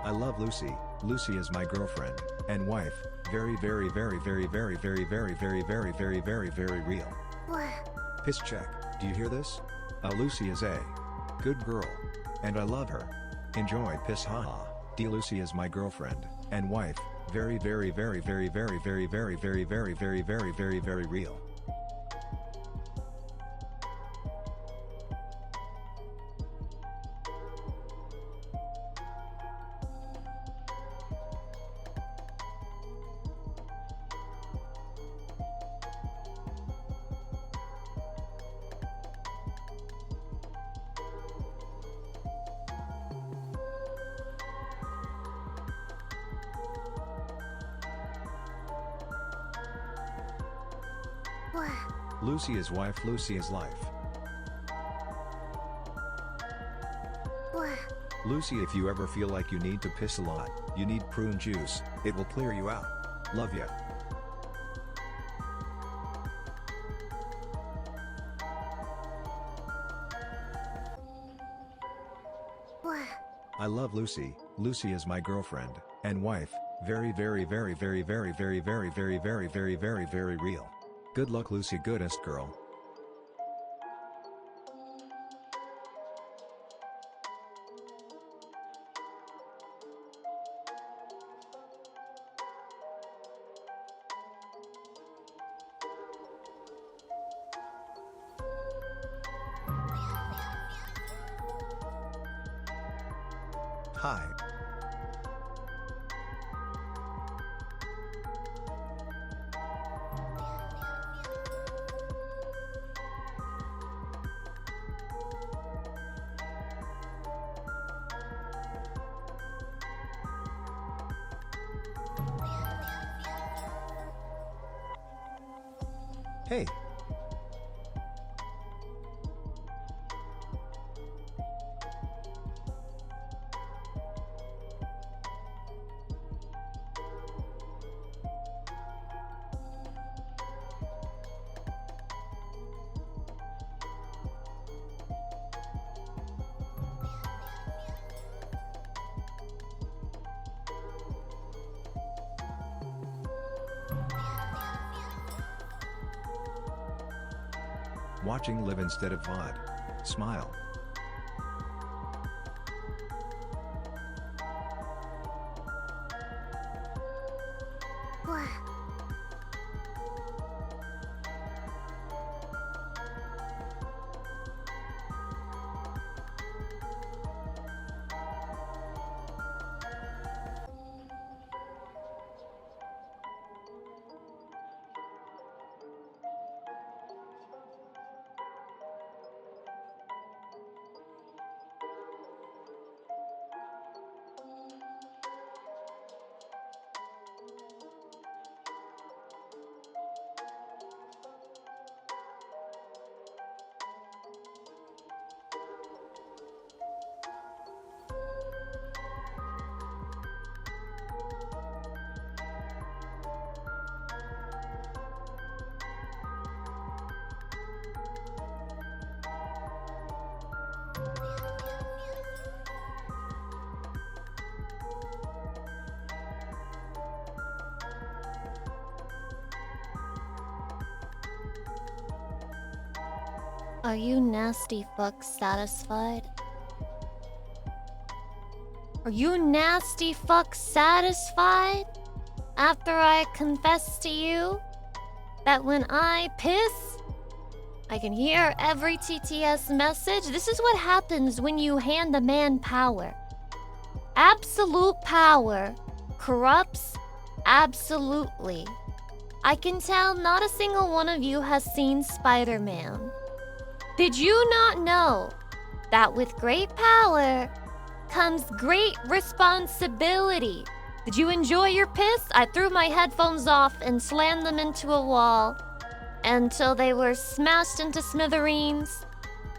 I love Lucy. Lucy is my girlfriend and wife. Very very very very very very very very very very very very real. Piss check. Do you hear this? Lucy is a good girl. And I love her. Enjoy piss haha. Lucy is my girlfriend and wife. Very very very very very very very very very very very very very real. Lucy is wife, Lucy is life. Lucy, if you ever feel like you need to piss a lot, you need prune juice, it will clear you out. Love ya. I love Lucy. Lucy is my girlfriend and wife. Very very very very very very very very very very very very real. Good luck Lucy, goodest girl. Hi. Hey. Watching live instead of VOD. Smile. Are you nasty fucks satisfied? Are you nasty fucks satisfied? After I confess to you that when I piss, I can hear every TTS message. This is what happens when you hand a man power. Absolute power corrupts absolutely. I can tell not a single one of you has seen Spider-Man. Did you not know that with great power comes great responsibility? Did you enjoy your piss? I threw my headphones off and slammed them into a wall until they were smashed into smithereens.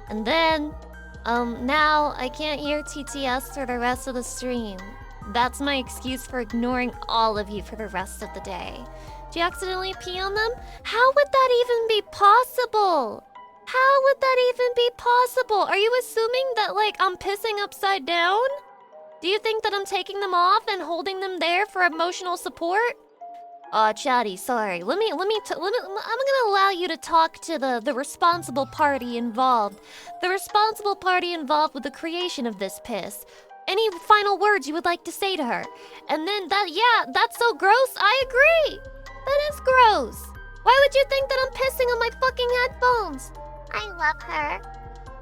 And then, now I can't hear TTS for the rest of the stream. That's my excuse for ignoring all of you for the rest of the day. Did you accidentally pee on them? How would that even be possible? How would that even be possible? Are you assuming that, like, I'm pissing upside down? Do you think that I'm taking them off and holding them there for emotional support? Chatty, sorry. I'm gonna allow you to talk to the responsible party involved. The responsible party involved with the creation of this piss. Any final words you would like to say to her? And then that's so gross. I agree. That is gross. Why would you think that I'm pissing on my fucking headphones? I love her.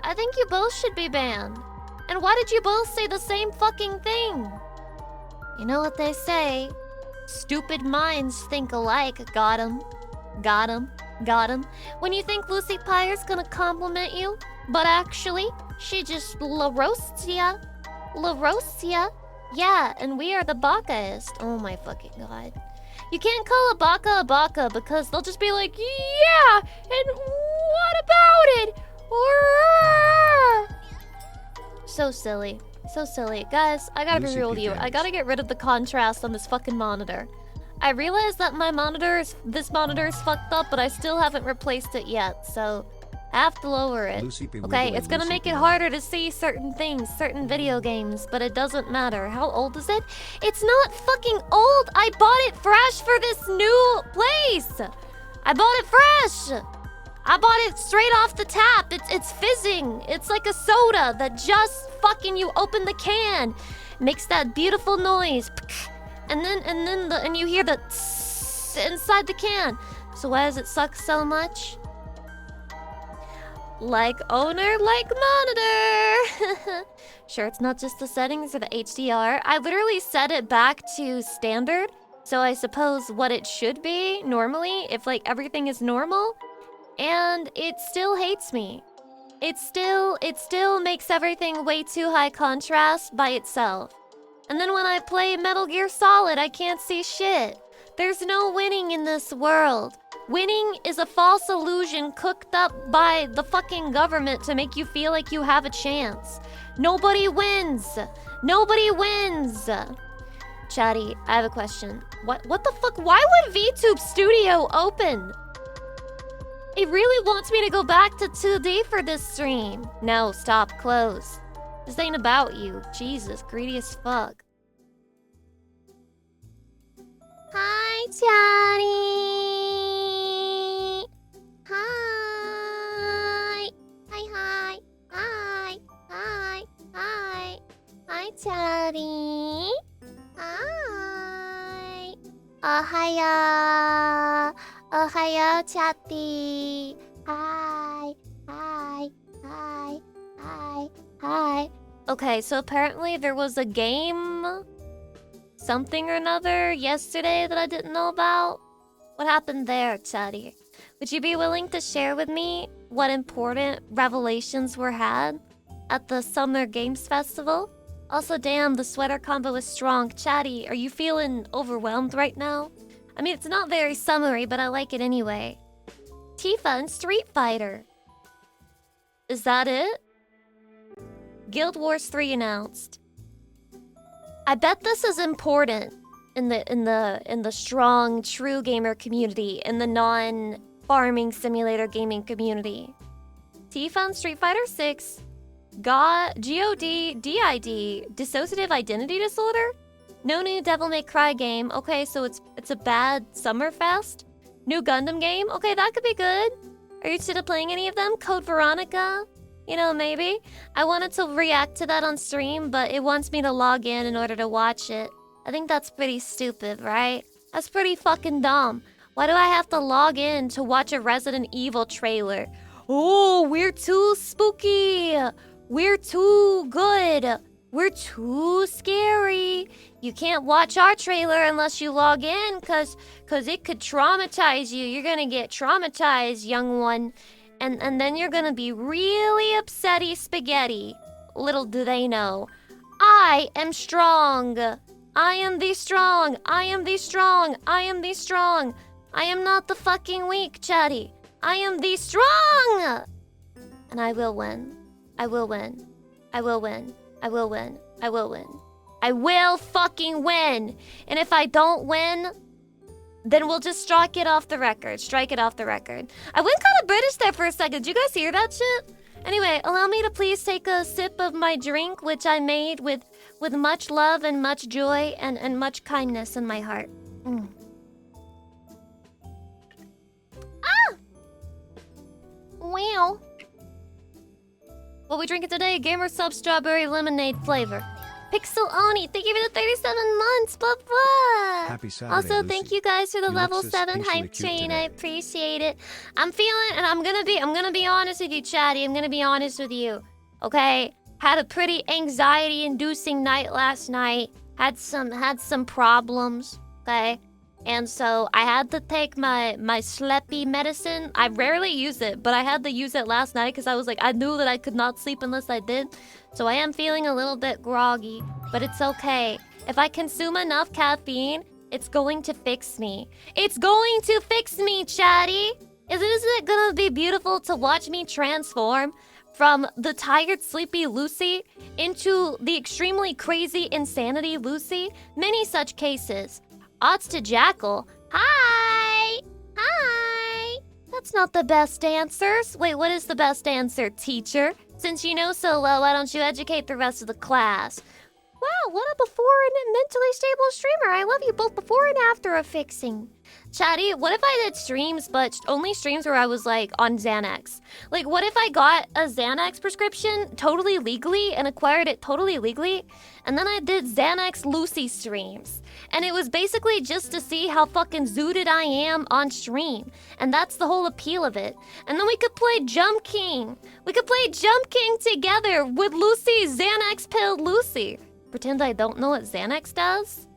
I think you both should be banned. And why did you both say the same fucking thing? You know what they say. Stupid minds think alike. Got 'em. Got 'em. Got 'em. When you think Lucy Pyre's gonna compliment you, but actually, she just roasts ya. Roasts ya. Yeah, and we are the bakaist. Oh my fucking god. You can't call a baka because they'll just be like, yeah, and what about it? So silly. So silly. Guys, I gotta be real with you. I gotta get rid of the contrast on this fucking monitor. I realize that this monitor is fucked up, but I still haven't replaced it yet, so I have to lower it. Okay, it's gonna make it harder to see certain things, certain video games, but it doesn't matter. How old is it? It's not fucking old! I bought it fresh for this new place! I bought it fresh! I bought it straight off the tap. It's fizzing. It's like a soda that just fucking you open the can, makes that beautiful noise, and you hear the tss inside the can. So why does it suck so much? Like owner, like monitor. Sure, it's not just the settings or the HDR. I literally set it back to standard, so I suppose what it should be normally, if like everything is normal. And it still hates me. It still makes everything way too high contrast by itself. And then when I play Metal Gear Solid, I can't see shit. There's no winning in this world. Winning is a false illusion cooked up by the fucking government to make you feel like you have a chance. Nobody wins. Nobody wins. Chatty, I have a question. What the fuck? Why would VTube Studio open? It really wants me to go back to 2D for this stream. No, stop, close. This ain't about you. Jesus, greedy as fuck. Hi, Chatty. Hi. Hi. Hi, Chatty. Hi. Ohaya. Ohio, Chatty. Hi. Okay, so apparently there was a game, something or another, yesterday that I didn't know about. What happened there, Chatty? Would you be willing to share with me what important revelations were had at the Summer Games Festival? Also, damn, the sweater combo is strong. Chatty, are you feeling overwhelmed right now? I mean, it's not very summery, but I like it anyway. Tifa and Street Fighter. Is that it? Guild Wars 3 announced. I bet this is important in the strong, true gamer community, in the non-farming simulator gaming community. Tifa and Street Fighter 6. GOD, DID, dissociative identity disorder? No new Devil May Cry game. Okay, so it's a bad Summerfest. New Gundam game. Okay, that could be good. Are you interested in playing any of them? Code Veronica? You know, maybe. I wanted to react to that on stream, but it wants me to log in order to watch it. I think that's pretty stupid, right? That's pretty fucking dumb. Why do I have to log in to watch a Resident Evil trailer? Oh, we're too spooky. We're too good. We're too scary. You can't watch our trailer unless you log in, cause it could traumatize you. You're gonna get traumatized, young one. And then you're gonna be really upsetty spaghetti. Little do they know. I am strong. I am the strong. I am the strong. I am the strong. I am not the fucking weak, Chatty. I am the strong! And I will win. I will win. I will win. I will win. I will win. I will fucking win! And if I don't win, then we'll just strike it off the record. Strike it off the record. I went kind of British there for a second. Did you guys hear that shit? Anyway, allow me to please take a sip of my drink, which I made with with much love and much joy and much kindness in my heart. Ah! Wow. What we drinking today? Gamer Sub Strawberry Lemonade flavor. Pixel Oni, thank you for the 37 months. Blah blah. Happy Saturday, Also, Lucy. thank you guys for the You level look so 7 spacely hype cute train. I today. appreciate it. I'm feeling, and I'm gonna be honest with you, Chatty. I'm gonna be honest with you. Okay? Had a pretty anxiety-inducing night last night. Had some problems. Okay? And so I had to take my sleepy medicine. I rarely use it, but I had to use it last night because I was like, I knew that I could not sleep unless I did. So I am feeling a little bit groggy, but it's okay. If I consume enough caffeine, it's going to fix me. It's going to fix me, Chatty. Isn't it gonna be beautiful to watch me transform from the tired, sleepy Lucy into the extremely crazy insanity Lucy? Many such cases. Odds to Jackal. Hi! Hi! That's not the best answers. Wait, what is the best answer, teacher? Since you know so well, why don't you educate the rest of the class? Wow, what a before and mentally stable streamer. I love you both before and after a fixing. Chatty, what if I did streams, but only streams where I was, like, on Xanax? Like, what if I got a Xanax prescription totally legally and acquired it totally legally? And then I did Xanax Lucy streams. And it was basically just to see how fucking zooted I am on stream. And that's the whole appeal of it. And then we could play Jump King. We could play Jump King together with Lucy, Xanax-pilled Lucy. Pretend I don't know what Xanax does?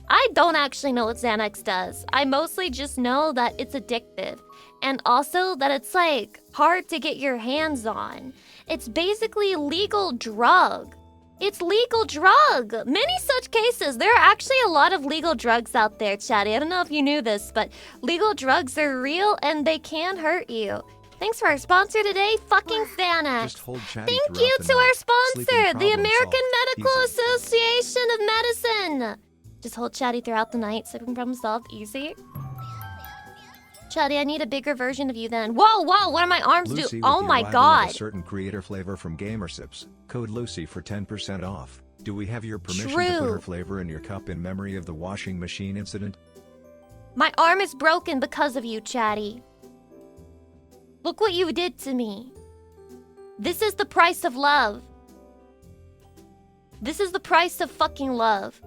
I don't actually know what Xanax does. I mostly just know that it's addictive. And also that it's, like, hard to get your hands on. It's basically legal drug. It's legal drug. Many such cases. There are actually a lot of legal drugs out there, Chatty. I don't know if you knew this, but legal drugs are real and they can hurt you. Thanks for our sponsor today, fucking Xanax. Just hold Chatty Thank you throughout the to our night. sponsor, Sleeping the problem American solved. Medical Easy. Association of Medicine. Just hold Chatty throughout the night. Sleeping problem solved. Easy. Chatty, I need a bigger version of you then. Whoa, whoa, what do my arms Lucy, do? with Oh the my arrival of god. a certain creator flavor from Gamersips. Code Lucy for 10% off. Do we have your permission to put True. her flavor in your cup in memory of the washing machine incident? My arm is broken because of you, Chatty. Look what you did to me. This is the price of love. This is the price of fucking love.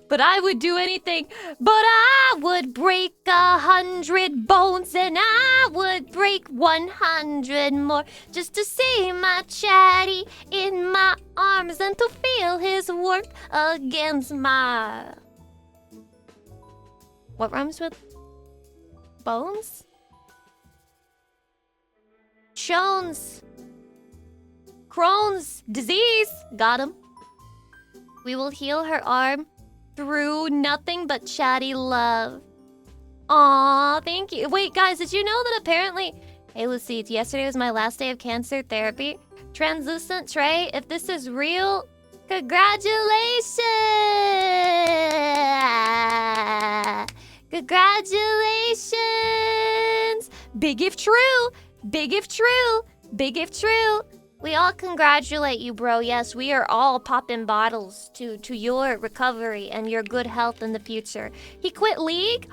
But I would do anything. But I would break 100 bones and I would break 100 more just to see my Chatty in my arms and to feel his warmth against my... What rhymes with bones? Crohn's. Crohn's disease. Got him. We will heal her arm through nothing but Chatty love. Aw, thank you. Wait, guys, did you know that apparently... Hey, Lucy, yesterday was my last day of cancer therapy. Translucent Trey, if this is real, congratulations! Congratulations! Big if true! Big if true! Big if true! We all congratulate you, bro. Yes, we are all popping bottles to your recovery and your good health in the future. He quit League?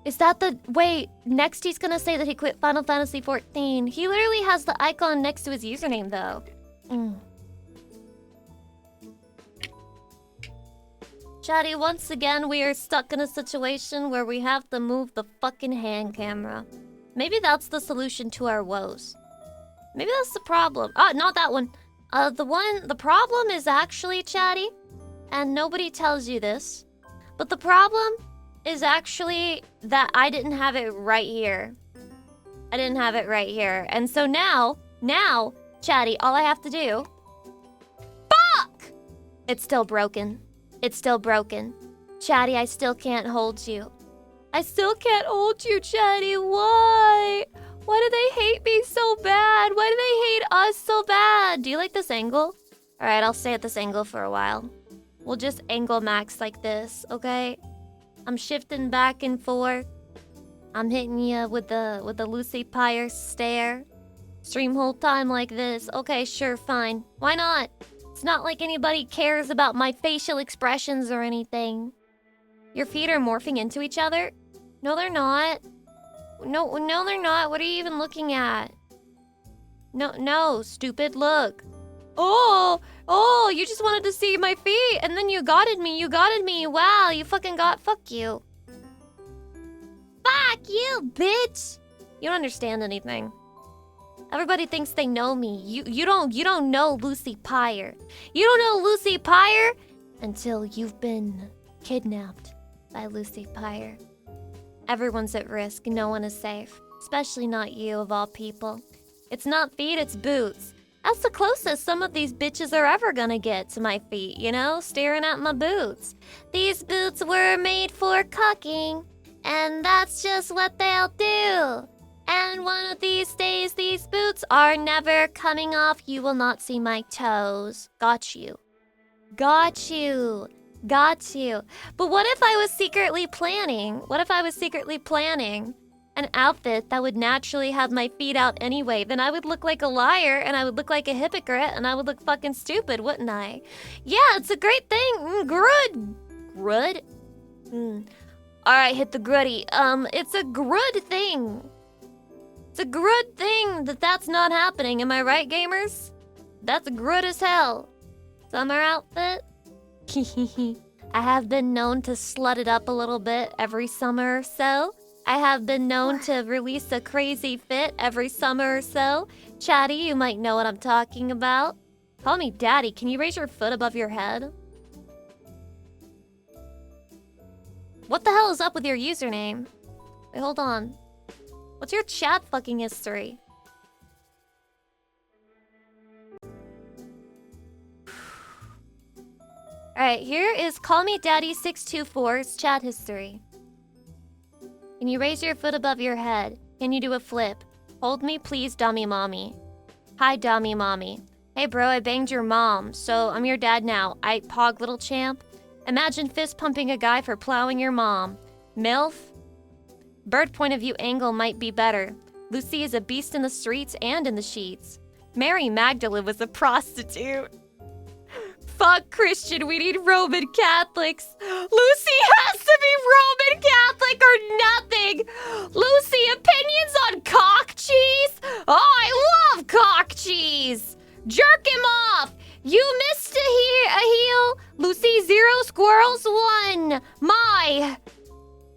Is that the... Wait, next he's gonna say that he quit Final Fantasy XIV. He literally has the icon next to his username, though. Chatty, once again, we are stuck in a situation where we have to move the fucking hand camera. Maybe that's the solution to our woes. Maybe that's the problem. Ah, not that one. The problem is actually, Chatty, and nobody tells you this, but the problem is actually that I didn't have it right here. I didn't have it right here. And so now, Chatty, all I have to do... Fuck! It's still broken. It's still broken. Chatty, I still can't hold you. I still can't hold you, Chatty. Why? Why do they hate me so bad? Why do they hate us so bad? Do you like this angle? Alright, I'll stay at this angle for a while. We'll just angle max like this, okay? I'm shifting back and forth. I'm hitting you with the Lucy Pyre stare. Stream whole time like this. Okay, sure, fine. Why not? It's not like anybody cares about my facial expressions or anything. Your feet are morphing into each other? No, they're not. No, they're not. What are you even looking at? No, stupid, look. Oh, you just wanted to see my feet, and then you gotted me. Wow, you fucking fuck you. Fuck you, bitch. You don't understand anything. Everybody thinks they know me. You don't know Lucy Pyre. You don't know Lucy Pyre until you've been kidnapped by Lucy Pyre. Everyone's at risk. No one is safe. Especially not you, of all people. It's not feet, it's boots. That's the closest some of these bitches are ever gonna get to my feet, you know? Staring at my boots. These boots were made for cucking, and that's just what they'll do. And one of these days, these boots are never coming off. You will not see my toes. Got you. Got you. Got you. But what if I was secretly planning? What if I was secretly planning an outfit that would naturally have my feet out anyway? Then I would look like a liar, and I would look like a hypocrite, and I would look fucking stupid, wouldn't I? Yeah, it's a great thing. Grud? Alright, hit the gruddy. It's a grud thing. It's a grud thing that's not happening. Am I right, gamers? That's grud as hell. Summer outfit? I have been known to slut it up a little bit every summer or so. I have been known to release a crazy fit every summer or so. Chatty, you might know what I'm talking about. Call me daddy. Can you raise your foot above your head? What the hell is up with your username? Wait, hold on. What's your chat fucking history? Alright, here is Call Me Daddy 624's chat history. Can you raise your foot above your head? Can you do a flip? Hold me please, dummy mommy. Hi, dummy mommy. Hey bro, I banged your mom, so I'm your dad now. I pog little champ. Imagine fist pumping a guy for plowing your mom. MILF? Bird point of view angle might be better. Lucy is a beast in the streets and in the sheets. Mary Magdalene was a prostitute. Fuck Christian, we need Roman Catholics. Lucy has to be Roman Catholic or nothing. Lucy, opinions on cock cheese? Oh, I love cock cheese. Jerk him off. You missed a heel. Lucy 0, squirrels 1. My.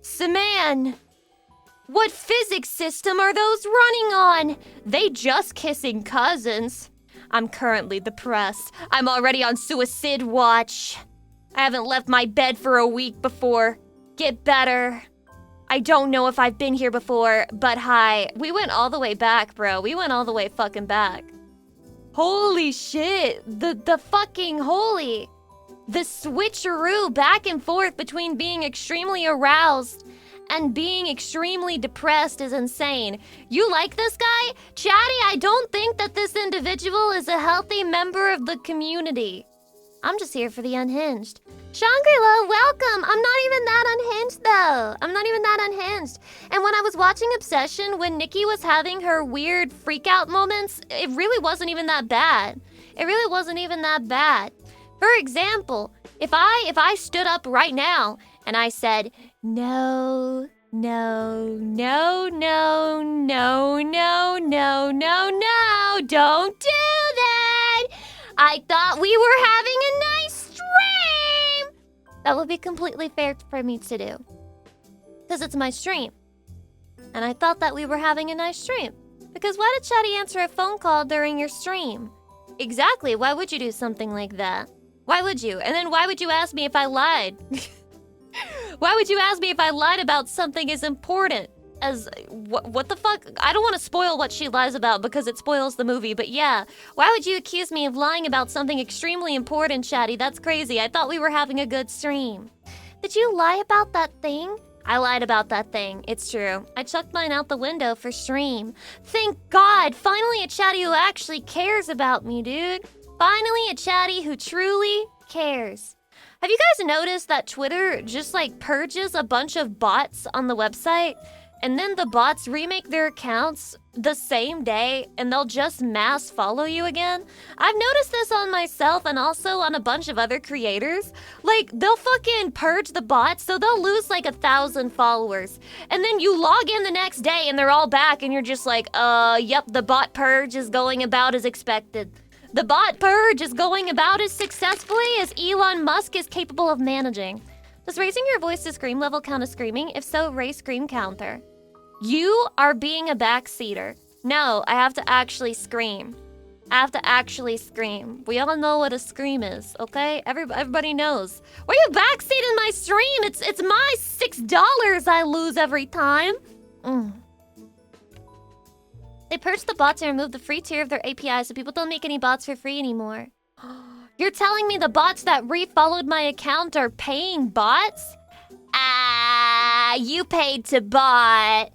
Saman. What physics system are those running on? They just kissing cousins. I'm currently depressed. I'm already on suicide watch. I haven't left my bed for a week before. Get better. I don't know if I've been here before, but hi. We went all the way back, bro. We went all the way fucking back. Holy shit. The fucking holy. The switcheroo back and forth between being extremely aroused and being extremely depressed is insane. You like this guy? Chatty, I don't think that this individual is a healthy member of the community. I'm just here for the unhinged. Shangri-La, welcome! I'm not even that unhinged, though. I'm not even that unhinged. And when I was watching Obsession, when Nikki was having her weird freak-out moments, it really wasn't even that bad. It really wasn't even that bad. For example, if I stood up right now and I said, no, no, no, no, no, no, no, no, no, don't do that. I thought we were having a nice stream. That would be completely fair for me to do. Because it's my stream. And I thought that we were having a nice stream. Because why did Chatty answer a phone call during your stream? Exactly, why would you do something like that? Why would you? And then why would you ask me if I lied? Why would you ask me if I lied about something as important as... What the fuck? I don't want to spoil what she lies about because it spoils the movie, but yeah. Why would you accuse me of lying about something extremely important, Chatty? That's crazy. I thought we were having a good stream. Did you lie about that thing? I lied about that thing. It's true. I chucked mine out the window for stream. Thank God! Finally a Chatty who actually cares about me, dude. Finally a Chatty who truly cares. Have you guys noticed that Twitter just like purges a bunch of bots on the website? and then the bots remake their accounts the same day, and they'll just mass follow you again. I've noticed this on myself and also on a bunch of other creators. Like, they'll fucking purge the bots, so they'll lose like 1,000 followers. And then you log in the next day and they're all back, and you're just like, yep, the bot purge is going about as expected. The bot purge is going about as successfully as Elon Musk is capable of managing. Does raising your voice to scream level count as screaming? If so, raise scream counter. You are being a backseater. No, I have to actually scream. I have to actually scream. We all know what a scream is, okay? Everybody knows. Why are you backseating my stream? It's my $6 I lose every time. They purged the bots and removed the free tier of their API so people don't make any bots for free anymore. You're telling me the bots that refollowed my account are paying bots? You paid to bot.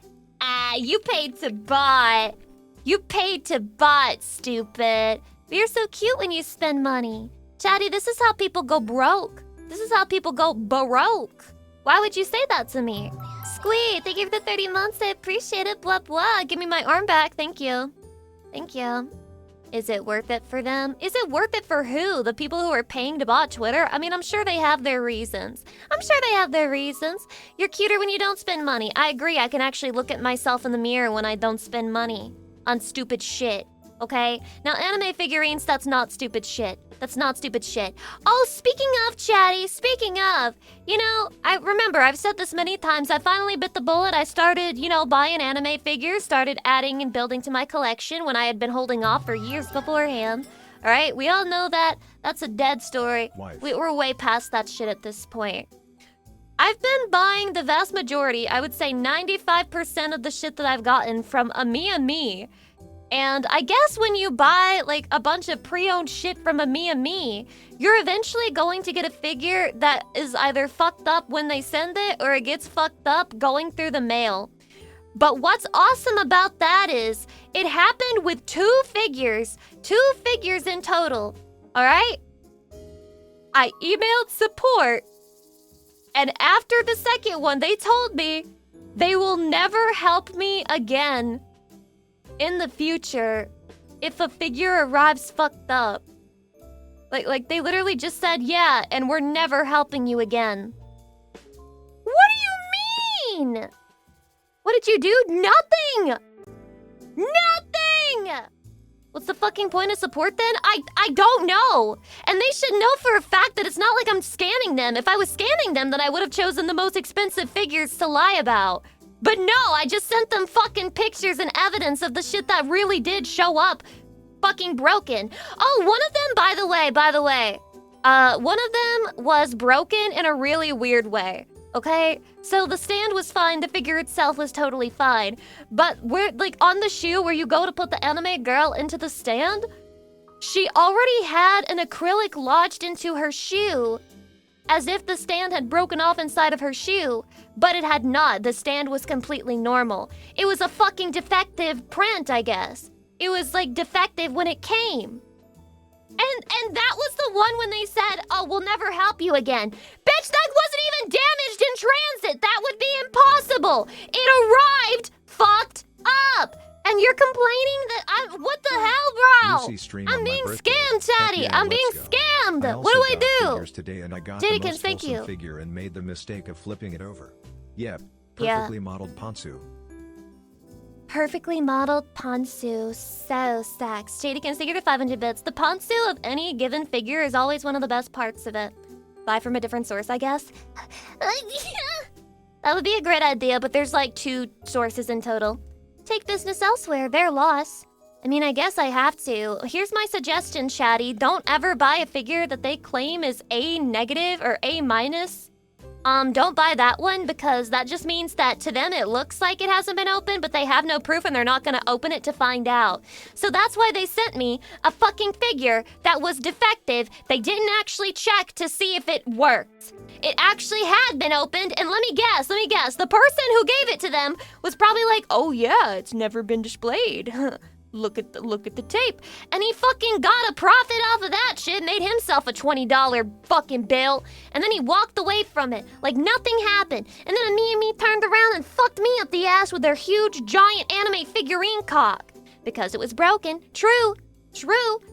You paid to bot. You paid to bot, stupid. But you're so cute when you spend money. Chatty, this is how people go broke. This is how people go baroque. Why would you say that to me? Squee, thank you for the 30 months. I appreciate it. Blah, blah. Give me my arm back. Thank you. Thank you. Is it worth it for them? Is it worth it for who? The people who are paying to bot Twitter? I mean, I'm sure they have their reasons. You're cuter when you don't spend money. I agree. I can actually look at myself in the mirror when I don't spend money on stupid shit. Okay? Now, anime figurines, that's not stupid shit. Oh, speaking of, Chatty, you know, I've said this many times. I finally bit the bullet. I started, buying anime figures, started adding and building to my collection when I had been holding off for years beforehand. All right? We all know that. That's a dead story. We're way past that shit at this point. I've been buying the vast majority, I would say 95% of the shit that I've gotten from a me. And I guess when you buy, like, a bunch of pre-owned shit from a me, you're eventually going to get a figure that is either fucked up when they send it or it gets fucked up going through the mail. But what's awesome about that is it happened with two figures in total, all right? I emailed support, and after the second one, they told me they will never help me again in the future if a figure arrives fucked up. Like they literally just said, yeah, and we're never helping you again. What do you mean? What did you do? Nothing! What's the fucking point of support then? I don't know. And they should know for a fact that it's not like I'm scanning them. If I was scanning them, then I would have chosen the most expensive figures to lie about. But no, I just sent them fucking pictures and evidence of the shit that really did show up fucking broken. Oh, one of them, by the way, one of them was broken in a really weird way, okay? So the stand was fine, the figure itself was totally fine. But we're like on the shoe where you go to put the anime girl into the stand, she already had an acrylic lodged into her shoe as if the stand had broken off inside of her shoe, but it had not. The stand was completely normal. It was a fucking defective print, I guess. It was like defective when it came. And that was the one when they said, oh, we'll never help you again. Bitch, that wasn't even damaged in transit. That would be impossible. It arrived fucked up. And you're complaining that what the hell, bro? I'm being scammed, Chatty. I'm being scammed. What do I do? Today and I got Diddy, the most thank you. wholesome figure and made the mistake of flipping it over. Yep, perfectly modeled Ponsu. Perfectly modeled Ponsu. So stacks. Jadikins, thank you for 500 bits. The Ponsu of any given figure is always one of the best parts of it. Buy from a different source, I guess. That would be a great idea, but there's like 2 sources in total. Take business elsewhere, their loss. I mean, I guess I have to. Here's my suggestion, Chatty. Don't ever buy a figure that they claim is A- or A-. Don't buy that one because that just means that to them it looks like it hasn't been opened, but they have no proof and they're not gonna open it to find out. So that's why they sent me a fucking figure that was defective. They didn't actually check to see if it worked. It actually had been opened, and let me guess. The person who gave it to them was probably like, oh yeah, it's never been displayed. look at the tape. And he fucking got a profit off of that shit, made himself a $20 fucking bill, and then he walked away from it like nothing happened. And then me turned around and fucked me up the ass with their huge giant anime figurine cock. Because it was broken. True,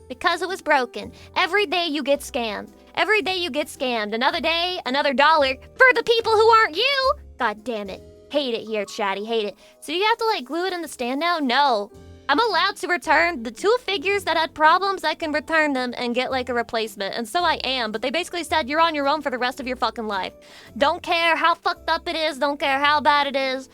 because it was broken. Every day you get scammed. Every day you get scammed. Another day, another dollar for the people who aren't you. God damn it. Hate it here, chatty, hate it. So you have to like glue it in the stand now? No. I'm allowed to return the 2 figures that had problems. I can return them and get like a replacement. And so I am, but they basically said you're on your own for the rest of your fucking life. Don't care how fucked up it is, don't care how bad it is.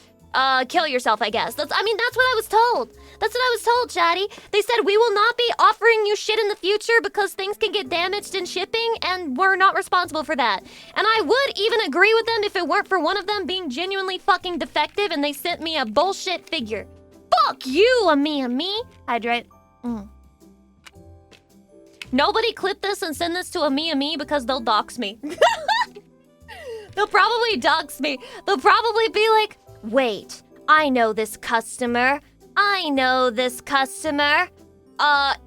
Kill yourself, I guess. That's what I was told. That's what I was told, chatty. They said we will not be offering you shit in the future because things can get damaged in shipping and we're not responsible for that. And I would even agree with them if it weren't for one of them being genuinely fucking defective and they sent me a bullshit figure. Fuck you, me. Hydrate. Nobody clip this and send this to a me because they'll dox me. They'll probably dox me. They'll probably be like, wait, I know this customer.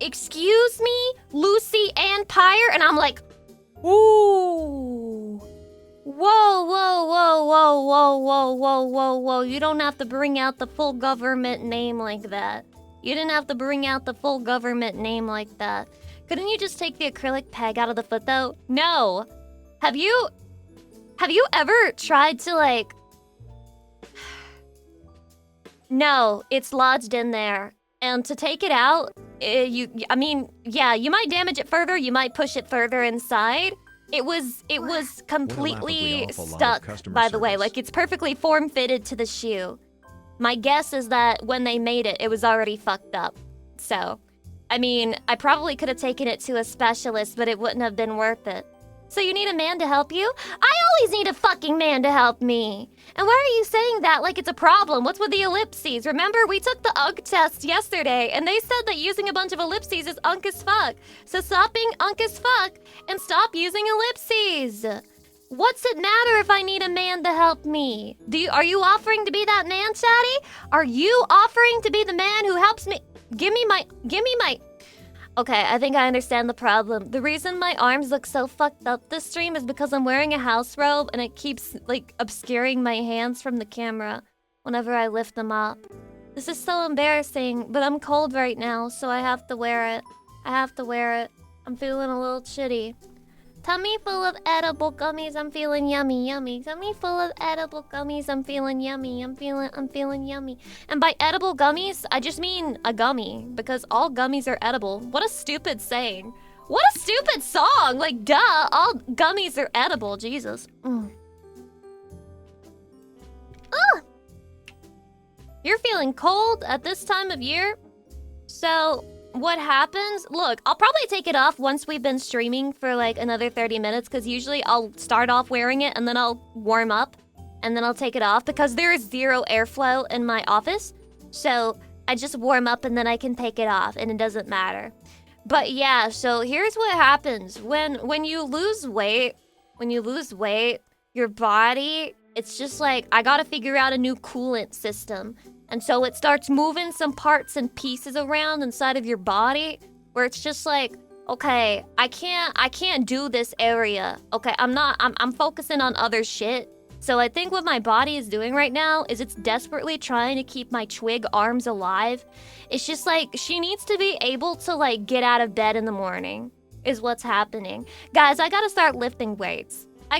Excuse me, Lucy and Pyre? And I'm like, ooh. Whoa. You don't have to bring out the full government name like that. Couldn't you just take the acrylic peg out of the foot though? No. Have you ever tried to like... No, it's lodged in there. And to take it out, you might damage it further, you might push it further inside. It was completely stuck, by the way. Like, it's perfectly form-fitted to the shoe. My guess is that when they made it, it was already fucked up. So, I mean, I probably could have taken it to a specialist, but it wouldn't have been worth it. So you need a man to help you? I always need a fucking man to help me. And why are you saying that like it's a problem? What's with the ellipses? Remember, we took the UNC test yesterday, and they said that using a bunch of ellipses is UNC as fuck. So stop being UNC as fuck and stop using ellipses. What's it matter if I need a man to help me? Are you offering to be that man, chatty? Are you offering to be the man who helps me? Give me my... Okay, I think I understand the problem. The reason my arms look so fucked up this stream is because I'm wearing a house robe and it keeps, like, obscuring my hands from the camera whenever I lift them up. This is so embarrassing, but I'm cold right now, so I have to wear it. I'm feeling a little chitty. Tummy full of edible gummies, I'm feeling yummy. Tummy full of edible gummies, I'm feeling yummy. I'm feeling yummy. And by edible gummies, I just mean a gummy, because all gummies are edible. What a stupid saying. What a stupid song! Like, duh, all gummies are edible, Jesus. You're feeling cold at this time of year? So... what happens? Look, I'll probably take it off once we've been streaming for like another 30 minutes because usually I'll start off wearing it and then I'll warm up and then I'll take it off because there is zero airflow in my office. So I just warm up and then I can take it off and it doesn't matter. But yeah, so here's what happens. When you lose weight, your body, it's just like, I gotta figure out a new coolant system. And so it starts moving some parts and pieces around inside of your body where it's just like, okay, I can't do this area. Okay, I'm focusing on other shit. So I think what my body is doing right now is it's desperately trying to keep my twig arms alive. It's just like, she needs to be able to like get out of bed in the morning is what's happening. Guys, I gotta start lifting weights. I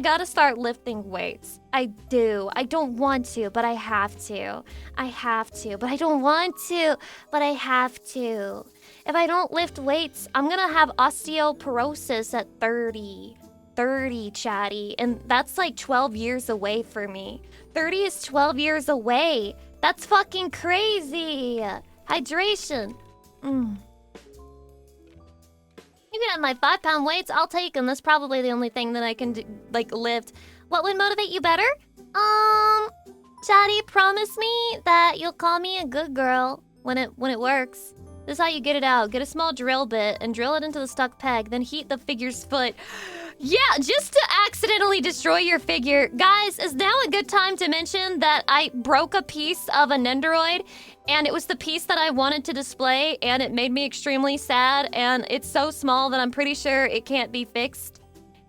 do. I don't want to, but I have to. But I don't want to, but I have to. If I don't lift weights, I'm gonna have osteoporosis at 30. 30, chatty. And that's like 12 years away for me. 30 is 12 years away. That's fucking crazy. Hydration. You can have my 5-pound weights, I'll take them. That's probably the only thing that I can do, like, lift. What would motivate you better? Chatty, promise me that you'll call me a good girl when it works. This is how you get it out. Get a small drill bit and drill it into the stuck peg, then heat the figure's foot. Yeah, just to accidentally destroy your figure. Guys, is now a good time to mention that I broke a piece of a Nendoroid And it was the piece that I wanted to display, and it made me extremely sad, and it's so small that I'm pretty sure it can't be fixed.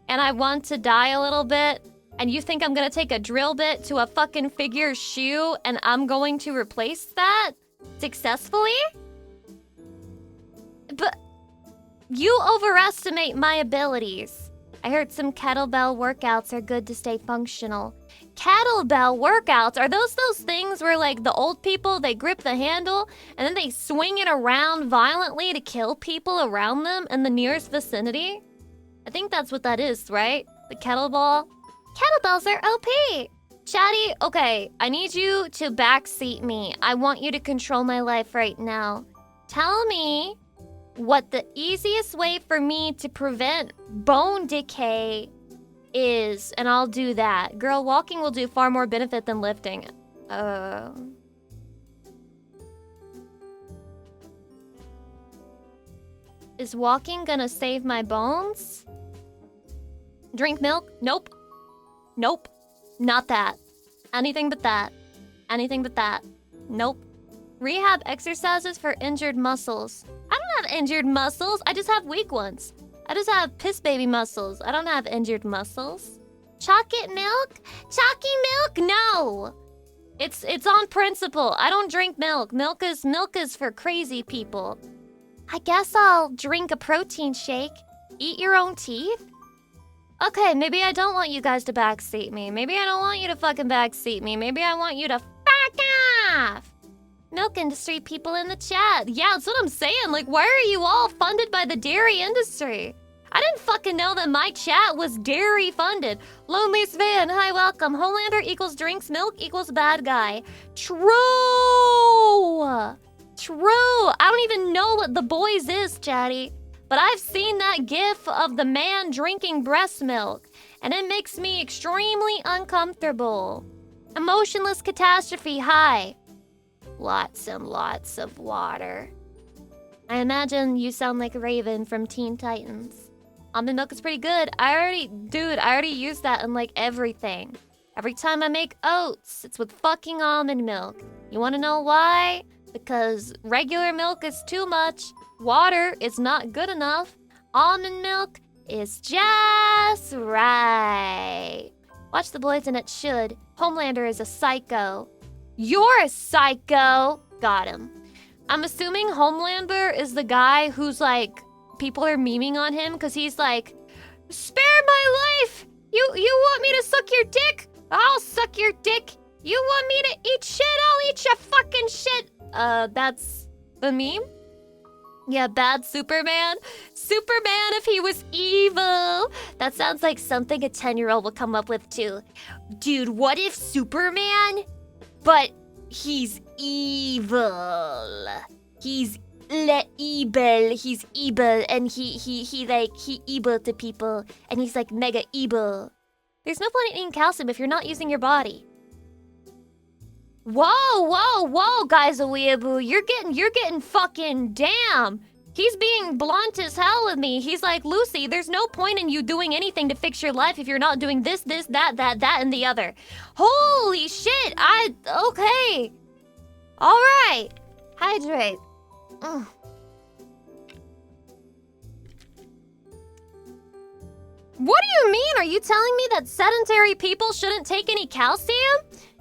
And I want to die a little bit, and you think I'm gonna take a drill bit to a fucking figure shoe, and I'm going to replace that successfully? But you overestimate my abilities. I heard some kettlebell workouts are good to stay functional. Kettlebell workouts? Are those things where, like, the old people, they grip the handle and then they swing it around violently to kill people around them in the nearest vicinity? I think that's what that is, right? The kettlebell? Kettlebells are OP! Chatty, okay, I need you to backseat me. I want you to control my life right now. Tell me what the easiest way for me to prevent bone decay is, and I'll do that. Girl, walking will do far more benefit than lifting. Is walking gonna save my bones? Drink milk? Nope. Nope. Not that. Anything but that. Anything but that. Nope. Rehab exercises for injured muscles. I don't have injured muscles. I just have weak ones. I just have piss baby muscles. I don't have injured muscles. Chocolate milk? Chalky milk? No. It's on principle. I don't drink milk. Milk is for crazy people. I guess I'll drink a protein shake. Eat your own teeth? Okay, maybe I don't want you guys to backseat me. Maybe I don't want you to fucking backseat me. Maybe I want you to fuck off. Milk industry people in the chat. Yeah, that's what I'm saying. Like, why are you all funded by the dairy industry? I didn't fucking know that my chat was dairy funded. Lonely Svan, hi, welcome. Homelander equals drinks milk equals bad guy. True. True. I don't even know what the boys is, chatty. But I've seen that gif of the man drinking breast milk, and it makes me extremely uncomfortable. Emotionless catastrophe, hi. Lots and lots of water. I imagine you sound like Raven from Teen Titans. Almond milk is pretty good. I already use that in like everything. Every time I make oats, it's with fucking almond milk. You wanna know why? Because regular milk is too much. Water is not good enough. Almond milk is just right. Watch the boys and it should. Homelander is a psycho. You're a psycho. Got him. I'm assuming Homelander is the guy who's like, people are memeing on him because he's like, spare my life. You want me to suck your dick? I'll suck your dick. You want me to eat shit? I'll eat your fucking shit. That's the meme? Yeah, bad Superman. Superman if he was evil. That sounds like something a 10-year-old would come up with too. Dude, what if Superman, but he's evil? He's evil. He's evil, and he evil to people, and he's like mega evil. There's no point in eating calcium if you're not using your body. Whoa, guys, a weeaboo. You're getting fucking damn. He's being blunt as hell with me. He's like, Lucy, there's no point in you doing anything to fix your life if you're not doing this, that, and the other. Holy shit, okay. All right, hydrate. Ugh. What do you mean? Are you telling me that sedentary people shouldn't take any calcium?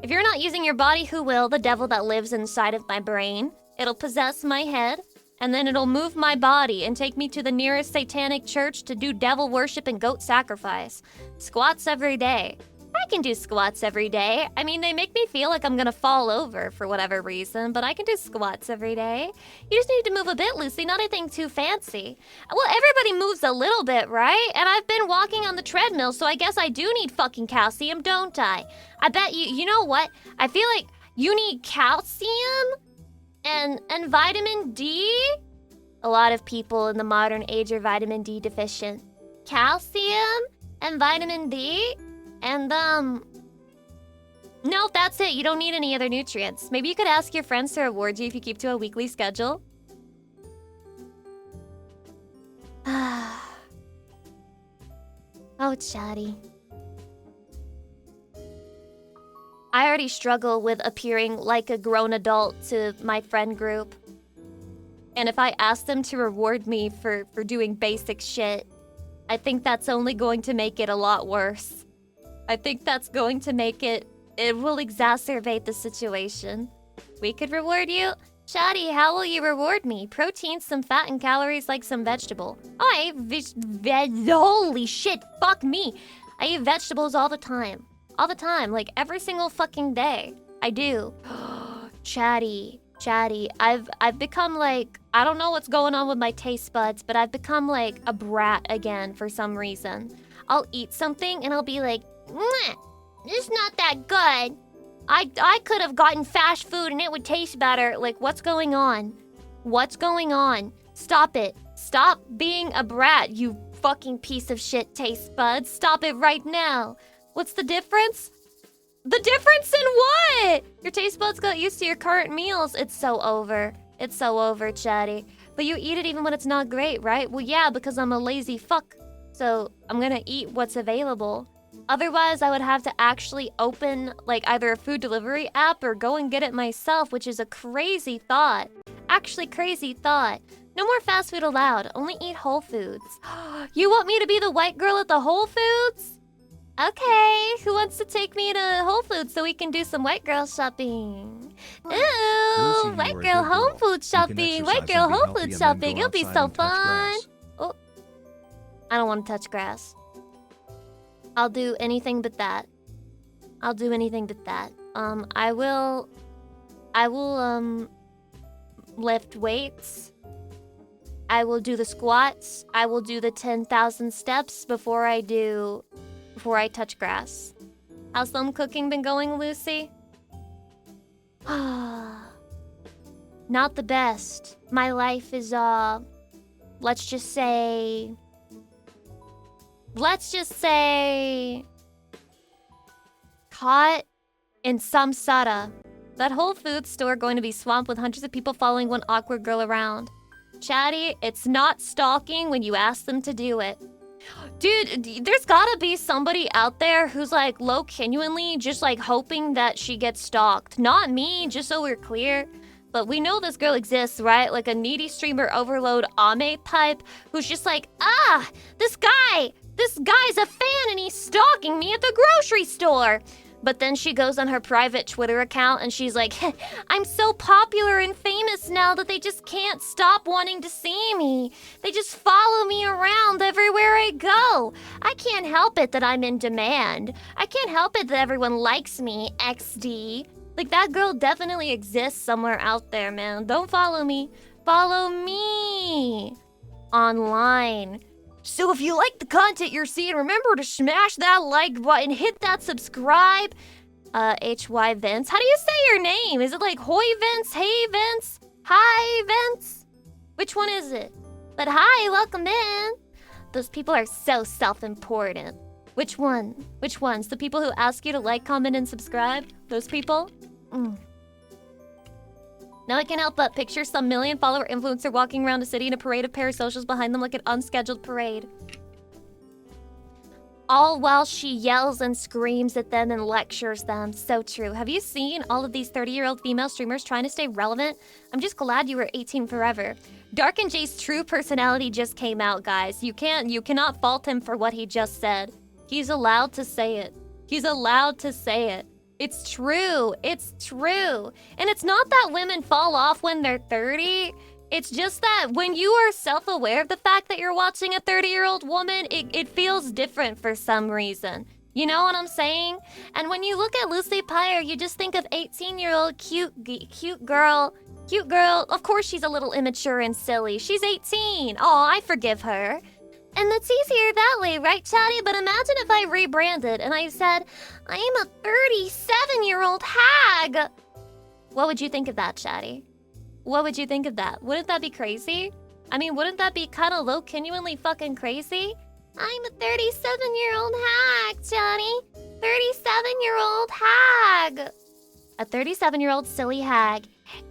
If you're not using your body, who will? The devil that lives inside of my brain. It'll possess my head, and then it'll move my body and take me to the nearest satanic church to do devil worship and goat sacrifice. Squats every day. I can do squats every day. I mean, they make me feel like I'm gonna fall over for whatever reason, but I can do squats every day. You just need to move a bit, Lucy, not anything too fancy. Well, everybody moves a little bit, right? And I've been walking on the treadmill, so I guess I do need fucking calcium, don't I? I bet you know what? I feel like you need calcium and vitamin D? A lot of people in the modern age are vitamin D deficient. Calcium and vitamin D? And, no, that's it. You don't need any other nutrients. Maybe you could ask your friends to reward you if you keep to a weekly schedule. Oh, chatty. I already struggle with appearing like a grown adult to my friend group. And if I ask them to reward me for doing basic shit, I think that's only going to make it a lot worse. I think that's going to make it will exacerbate the situation. We could reward you? Shadi, how will you reward me? Protein, some fat, and calories like some vegetable. Oh, I eat holy shit, fuck me. I eat vegetables all the time. All the time, like every single fucking day. I do. Chatty. I've become like, I don't know what's going on with my taste buds, but I've become like a brat again for some reason. I'll eat something and I'll be like, it's not that good. I could have gotten fast food and it would taste better. Like, what's going on? What's going on? Stop it. Stop being a brat, you fucking piece of shit taste buds. Stop it right now. What's the difference? The difference in what? Your taste buds got used to your current meals. It's so over. It's so over, Chatty. But you eat it even when it's not great, right? Well, yeah, because I'm a lazy fuck. So I'm gonna eat what's available. Otherwise, I would have to actually open like either a food delivery app or go and get it myself, which is a crazy thought. Actually, crazy thought. No more fast food allowed. Only eat Whole Foods. You want me to be the white girl at the Whole Foods? Okay, who wants to take me to Whole Foods so we can do some white girl shopping? Ooh, white girl Whole Foods shopping. White girl Whole Foods shopping. It'll be so fun. Oh, I don't want to touch grass. I'll do anything but that. I'll do anything but that. I will lift weights. I will do the squats. I will do the 10,000 steps before I touch grass. How's home cooking been going, Lucy? Not the best. My life is let's just say caught in samsara. That Whole Foods store going to be swamped with hundreds of people following one awkward girl around. Chatty, it's not stalking when you ask them to do it. Dude, there's gotta be somebody out there who's like genuinely just like hoping that she gets stalked. Not me, just so we're clear. But we know this girl exists, right? Like a needy streamer overload Ame type who's just like, this guy's a fan and he's stalking me at the grocery store. But then she goes on her private Twitter account and she's like, I'm so popular and famous now that they just can't stop wanting to see me. They just follow me around everywhere I go. I can't help it that I'm in demand. I can't help it that everyone likes me, XD. Like, that girl definitely exists somewhere out there, man. Don't follow me. Follow me online. So if you like the content you're seeing, remember to smash that like button, hit that subscribe. HY Vince. How do you say your name? Is it like Hoy Vince? Hey Vince? Hi Vince? Which one is it? But hi, welcome in. Those people are so self-important. Which one? Which ones? The people who ask you to like, comment, and subscribe? Those people? Now I can't help but picture some million-follower influencer walking around a city in a parade of parasocials behind them like an unscheduled parade. All while she yells and screams at them and lectures them. So true. Have you seen all of these 30-year-old female streamers trying to stay relevant? I'm just glad you were 18 forever. Dark and Jay's true personality just came out, guys. You cannot fault him for what he just said. He's allowed to say it. He's allowed to say it. It's true. It's true. And it's not that women fall off when they're 30. It's just that when you are self-aware of the fact that you're watching a 30-year-old woman, it feels different for some reason. You know what I'm saying? And when you look at Lucy Pyre, you just think of 18-year-old cute girl. Cute girl. Of course she's a little immature and silly. She's 18. Oh, I forgive her. And it's easier that way, right, Chatty? But imagine if I rebranded and I said, I am a 37-year-old hag. What would you think of that, Chatty? What would you think of that? Wouldn't that be crazy? I mean, wouldn't that be kind of genuinely fucking crazy? I'm a 37-year-old hag, Chatty. 37-year-old hag. A 37-year-old silly hag.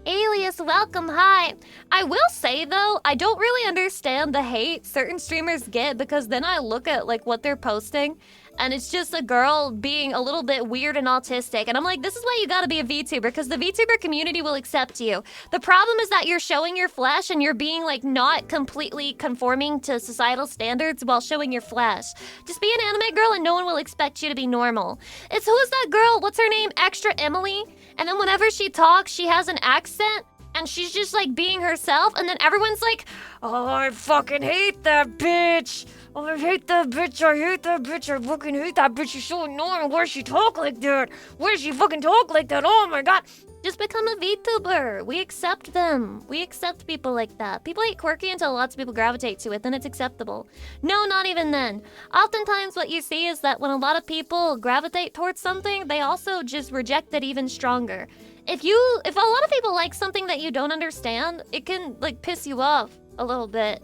Alias, welcome, hi. I will say, though, I don't really understand the hate certain streamers get because then I look at, what they're posting And it's just a girl being a little bit weird and autistic. And I'm like, this is why you gotta be a VTuber, because the VTuber community will accept you. The problem is that you're showing your flesh and you're being like not completely conforming to societal standards while showing your flesh. Just be an anime girl and no one will expect you to be normal. It's who's that girl? What's her name? Extra Emily? And then whenever she talks, she has an accent. And she's just like being herself, and then everyone's like, oh, I fucking hate that bitch. Oh, I hate that bitch. I hate that bitch. I fucking hate that bitch. She's so annoying. Why does she talk like that? Why does she fucking talk like that? Oh my god. Just become a VTuber. We accept them. We accept people like that. People hate quirky until lots of people gravitate to it, then it's acceptable. No, not even then. Oftentimes what you see is that when a lot of people gravitate towards something, they also just reject it even stronger. If a lot of people like something that you don't understand, it can like piss you off a little bit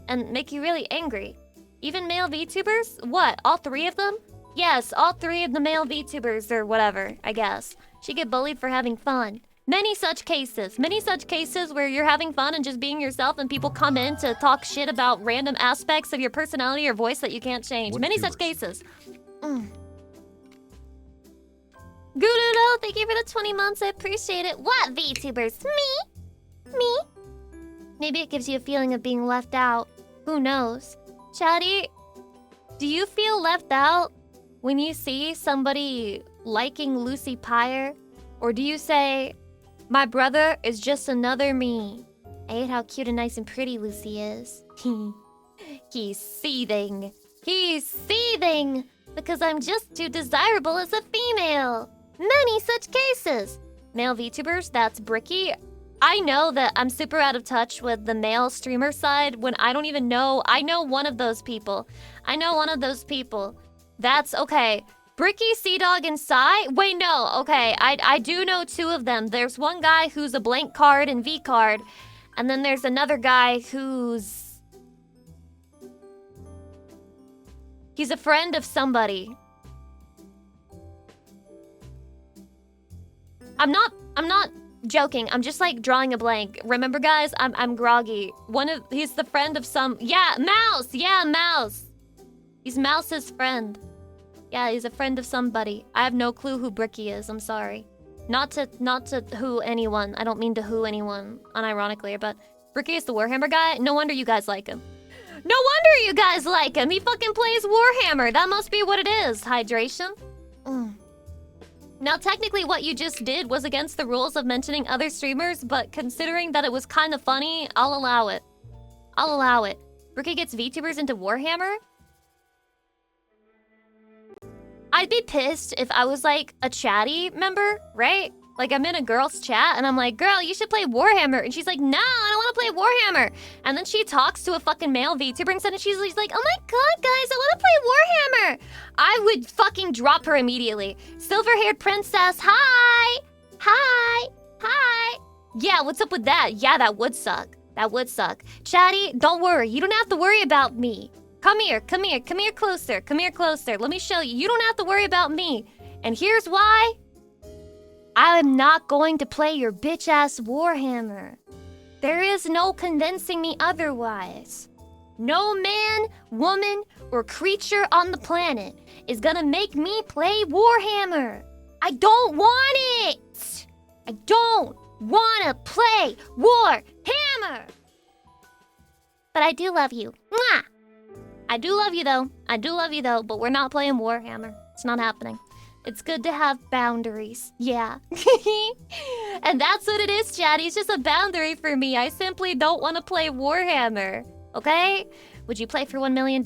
and make you really angry. Even male VTubers? What, all 3 of them? Yes, all 3 of the male VTubers or whatever, I guess. She get bullied for having fun. Many such cases where you're having fun and just being yourself and people come in to talk shit about random aspects of your personality or voice that you can't change. Many such cases. Gurudo, thank you for the 20 months. I appreciate it. What VTubers? Me? Maybe it gives you a feeling of being left out. Who knows? Chatty, do you feel left out when you see somebody liking Lucy Pyre? Or do you say, my brother is just another me? I hate how cute and nice and pretty Lucy is. He's seething. He's seething! Because I'm just too desirable as a female. Many such cases. Male VTubers, that's Bricky. I know that I'm super out of touch with the male streamer side when I don't even know. I know one of those people. That's okay. Bricky, Sea-Dog, and Psy? Wait, no. Okay, I do know 2 of them. There's one guy who's a blank card and V card. And then there's another guy who's... he's a friend of somebody. I'm not joking. I'm just like drawing a blank. Remember, guys, I'm groggy. He's the friend of some... yeah, Mouse. Yeah, Mouse. He's Mouse's friend. Yeah, he's a friend of somebody. I have no clue who Bricky is. I'm sorry. Not to who anyone. I don't mean to who anyone, unironically, but Bricky is the Warhammer guy. No wonder you guys like him. No wonder you guys like him. He fucking plays Warhammer. That must be what it is. Hydration. Now, technically, what you just did was against the rules of mentioning other streamers, but considering that it was kind of funny, I'll allow it. I'll allow it. Bricky gets VTubers into Warhammer? I'd be pissed if I was like a chatty member, right? Like I'm in a girl's chat and I'm like, girl, you should play Warhammer. And she's like, no, I don't want to play Warhammer. And then she talks to a fucking male VTuber and she's like, oh my god, guys, I want to play Warhammer. I would fucking drop her immediately. Silver-haired princess, hi. Hi. Hi. Yeah, what's up with that? Yeah, that would suck. That would suck. Chatty, don't worry. You don't have to worry about me. Come here closer. Come here closer. Let me show you. You don't have to worry about me. And here's why. I'm not going to play your bitch-ass Warhammer. There is no convincing me otherwise. No man, woman, or creature on the planet is gonna make me play Warhammer. I don't want it. I don't wanna play Warhammer. But I do love you. Mwah! I do love you though, but we're not playing Warhammer. It's not happening. It's good to have boundaries. Yeah. And that's what it is, chatty. It's just a boundary for me. I simply don't want to play Warhammer. Okay? Would you play for $1 million?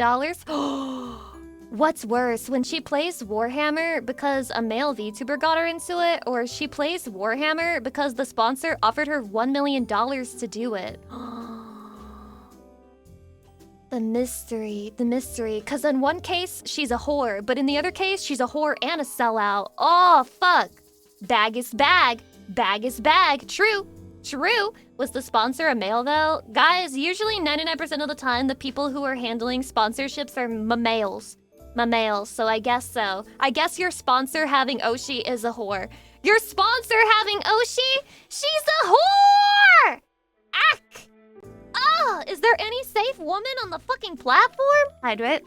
What's worse, when she plays Warhammer because a male VTuber got her into it, or she plays Warhammer because the sponsor offered her $1 million to do it? The mystery. Because in one case, she's a whore, but in the other case, she's a whore and a sellout. Oh, fuck. Bag is bag. Bag is bag. True. Was the sponsor a male, though? Guys, usually 99% of the time, the people who are handling sponsorships are males. So I guess so. I guess your sponsor having Oshi is a whore. Your sponsor having Oshi? She's a whore! Ack! Ah, is there any safe woman on the fucking platform? Hydrate.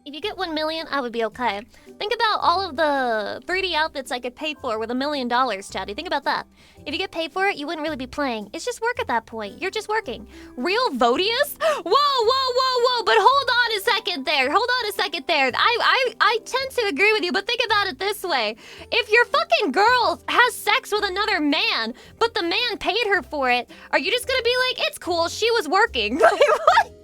If you get 1 million, I would be okay. Think about all of the 3D outfits I could pay for with $1 million, Chatty. Think about that. If you get paid for it, you wouldn't really be playing. It's just work at that point. You're just working. Real Vodius? Whoa. But hold on a second there. I tend to agree with you, but think about it this way. If your fucking girl has sex with another man, but the man paid her for it, are you just gonna be like, it's cool, she was working? Like, what?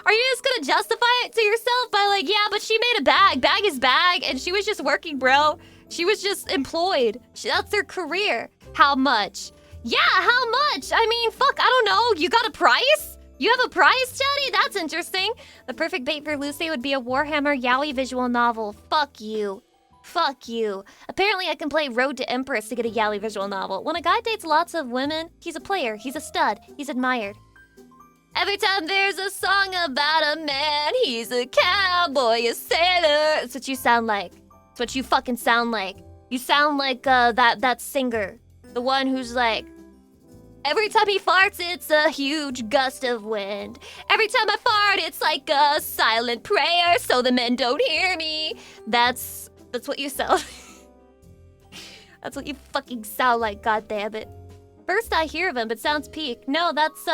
Are you just gonna justify it to yourself by like, yeah, but she made a bag. Bag is bag, and she was just working, bro. She was just employed. That's her career. How much? Yeah, how much? I mean, fuck, I don't know. You got a price? You have a price, Chatty? That's interesting. The perfect bait for Lucy would be a Warhammer Yaoi visual novel. Fuck you. Fuck you. Apparently I can play Road to Empress to get a Yaoi visual novel. When a guy dates lots of women, he's a player, he's a stud, he's admired. Every time there's a song about a man, he's a cowboy, a sailor. That's what you sound like. That's what you fucking sound like. You sound like that singer. The one who's like, every time he farts, it's a huge gust of wind. Every time I fart, it's like a silent prayer so the men don't hear me. That's what you sound. That's what you fucking sound like, goddammit. First I hear of him, but sounds peak. No, that's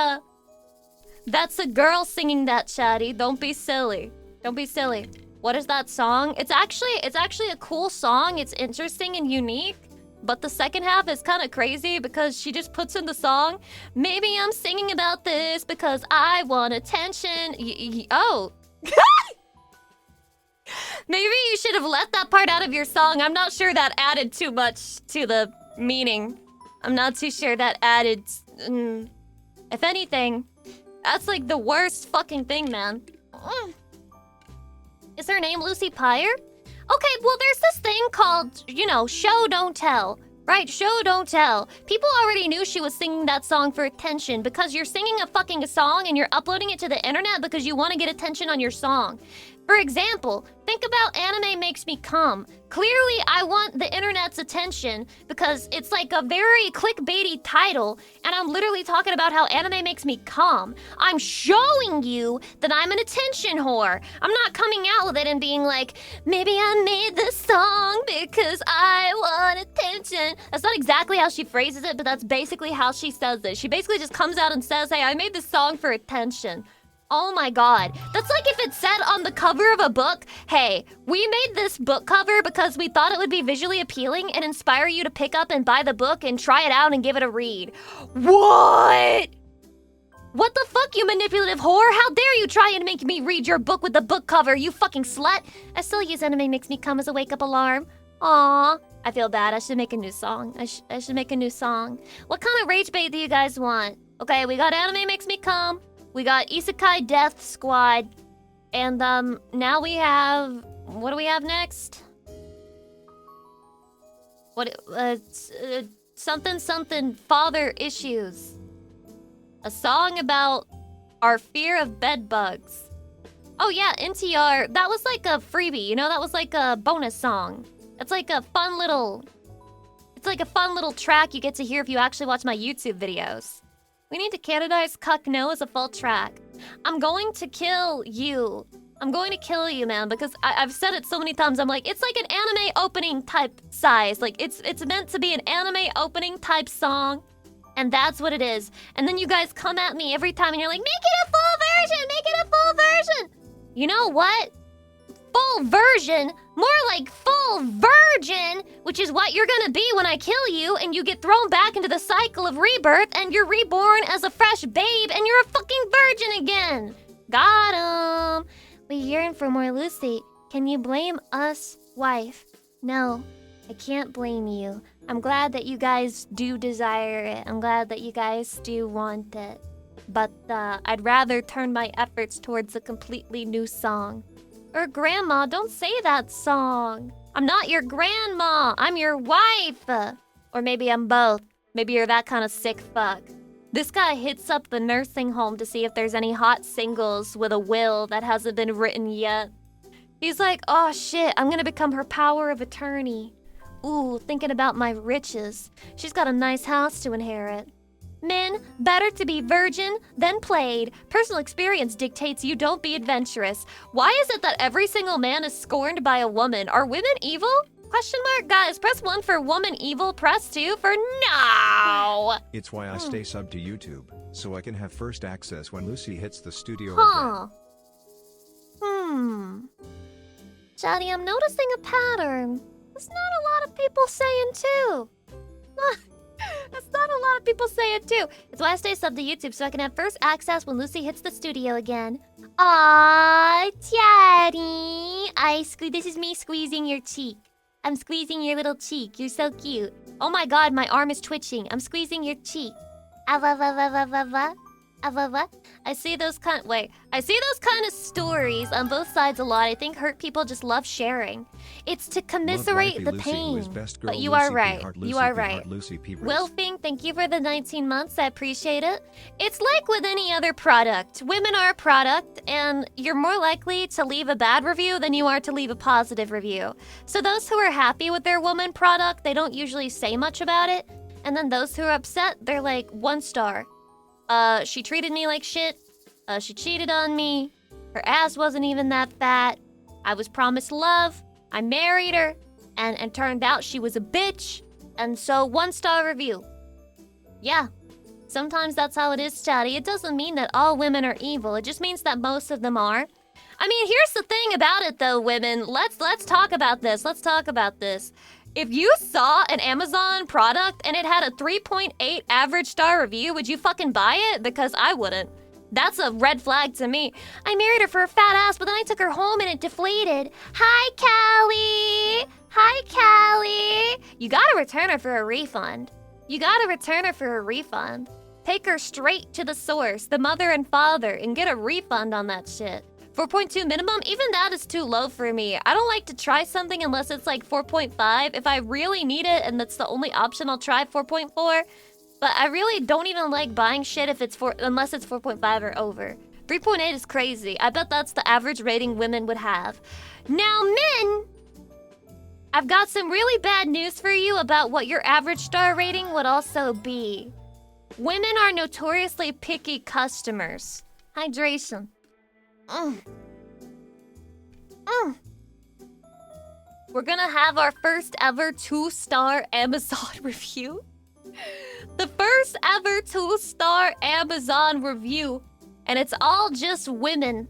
a girl singing that, Chatty. Don't be silly. Don't be silly. What is that song? It's actually a cool song. It's interesting and unique. But the second half is kind of crazy because she just puts in the song, maybe I'm singing about this because I want attention. Oh. Maybe you should have let that part out of your song. I'm not sure that added too much to the meaning. I'm not too sure that added... If anything... That's like the worst fucking thing, man. Is her name Lucy Pyre? Okay, well, there's this thing called, you know, show, don't tell. Right? Show, don't tell. People already knew she was singing that song for attention because you're singing a fucking song and you're uploading it to the internet because you want to get attention on your song. For example, think about Anime Makes Me Come. Clearly, I want the internet's attention because it's like a very clickbaity title, and I'm literally talking about how anime makes me come. I'm showing you that I'm an attention whore. I'm not coming out with it and being like, maybe I made this song because I want attention. That's not exactly how she phrases it, but that's basically how she says it. She basically just comes out and says, hey, I made this song for attention. Oh my god. That's like if it said on the cover of a book, hey, we made this book cover because we thought it would be visually appealing and inspire you to pick up and buy the book and try it out and give it a read. What? What the fuck, you manipulative whore? How dare you try and make me read your book with the book cover, you fucking slut? I still use Anime Makes Me Come as a wake-up alarm. Aww. I feel bad. I should make a new song. I should make a new song. What kind of rage bait do you guys want? Okay, we got Anime Makes Me Come. We got Isekai Death Squad, and now we have, what do we have next? What, something father issues. A song about our fear of bed bugs. Oh yeah, NTR, that was like a freebie, you know, that was like a bonus song. It's like a fun little track you get to hear if you actually watch my YouTube videos. We need to canonize Cuck No as a full track. I'm going to kill you. I'm going to kill you, man, because I've said it so many times. I'm like, it's like an anime opening type size. Like, it's meant to be an anime opening type song, and that's what it is. And then you guys come at me every time, and you're like, make it a full version! Make it a full version! You know what? Full version? More like full virgin, which is what you're gonna be when I kill you and you get thrown back into the cycle of rebirth and you're reborn as a fresh babe and you're a fucking virgin again. Got him. We yearn for more Lucy. Can you blame us, wife? No, I can't blame you. I'm glad that you guys do desire it. I'm glad that you guys do want it. But I'd rather turn my efforts towards a completely new song. Or grandma, don't say that song. I'm not your grandma. I'm your wife. Or maybe I'm both. Maybe you're that kind of sick fuck. This guy hits up the nursing home to see if there's any hot singles with a will that hasn't been written yet. He's like, oh shit, I'm gonna become her power of attorney. Ooh, thinking about my riches. She's got a nice house to inherit. Men, better to be virgin than played. Personal experience dictates you don't be adventurous. Why is it that every single man is scorned by a woman? Are women evil? Question mark? Guys, press 1 for woman evil, press 2 for no! It's why I stay subbed to YouTube, so I can have first access when Lucy hits the studio Huh. again. Daddy, I'm noticing a pattern. That's not a lot of people saying too. That's not a lot of people saying too. It's why I stay subbed to YouTube, so I can have first access when Lucy hits the studio again. Aww, Daddy. This is me squeezing your cheek. I'm squeezing your little cheek. You're so cute. Oh my god, my arm is twitching. I'm squeezing your cheek. I see those kind of stories on both sides a lot. I think hurt people just love sharing. It's to commiserate the pain. But you are right. You are right. Wilfing, thank you for the 19 months. I appreciate it. It's like with any other product. Women are a product, and you're more likely to leave a bad review than you are to leave a positive review. So those who are happy with their woman product, they don't usually say much about it. And then those who are upset, they're like, 1 star. She treated me like shit. She cheated on me. Her ass wasn't even that fat. I was promised love. I married her. And turned out she was a bitch. And so 1 star review. Yeah. Sometimes that's how it is, Chatty. It doesn't mean that all women are evil. It just means that most of them are. I mean, here's the thing about it though, women. Let's talk about this. Let's talk about this. If you saw an Amazon product and it had a 3.8 average star review, would you fucking buy it? Because I wouldn't. That's a red flag to me. I married her for a fat ass, but then I took her home and it deflated. Hi, Callie. Hi, Callie. You gotta return her for a refund. Take her straight to the source, the mother and father, and get a refund on that shit. 4.2 minimum? Even that is too low for me. I don't like to try something unless it's like 4.5. If I really need it and that's the only option, I'll try 4.4. But I really don't even like buying shit if it's unless it's 4.5 or over. 3.8 is crazy. I bet that's the average rating women would have. Now, men, I've got some really bad news for you about what your average star rating would also be. Women are notoriously picky customers. Hydration. We're gonna have our first ever 2-star Amazon review. The first ever 2-star Amazon review. And it's all just women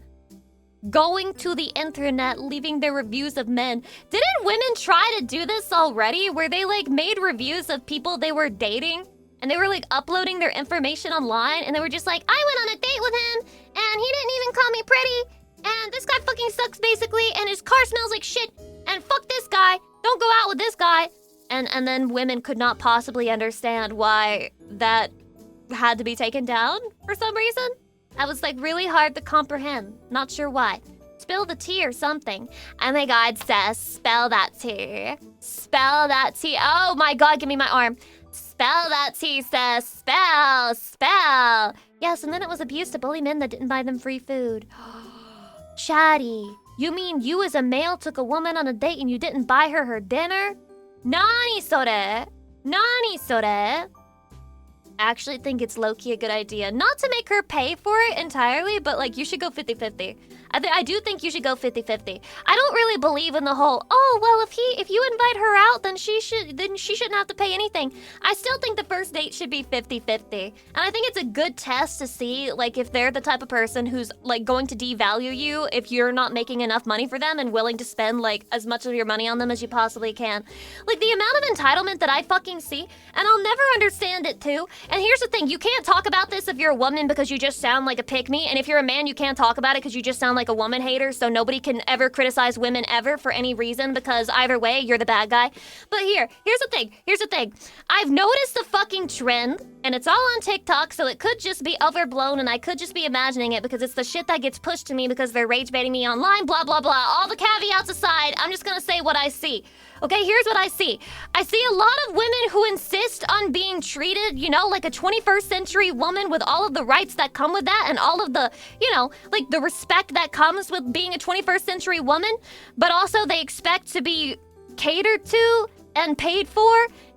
going to the internet, leaving their reviews of men. Didn't women try to do this already? Where they like made reviews of people they were dating? And they were like uploading their information online, and they were just like, I went on a date with him, and he didn't even call me pretty, and this guy fucking sucks basically, and his car smells like shit, and fuck this guy, don't go out with this guy. And then women could not possibly understand why that had to be taken down for some reason. That was like really hard to comprehend, not sure why. Spill the tea or something. Oh my god, Sis, spell that tea. Spell that tea. Oh my god, give me my arm. Spell that tea, Sis. Spell. Yes, and then it was abuse to bully men that didn't buy them free food. Chatty, you mean you as a male took a woman on a date and you didn't buy her dinner? Nani sore? I actually think it's low-key a good idea. Not to make her pay for it entirely, but like you should go 50-50. I do think you should go 50-50. I don't really believe in the whole, oh, well, if you invite her out, then she shouldn't have to pay anything. I still think the first date should be 50-50. And I think it's a good test to see like if they're the type of person who's like going to devalue you if you're not making enough money for them and willing to spend like as much of your money on them as you possibly can. Like the amount of entitlement that I fucking see, and I'll never understand it too. And here's the thing, you can't talk about this if you're a woman because you just sound like a pick-me, and if you're a man, you can't talk about it because you just sound like a woman hater, so nobody can ever criticize women ever for any reason because either way, you're the bad guy. But here's the thing. I've noticed a fucking trend, and it's all on TikTok, so it could just be overblown, and I could just be imagining it because it's the shit that gets pushed to me because they're rage baiting me online, blah, blah, blah. All the caveats aside, I'm just gonna say what I see. Okay, here's what I see. I see a lot of women who insist on being treated, you know, like a 21st century woman with all of the rights that come with that and all of the, you know, like the respect that comes with being a 21st century woman, but also they expect to be catered to and paid for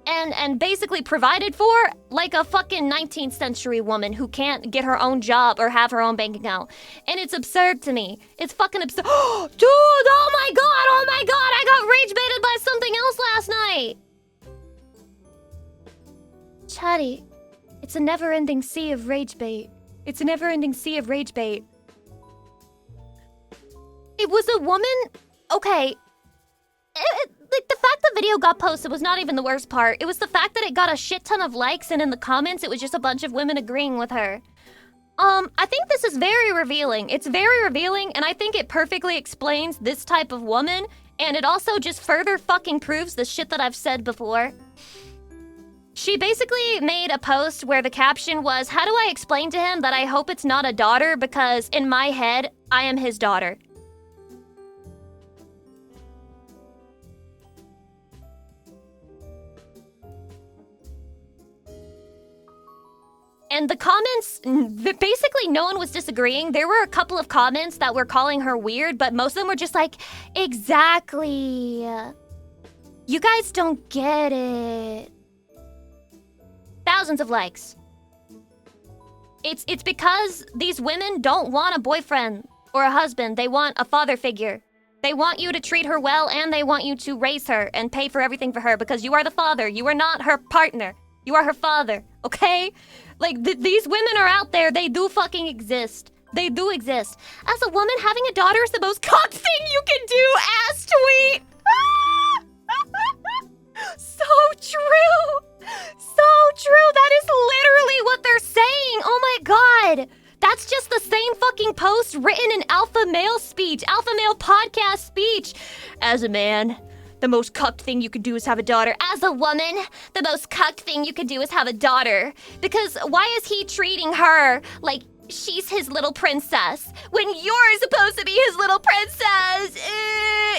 and basically provided for like a fucking 19th century woman who can't get her own job or have her own bank account. And it's absurd to me. It's fucking absurd. Dude, oh my god, I got rage baited by something else last night. Chatty, it's a never-ending sea of rage bait. It's a never-ending sea of rage bait. It was a woman... Okay. Like, the fact the video got posted was not even the worst part. It was the fact that it got a shit ton of likes, and in the comments, it was just a bunch of women agreeing with her. I think this is very revealing. It's very revealing, and I think it perfectly explains this type of woman, and it also just further fucking proves the shit that I've said before. She basically made a post where the caption was, how do I explain to him that I hope it's not a daughter because in my head, I am his daughter. And the comments, basically no one was disagreeing. There were a couple of comments that were calling her weird, but most of them were just like, exactly. You guys don't get it. Thousands of likes. It's because these women don't want a boyfriend or a husband. They want a father figure. They want you to treat her well, and they want you to raise her and pay for everything for her because you are the father. You are not her partner. You are her father, okay? Like, these women are out there. They do fucking exist. They do exist. As a woman, having a daughter is the most cock thing you can do, ass tweet. So true. So true. That is literally what they're saying. Oh my god. That's just the same fucking post written in alpha male speech, alpha male podcast speech. As a man, the most cucked thing you could do is have a daughter. As a woman, the most cucked thing you could do is have a daughter. Because why is he treating her like she's his little princess when you're supposed to be his little princess?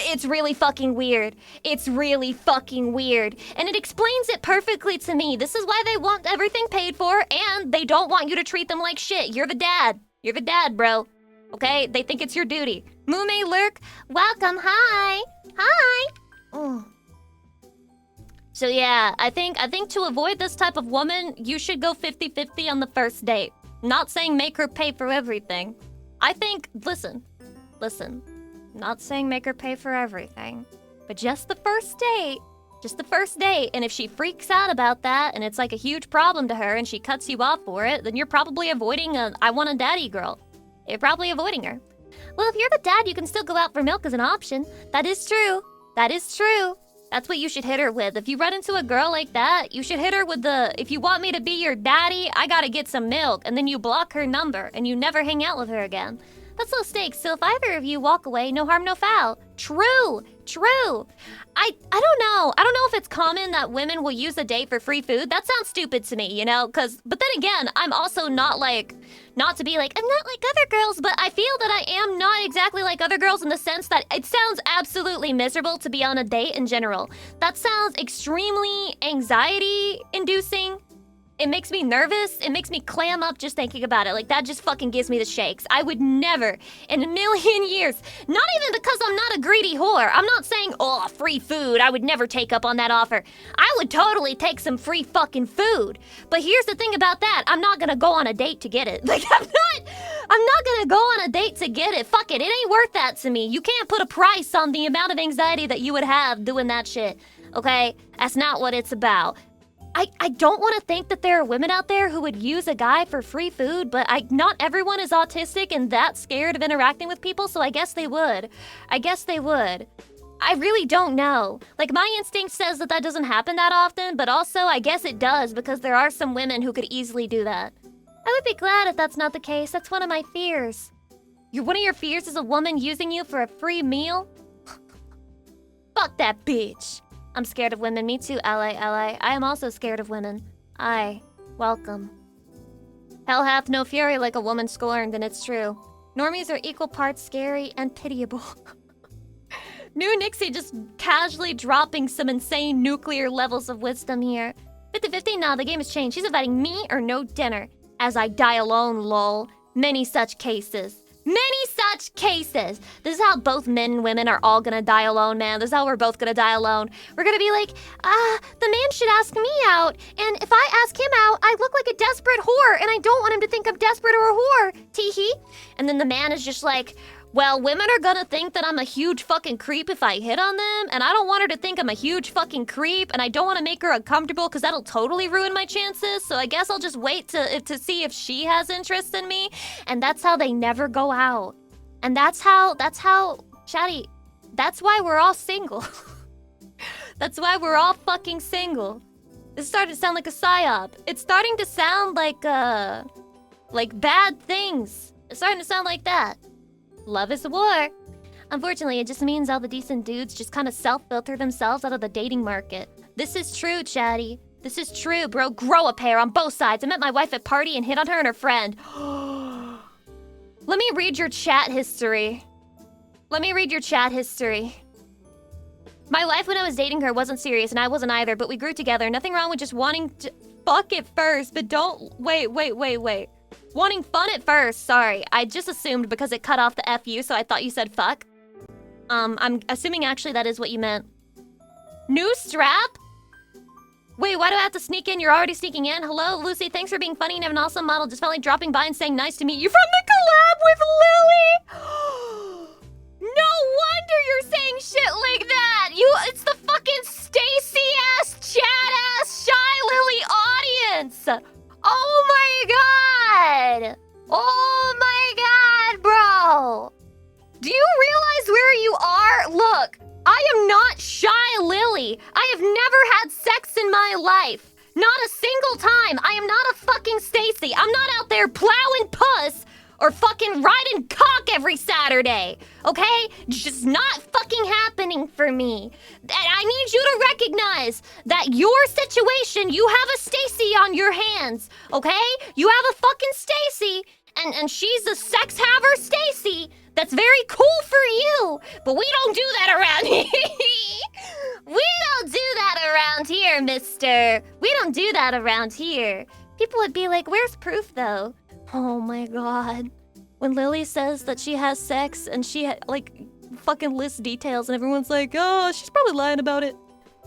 It's really fucking weird. It's really fucking weird. And it explains it perfectly to me. This is why they want everything paid for, and they don't want you to treat them like shit. You're the dad. You're the dad, bro. Okay? They think it's your duty. Mume Lurk, welcome. Hi. Hi. Oh. So yeah, I think to avoid this type of woman, you should go 50-50 on the first date. Not saying make her pay for everything. I think, listen. Not saying make her pay for everything. But just the first date. Just the first date. And if she freaks out about that and it's like a huge problem to her and she cuts you off for it, then you're probably avoiding a I want a daddy girl. You're probably avoiding her. Well, if you're the dad, you can still go out for milk as an option. That is true. That is true. That's what you should hit her with. If you run into a girl like that, you should hit her with the, if you want me to be your daddy, I gotta get some milk. And then you block her number and you never hang out with her again. That's low stakes, so if either of you walk away, no harm, no foul. True. I don't know. I don't know if it's common that women will use a date for free food. That sounds stupid to me, you know? But then again, I'm also not to be like, I'm not like other girls, but I feel that I am not exactly like other girls in the sense that it sounds absolutely miserable to be on a date in general. That sounds extremely anxiety-inducing. It makes me nervous. It makes me clam up just thinking about it. Like, that just fucking gives me the shakes. I would never, in a million years, not even because I'm not a greedy whore. I'm not saying, oh, free food. I would never take up on that offer. I would totally take some free fucking food. But here's the thing about that. I'm not gonna go on a date to get it. Like, I'm not gonna go on a date to get it. Fuck it. It ain't worth that to me. You can't put a price on the amount of anxiety that you would have doing that shit. Okay? That's not what it's about. I don't want to think that there are women out there who would use a guy for free food, but not everyone is autistic and that scared of interacting with people, so I guess they would. I really don't know. Like, my instinct says that doesn't happen that often, but also I guess it does because there are some women who could easily do that. I would be glad if that's not the case. That's one of my fears. One of your fears is a woman using you for a free meal? Fuck that bitch. I'm scared of women. Me too, ally. I am also scared of women. Welcome. Hell hath no fury like a woman scorned, and it's true. Normies are equal parts scary and pitiable. New Nixie just casually dropping some insane nuclear levels of wisdom here. 50-50, nah, the game has changed. She's inviting me or no dinner. As I die alone, lol. Many such cases. Many such cases. This is how both men and women are all gonna die alone, man. This is how we're both gonna die alone. We're gonna be like, the man should ask me out, and if I ask him out, I look like a desperate whore, and I don't want him to think I'm desperate or a whore. Tee-hee. And then the man is just like, well, women are gonna think that I'm a huge fucking creep if I hit on them, and I don't want her to think I'm a huge fucking creep, and I don't want to make her uncomfortable because that'll totally ruin my chances, so I guess I'll just wait to see if she has interest in me, and that's how they never go out. And that's how, Chatty, that's why we're all single. That's why we're all fucking single. It's starting to sound like a psyop. It's starting to sound like bad things. It's starting to sound like that. Love is a war. Unfortunately, it just means all the decent dudes just kind of self-filter themselves out of the dating market. This is true, Chatty. This is true, bro. Grow a pair on both sides. I met my wife at party and hit on her and her friend. Let me read your chat history. Let me read your chat history. My wife when I was dating her wasn't serious and I wasn't either, but we grew together. Nothing wrong with just wanting to fuck it first, but don't... Wait. Wanting fun at first, sorry. I just assumed because it cut off the FU, so I thought you said fuck. I'm assuming actually that is what you meant. New strap? Wait, why do I have to sneak in? You're already sneaking in? Hello, Lucy, thanks for being funny and have an awesome model. Just felt like dropping by and saying nice to meet you from the collab with Lily! No wonder you're saying shit like that! It's the fucking Stacy-ass, Chad-ass, Shy Lily audience! Oh my god! Oh my god, bro! Do you realize where you are? Look, I am not Shy Lily. I have never had sex in my life. Not a single time. I am not a fucking Stacy. I'm not out there plowing puss or fucking riding cock every Saturday. Okay? Just not fucking happening for me. And I need you to recognize that your situation, you have a Stacy on your hands. Okay? You have a fucking Stacy, and she's a sex haver Stacy. That's very cool for you, but we don't do that around here. We don't do that around here, mister. We don't do that around here. People would be like, where's proof, though? Oh my god. When Lily says that she has sex and she, fucking lists details and everyone's like, oh, she's probably lying about it.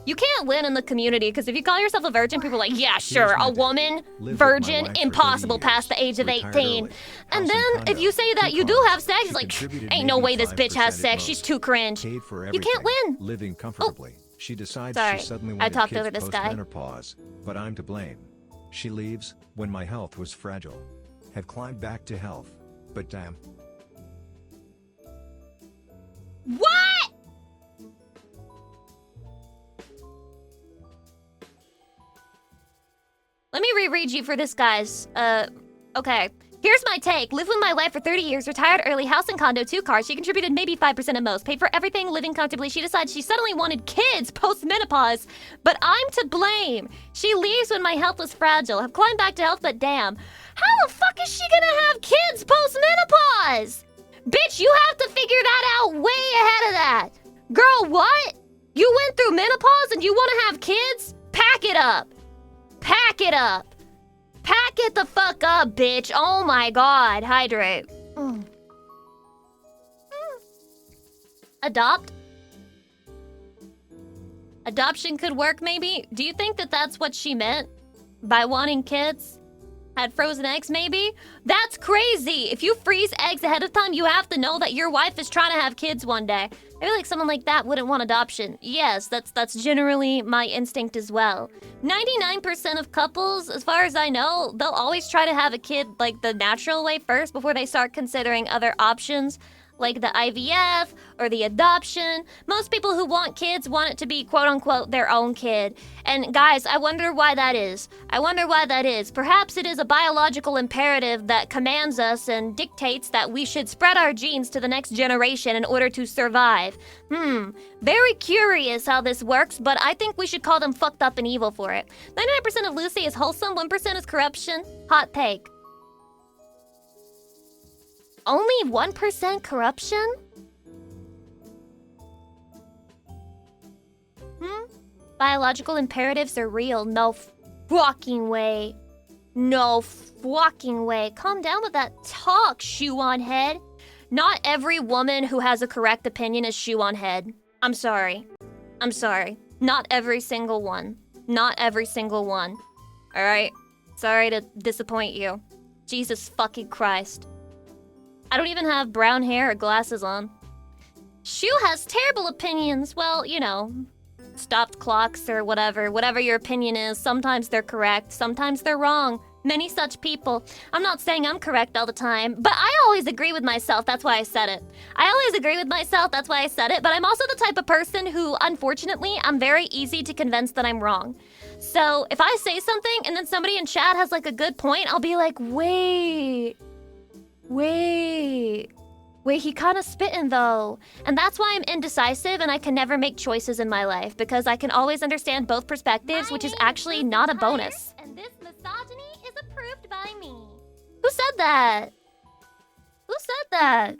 You can't win in the community, because if you call yourself a virgin, people are like, yeah, sure, a woman, virgin, impossible past the age of 18. And then if you say that you do have sex, it's like, ain't no way this bitch has sex, she's too cringe. You can't win. Living comfortably. She decides Sorry, she suddenly I wanted talked kids over this guy. post-menopause, but I'm to blame. She leaves when my health was fragile. Have climbed back to health, but damn. What? Let me reread you for this, guys. Okay. Here's my take. Lived with my wife for 30 years, retired early, house and condo, 2 cars. She contributed maybe 5% at most. Paid for everything, living comfortably. She decides she suddenly wanted kids post-menopause, but I'm to blame. She leaves when my health was fragile. Have climbed back to health, but damn. How the fuck is she gonna have kids post-menopause? Bitch, you have to figure that out way ahead of that. Girl, what? You went through menopause and you wanna have kids? Pack it up. Pack it up. Pack it the fuck up, bitch. Oh my god. Hydrate. Adopt? Adoption could work, maybe? Do you think that that's what she meant by wanting kids? Had frozen eggs, maybe? That's crazy! If you freeze eggs ahead of time, you have to know that your wife is trying to have kids one day. I feel like someone like that wouldn't want adoption. Yes, that's generally my instinct as well. 99% of couples, as far as I know, they'll always try to have a kid like the natural way first before they start considering other options, like the IVF or the adoption. Most people who want kids want it to be quote-unquote their own kid. And guys, I wonder why that is. I wonder why that is. Perhaps it is a biological imperative that commands us and dictates that we should spread our genes to the next generation in order to survive. Very curious how this works, but I think we should call them fucked up and evil for it. 99% of Lucy is wholesome, 1% is corruption. Hot take. Only 1% corruption? Biological imperatives are real. No fucking way. No fucking way. Calm down with that talk, shoe on head. Not every woman who has a correct opinion is shoe on head. I'm sorry. I'm sorry. Not every single one. Not every single one. Alright? Sorry to disappoint you. Jesus fucking Christ. I don't even have brown hair or glasses on. Shu has terrible opinions. Well, you know, stopped clocks or whatever. Whatever your opinion is, sometimes they're correct, sometimes they're wrong. Many such people. I'm not saying I'm correct all the time, but I always agree with myself, that's why I said it. I always agree with myself, that's why I said it, but I'm also the type of person who, unfortunately, I'm very easy to convince that I'm wrong. So, if I say something and then somebody in chat has like a good point, I'll be like, wait, he kinda spittin' though. And that's why I'm indecisive and I can never make choices in my life, because I can always understand both perspectives, which is actually not a bonus. And this misogyny is approved by me. Who said that? Who said that?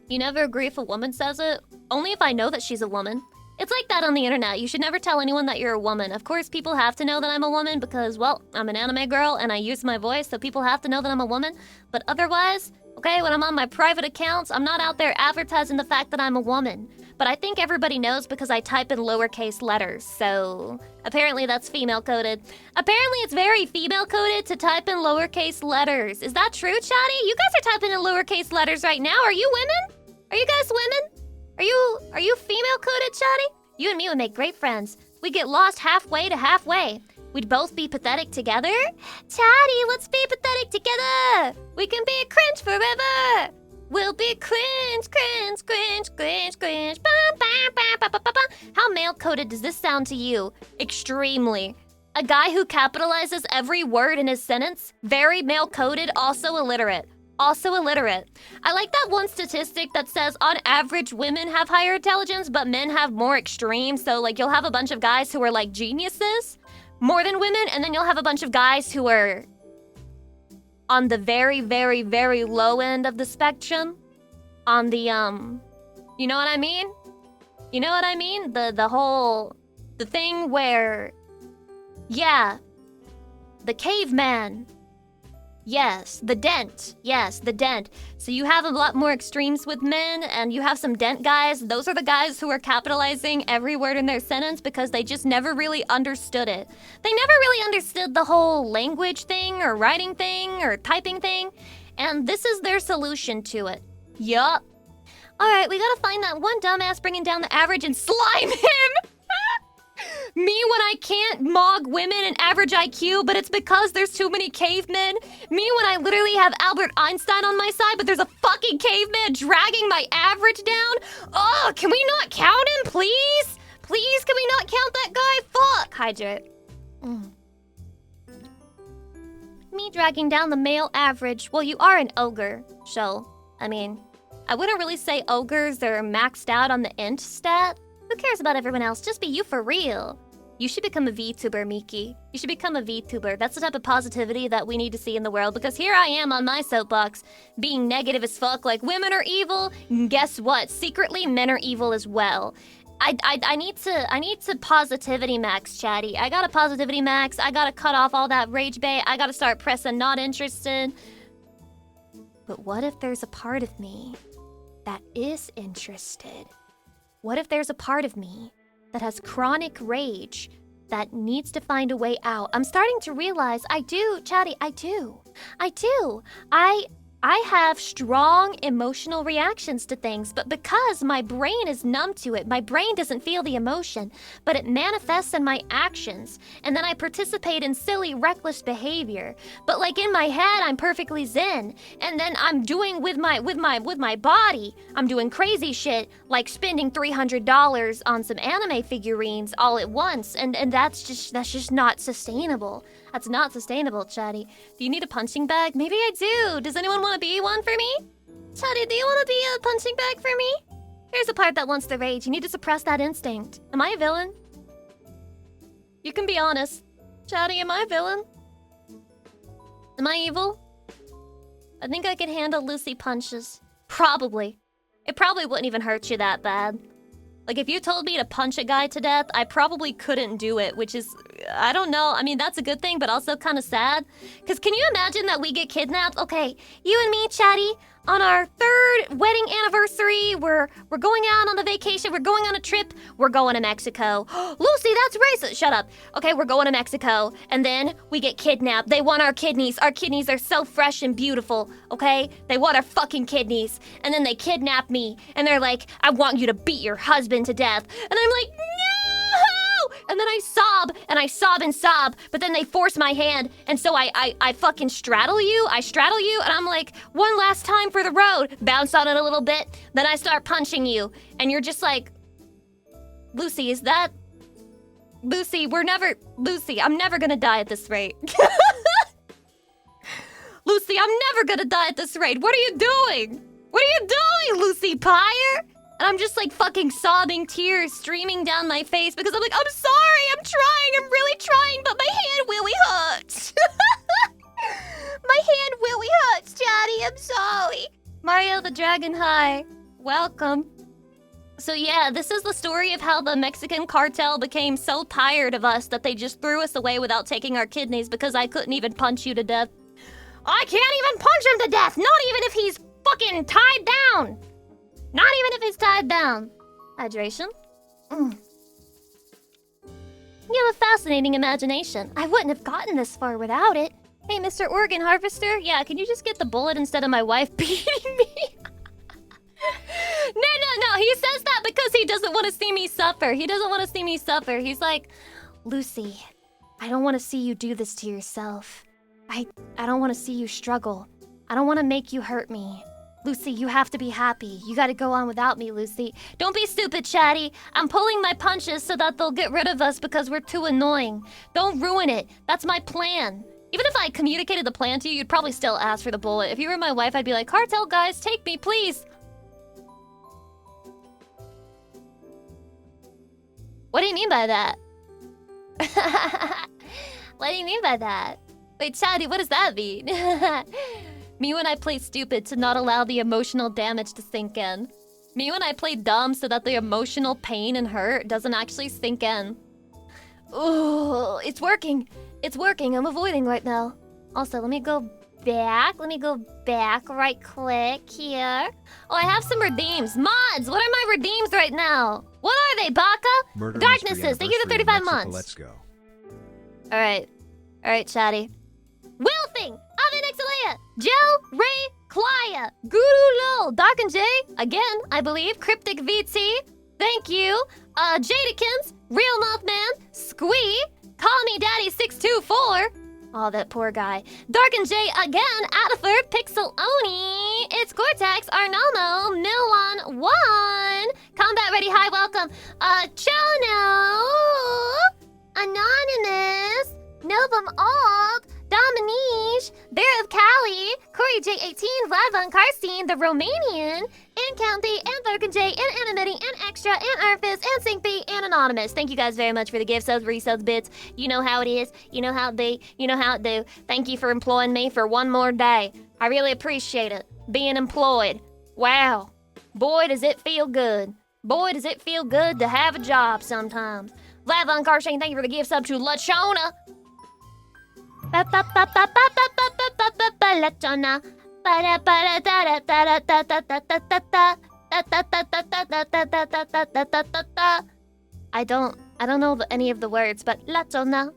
You never agree if a woman says it? Only if I know that she's a woman. It's like that on the internet. You should never tell anyone that you're a woman. Of course, people have to know that I'm a woman because, well, I'm an anime girl and I use my voice, so people have to know that I'm a woman. But otherwise, okay, when I'm on my private accounts, I'm not out there advertising the fact that I'm a woman. But I think everybody knows because I type in lowercase letters, so apparently that's female-coded. Apparently it's very female-coded to type in lowercase letters. Is that true, chatty? You guys are typing in lowercase letters right now. Are you women? Are you guys women? Are you female-coded, chatty? You and me would make great friends. We'd get lost halfway to halfway. We'd both be pathetic together. Chatty, let's be pathetic together. We can be cringe forever. We'll be cringe, cringe, cringe, cringe, cringe. Bam, bam, bam, bam, bam, bam. How male-coded does this sound to you? Extremely. A guy who capitalizes every word in his sentence? Very male-coded, also illiterate. Also illiterate. I like that one statistic that says on average women have higher intelligence, but men have more extreme. So like you'll have a bunch of guys who are like geniuses, more than women, and then you'll have a bunch of guys who are on the very, very, very low end of the spectrum. On the, you know what I mean? You know what I mean? The thing where, yeah, the caveman. Yes, the dent. Yes, the dent. So you have a lot more extremes with men, and you have some dent guys. Those are the guys who are capitalizing every word in their sentence because they just never really understood it. They never really understood the whole language thing, or writing thing, or typing thing. And this is their solution to it. Yup. Alright, we gotta find that one dumbass bringing down the average and slime him! Me when I can't mog women and average IQ, but it's because there's too many cavemen. Me when I literally have Albert Einstein on my side, but there's a fucking caveman dragging my average down. Oh, can we not count him, please? Please, can we not count that guy? Fuck! Hydrate. Me dragging down the male average. Well, you are an ogre, so, I mean, I wouldn't really say ogres are maxed out on the int stat. Who cares about everyone else? Just be you for real. You should become a VTuber, Miki. You should become a VTuber. That's the type of positivity that we need to see in the world, because here I am on my soapbox, being negative as fuck, like women are evil. Guess what? Secretly, men are evil as well. I need to positivity max, chatty. I got a positivity max. I gotta cut off all that rage bait. I gotta start pressing not interested. But what if there's a part of me that is interested? What if there's a part of me that has chronic rage that needs to find a way out? I'm starting to realize I do, chatty, I do. I have strong emotional reactions to things, but because my brain is numb to it, my brain doesn't feel the emotion, but it manifests in my actions, and then I participate in silly, reckless behavior. But like in my head, I'm perfectly zen, and then I'm doing with my body, I'm doing crazy shit, like spending $300 on some anime figurines all at once, and that's just not sustainable. That's not sustainable, chatty. Do you need a punching bag? Maybe I do. Does anyone want to be one for me? Chatty, do you want to be a punching bag for me? Here's a part that wants the rage. You need to suppress that instinct. Am I a villain? You can be honest. Chatty, am I a villain? Am I evil? I think I could handle Lucy punches. Probably. It probably wouldn't even hurt you that bad. Like, if you told me to punch a guy to death, I probably couldn't do it, which is I don't know. I mean, that's a good thing, but also kind of sad. Because can you imagine that we get kidnapped? Okay, you and me, Chatty, on our 3rd wedding anniversary, we're going out on the vacation, we're going on a trip, we're going to Mexico. Lucy, that's racist. Shut up. Okay, we're going to Mexico, and then we get kidnapped. They want our kidneys. Our kidneys are so fresh and beautiful, okay? They want our fucking kidneys. And then they kidnap me, and they're like, I want you to beat your husband to death. And I'm like, no! And then I sob, and I sob and sob, but then they force my hand, and so I fucking straddle you, and I'm like, one last time for the road, bounce on it a little bit, then I start punching you, and you're just like, Lucy, is that... Lucy, Lucy, I'm never gonna die at this rate. Lucy, I'm never gonna die at this rate. What are you doing? What are you doing, Lucy Pyre? And I'm just like fucking sobbing, tears streaming down my face because I'm like, I'm sorry, I'm really trying, but my hand really hurts. My hand really hurts, Chatty, I'm sorry. Mario the Dragon, hi. Welcome. So yeah, this is the story of how the Mexican cartel became so tired of us that they just threw us away without taking our kidneys because I couldn't even punch you to death. I can't even punch him to death, not even if he's fucking tied down. Not even if he's tied down. Hydration? You have a fascinating imagination. I wouldn't have gotten this far without it. Hey, Mr. Organ Harvester? Yeah, can you just get the bullet instead of my wife beating me? No. He says that because he doesn't want to see me suffer. He's like, Lucy, I don't want to see you do this to yourself. I don't want to see you struggle. I don't want to make you hurt me. Lucy, you have to be happy. You gotta go on without me, Lucy. Don't be stupid, Chatty. I'm pulling my punches so that they'll get rid of us because we're too annoying. Don't ruin it. That's my plan. Even if I communicated the plan to you, you'd probably still ask for the bullet. If you were my wife, I'd be like, cartel guys, take me, please. What do you mean by that? What do you mean by that? Wait, Chatty, what does that mean? Me when I play stupid to not allow the emotional damage to sink in. Me when I play dumb so that the emotional pain and hurt doesn't actually sink in. Ooh, it's working. It's working. I'm avoiding right now. Also, let me go back. Right click here. Oh, I have some redeems. Mods, what are my redeems right now? What are they, Baka? Murder Darknesses. Thank you for 35 months. Let's go. Alright, Chatty. Wilthing, Oven Exalea, Joe, Ray, Klaya, Guru Lol, Dark and J, again, I believe, Cryptic VT, thank you, Jadikins, Real Mothman, Squee, Call Me Daddy 624, oh, that poor guy, Dark and J again, Adaford, Pixel Oni, it's Cortex, Arnalmo, Milwan 1, Combat Ready, hi, welcome, Chono, Anonymous, Novum Alt, Dominique, Bear of Cali, Corey J18, Vlad Von Karstein, the Romanian, and County, and Lurkin J, and Animity, and Extra, and Arfis, and Syncbee, and Anonymous. Thank you guys very much for the gift subs, resubs, bits. You know how it is. You know how it be. You know how it do. Thank you for employing me for one more day. I really appreciate it. Being employed. Wow. Boy, does it feel good. Boy, does it feel good to have a job sometimes. Vlad Von Karstein, thank you for the gift sub to Lachona. I don't know any of the words, but Latona.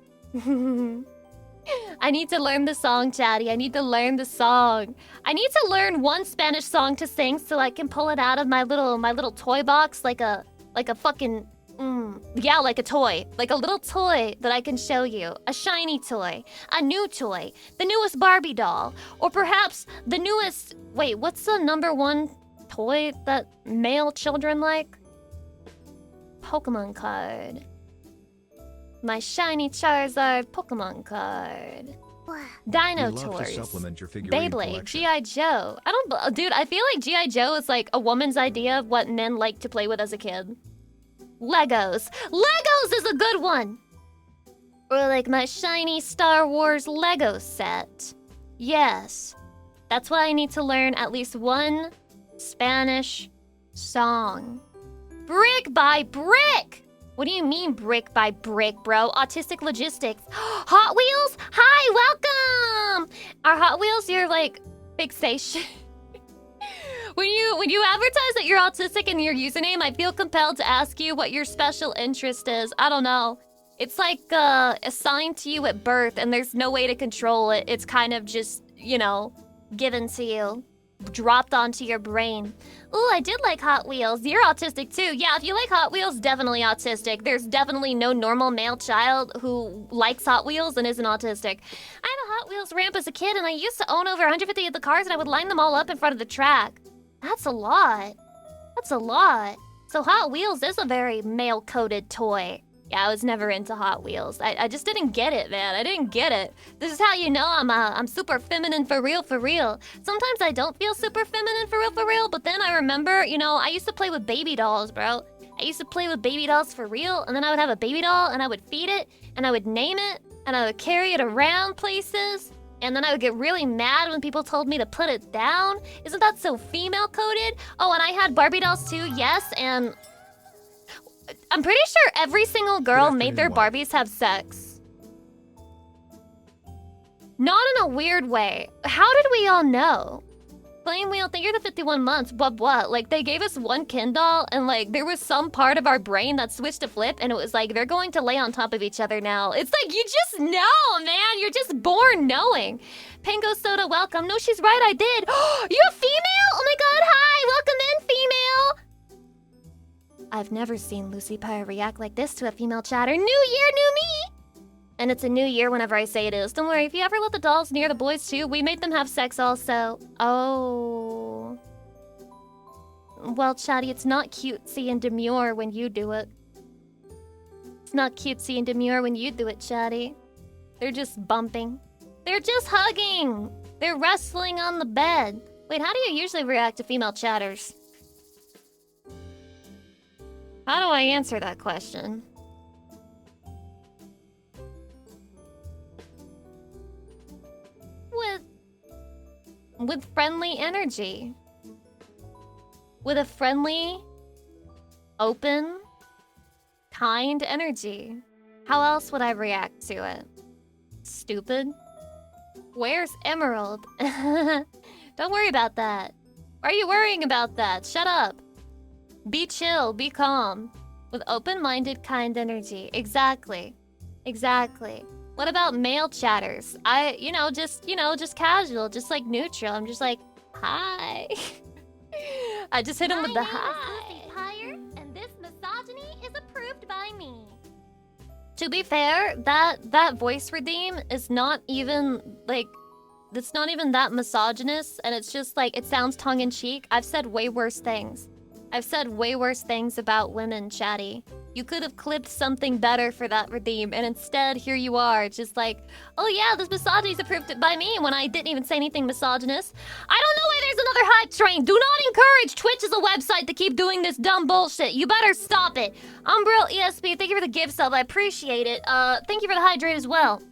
I need to learn the song, Chatty. I need to learn the song. I need to learn one Spanish song to sing so I can pull it out of my little toy box like a fucking yeah, like a toy. Like a little toy that I can show you. A shiny toy. A new toy. The newest Barbie doll. Or perhaps the newest... Wait, what's the #1 toy that male children like? Pokemon card. My shiny Charizard Pokemon card. Dino Toys. Beyblade. G.I. Joe. Dude, I feel like G.I. Joe is like a woman's idea of what men like to play with as a kid. Legos. Legos is a good one! Or like my shiny Star Wars Lego set. Yes. That's why I need to learn at least one Spanish song. Brick by brick! What do you mean brick by brick, bro? Autistic logistics. Hot Wheels? Hi, welcome! Are Hot Wheels your, like, fixation? When you advertise that you're autistic in your username, I feel compelled to ask you what your special interest is. I don't know. It's like assigned to you at birth, and there's no way to control it. It's kind of just, you know, given to you. Dropped onto your brain. Ooh, I did like Hot Wheels. You're autistic too. Yeah, if you like Hot Wheels, definitely autistic. There's definitely no normal male child who likes Hot Wheels and isn't autistic. I had a Hot Wheels ramp as a kid, and I used to own over 150 of the cars, and I would line them all up in front of the track. That's a lot. That's a lot. So Hot Wheels is a very male-coded toy. Yeah, I was never into Hot Wheels. I just didn't get it, man. I didn't get it. This is how you know I'm super feminine for real, for real. Sometimes I don't feel super feminine for real, but then I remember, you know, I used to play with baby dolls, bro. I used to play with baby dolls for real, and then I would have a baby doll, and I would feed it, and I would name it, and I would carry it around places, and then I would get really mad when people told me to put it down. Isn't that so female-coded? Oh, and I had Barbie dolls too, yes, and I'm pretty sure every single girl made their Barbies have sex. Not in a weird way. How did we all know? Flame Wheel, thank you for the 51 months. What? Like, they gave us one Ken doll, and, like, there was some part of our brain that switched to flip, and it was like, they're going to lay on top of each other now. It's like, you just know, man. You're just born knowing. Pango Soda, welcome. No, she's right, I did. You a female? Oh my god, hi. Welcome in, female. I've never seen Lucy Pyre react like this to a female chatter. New year, new me! And it's a new year whenever I say it is. Don't worry, if you ever let the dolls near the boys too, we made them have sex also. Oh. Well, Chatty, it's not cutesy and demure when you do it. It's not cutesy and demure when you do it, Chatty. They're just bumping. They're just hugging! They're wrestling on the bed. Wait, how do you usually react to female chatters? How do I answer that question? With friendly energy. With a friendly, open, kind energy. How else would I react to it? Stupid? Where's Emerald? Don't worry about that. Why are you worrying about that? Shut up. Be chill, be calm. With open-minded, kind energy. Exactly. Exactly. What about male chatters? Just casual, just like neutral. I'm just like, hi. I just hit him with the hi. Pyre, and this misogyny is approved by me. To be fair, that voice redeem is not even, like, it's not even that misogynist, and it's just like, it sounds tongue-in-cheek. I've said way worse things. I've said way worse things about women, Chatty. You could have clipped something better for that redeem, and instead, here you are, just like, oh yeah, this misogyny's approved by me when I didn't even say anything misogynist. I don't know why there's another hype train. Do not encourage Twitch as a website to keep doing this dumb bullshit. You better stop it. Umbrel ESP, thank you for the gift sub. I appreciate it. Thank you for the hydrate as well.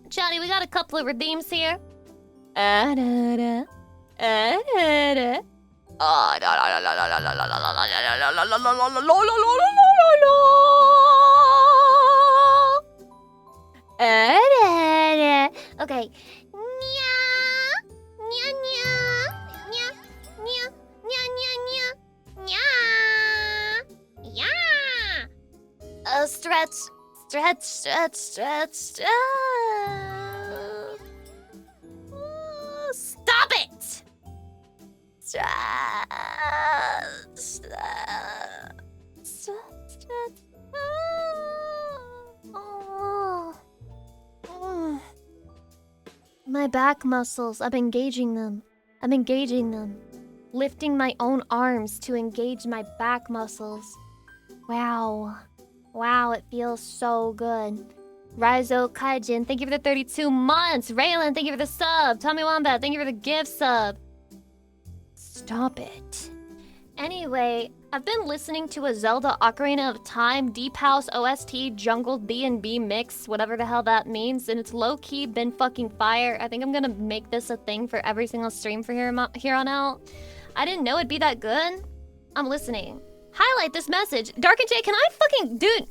Chatty, we got a couple of redeems here. Okay. Stretch. Stop it! Stretch. My back muscles, I'm engaging them. Lifting my own arms to engage my back muscles. Wow, it feels so good. Raizo Kaijin, thank you for the 32 months. Raylan, thank you for the sub. Tommy Wombat, thank you for the gift sub. Stop it. Anyway, I've been listening to a Zelda Ocarina of Time Deep House OST Jungle D&B mix, whatever the hell that means, and it's low-key been fucking fire. I think I'm gonna make this a thing for every single stream from here on out. I didn't know it'd be that good. I'm listening. highlight this message. Dark and Jay, can I fucking... Dude,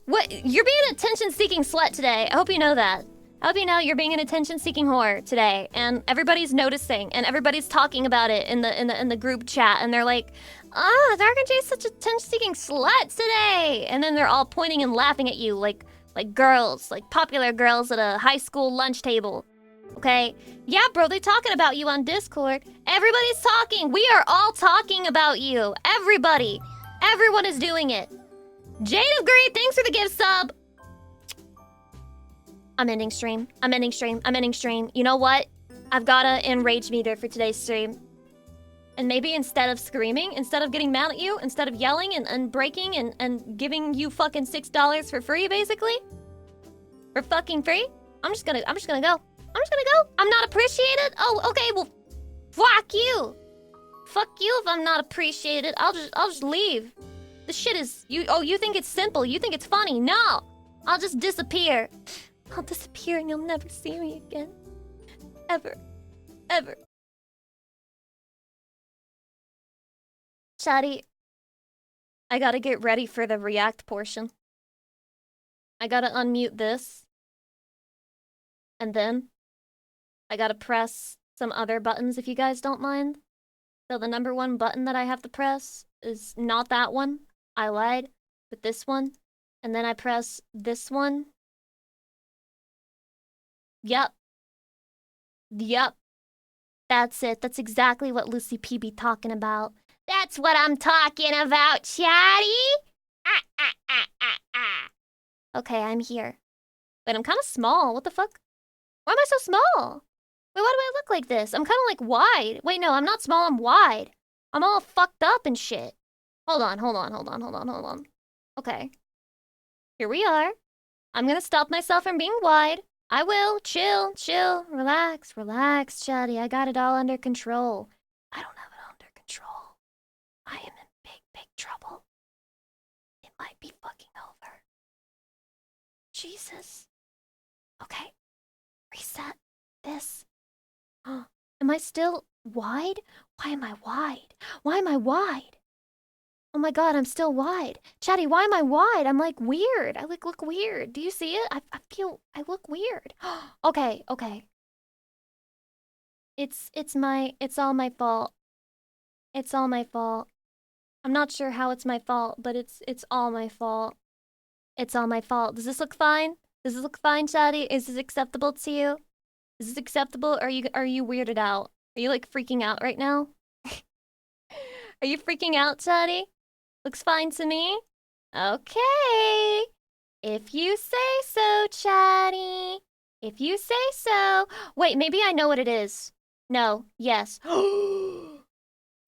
what? You're being an attention-seeking slut today. I hope you know that. I hope you know you're being an attention-seeking whore today, and everybody's noticing, and everybody's talking about it in the group chat, and they're like, "Ah, Dark and Jay's such a attention-seeking slut today," and then they're all pointing and laughing at you like girls, like popular girls at a high school lunch table. Okay? Yeah, bro, they're talking about you on Discord. Everybody's talking. We are all talking about you. Everybody. Everyone is doing it. Jade of Greed, thanks for the gift sub. I'm ending stream. I'm ending stream. I'm ending stream. You know what? I've got a enrage meter for today's stream. And maybe instead of screaming, instead of getting mad at you, instead of yelling and breaking and giving you fucking $6 for free, basically, for fucking free, I'm just gonna go. I'm just gonna go. I'm not appreciated? Oh, okay, well, fuck you. Fuck you if I'm not appreciated. I'll just leave. This shit is... You think it's simple. You think it's funny. No. I'll just disappear. I'll disappear and you'll never see me again. Ever. Ever. Chatty, I gotta get ready for the react portion. I gotta unmute this. And then I gotta press some other buttons if you guys don't mind. So the number one button that I have to press is not that one. I lied. But this one. And then I press this one. Yep. That's it. That's exactly what Lucy P be talking about. That's what I'm talking about, chatty. Okay, I'm here. But I'm kind of small. What the fuck? Why am I so small? Wait, why do I look like this? I'm kind of like wide. Wait, no, I'm not small. I'm wide. I'm all fucked up and shit. Hold on. Okay. Here we are. I'm gonna stop myself from being wide. I will. Chill. Relax, chatty. I got it all under control. I don't have it under control. I am in big trouble. It might be fucking over. Jesus. Okay. Reset this. Am I still wide? Why am I wide? Oh my god, I'm still wide. Chatty, why am I wide? I'm like weird. I look weird. Do you see it? I feel I look weird. Okay. It's all my fault. It's all my fault. I'm not sure how it's my fault, but it's all my fault. It's all my fault. Does this look fine? Does this look fine, Chatty? Is this acceptable to you? Is this acceptable? Are you weirded out? Are you like freaking out right now? Are you freaking out, Chatty? Looks fine to me. Okay. If you say so, Chatty. If you say so. Wait, maybe I know what it is. No. Yes.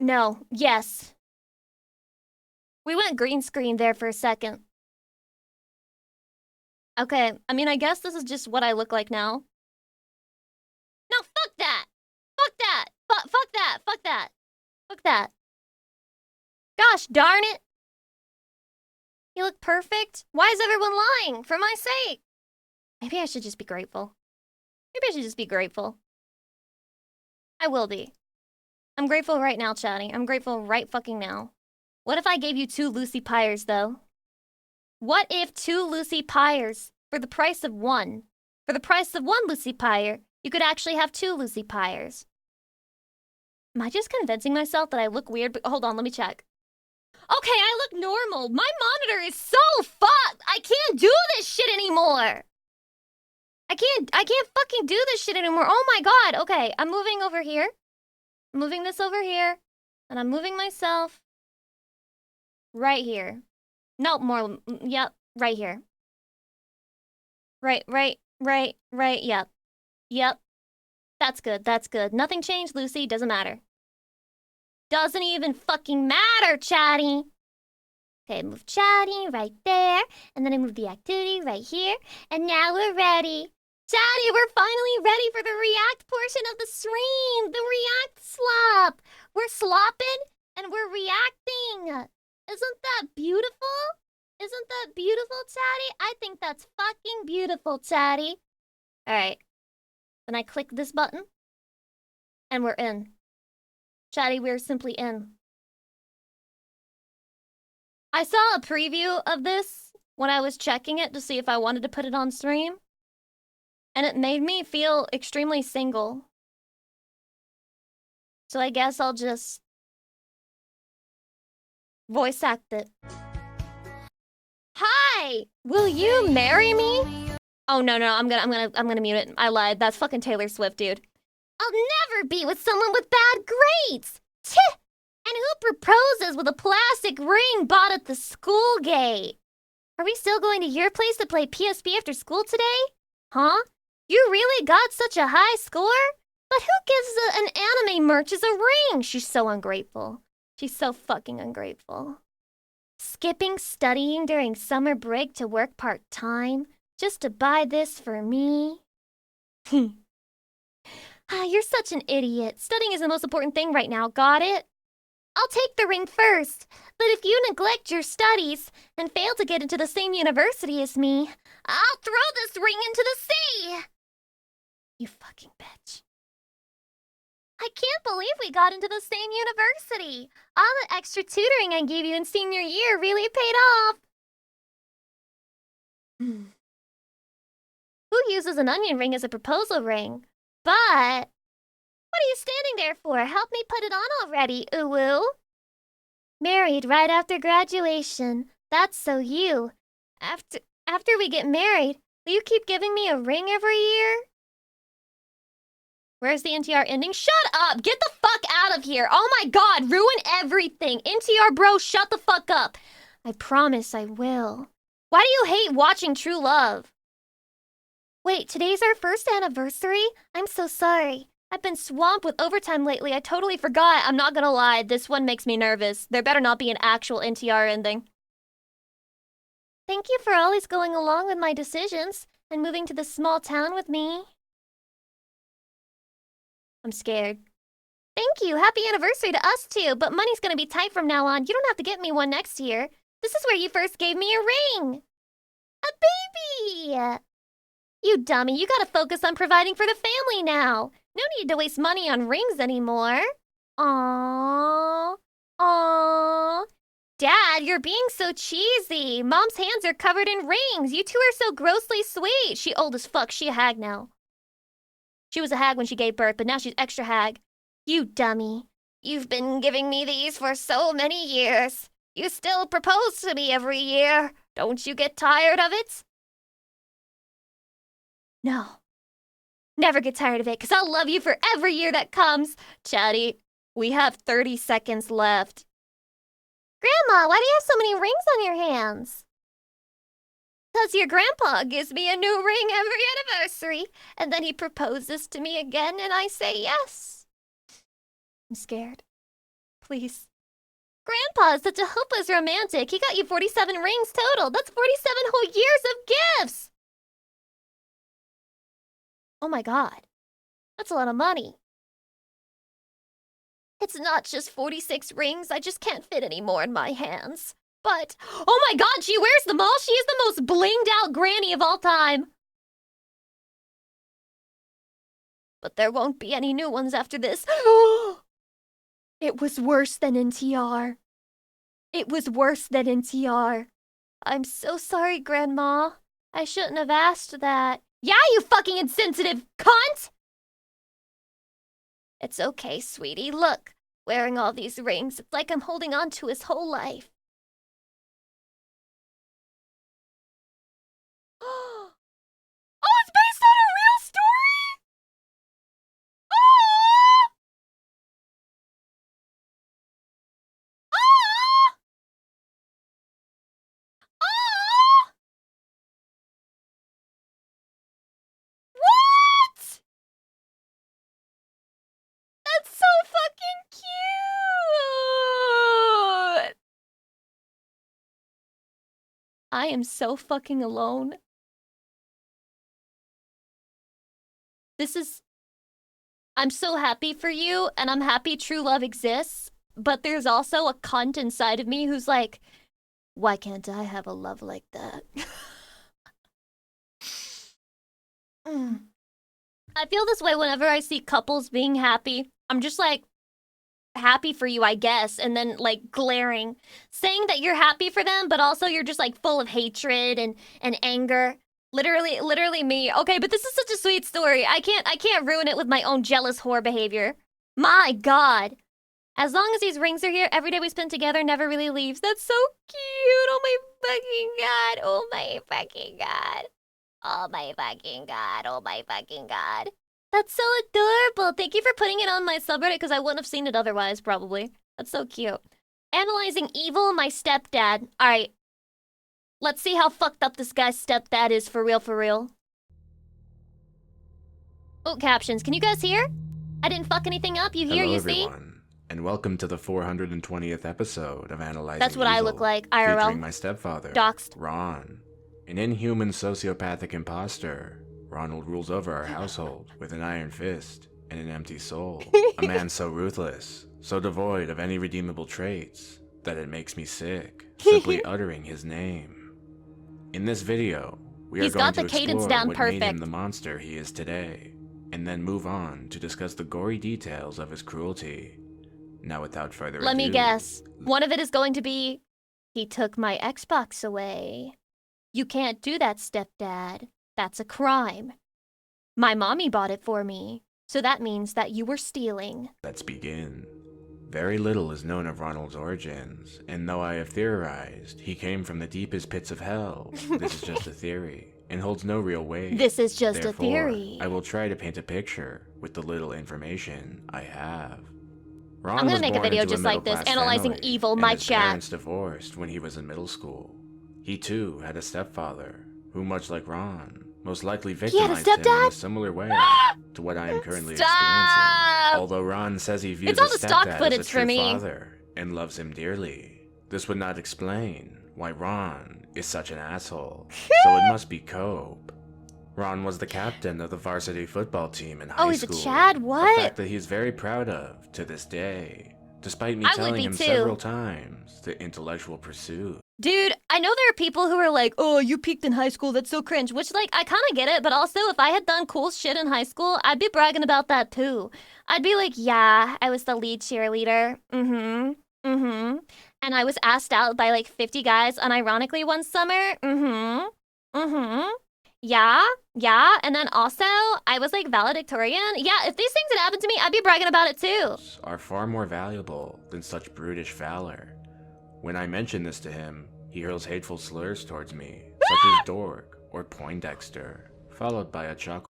No. Yes. We went green screen there for a second. Okay, I mean, I guess this is just what I look like now. No, fuck that! Fuck that! Fuck that! Gosh darn it! You look perfect? Why is everyone lying? For my sake! Maybe I should just be grateful. I will be. I'm grateful right now, Chatty. I'm grateful right fucking now. What if I gave you 2 Lucy Pyres, though? What if 2 Lucy Pyres for the price of 1? For the price of 1 Lucy Pyre, you could actually have 2 Lucy Pyres. Am I just convincing myself that I look weird? But hold on, let me check. Okay, I look normal. My monitor is so fucked. I can't do this shit anymore. I can't fucking do this shit anymore. Oh my god. Okay, I'm moving over here. I'm moving this over here. And I'm moving myself right here. No, more. Yep, right here. Right. Yep. That's good. Nothing changed, Lucy. Doesn't matter. Doesn't even fucking matter, Chatty. Okay, move Chatty right there. And then I move the activity right here. And now we're ready. Chatty, we're finally ready for the react portion of the stream. The react slop. We're slopping and we're reacting. Isn't that beautiful? Isn't that beautiful, Chatty? I think that's fucking beautiful, Chatty. Alright. Then I click this button. And we're in. Chatty, we're simply in. I saw a preview of this when I was checking it to see if I wanted to put it on stream. And it made me feel extremely single. So I guess I'll just voice act it. Hi! Will you marry me? Oh no, I'm gonna mute it. I lied. That's fucking Taylor Swift, dude. I'll never be with someone with bad grades. Tch! And who proposes with a plastic ring bought at the school gate? Are we still going to your place to play PSP after school today? Huh? You really got such a high score? But who gives an anime merchant a ring? She's so ungrateful. She's so fucking ungrateful. Skipping studying during summer break to work part-time just to buy this for me? You're such an idiot. Studying is the most important thing right now, got it? I'll take the ring first, but if you neglect your studies and fail to get into the same university as me, I'll throw this ring into the sea! You fucking bitch. I can't believe we got into the same university. All the extra tutoring I gave you in senior year really paid off. Who uses an onion ring as a proposal ring? But what are you standing there for? Help me put it on already, Uwu. Married right after graduation. That's so you. After we get married, will you keep giving me a ring every year? Where's the NTR ending? Shut up! Get the fuck out of here! Oh my god, ruin everything! NTR bro, shut the fuck up! I promise I will. Why do you hate watching True Love? Wait, today's our first anniversary? I'm so sorry. I've been swamped with overtime lately. I totally forgot. I'm not gonna lie, this one makes me nervous. There better not be an actual NTR ending. Thank you for always going along with my decisions and moving to this small town with me. I'm scared. Thank you. Happy anniversary to us too, but money's gonna be tight from now on. You don't have to get me one next year. This is where you first gave me a ring. A baby! You dummy, you gotta focus on providing for the family now. No need to waste money on rings anymore. Aww. Aww. Dad, you're being so cheesy. Mom's hands are covered in rings. You two are so grossly sweet. She old as fuck. She a hag now. She was a hag when she gave birth, but now she's extra hag. You dummy. You've been giving me these for so many years. You still propose to me every year. Don't you get tired of it? No. Never get tired of it, because I'll love you for every year that comes. Chatty, we have 30 seconds left. Grandma, why do you have so many rings on your hands? Because your grandpa gives me a new ring every anniversary, and then he proposes to me again, and I say yes. I'm scared. Please. Grandpa is such a hopeless romantic. He got you 47 rings total. That's 47 whole years of gifts. Oh my god. That's a lot of money. It's not just 46 rings. I just can't fit any more in my hands. But, oh my god, she wears them all. She is the most blinged out granny of all time. But there won't be any new ones after this. It was worse than NTR. It was worse than NTR. I'm so sorry, Grandma. I shouldn't have asked that. Yeah, you fucking insensitive cunt! It's okay, sweetie. Look, wearing all these rings, it's like I'm holding on to his whole life. Oh, it's based on a real story? Oh! Oh! Oh! What? That's so fucking cute! I am so fucking alone. I'm so happy for you, and I'm happy true love exists, but there's also a cunt inside of me who's like, why can't I have a love like that? I feel this way whenever I see couples being happy. I'm just like, happy for you, I guess, and then like glaring, saying that you're happy for them, but also you're just like full of hatred and anger. Literally me. Okay, but this is such a sweet story. I can't ruin it with my own jealous whore behavior. My God. As long as these rings are here, every day we spend together never really leaves. That's so cute. Oh my fucking God. Oh my fucking God. Oh my fucking God. Oh my fucking God. That's so adorable. Thank you for putting it on my subreddit because I wouldn't have seen it otherwise, probably. That's so cute. Analyzing evil, my stepdad. All right. Let's see how fucked up this guy's stepdad is for real, for real. Oh, captions. Can you guys hear? I didn't fuck anything up. You hear, Hello, you everyone, and welcome to the 420th episode of Analyzing That's what Evil, I look like, IRL. featuring my stepfather, Doxed. Ron. An inhuman sociopathic imposter, Ronald rules over our household with an iron fist and an empty soul. A man so ruthless, so devoid of any redeemable traits, that it makes me sick, simply uttering his name. In this video, we are going to explore what made him the monster he is today, and then move on to discuss the gory details of his cruelty. Now, without further ado... Let me guess. One of it is going to be, he took my Xbox away. You can't do that, stepdad. That's a crime. My mommy bought it for me, so that means that you were stealing. Let's begin. Very little is known of Ronald's origins, and though I have theorized he came from the deepest pits of hell, this is just a theory, and holds no real weight. This is just Therefore, a theory. I will try to paint a picture with the little information I have. Ron I'm gonna was make a born video into just like this, middle-class analyzing family, evil, and my his chat. parents divorced when he was in middle school. He too had a stepfather, who, much like Ron, most likely victimized him in a similar way to what I am currently experiencing. Although Ron says he views his stepdad as a true father and loves him dearly, this would not explain why Ron is such an asshole. So it must be cope. Ron was the captain of the varsity football team in high school. Oh, he's a Chad? What? A fact that he's very proud of to this day, despite me telling him several times the intellectual pursuit. Dude, I know there are people who are like, oh, you peaked in high school, that's so cringe. Which, like, I kind of get it, but also if I had done cool shit in high school, I'd be bragging about that too. I'd be like, yeah, I was the lead cheerleader. And I was asked out by like 50 guys unironically one summer. Yeah. And then also, I was like valedictorian. Yeah, if these things had happened to me, I'd be bragging about it too. Are far more valuable than such brutish valor. When I mention this to him, he hurls hateful slurs towards me, such as dork or Poindexter, followed by a chuckle.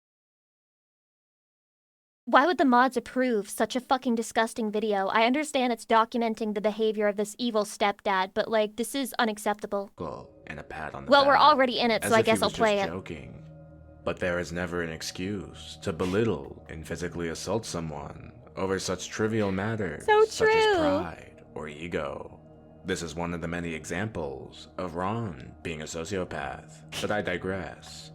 Why would the mods approve such a fucking disgusting video? I understand it's documenting the behavior of this evil stepdad, but like, this is unacceptable. And a pat on the well, back, we're already in it, so I guess I'll play it. Joking. But there is never an excuse to belittle and physically assault someone over such trivial matters such as pride or ego. This is one of the many examples of Ron being a sociopath, but I digress.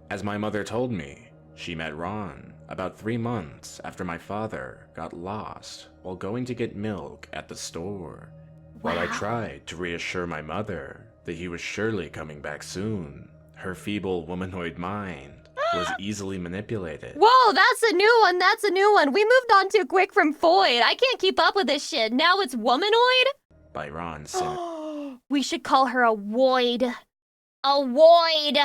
As my mother told me, she met Ron about 3 months after my father got lost while going to get milk at the store. While I tried to reassure my mother that he was surely coming back soon, her feeble womanoid mind was easily manipulated. Whoa, that's a new one. We moved on too quick from Foyd. I can't keep up with this shit. Now it's womanoid? By Ron's we should call her a Void. A Void!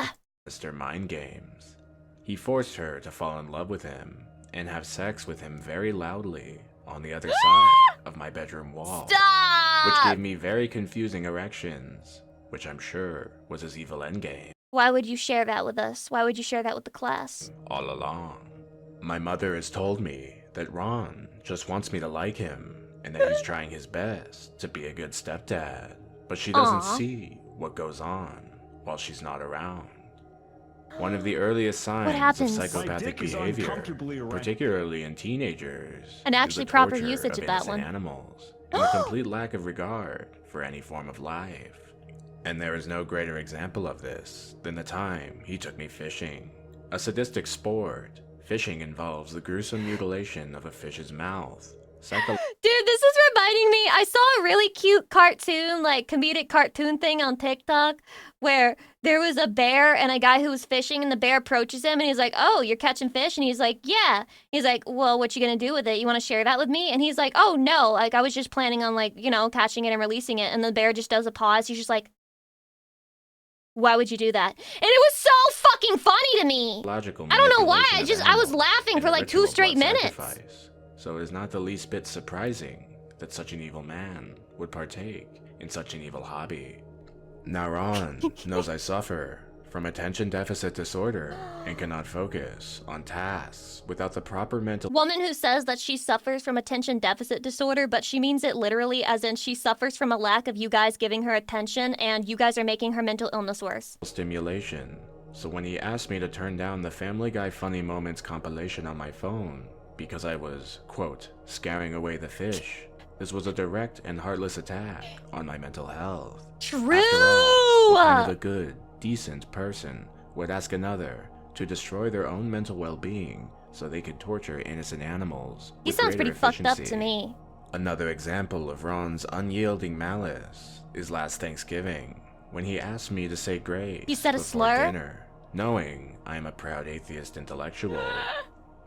sinister mind games. He forced her to fall in love with him and have sex with him very loudly on the other side of my bedroom wall. Stop! Which gave me very confusing erections, which I'm sure was his evil endgame. Why would you share that with us? Why would you share that with the class? All along, my mother has told me that Ron just wants me to like him and that he's trying his best to be a good stepdad, but she doesn't see what goes on while she's not around. One of the earliest signs of psychopathic behavior, particularly in teenagers, and actually proper torture usage of that one. Animals, and a complete lack of regard for any form of life. And there is no greater example of this than the time he took me fishing. A sadistic sport, fishing involves the gruesome mutilation of a fish's mouth. Dude, this is reminding me, I saw a really cute cartoon, like comedic cartoon thing on TikTok where there was a bear and a guy who was fishing and the bear approaches him and he's like, oh, you're catching fish? And he's like, yeah. He's like, well, what you gonna do with it? You wanna share that with me? And he's like, oh, no, like I was just planning on like, you know, catching it and releasing it. And the bear just does a pause. He's just like, why would you do that? And it was so fucking funny to me. Logical I don't know why, manipulation of I was animals laughing and for like 2 ritual straight blood minutes. sacrifice. So it is not the least bit surprising that such an evil man would partake in such an evil hobby. Now Ron knows I suffer from attention deficit disorder and cannot focus on tasks without the proper mental— Woman who says that she suffers from attention deficit disorder, but she means it literally as in she suffers from a lack of you guys giving her attention and you guys are making her mental illness worse. stimulation. So when he asked me to turn down the Family Guy Funny Moments compilation on my phone because I was, quote, scaring away the fish, this was a direct and heartless attack on my mental health. True! After all, what kind of a good, decent person would ask another to destroy their own mental well-being so they could torture innocent animals? He sounds pretty fucked up to me. Another example of Ron's unyielding malice is last Thanksgiving, when he asked me to say grace You said a before slur? dinner, knowing I am a proud atheist intellectual.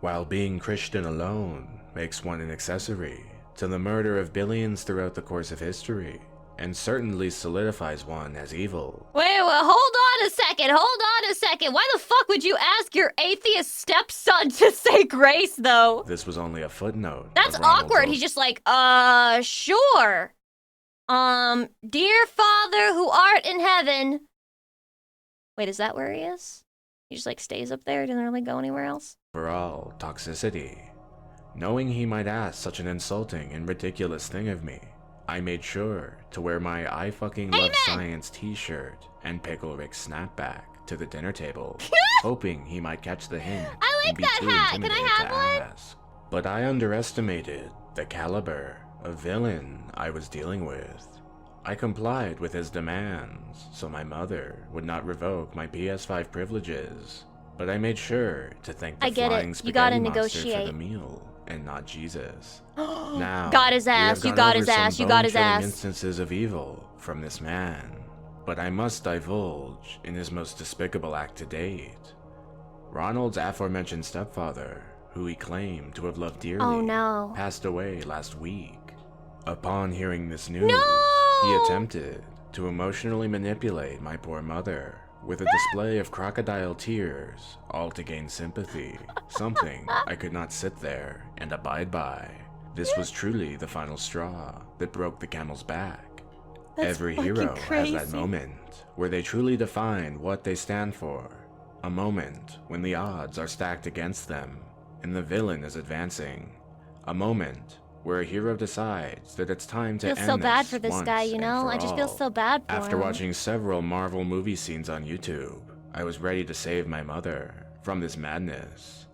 While being Christian alone makes one an accessory to the murder of billions throughout the course of history, and certainly solidifies one as evil. Wait, hold on a second. Why the fuck would you ask your atheist stepson to say grace, though? This was only a footnote. That's of Ronald's awkward. He's just like, sure. Dear Father who art in heaven. Wait, is that where he is? He just like stays up there, doesn't really go anywhere else? overall toxicity. Knowing he might ask such an insulting and ridiculous thing of me, I made sure to wear my I fucking love science t-shirt and Pickle Rick snapback to the dinner table, hoping he might catch the hint. I like and be that too hat. Can I intimidated have to one? ask. But I underestimated the caliber of villain I was dealing with. I complied with his demands so my mother would not revoke my PS5 privileges, but I made sure to thank the I get flying it. You gotta spaghetti monster for negotiate. the meal and not Jesus. Now, got his ass. we You have got gone his over ass. some You got his bone-chilling ass. instances of evil from this man, but I must divulge in his most despicable act to date. Ronald's aforementioned stepfather, who he claimed to have loved dearly, Oh no. passed away last week. Upon hearing this news, No! he attempted to emotionally manipulate my poor mother with a display of crocodile tears, all to gain sympathy, something I could not sit there and abide by. This was truly the final straw that broke the camel's back. That's Every fucking hero has that crazy. moment where they truly define what they stand for. A moment when the odds are stacked against them and the villain is advancing. A moment where a hero decides that it's time to I end feel so bad this for this once guy, you and know? for I just feel all. so bad for After him. watching several Marvel movie scenes on YouTube, I was ready to save my mother from this madness.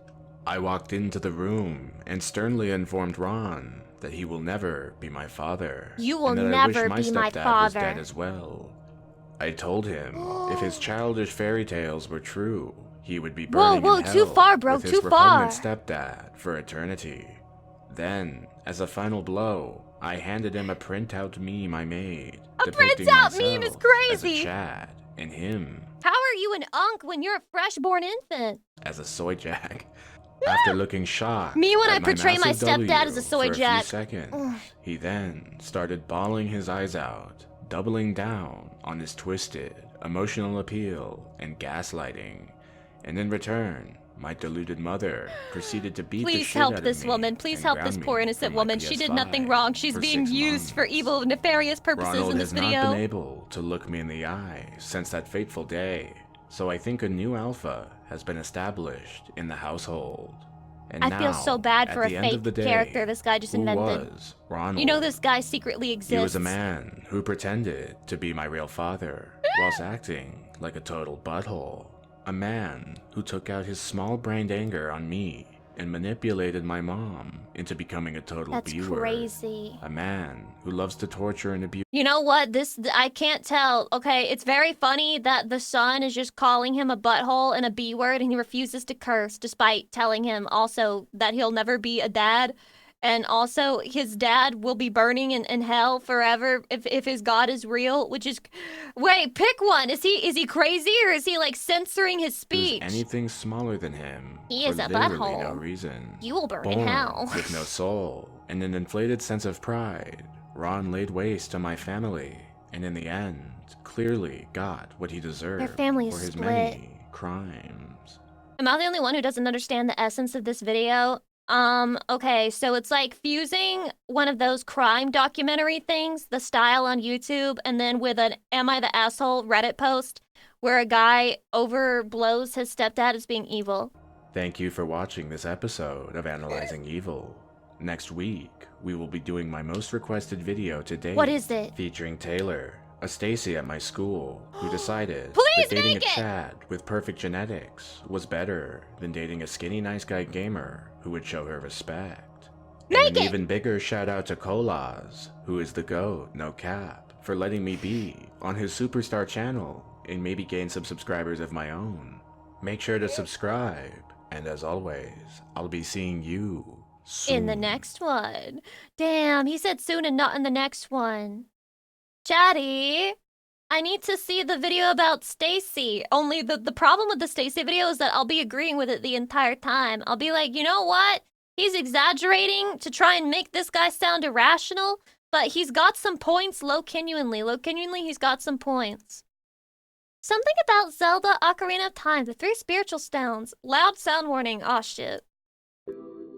I walked into the room and sternly informed Ron that he will never be my father. You will and that I wish never my be my stepdad father. was dead as well. I told him if his childish fairy tales were true, he would be burning whoa, in too hell far, bro, with his too repugnant far. stepdad for eternity. Then, as a final blow, I handed him a printout meme I made, A depicting printout meme is myself crazy. as a Chad and him How are you an unk when you're a freshborn infant? as a soy jack. After looking shocked Me when at I portray my massive W stepdad as a soy for jack. few seconds, he then started bawling his eyes out, doubling down on his twisted, emotional appeal and gaslighting. And in return, my deluded mother proceeded to beat the Please shit help out of this me woman. Please and help ground this me poor from innocent my woman. She did nothing PS5 wrong. She's for being 6 used for months. evil, nefarious purposes Ronald in this has not video. been able to look me in the eye since that fateful day, so I think a new alpha has been established in the household. And I now, feel so bad at for a the end of fake the day, character this guy just who invented. was Ronald? You know this guy secretly exists. He was a man who pretended to be my real father whilst acting like a total butthole. A man who took out his small-brained anger on me and manipulated my mom into becoming a total That's B-word. crazy. A man who loves to torture and abuse. You know what? I can't tell. Okay, it's very funny that the son is just calling him a butthole and a B word and he refuses to curse despite telling him also that he'll never be a dad. And also, his dad will be burning in hell forever if his God is real, which is... Wait, pick one. Is he crazy or is he, like, censoring his speech? Anything smaller than him. He is for a literally butthole. no reason. You will burn Born in hell. with no soul and an inflated sense of pride, Ron laid waste to my family, and in the end, clearly got what he deserved Their family is for his split. many crimes. Am I the only one who doesn't understand the essence of this video? Okay, so it's like fusing one of those crime documentary things, the style on YouTube, and then with an Am I the Asshole Reddit post where a guy overblows his stepdad as being evil. Thank you for watching this episode of Analyzing Evil. Next week, we will be doing my most requested video to date. What is it? Featuring Taylor, a Stacy at my school, who decided Please that dating make a it! Chad with perfect genetics was better than dating a skinny nice guy gamer who would show her respect. Make and an it! even bigger shout out to Colas, who is the GOAT, no cap, for letting me be on his superstar channel and maybe gain some subscribers of my own. Make sure to subscribe, and as always, I'll be seeing you soon. In the next one. Damn, he said soon and not in the next one. Chatty, I need to see the video about Stacy. Only the problem with the Stacy video is that I'll be agreeing with it the entire time. I'll be like, you know what? He's exaggerating to try and make this guy sound irrational, but he's got some points low-genuinely. Low-genuinely, he's got some points. Something about Zelda Ocarina of Time, the 3 spiritual stones. Loud sound warning. Aw, shit.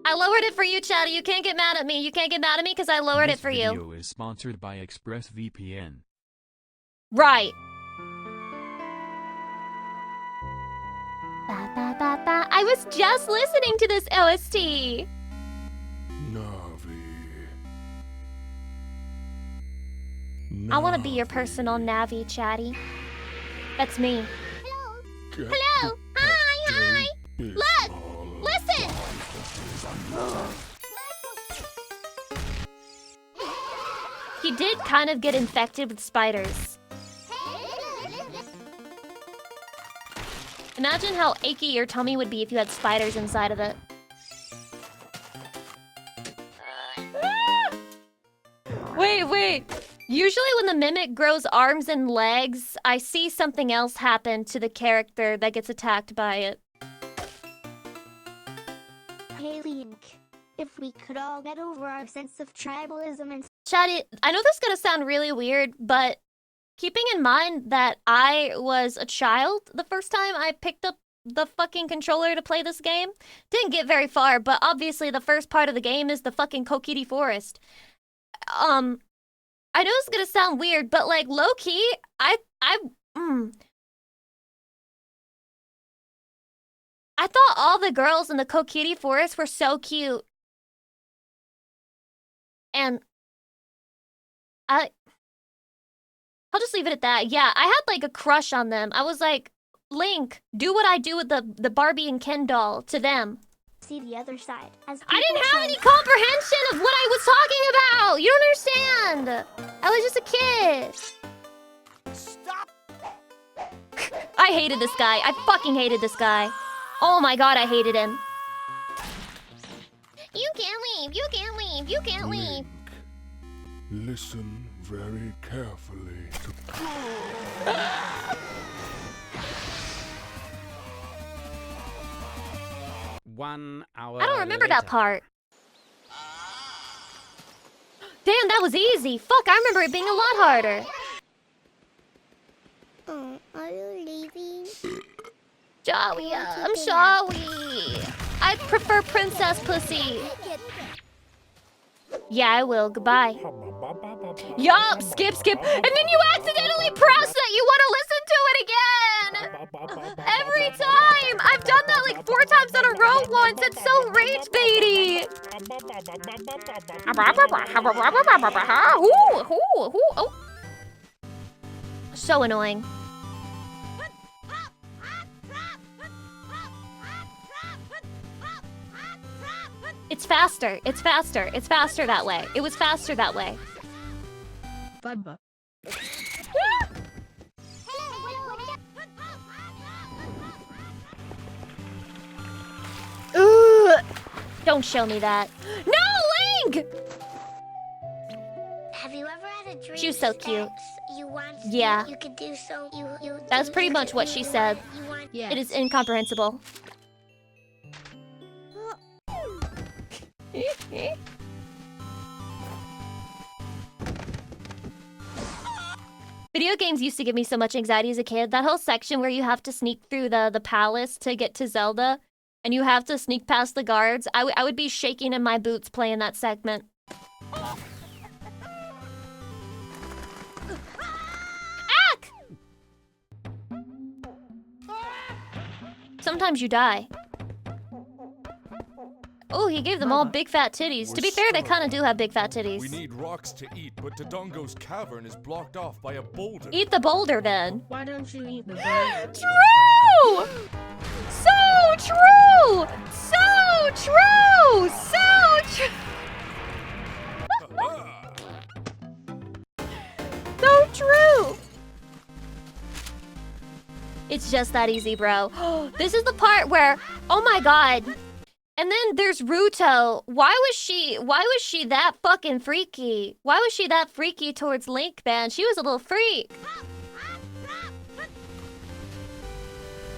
I lowered it for you, Chatty. You can't get mad at me. You can't get mad at me because I lowered it for you. This video is sponsored by ExpressVPN. Right. Ba, ba, ba, ba. I was just listening to this OST. I want to be your personal Navi, Chatty. That's me. Hello. Hello. Hi. Look. Listen. He did kind of get infected with spiders. Imagine how achy your tummy would be if you had spiders inside of it. Wait. Usually when the mimic grows arms and legs, I see something else happen to the character that gets attacked by it. Hey Link, if we could all get over our sense of tribalism and... Chatty, I know this is gonna sound really weird, but keeping in mind that I was a child the first time I picked up the fucking controller to play this game, didn't get very far, but obviously the first part of the game is the fucking Kokiri Forest. I know it's gonna sound weird, but like low-key, I thought all the girls in the Kokiri Forest were so cute. And I'll just leave it at that. Yeah, I had like a crush on them. I was like, Link, do what I do with the Barbie and Ken doll to them. see the other side. As I didn't people have say. any comprehension of what I was talking about. You don't understand. I was just a kid. Stop! I hated this guy. I fucking hated this guy. Oh my god, I hated him. You can't leave. You can't leave. You can't leave. Link, listen very carefully to... 1 hour I don't remember later. that part. Damn, that was easy. Fuck, I remember it being a lot harder. Oh, are you leaving? Shawi, I'm Shawi. I prefer princess pussy. Yeah, I will. Goodbye. Yup, skip. And then you accidentally press that you want to listen to it again. Every time. I've done that like 4 times in a row once. It's so rage baity. Oh. So annoying. It's faster. It's faster. It's faster that way. It was faster that way. Bubba. Ugh. Don't show me that. No, Link! Have you ever had a dream? She was so cute. You want Yeah. you could do so. That's pretty much what she said. Yes. It is incomprehensible. Video games used to give me so much anxiety as a kid. That whole section where you have to sneak through the palace to get to Zelda, and you have to sneak past the guards. I would be shaking in my boots playing that segment. Ack! Sometimes you die. Oh, he gave them all big fat titties. To be fair, they kind of do have big fat titties. We need rocks to eat, but Dodongo's cavern is blocked off by a boulder. Eat the boulder then. Why don't you eat the bird? True! So true! So true! So true! So true! It's just that easy, bro. This is the part where, oh my god. And then there's Ruto. Why was she that fucking freaky? Why was she that freaky towards Link, man? She was a little freak.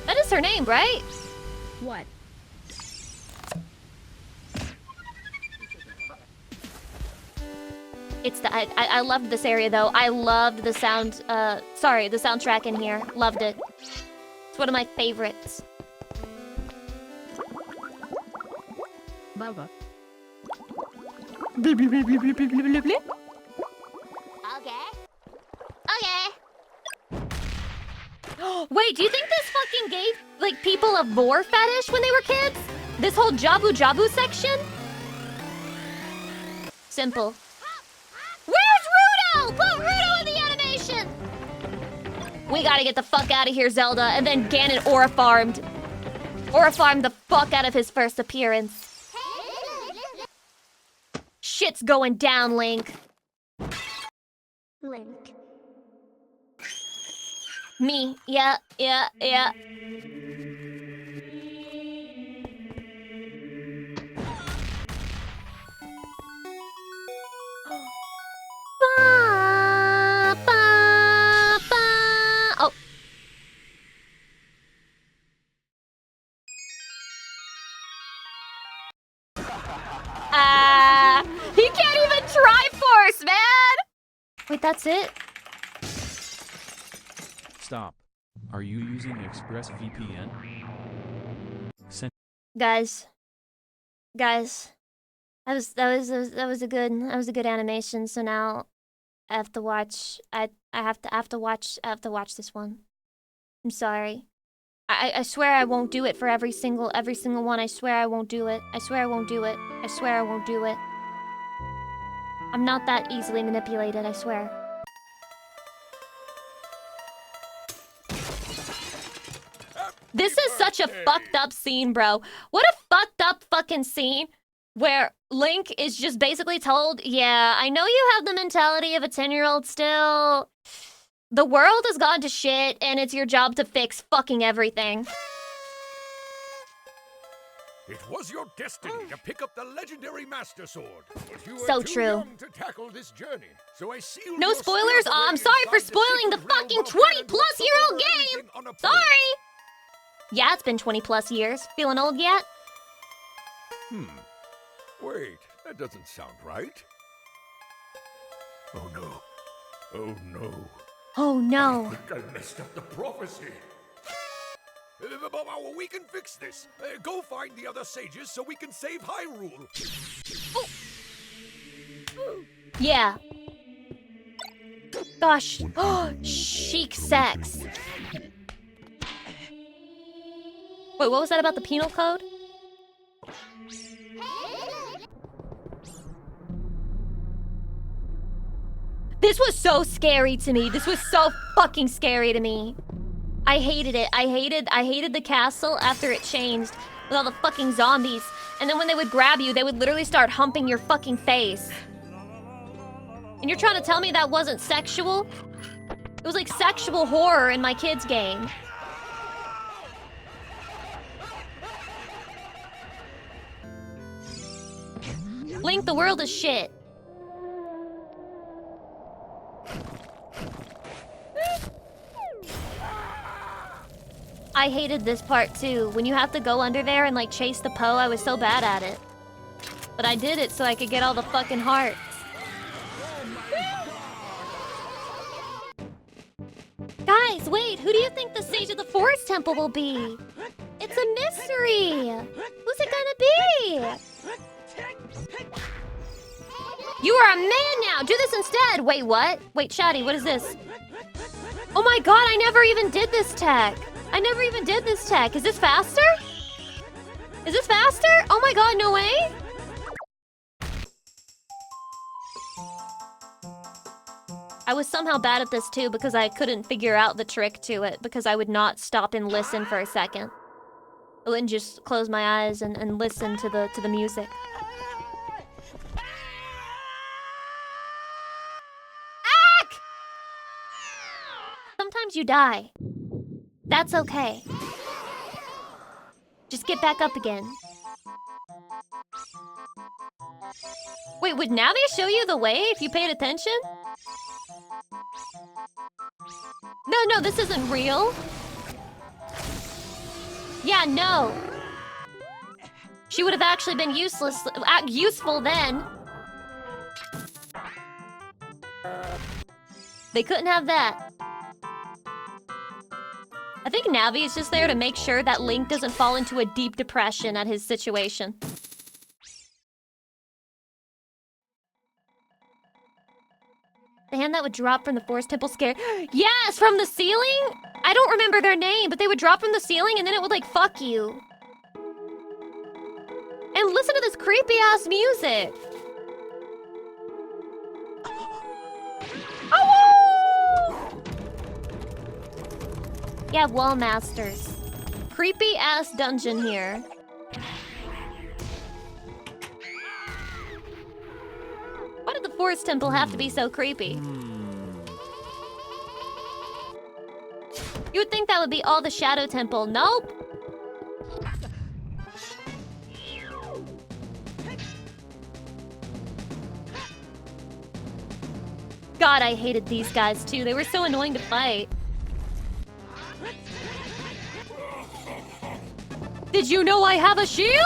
That is her name, right? What? It's the I loved this area though. I loved the sound the soundtrack in here. Loved it. It's one of my favorites. Bubba. Okay. Wait, do you think this fucking gave like people a vor fetish when they were kids? This whole Jabu Jabu section? Simple. Where's Ruto? Put Ruto in the animation! We gotta get the fuck out of here, Zelda, and then Ganon Aura farmed the fuck out of his first appearance. Shit's going down, Link. Link. Me, yeah. Ba, ba, ba. Oh. He can't even Triforce, man! Wait, that's it? Stop. Are you using ExpressVPN? Guys, that was a good animation. So now I have to watch. I have to watch this one. I'm sorry. I swear I won't do it for every single one. I swear I won't do it. I swear I won't do it. I swear I won't do it. I'm not that easily manipulated, I swear. This is such a fucked up scene, bro. What a fucked up fucking scene where Link is just basically told, yeah, I know you have the mentality of a 10-year-old still. The world has gone to shit and it's your job to fix fucking everything. It was your destiny to pick up the legendary Master Sword, but you were So too true. young to tackle this journey. So I sealed No your spoilers? spirit I'm away sorry for inside spoiling the secret realm fucking while Ganon 20-plus-year-old took over game! everything unopposed. Sorry! Yeah, it's been 20+ years. Feeling old yet? Wait, that doesn't sound right. Oh no. Oh no. Oh no. I think I messed up the prophecy. We can fix this. Go find the other sages so we can save Hyrule. Yeah. Gosh. Chic sex. Wait, what was that about the penal code? This was so scary to me. This was so fucking scary to me. I hated it. I hated the castle after it changed with all the fucking zombies. And then when they would grab you, they would literally start humping your fucking face. And you're trying to tell me that wasn't sexual? It was like sexual horror in my kid's game. Link, the world is shit. I hated this part too. When you have to go under there and like chase the Poe, I was so bad at it. But I did it so I could get all the fucking hearts. Guys, wait, who do you think the Sage of the Forest Temple will be? It's a mystery! Who's it gonna be? You are a man now! Do this instead! Wait, what? Wait, Shaddy, what is this? Oh my god, I never even did this tech! I never even did this tech. Is this faster? Is this faster? Oh my god, no way! I was somehow bad at this too because I couldn't figure out the trick to it because I would not stop and listen for a second. I wouldn't just close my eyes and listen to the music. Ack! Sometimes you die. That's okay. Just get back up again. Wait, would Navi show you the way if you paid attention? No, this isn't real. Yeah, no. She would have actually been useful then. They couldn't have that. I think Navi is just there to make sure that Link doesn't fall into a deep depression at his situation. The hand that would drop from the Forest Temple scared. Yes, from the ceiling? I don't remember their name, but they would drop from the ceiling and then it would like fuck you. And listen to this creepy ass music. Oh! Yeah, wall masters. Creepy ass dungeon here. Why did the Forest Temple have to be so creepy? You would think that would be all the Shadow Temple. Nope. God, I hated these guys too. They were so annoying to fight. Did you know I have a shield?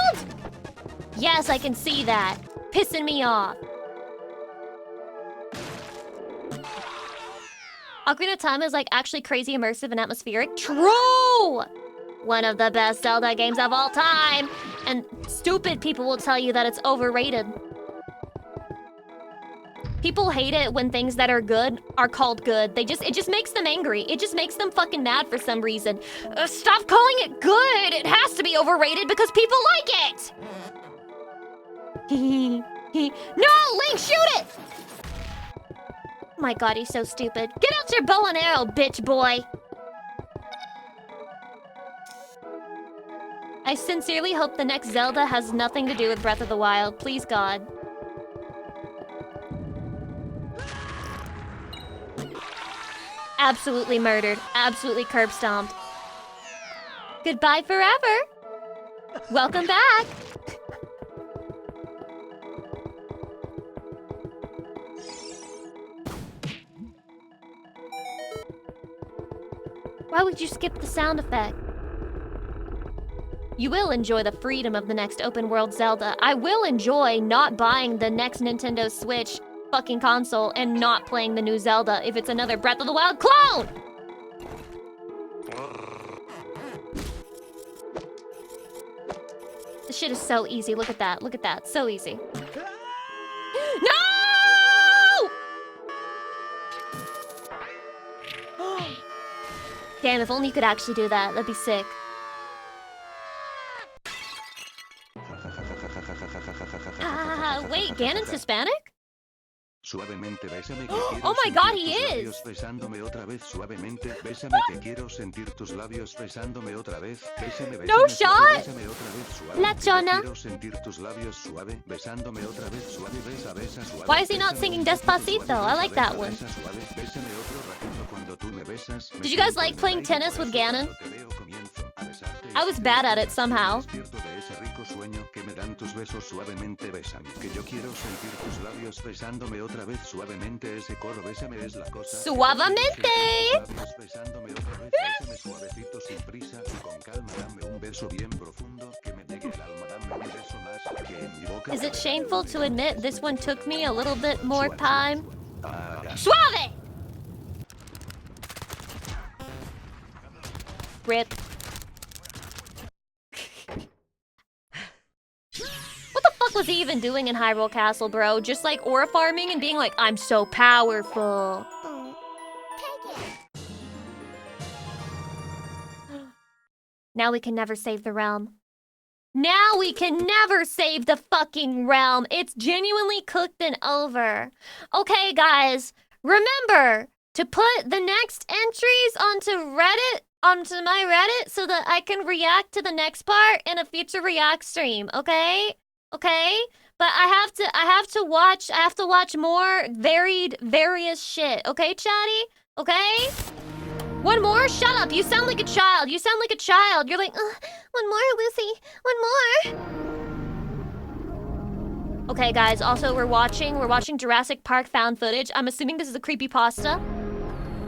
Yes, I can see that. Pissing me off. Ocarina of Time is like actually crazy immersive and atmospheric. True! One of the best Zelda games of all time. And stupid people will tell you that it's overrated. People hate it when things that are good are called good. It just makes them angry. It just makes them fucking mad for some reason. Stop calling it good! It has to be overrated because people like it! No! Link, shoot it! Oh my god, he's so stupid. Get out your bow and arrow, bitch boy! I sincerely hope the next Zelda has nothing to do with Breath of the Wild. Please, God. Absolutely murdered. Absolutely curb stomped. Goodbye forever! Welcome back! Why would you skip the sound effect? You will enjoy the freedom of the next open world Zelda. I will enjoy not buying the next Nintendo Switch fucking console and not playing the new Zelda if it's another Breath of the Wild clone! This shit is so easy. Look at that. Look at that. So easy. No! Damn, if only you could actually do that. That'd be sick. Wait, Ganon's Hispanic? Suavemente, bésame que Oh my god, he is! Besándome otra vez suavemente, bésame que quiero sentir tus labios besándome otra vez, bésame, No shot! bésame otra vez suave. La chona. Quiero sentir tus labios suave, besándome otra vez suave, besa, besa, suave. Why is he not singing Despacito? I like that one. Did you guys like playing tennis with Ganon? I was bad at it somehow. besos suavemente, bésame. Que yo quiero sentir tus labios besándome otra vez suavemente. Ese coro bésame es la cosa. Suavemente. Labios besándome otra vez, bésame suavecito sin prisa y con calma. Dame un beso bien profundo que me llegue al alma. Dame un beso más que en mi boca. Is it shameful to admit this one took me a little bit more time? Suave! Rip. What the fuck was he even doing in Hyrule Castle, bro? Just like aura farming and being like, I'm so powerful. Now we can never save the realm. Now we can never save the fucking realm. It's genuinely cooked and over. Okay, guys, remember to put the next entries onto Reddit, onto my Reddit, so that I can react to the next part in a future react stream, okay? Okay? But I have to watch more various shit, okay, chatty? Okay? One more? Shut up. You sound like a child. You sound like a child. You're like, one more, Lucy. One more. Okay, guys. Also, we're watching Jurassic Park found footage. I'm assuming this is a creepypasta.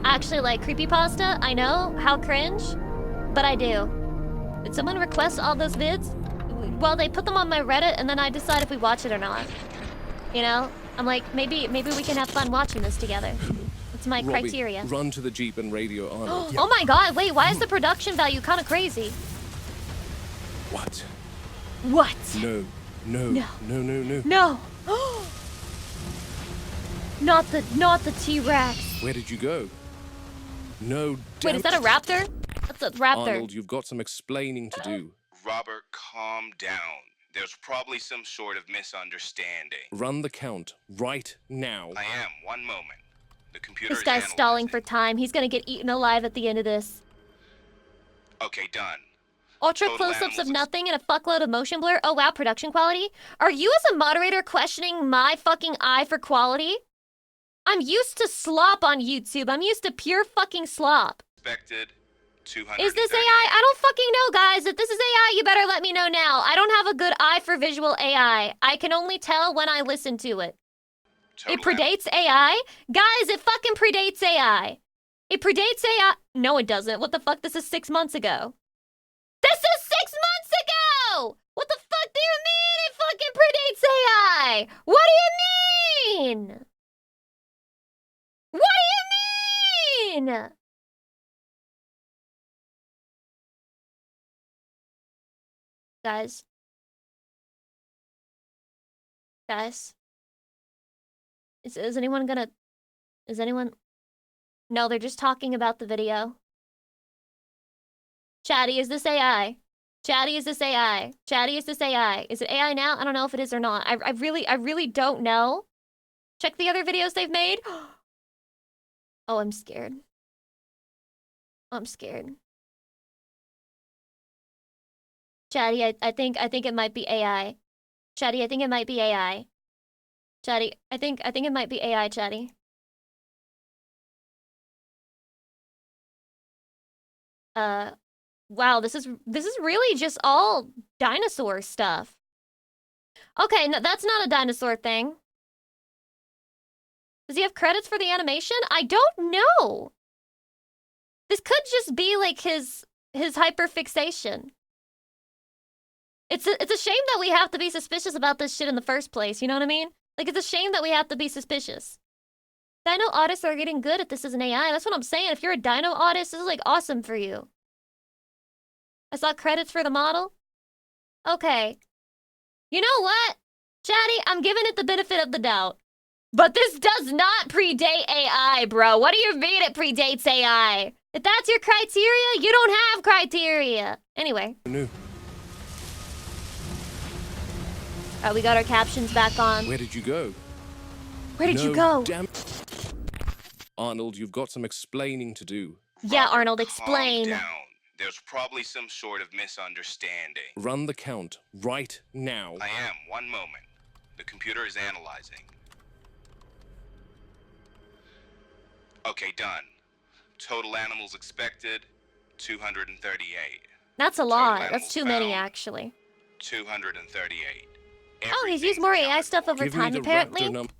I actually like creepypasta. I know. How cringe. But I do. Did someone request all those vids? Well, they put them on my Reddit, and then I decide if we watch it or not. You know? I'm like, maybe we can have fun watching this together. It's my Robbie, criteria. Run to the Jeep and radio Arnold. Oh my god, wait, why is the production value kind of crazy? What? What? No. No. No. No, no, no. No. Not the T-Rex. Where did you go? No. Wait, is that a raptor? That's a raptor. Arnold, you've got some explaining to do. Robert, calm down. There's probably some sort of misunderstanding. Run the count right now. I am. One moment. The computer This guy's stalling for time. He's gonna get eaten alive at the end of this. Okay, done. Ultra Total close-ups of animals nothing and a fuckload of motion blur. Oh wow, production quality. Are you as a moderator questioning my fucking eye for quality? I'm used to slop on YouTube. I'm used to pure fucking slop. Expected 200. Is this AI? I don't fucking know, guys. If this is AI, you better let me know now. I don't have a good eye for visual AI. I can only tell when I listen to it. It predates AI? Guys, it fucking predates AI. It predates AI. No, it doesn't. What the fuck? This is 6 months ago. This is 6 months ago! What the fuck do you mean it fucking predates AI? What do you mean? What do you mean? Guys. Guys. Is anyone gonna... Is anyone... No, they're just talking about the video. Chatty, is this AI? Chatty, is this AI? Chatty, is this AI? Is it AI now? I don't know if it is or not. I really don't know. Check the other videos they've made. Oh, I'm scared. I'm scared. Chatty, I think it might be AI. Chatty, I think it might be AI. Chatty, I think it might be AI, Chatty. Wow, this is really just all dinosaur stuff. Okay, no, that's not a dinosaur thing. Does he have credits for the animation? I don't know. This could just be like his hyperfixation. It's a shame that we have to be suspicious about this shit in the first place, you know what I mean? Like, it's a shame that we have to be suspicious. Dino artists are getting good at this as an AI. That's what I'm saying. If you're a dino artist, this is like awesome for you. I saw credits for the model. Okay. You know what? Chatty, I'm giving it the benefit of the doubt. But this does not predate AI, bro. What do you mean it predates AI? If that's your criteria, you don't have criteria. Anyway. No. Alright, we got our captions back on. Where did you go? Where did you go? Damn. Arnold, you've got some explaining to do. Yeah, Arnold, explain. Calm down. There's probably some sort of misunderstanding. Run the count right now. I am. One moment. The computer is analyzing. Okay, done. Total animals expected, 238. That's a lot. That's too many, actually. 238. Oh, he's used more AI stuff over Give me time, the apparently. raptor number.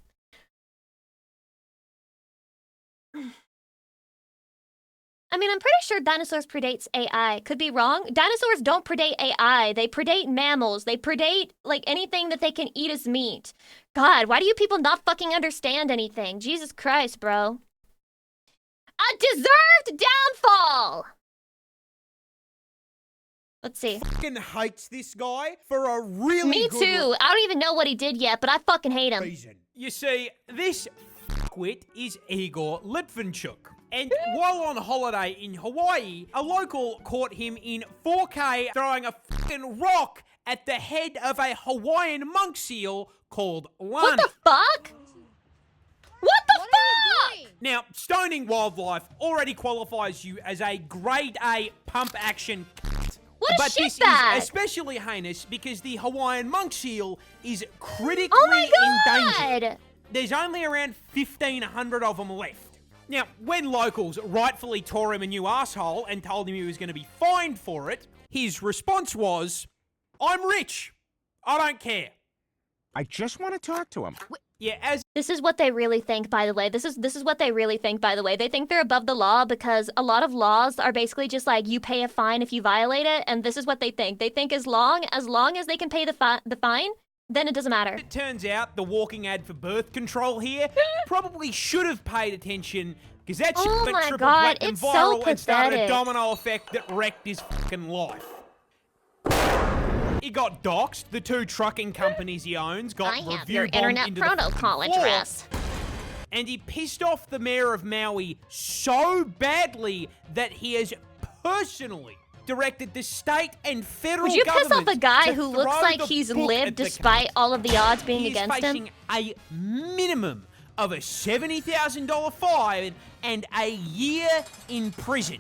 I mean, I'm pretty sure dinosaurs predates AI. Could be wrong. Dinosaurs don't predate AI. They predate mammals. They predate, like, anything that they can eat as meat. God, why do you people not fucking understand anything? Jesus Christ, bro. A deserved downfall! Let's see. Fucking hates this guy for a really Me good too. I don't even know what he did yet, but I fucking hate him. reason. You see, this fuckwit is Igor Litvinchuk. And while on holiday in Hawaii, a local caught him in 4K throwing a fucking rock at the head of a Hawaiian monk seal called Lana. What the fuck? What the fuck? Now, stoning wildlife already qualifies you as a grade A pump action cunt. What a But this shitbag. is especially heinous because the Hawaiian monk seal is critically Oh my endangered. god! There's only around 1,500 of them left. Now, when locals rightfully tore him a new asshole and told him he was going to be fined for it, his response was, "I'm rich. I don't care." I just want to talk to him. Yeah, as This is what they really think, by the way. This is what they really think, by the way. They think they're above the law because a lot of laws are basically just like you pay a fine if you violate it, and this is what they think. They think as long as they can pay the fine, then it doesn't matter. it turns out, the walking ad for birth control here probably should have paid attention because that shit Oh went my triple God, platinum it's so viral and started a pathetic. domino effect that wrecked his fucking life. He got doxxed. The 2 trucking companies he owns got I have review your bombed internet into the protocol fucking floor. address. And he pissed off the mayor of Maui so badly that he has personally directed the state and federal Would you piss off a governments guy to who looks throw like the he's book lived at the despite all of the odds being He is against him? facing a minimum of a $70,000 fine and a year in prison.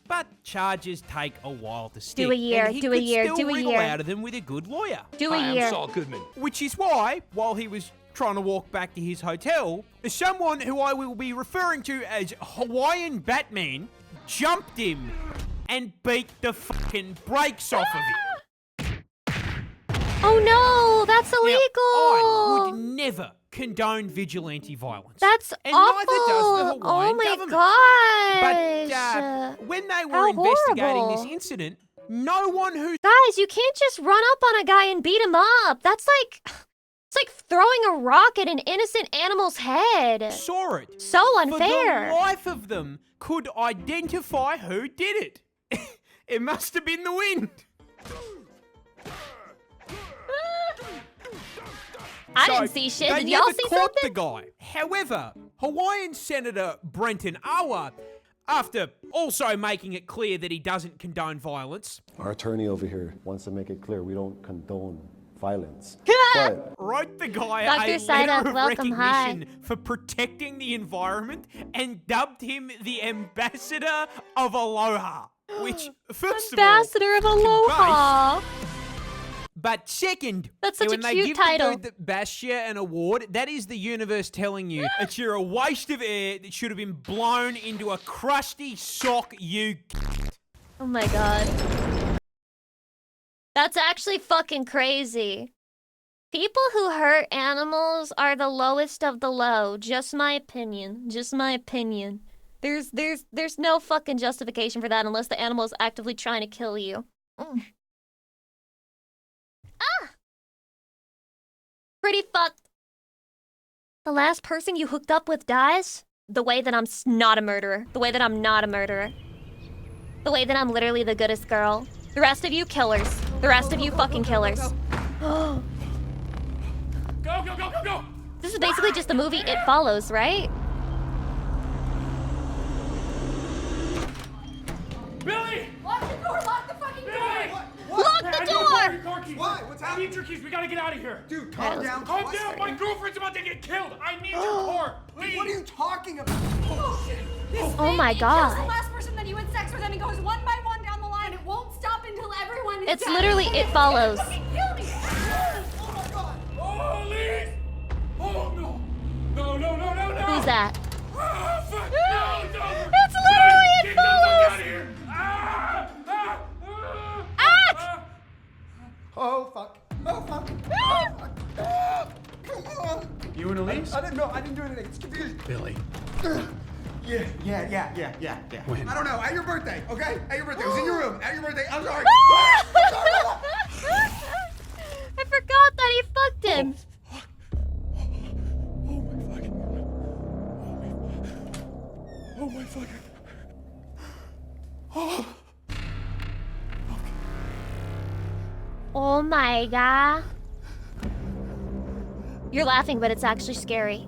But charges take a while to stick. Do a year, and he do a could year, still do a wriggle year. out of them with a good lawyer. Do a Hi, year. I'm Saul Goodman. Which is why, while he was trying to walk back to his hotel, someone who I will be referring to as Hawaiian Batman jumped him and beat the fucking brakes off of him. Oh no, that's Now, illegal. I would never condone vigilante violence. That's and awful. neither does the Hawaiian Oh my government. gosh. But when they were How investigating horrible. this incident, no one who Guys, you can't just run up on a guy and beat him up. That's like, it's like throwing a rock at an innocent animal's head. saw it So for unfair. the life of them could identify who did it. It must have been the wind. I So, didn't see shit. they Did y'all never see caught something? the guy. However, Hawaiian Senator Brenton Awa, after also making it clear that he doesn't condone violence, Our attorney over here wants to make it clear we don't condone violence. But wrote the guy Dr. a Saida, letter of welcome, hi. recognition for protecting the environment and dubbed him the Ambassador of Aloha. Which, first Ambassador of of all, fucking Aloha. base. But second, That's such a when they cute give title. the dude that Bastia an award, that is the universe telling you that you're a waste of air that should have been blown into a crusty sock, you. Oh my god. That's actually fucking crazy. People who hurt animals are the lowest of the low. Just my opinion. Just my opinion. There's no fucking justification for that unless the animal is actively trying to kill you. Mm. Ah! Pretty fucked. The last person you hooked up with dies? The way that I'm not a murderer. The way that I'm not a murderer. The way that I'm literally the goodest girl. The rest of you killers. The rest of you fucking killers. Go, go, go, go, go! This is basically just the movie It Follows, right? Billy! Lock the door! Lock the fucking door! Lock the door! Why? What's happening? I need your keys. We gotta get out of here. Dude, Alright, calm let's down. Calm down. My girlfriend's about to get killed. I need your car, please. What are you talking about? Oh, shit. This Oh my thing, he kills the god. last person that you had sex with, and it goes one by one down the line. It won't stop until everyone is It's dead. literally It Follows. Fucking kill me. Oh my god. Police! Oh no! No, no, no, no, no! Who's that? Ah, fuck! No, no! It's literally It Get the fuck Follows! out of here! Ah! Ah! Ah! Ah! Ah! Oh fuck. Oh fuck. Oh fuck. release? I didn't know. I didn't do anything. It's confusing. Billy. Yeah. When? I don't know. At your birthday, okay? At your birthday. It was in your room. At your birthday. I'm sorry. I forgot that he fucked him. Oh my fucking. Oh my god. You're laughing, but it's actually scary.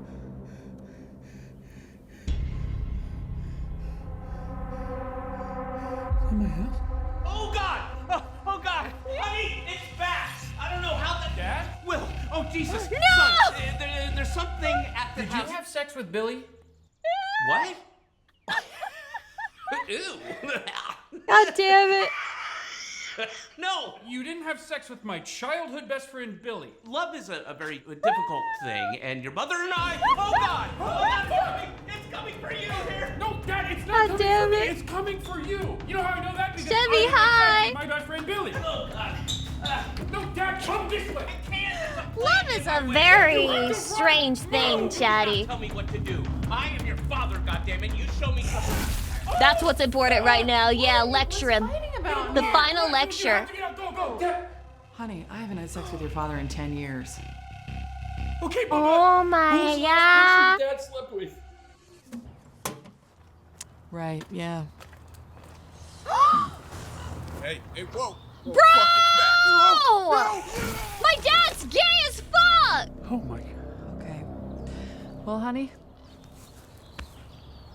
In my house? Oh God! Oh God! Honey, it's back! I don't know how that. Dad? Will! Oh Jesus! No! Son, there's something at the house. Did you have sex with Billy? What? Ew! God damn it! No! You didn't have sex with my childhood best friend Billy. Love is a very difficult thing, and your mother and I. Oh God! Oh, it's coming for you here. No, Dad, it's not God coming damn for me. it. It's coming for you. You know how I know that? Because Chevy, I had hi. sex with my best friend Billy. Oh God! No, Dad, come this way. I can't. Love is a very strange thing, Chatty. Tell me what to do. I am your father, goddammit. You show me something. That's what's important right now. Yeah, lecture him. The final lecture. Honey, I haven't had sex with your father in 10 years. Okay, Oh my god. Dad slept with. Right, yeah. Hey, whoa. Bro! My dad's gay as fuck! Oh my. Okay. Well, honey.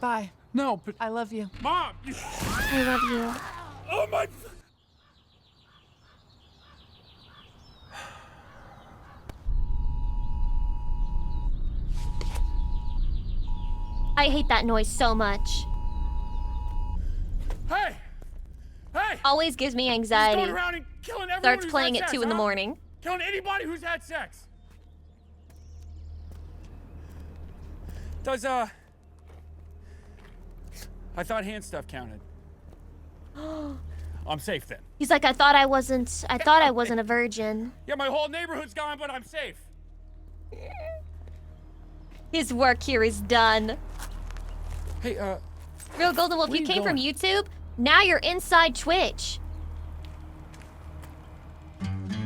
Bye. No, but I love you. Mom. I love you. Oh my. I hate that noise so much. Hey! Always gives me He's anxiety. going around and killing everyone Starts who's playing had at sex, 2 in the huh? morning. Killing anybody who's had sex. Does I thought hand stuff counted. I'm safe then. He's like, I thought I wasn't a virgin. Yeah, my whole neighborhood's gone, but I'm safe. His work here is done. Hey, Real Golden Wolf, you came from YouTube? Now you're inside Twitch.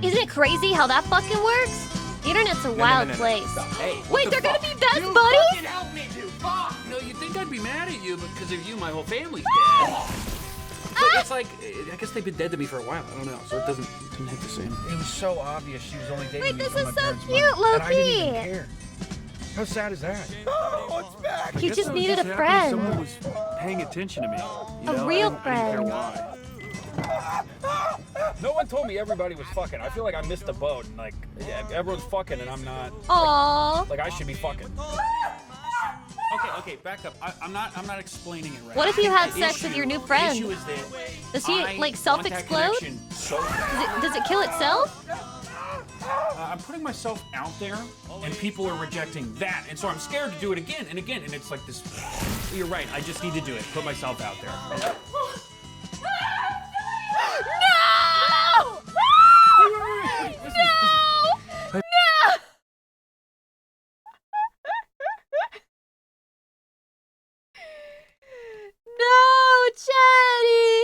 Isn't it crazy how that fucking works? The internet's a wild place. Hey, Wait, they're gonna be best buddies? Help me, dude. Fuck! No, you'd think I'd be mad at you, but because of you, my whole family's dead. But it's like, I guess they've been dead to me for a while. I don't know, so it doesn't hit the same. It was so obvious she was only dating Wait, me this for is my so parents' cute, money, and I didn't even Loki. care. How sad is that? Oh, it's back! He just needed a friend. Someone was paying attention to me. A real I didn't friend. care why. No one told me everybody was fucking. I feel like I missed the boat, and like everyone's fucking, and I'm not. Aww. Like I should be fucking. Okay, back up. I'm not explaining it right. What if you had sex with your new friend? The issue is that Does he I like want that self-explode? connection so Does it kill itself? I'm putting myself out there, and people are rejecting that, and so I'm scared to do it again and again, and it's like this. You're right. I just need to do it. Put myself out there. No! No! No! No, Chatty!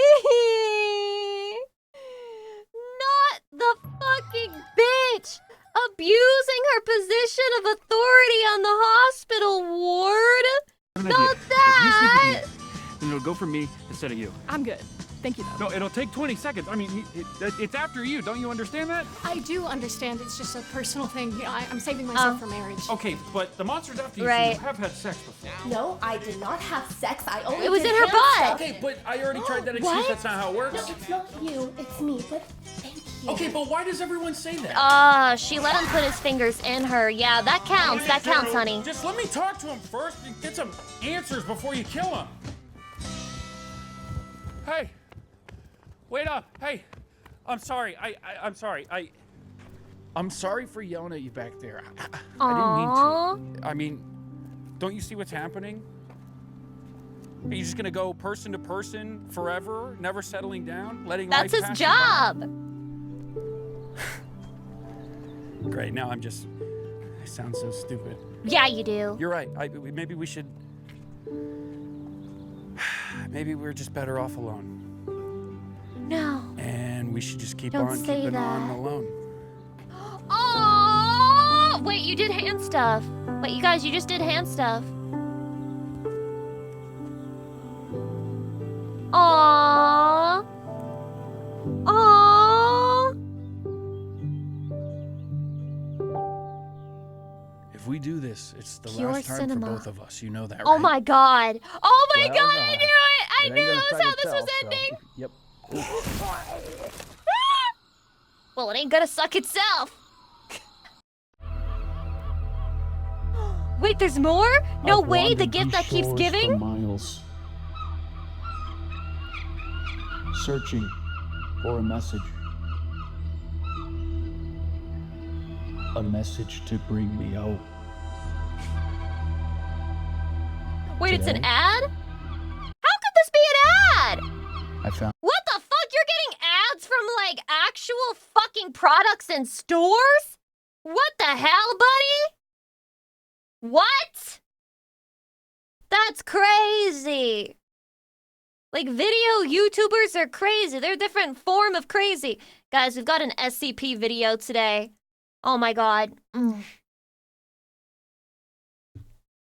Not the fucking bitch abusing her position of authority on the hospital ward! Not that! It'll go for me instead of you. I'm good. Thank you, though. No, it'll take 20 seconds. I mean, it's after you. Don't you understand that? I do understand. It's just a personal thing. You know, I'm saving myself for marriage. Okay, but the monster's after you. Right. So you have had sex before. No, I did not have sex. I only It was did in her hand butt. stuff. Okay, but I already tried that excuse. What? That's not how it works. No, it's not you. It's me. But thank you. Okay, but why does everyone say that? She let him put his fingers in her. Yeah, that counts. That counts, honey. Just let me talk to him first and get some answers before you kill him. Hey, wait up. Hey, I'm sorry. I'm sorry. I'm sorry for yelling at you back there. I didn't mean to. I mean, don't you see what's happening? Are you just gonna go person to person forever, never settling down, letting That's life his pass you by? job. Great. Now I sound so stupid. Yeah, you do. You're right. Maybe we should... Maybe we're just better off alone. No. And we should just keep Don't on say keeping that. on alone. Oh! Wait, you did hand stuff. Wait, you guys, you just did hand stuff. Aww. Aww. If we do this, it's the Pure last time cinema. for both of us. You know that, right? Oh my god. Oh my Well, god, I knew it! I it knew ain't gonna that's how suck this was itself, so- ending! Yep. Well, it ain't gonna suck itself. Wait, there's more? No I've way, the wandered gift these that keeps shores giving? for miles, searching for a message. A message to bring me hope. Wait, it's an Today? ad? How could this be an ad? I found What the fuck? You're getting ads from, like, actual fucking products in stores? What the hell, buddy? What? That's crazy. Like, video YouTubers are crazy. They're a different form of crazy. Guys, we've got an SCP video today. Oh my god.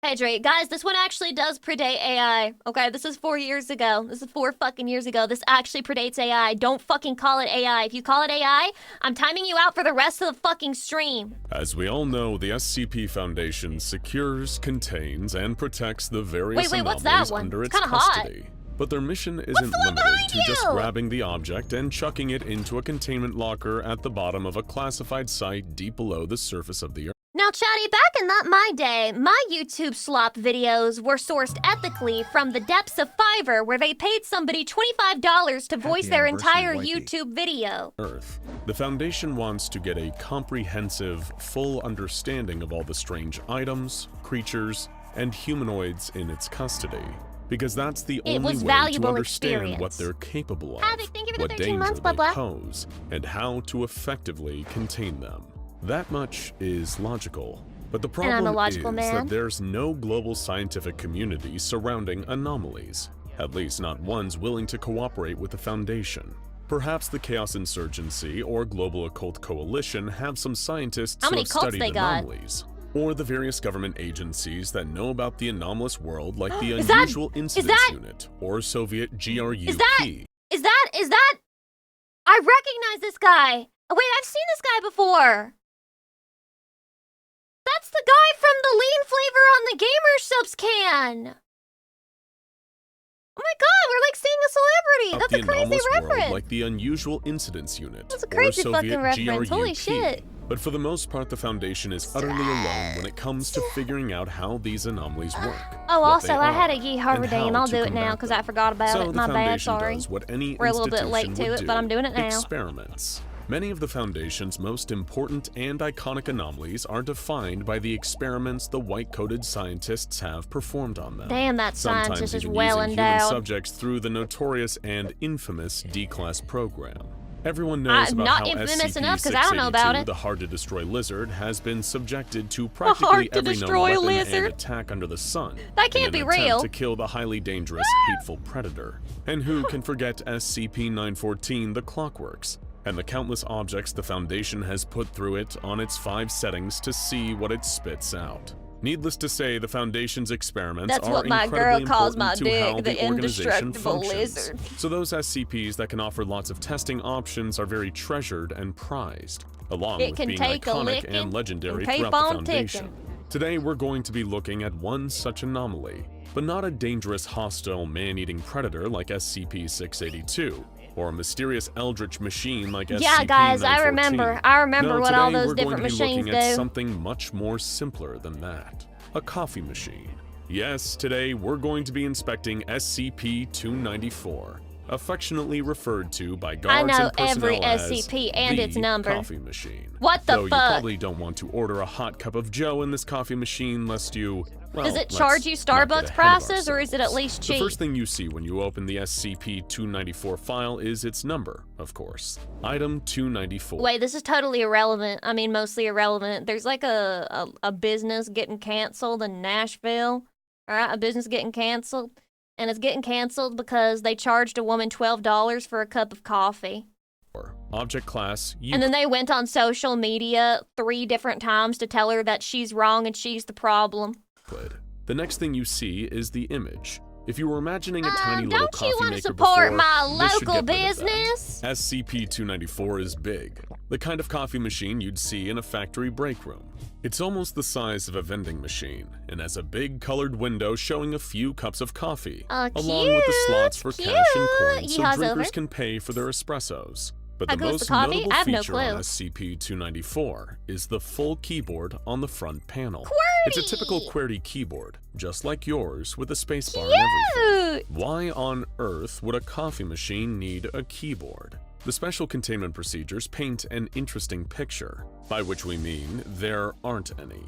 Hey, Drake. Guys, this one actually does predate AI. Okay, this is 4 years ago. This is 4 fucking years ago. This actually predates AI. Don't fucking call it AI. If you call it AI, I'm timing you out for the rest of the fucking stream. As we all know, the SCP Foundation secures, contains, and protects the various Wait, what's that anomalies one? under It's its kinda hot. custody. But their mission isn't limited to just grabbing the object and chucking it into a containment locker at the bottom of a classified site deep below the surface of the Earth. Now, Chatty, back in my day, my YouTube slop videos were sourced ethically from the depths of Fiverr, where they paid somebody $25 to voice their entire YouTube video. Earth. The Foundation wants to get a comprehensive, full understanding of all the strange items, creatures, and humanoids in its custody. Because that's the It only was way valuable to understand experience. what they're capable of, Havoc, thank you for the what 13 danger months, blah, they blah. pose, and how to effectively contain them. That much is logical. But the And I'm a problem logical is man. that there's no global scientific community surrounding anomalies, at least not ones willing to cooperate with the Foundation. Perhaps the Chaos Insurgency or Global Occult Coalition have some scientists How who many have cults studied they got? anomalies. Or the various government agencies that know about the anomalous world, like the Is that- Unusual Incidents that- Unit or Soviet GRUP. Is that? I recognize this guy. Oh, wait, I've seen this guy before. That's the guy from the lean flavor on the Gamer Subs can. Oh my god, we're like seeing a celebrity. Up That's the a crazy anomalous reference. world, like the Unusual Incidents Unit That's a or crazy Soviet fucking reference. Holy GRUP. shit. But for the most part, the Foundation is utterly alone when it comes to figuring out how these anomalies work. Oh, what also, they I had are, a Yee Harbor and Day, and how I'll to do it combat now because I forgot about So it. the My bad, Foundation sorry. does what any We're a little bit institution late to would it, but I'm doing it now. Experiments. Many of the Foundation's most important and iconic anomalies are defined by the experiments the white-coated scientists have performed on them. Damn, that Sometimes scientist is even well using human endowed. subjects through the notorious and infamous D-Class program. Everyone knows I'm about not how infamous enough 'cause I don't know SCP-682, about it. the hard-to-destroy lizard, has been subjected to hard practically to every known destroy weapon lizard? and attack under the sun. That can't in be an attempt real. to kill the highly dangerous, hateful predator. And who can forget SCP-914, the Clockworks, and the countless objects the Foundation has put through it on its 5 settings to see what it spits out. Needless to say, the Foundation's experiments That's are what my incredibly girl calls important my to how dick, the the organization indestructible functions. lizard. So those SCPs that can offer lots of testing options are very treasured and prized, along It with can being take a iconic licking and legendary and keep throughout the on Foundation. ticking. Today we're going to be looking at one such anomaly, but not a dangerous, hostile, man-eating predator like SCP-682, or a mysterious eldritch machine like SCP-914. Yeah, guys, I remember No, what all today those we're different going to be machines looking at do. something much more simpler than that. A coffee machine. Yes, today we're going to be inspecting SCP-294, affectionately referred to by I guards know and personnel every as SCP and the its number. coffee machine. What the Though fuck? you probably don't want to order a hot cup of joe in this coffee machine lest you, well, Does it let's charge you not get Starbucks ahead of prices, or is it at ourselves. least The cheap? first thing you see when you open the SCP-294 file is its number, of course. Item 294. Wait, this is totally irrelevant. I mean, mostly irrelevant. There's like a business getting canceled in Nashville. All right, a business getting canceled. And it's getting canceled because they charged a woman $12 for a cup of coffee. Object class, And then they went on social media 3 different times to tell her that she's wrong and she's the problem. Euclid. The next thing you see is the image. If you were imagining a tiny little Don't you coffee want to maker support before, my this should local get rid of that. business? SCP-294 is big, the kind of coffee machine you'd see in a factory break room. It's almost the size of a vending machine and has a big colored window showing a few cups of coffee, along with the slots for cash and coins so Yeehaws drinkers over. can pay for their espressos. But How the goes most the coffee? notable I have no feature on clue. SCP-294 is the full keyboard on the front panel. It's a typical QWERTY keyboard, just like yours, with a spacebar and everything. Why on earth would a coffee machine need a keyboard? The special containment procedures paint an interesting picture, by which we mean there aren't any.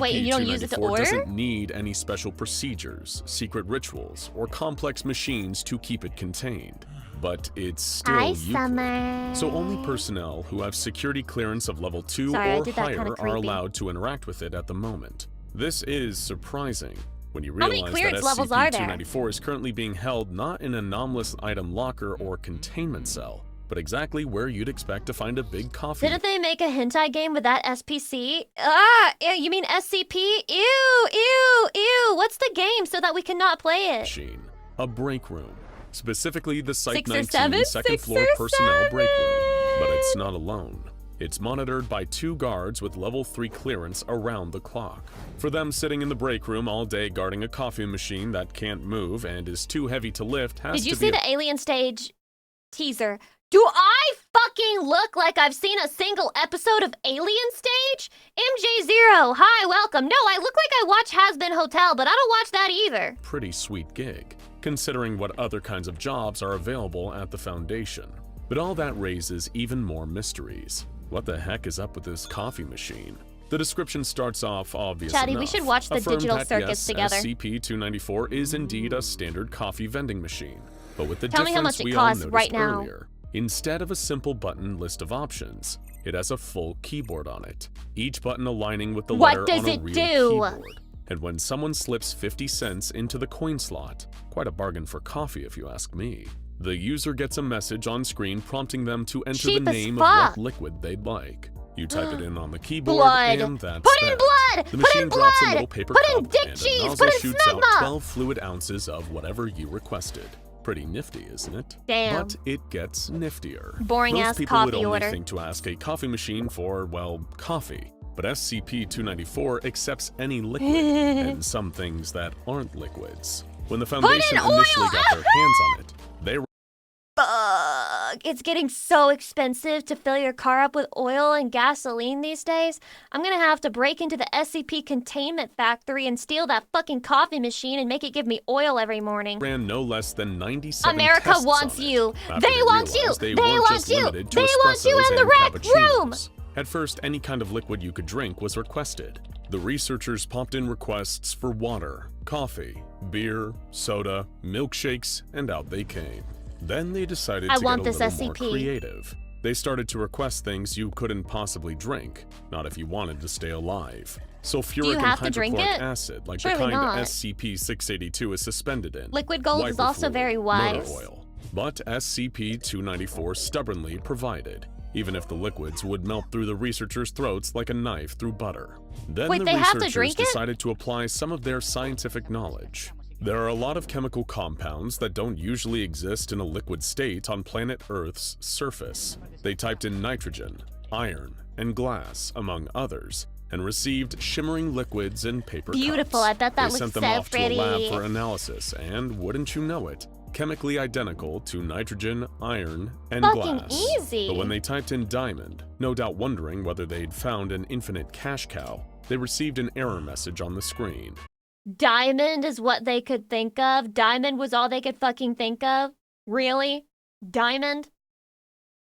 Wait, you don't use it to SCP-294 order? doesn't need any special procedures, secret rituals, or complex machines to keep it contained. But it's still Hi, Euclid. Summer. So only personnel who have security clearance of level 2 Sorry, I or did that kinda higher are creepy. allowed to interact with it at the moment. This is surprising when you How many realize clearance that levels are there? SCP-294 is currently being held not in an anomalous item locker or containment cell, but exactly where you'd expect to find a big coffee Didn't they make a hentai game with that SPC? Ah, you mean SCP? Ew, ew, ew. What's the game so that we cannot play it? machine. A break room. Specifically the Site 6 or 19 7? second 6 floor or personnel break room. But it's not alone. It's monitored by 2 guards with level 3 clearance around the clock. For them sitting in the break room all day guarding a coffee machine that can't move and is too heavy to lift has Did you to see be the Alien Stage teaser? Do I fucking look like I've seen a single episode of Alien Stage? MJ0, hi, welcome. No, I look like I watch Has Been Hotel, but I don't watch that either. pretty sweet gig, considering what other kinds of jobs are available at the Foundation. But all that raises even more mysteries. What the heck is up with this coffee machine? The description starts off obvious Chatty, enough. we should watch the Affirm Digital that, Circus yes, together. SCP-294 is indeed a standard coffee vending machine. But with the Tell me how difference much it we all costs noticed right now. earlier, instead of a simple button list of options, it has a full keyboard on it, each button aligning with the What letter does on a it real do? keyboard. And when someone slips 50 cents into the coin slot, quite a bargain for coffee if you ask me, the user gets a message on screen prompting them to enter Cheap the as name fuck. of what liquid they'd like. You type it in on the keyboard, Blood. and that's Put in that. blood. The Put machine in drops a blood. little paper Put in cup, dick and cheese. a nozzle Put in shoots out smegma. 12 fluid ounces of whatever you requested. Pretty nifty, isn't it? Damn. But it gets niftier. Boring Most ass people would coffee only order. think to ask a coffee machine for, well, coffee. But SCP-294 accepts any liquid, and some things that aren't liquids. When the Foundation oil. initially got their hands on it, they Fuck. It's getting so expensive to fill your car up with oil and gasoline these days. I'm gonna have to break into the SCP containment factory and steal that fucking coffee machine and make it give me oil every morning. ran no less than 97 America tests wants on it you. after They want you. realized They weren't want just you. limited to They want you espressos in the and rec room. cappuccinos. At first, any kind of liquid you could drink was requested. The researchers popped in requests for water, coffee, beer, soda, milkshakes, and out they came. Then they decided I to want get a this little more SCP. creative. They started to request things you couldn't possibly drink, not if you wanted to stay alive. Sulfuric and have to drink hydrochloric it? acid, like Surely the kind not. SCP-682 is suspended in. Liquid gold is Wiper also fluid, very motor wise. oil. But SCP-294 stubbornly provided, even if the liquids would melt through the researchers' throats like a knife through butter. Then Wait, the they have to researchers drink it? decided to apply some of their scientific knowledge. There are a lot of chemical compounds that don't usually exist in a liquid state on planet Earth's surface. They typed in nitrogen, iron, and glass, among others, and received shimmering liquids in paper Beautiful. cups. I bet that They looks sent them so off pretty. to a lab for analysis, and wouldn't you know it, chemically identical to nitrogen, iron, and Fucking glass. easy. But when they typed in diamond, no doubt wondering whether they'd found an infinite cash cow, they received an error message on the screen. Diamond is what they could think of. Diamond was all they could fucking think of. Really? Diamond?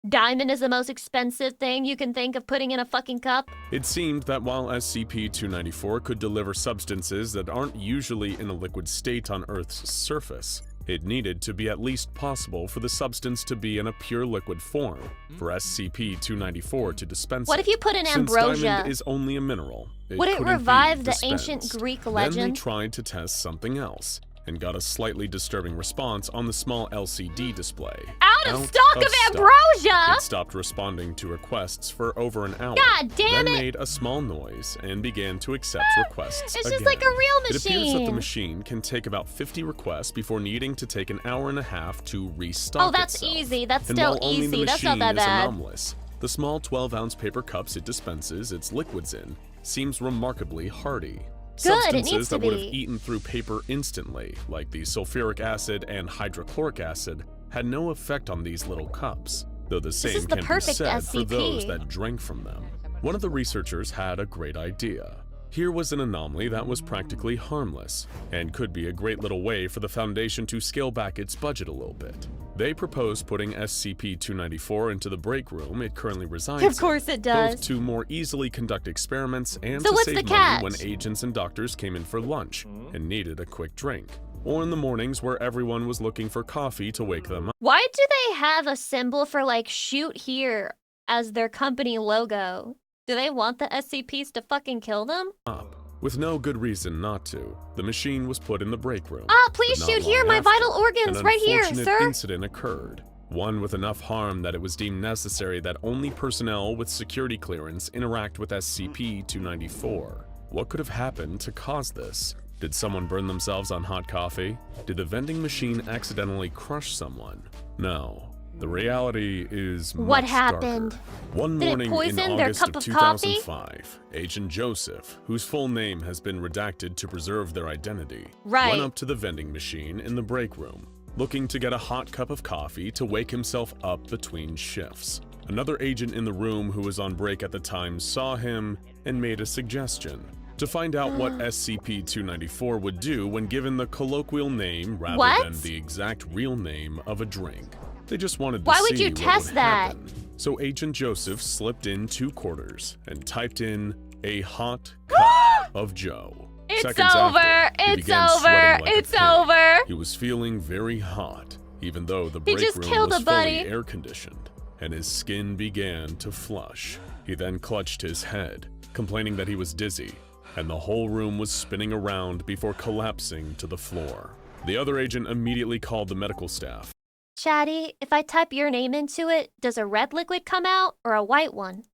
Diamond is the most expensive thing you can think of putting in a fucking cup? It seemed that while SCP-294 could deliver substances that aren't usually in a liquid state on Earth's surface, it needed to be at least possible for the substance to be in a pure liquid form for SCP-294 to dispense What if you put in Since ambrosia? diamond is only a mineral, Would it couldn't revive be the dispensed. ancient Greek Then they legend? tried to test something else, and got a slightly disturbing response on the small LCD display. Out of stock of ambrosia? It stopped responding to requests for over an hour. God damn then it! made a small noise and began to accept requests It's again. just like a real It appears that the machine. machine can take about 50 requests before needing to take an hour and a half to restock Oh, that's itself. easy. That's And still while only the easy. That's not that machine is bad. anomalous, the small 12-ounce paper cups it dispenses its liquids in seems remarkably hardy. Good, it Substances needs to that would have be. eaten through paper instantly, like the sulfuric acid and hydrochloric acid, had no effect on these little cups, though the same is the can be perfect said for SCP. those that drank from them. One of the researchers had a great idea. Here was an anomaly that was practically harmless, and could be a great little way for the Foundation to scale back its budget a little bit. They proposed putting SCP-294 into the break room it currently resides Of course it in, does. both to more easily conduct experiments and So to what's save the money catch? when agents and doctors came in for lunch and needed a quick drink, or in the mornings where everyone was looking for coffee to wake them Why do they have a symbol for like shoot here as their company logo? Do they want the SCPs to fucking kill them? up. With no good reason not to, the machine was put in the break room. Ah, please but not shoot here, long my after, vital organs, an right here, unfortunate sir. incident occurred. One with enough harm that it was deemed necessary that only personnel with security clearance interact with SCP-294. What could have happened to cause this? Did someone burn themselves on hot coffee? Did the vending machine accidentally crush someone? No. The reality is What much happened? darker. One Did it morning poison in their August cup of of coffee? 2005, Agent Joseph, whose full name has been redacted to preserve their identity, Right. went up to the vending machine in the break room, looking to get a hot cup of coffee to wake himself up between shifts. Another agent in the room who was on break at the time saw him and made a suggestion to find out what SCP-294 would do when given the colloquial name rather What? than the exact real name of a drink. They just wanted to Why would see you what test would that? happen. So Agent Joseph slipped in 2 quarters and typed in a hot cup of Joe. It's Seconds over. after, he It's began over. sweating like a It's pig. over. He was feeling very hot, even though the He break just room killed was a buddy. fully air-conditioned, and his skin began to flush. He then clutched his head, complaining that he was dizzy, and the whole room was spinning around before collapsing to the floor. The other agent immediately called the medical staff, Chatty, if I type your name into it, does a red liquid come out or a white one?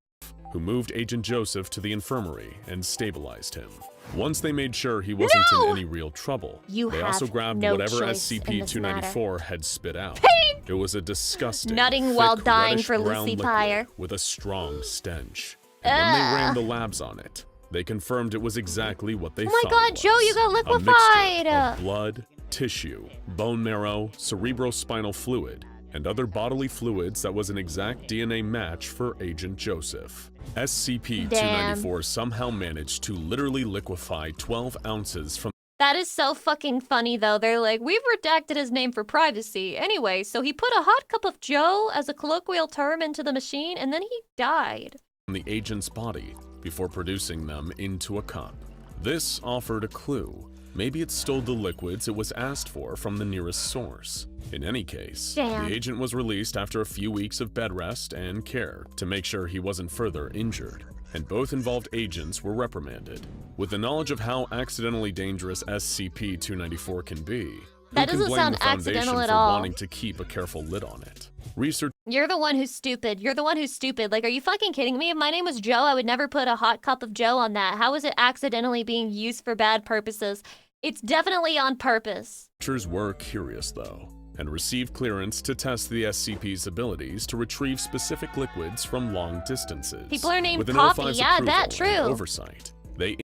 who moved Agent Joseph to the infirmary and stabilized him. Once they made sure he wasn't in any real trouble, You they have also grabbed no whatever choice in this SCP-294 had spit out. Pain! It was a disgusting, Nutting while thick, dying reddish for brown Lucy liquid Pyre. with a strong stench. And when they ran Ugh. the labs on it, they confirmed it was exactly what they Oh my thought god, it Joe, was. you got A mixture liquefied! of blood, tissue, bone marrow, cerebrospinal fluid, and other bodily fluids that was an exact DNA match for Agent Joseph. SCP-294 somehow managed to literally liquefy 12 ounces from That is so fucking funny though. They're like, we've redacted his name for privacy. Anyway, so he put a hot cup of Joe as a colloquial term into the machine and then he died. the agent's body before producing them into a cup. This offered a clue. Maybe it stole the liquids it was asked for from the nearest source. In any case, Damn. the agent was released after a few weeks of bed rest and care to make sure he wasn't further injured, and both involved agents were reprimanded. With the knowledge of how accidentally dangerous SCP-294 can be, That who can doesn't blame sound the Foundation accidental at for all. wanting to keep a careful lid on it? Research You're the one who's stupid. You're the one who's stupid. Like, are you fucking kidding me? If my name was Joe, I would never put a hot cup of Joe on that. How is it accidentally being used for bad purposes? It's definitely on purpose. Researchers were curious, though, and received clearance to test the SCP's abilities to retrieve specific liquids from long distances. People are named With an Coffee. O5's Yeah, approval that and true. oversight, they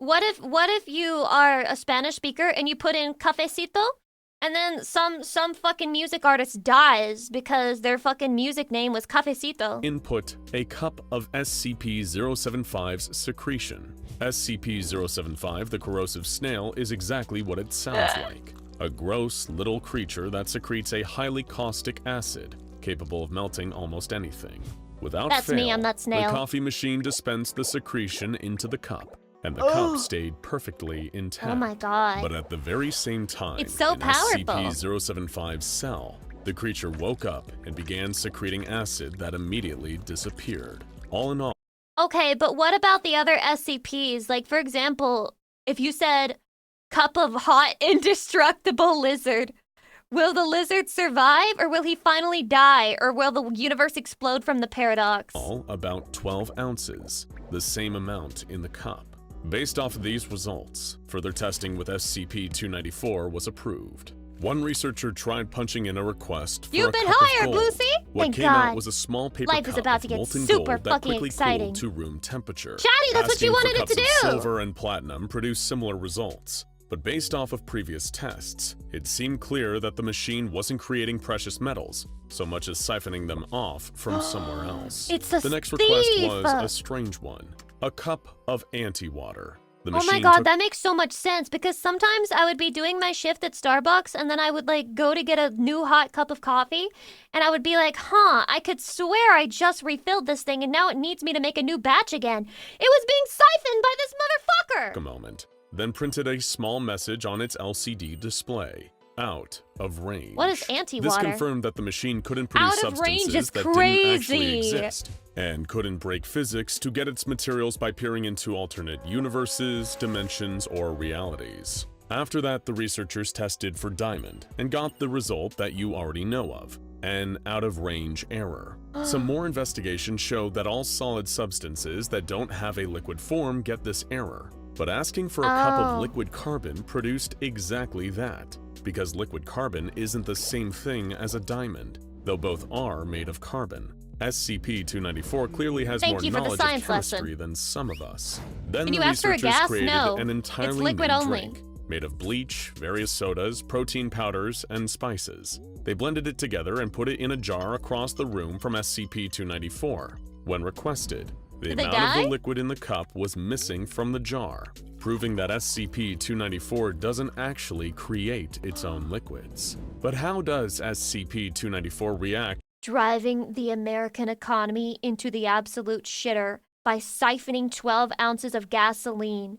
What if you are a Spanish speaker and you put in cafecito? And then some fucking music artist dies because their fucking music name was Cafecito. input a cup of SCP-075's secretion. SCP-075, the corrosive snail, is exactly what it sounds like. a gross little creature that secretes a highly caustic acid, capable of melting almost anything. Without That's fail, me, I'm that snail. the coffee machine dispensed the secretion into the cup, and the cup stayed perfectly intact. Oh my god. But at the very same time, It's so in powerful. SCP-075's cell, the creature woke up and began secreting acid that immediately disappeared. All in all, Okay, but what about the other SCPs? Like, for example, if you said, cup of hot, indestructible lizard, will the lizard survive, or will he finally die, or will the universe explode from the paradox? all about 12 ounces, the same amount in the cup. Based off of these results, further testing with SCP-294 was approved. One researcher tried punching in a request for You've a been cup hired, of gold. Lucy! What Thank came God. out was a small paper Life cup is about of to get molten super gold that fucking quickly exciting. cooled to room temperature. Chatty, that's what you Asking for wanted it cups to of do! silver and platinum produced similar results. But based off of previous tests, it seemed clear that the machine wasn't creating precious metals, so much as siphoning them off from somewhere else. It's a The next request thief! was a strange one, a cup of anti-water. The Oh my machine god, took that makes so much sense, because sometimes I would be doing my shift at Starbucks and then I would like go to get a new hot cup of coffee and I would be like, I could swear I just refilled this thing and now it needs me to make a new batch again. It was being siphoned by this motherfucker! a moment, then printed a small message on its LCD display. Out of range. What is anti-water? This confirmed that the machine couldn't produce Out of range substances is that didn't actually crazy. exist, and couldn't break physics to get its materials by peering into alternate universes, dimensions, or realities. After that, the researchers tested for diamond, and got the result that you already know of, an out-of-range error. Some more investigation showed that all solid substances that don't have a liquid form get this error, but asking for a cup of liquid carbon produced exactly that, because liquid carbon isn't the same thing as a diamond, though both are made of carbon. SCP-294 clearly has Thank more you for the knowledge science of chemistry lesson. than some of us. Then Can the you ask for a researchers gas? created No. an It's entirely liquid new only. drink made of bleach, various sodas, protein powders, and spices. They blended it together and put it in a jar across the room from SCP-294. When requested, the Did they amount of die? the liquid in the cup was missing from the jar, proving that SCP-294 doesn't actually create its own liquids. But how does SCP-294 react Driving the American economy into the absolute shitter by siphoning 12 ounces of gasoline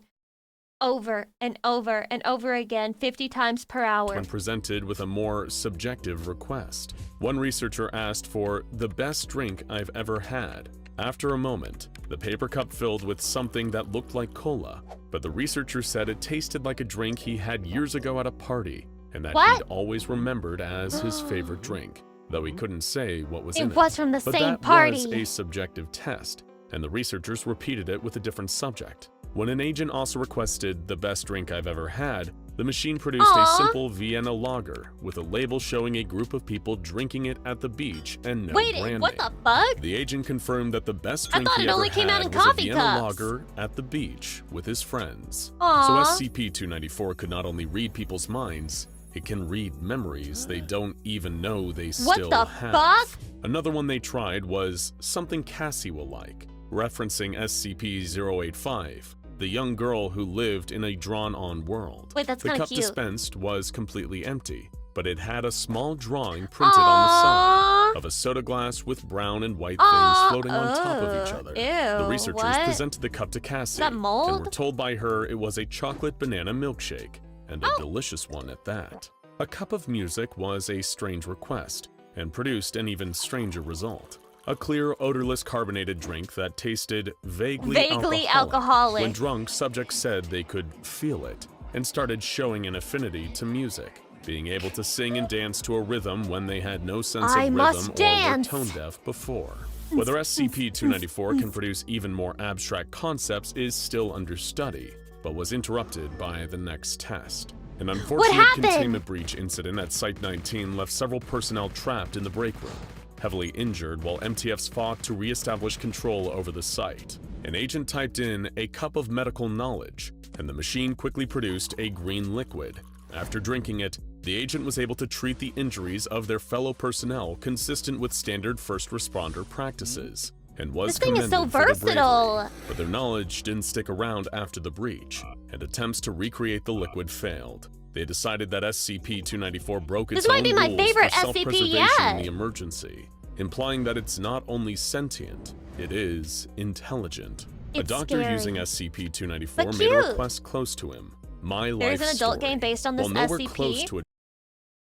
over and over and over again 50 times per hour? when presented with a more subjective request? One researcher asked for the best drink I've ever had. After a moment, the paper cup filled with something that looked like cola, but the researcher said it tasted like a drink he had years ago at a party, and that What? he'd always remembered as his favorite drink, though he couldn't say what was in it. It was from the But same that party. was a subjective test, and the researchers repeated it with a different subject. When an agent also requested the best drink I've ever had, the machine produced a simple Vienna lager with a label showing a group of people drinking it at the beach and no Wait, brand what name. the fuck? The agent confirmed that the best I drink thought he it ever only came out had in was a coffee Vienna cups. lager at the beach with his friends. Aw. So SCP-294 could not only read people's minds, it can read memories they don't even know they still the have. fuck? Another one they tried was something Cassie will like, referencing SCP-085, the young girl who lived in a drawn-on world. Wait, that's The kinda cup cute. dispensed was completely empty, but it had a small drawing printed on the side of a soda glass with brown and white things floating on top of each other. Ew, The researchers what? presented the cup to Cassie that mold? and were told by her it was a chocolate banana milkshake, and a delicious one at that. A cup of music was a strange request, and produced an even stranger result. A clear, odorless carbonated drink that tasted vaguely alcoholic. When drunk, subjects said they could feel it, and started showing an affinity to music, being able to sing and dance to a rhythm when they had no sense I of must rhythm or were dance. tone deaf before. Whether SCP-294 can produce even more abstract concepts is still under study, but was interrupted by the next test. An unfortunate happened? containment breach incident at Site-19 left several personnel trapped in the break room, heavily injured while MTFs fought to re-establish control over the site. An agent typed in a cup of medical knowledge, and the machine quickly produced a green liquid. After drinking it, the agent was able to treat the injuries of their fellow personnel consistent with standard first responder practices, and was This thing is so commended for their versatile. bravery. But their knowledge didn't stick around after the breach, and attempts to recreate the liquid failed. They decided that SCP-294 broke its This might own be my rules favorite for SCP self-preservation yet. in the emergency, implying that it's not only sentient, it is intelligent. A It's doctor scary. using SCP-294 But made a cute. request close to him. My There's life an adult story. game based on this While nowhere SCP. close to a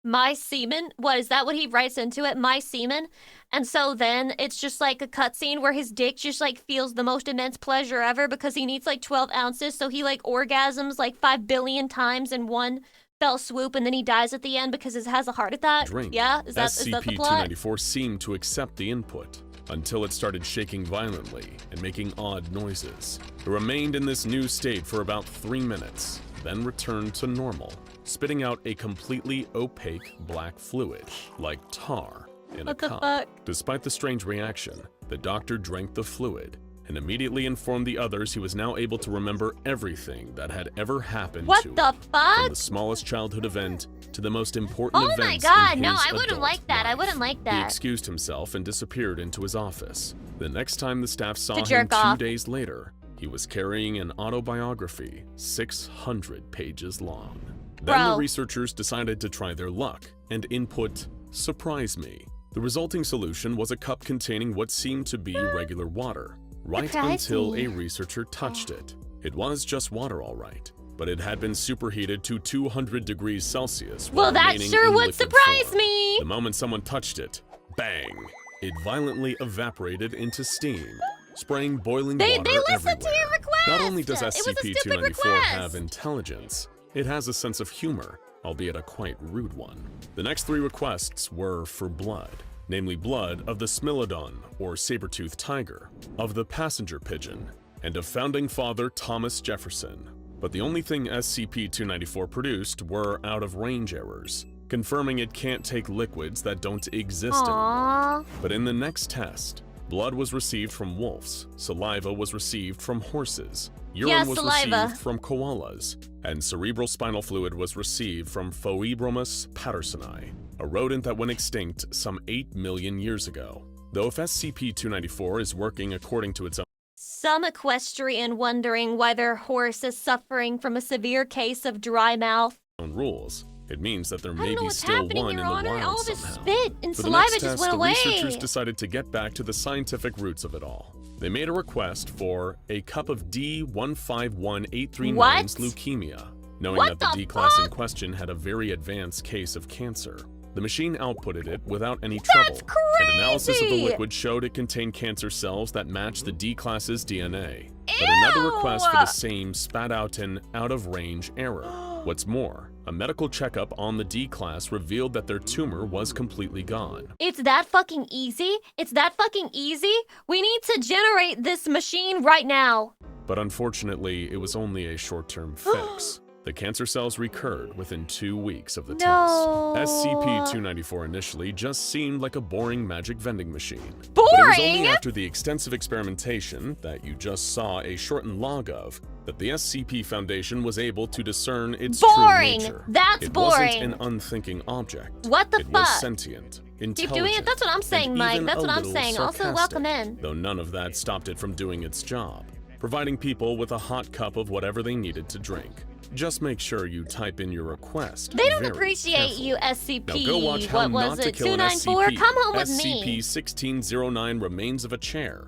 My semen? What, is that what he writes into it? My semen? And so then it's just like a cutscene where his dick just like feels the most immense pleasure ever because he needs like 12 ounces, so he like orgasms like 5 billion times in one fell swoop, and then he dies at the end because he has a heart attack. drink. Yeah? Is that the plot? SCP-294 seemed to accept the input, until it started shaking violently and making odd noises. It remained in this new state for about 3 minutes, then returned to normal, spitting out a completely opaque black fluid, like tar, in a cup. Fuck? Despite the strange reaction, the doctor drank the fluid and immediately informed the others he was now able to remember everything that had ever happened What to him. the fuck? From the smallest childhood event to the most important Oh my events god, in no, his I wouldn't adult like that. I life. wouldn't like He that. excused himself and disappeared into his office. The next time the staff saw To him jerk 2 off. days later, he was carrying an autobiography 600 pages long. Then Bro. the researchers decided to try their luck and input "surprise me." The resulting solution was a cup containing what seemed to be regular water, right Surprise until me. a researcher touched it. It was just water, all right, but it had been superheated to 200 degrees Celsius. Well, while that remaining sure in would liquid surprise form. me. The moment someone touched it, bang! It violently evaporated into steam, spraying boiling They water listened to your everywhere. request. Not only does It was a stupid SCP-294 have request. intelligence, it has a sense of humor, albeit a quite rude one. The next 3 requests were for blood, namely blood of the Smilodon, or saber-toothed tiger, of the passenger pigeon, and of founding father Thomas Jefferson. But the only thing SCP-294 produced were out-of-range errors, confirming it can't take liquids that don't exist anymore. But in the next test, blood was received from wolves, saliva was received from horses, urine Yes, was saliva. received from koalas, and cerebral spinal fluid was received from Phoebromus pattersoni, a rodent that went extinct some 8 million years ago. Though if SCP-294 is working according to its Some equestrian wondering why their horse is suffering from a severe case of dry mouth. own rules, it means that there I may don't know be what's still happening, one Your in the Honor. wild All this somehow. spit and For the saliva next just test, went the away. researchers decided to get back to the scientific roots of it all. They made a request for a cup of D151839's What? leukemia, knowing What that the the D-class in fuck? question had a very advanced case of cancer. The machine outputted it without any trouble, and analysis of the crazy! liquid showed it contained cancer cells that matched the D-class's DNA. But another request for the same spat out an out-of-range error. What's more, a medical checkup on the D-class revealed that their tumor was completely gone. It's that fucking easy? It's that fucking easy? We need to generate this machine right now. But unfortunately, it was only a short-term fix. The cancer cells recurred within 2 weeks of the No. test. SCP-294 initially just seemed like a boring magic vending machine. But it was only Boring? after the extensive experimentation that you just saw a shortened log of that the SCP Foundation was able to discern its Boring. true nature. That's it boring. wasn't an unthinking object. What the it fuck? was sentient, intelligent, Keep doing it? That's what I'm saying, and Mike. even That's a what I'm little saying. Also, sarcastic, welcome in. Though none of that stopped it from doing its job, providing people with a hot cup of whatever they needed to drink. Just make sure you type in your request. They don't very appreciate carefully. you, SCP. Now go watch How What was Not to it? Kill an 294? SCP. Come home with me. SCP-1609 Remains of a Chair.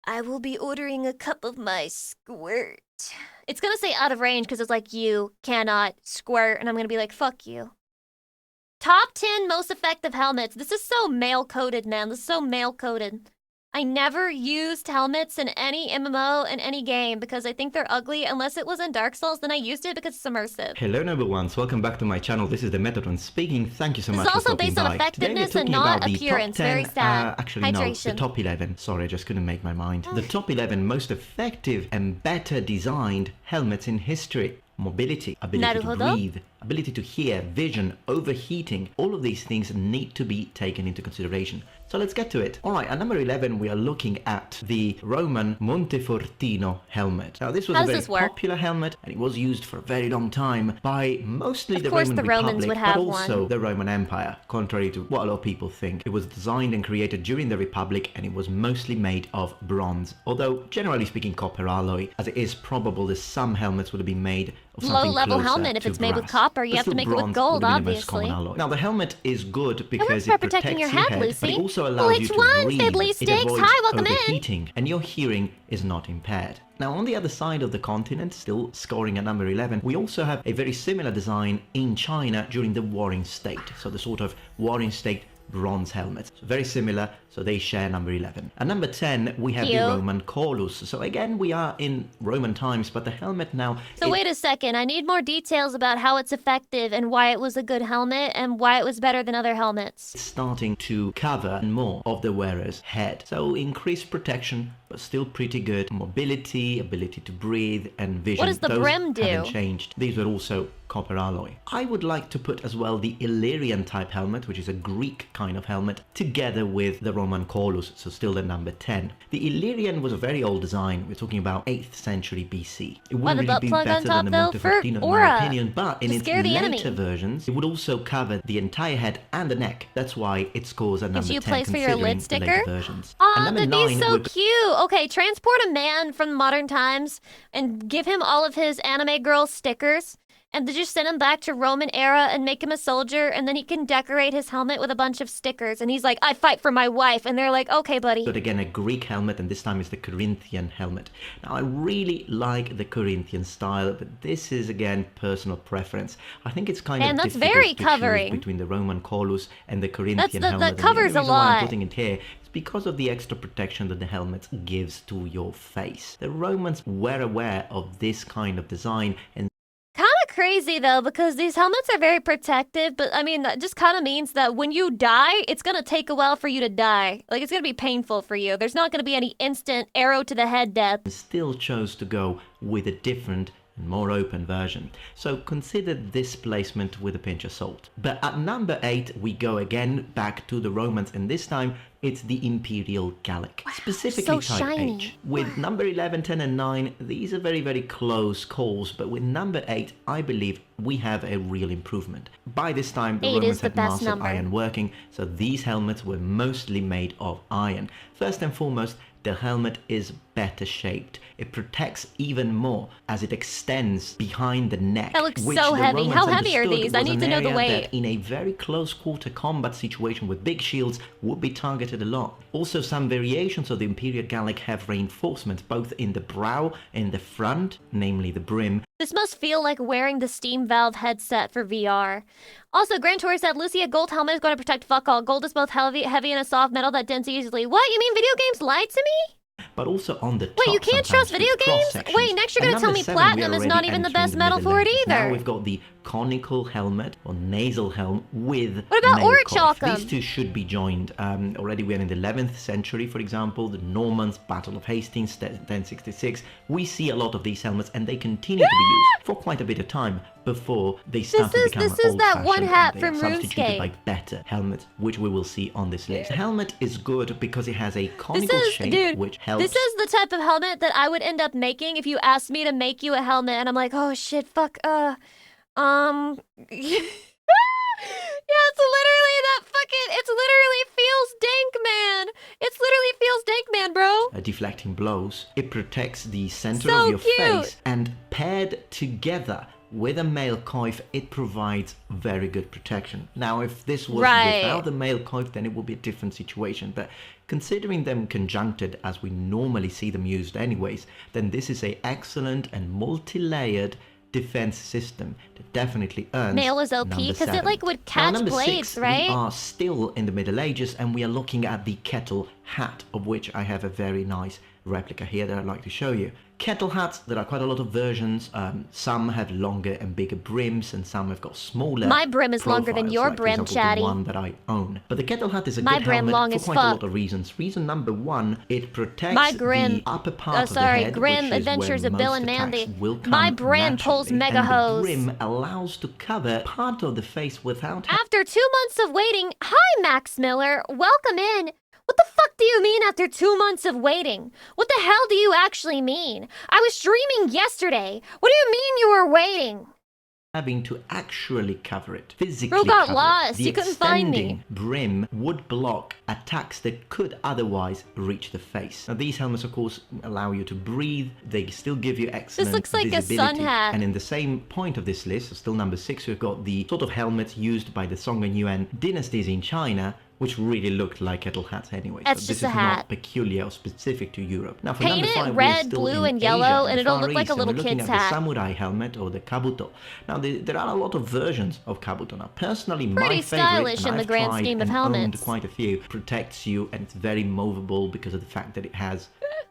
I will be ordering a cup of my squirt. It's gonna say out of range because it's like you cannot squirt, and I'm gonna be like, fuck you. Top 10 most effective helmets. This is so male-coded, man. This is so male-coded. I never used helmets in any MMO in any game because I think they're ugly. Unless it was in Dark Souls, then I used it because it's immersive. Hello number ones, welcome back to my channel. This is the Metatron speaking. Thank you so This much is for also stopping based on by. Today we're effectiveness and talking not about the appearance. top 10, Very sad. actually no, the Hydration. top 11. Sorry, I just couldn't make my mind. The top 11 most effective and better designed helmets in history. Mobility, ability to Naruhodo? breathe, ability to hear, vision, overheating, all of these things need to be taken into consideration. So let's get to it. Alright, at number 11 we are looking at the Roman Montefortino helmet. Now this was How a does very this work? popular helmet and it was used for a very long time by mostly Of the course Roman the Romans Republic, would have but also one. the Roman Empire, contrary to what a lot of people think. It was designed and created during the Republic and it was mostly made of bronze, although generally speaking copper alloy, as it is probable that some helmets would have been made of something low-level closer helmet if to it's made with brass. copper. You But have to still, make it with bronze gold, would be the most obviously. common alloy. Now, the helmet is good because by it protecting protects your head, head, but Lucy. it also allows you Which to one? breathe. Fiddly It sticks. avoids Hi, welcome in. overheating, and your hearing is not impaired. Now, on the other side of the continent, still scoring at number 11, we also have a very similar design in China during the Warring State. So the sort of Warring State bronze helmet. So very similar, so they share number 11. At number 10, we have the Roman Colus. So again, we are in Roman times, but the helmet now... So wait a second, I need more details about how it's effective and why it was a good helmet and why it was better than other helmets. It's starting to cover more of the wearer's head. So increased protection, but still pretty good. Mobility, ability to breathe, and vision. What does the brim do? Haven't changed. These were also copper alloy. I would like to put as well the Illyrian type helmet, which is a Greek kind of helmet, together with the Roman Colus, so still the number 10. The Illyrian was a very old design. We're talking about 8th century BC. It Why wouldn't the really butt be plug on better top than the though? For Montefortino in aura. my opinion, but in To its scare the enemy. later versions, it would also cover the entire head and the neck. That's why it scores at Gives number you 10 a place for your considering lid the sticker? later versions. Aw, And number that'd be 9 so would cute. Okay, transport a man from modern times and give him all of his anime girl stickers and then just send him back to Roman era and make him a soldier, and then he can decorate his helmet with a bunch of stickers. And he's like, I fight for my wife. And they're like, okay, buddy. But again, a Greek helmet, and this time it's the Corinthian helmet. Now, I really like the Corinthian style, but this is, again, personal preference. I think it's kind And of that's difficult very to covering. choose between the Roman Colus and the Corinthian helmet. That And covers the a only reason why I'm lot. putting it here is because of the extra protection that the helmet gives to your face. The Romans were aware of this kind of design, and Kind of crazy though, because these helmets are very protective, but I mean, that just kind of means that when you die, it's going to take a while for you to die. Like, it's going to be painful for you. There's not going to be any instant arrow to the head death. still chose to go with a different and more open version. So consider this placement with a pinch of salt. But at number 8, we go again back to the Romans, and this time it's the Imperial Gallic, specifically so Type shiny. H. With number 11, 10 and 9, these are very, very close calls, but with number 8, I believe we have a real improvement. By this time, the 8 Romans is the had best mastered number. iron working, so these helmets were mostly made of iron. First and foremost, the helmet is better shaped. It protects even more as it extends behind the neck. That looks which so the heavy. Romans How heavy are understood these? I was need an to know the area weight. that in a very close quarter combat situation with big shields would be targeted a lot. Also, some variations of the Imperial Gallic have reinforcements both in the brow and the front, namely the brim. This must feel like wearing the Steam Valve headset for VR. Also, Grand Tour said, Lucy, a gold helmet is going to protect fuck all. Gold is both heavy and a soft metal that dents easily. What? You mean video games lied to me? But also on the top. Wait, you can't trust sometimes video with games? cross-sections. Wait, next you're At gonna tell number me 7, platinum we are is not already even the entering best metal Middle for it Ages. either. Now we've got the conical helmet or nasal helm with What about male coif. orichalcum? These two should be joined. Already we are in the 11th century, for example, the Normans, Battle of Hastings, 1066. We see a lot of these helmets, and they continue to be used for quite a bit of time before they start to become this is that old-fashioned one hat and they are from substituted RuneScape. by better helmets, which we will see on this list. The helmet is good because it has a conical shape, dude, which helps. this is the type of helmet that I would end up making if you asked me to make you a helmet, and I'm like, oh shit, fuck, yeah, it's literally that fucking, it's literally feels dank, man. It's literally feels dank, man, bro. Deflecting blows. It protects the center So of your cute. face, and paired together with a male coif, it provides very good protection. Now, if this was Right. without the male coif, then it would be a different situation. But considering them conjuncted as we normally see them used anyways, then this is a excellent and multi-layered defense system that definitely earns Male is OP number because it 7. like would Now, catch number blades, 6, right? we are still in the Middle Ages, and we are looking at the kettle hat, of which I have a very nice replica here that I'd like to show you. Kettle hats, there are quite a lot of versions. Some have longer and bigger brims, and some have got smaller. My brim is longer than profiles, your like, for brim, example, chatty. the one that I own. But the kettle hat is a My good brim helmet long for as quite a lot fuck. of reasons. Reason number 1, it protects My grim, the upper part of the sorry, head, Grim which is Adventures where of Bill most and Mandy. attacks will come My brim pulls naturally, mega and the hose. brim allows to cover part of the face without After 2 months of waiting, hi Max Miller, welcome in. What the fuck do you mean after 2 months of waiting? What the hell do you actually mean? I was streaming yesterday. What do you mean you were waiting? having to actually cover it, physically Bro got cover lost. it. The You couldn't find me. extending brim would block attacks that could otherwise reach the face. Now these helmets of course allow you to breathe, they still give you excellent looks like a visibility. sun hat. And in the same point of this list, so still number 6, we've got the sort of helmets used by the Song and Yuan dynasties in China, which really looked like kettle hats anyway. That's so just this a is hat. not peculiar or specific to Europe. Now for Paint number it 5, we're red, still blue, in and yellow, Asia, and the it'll Far look like a East, and little we're looking kid's at the hat. samurai helmet or the kabuto. Now there are a lot of versions of kabuto. Now personally, Pretty my favorite, stylish and in the I've grand tried scheme of and owned helmets. quite a few, protects you and it's very movable because of the fact that it has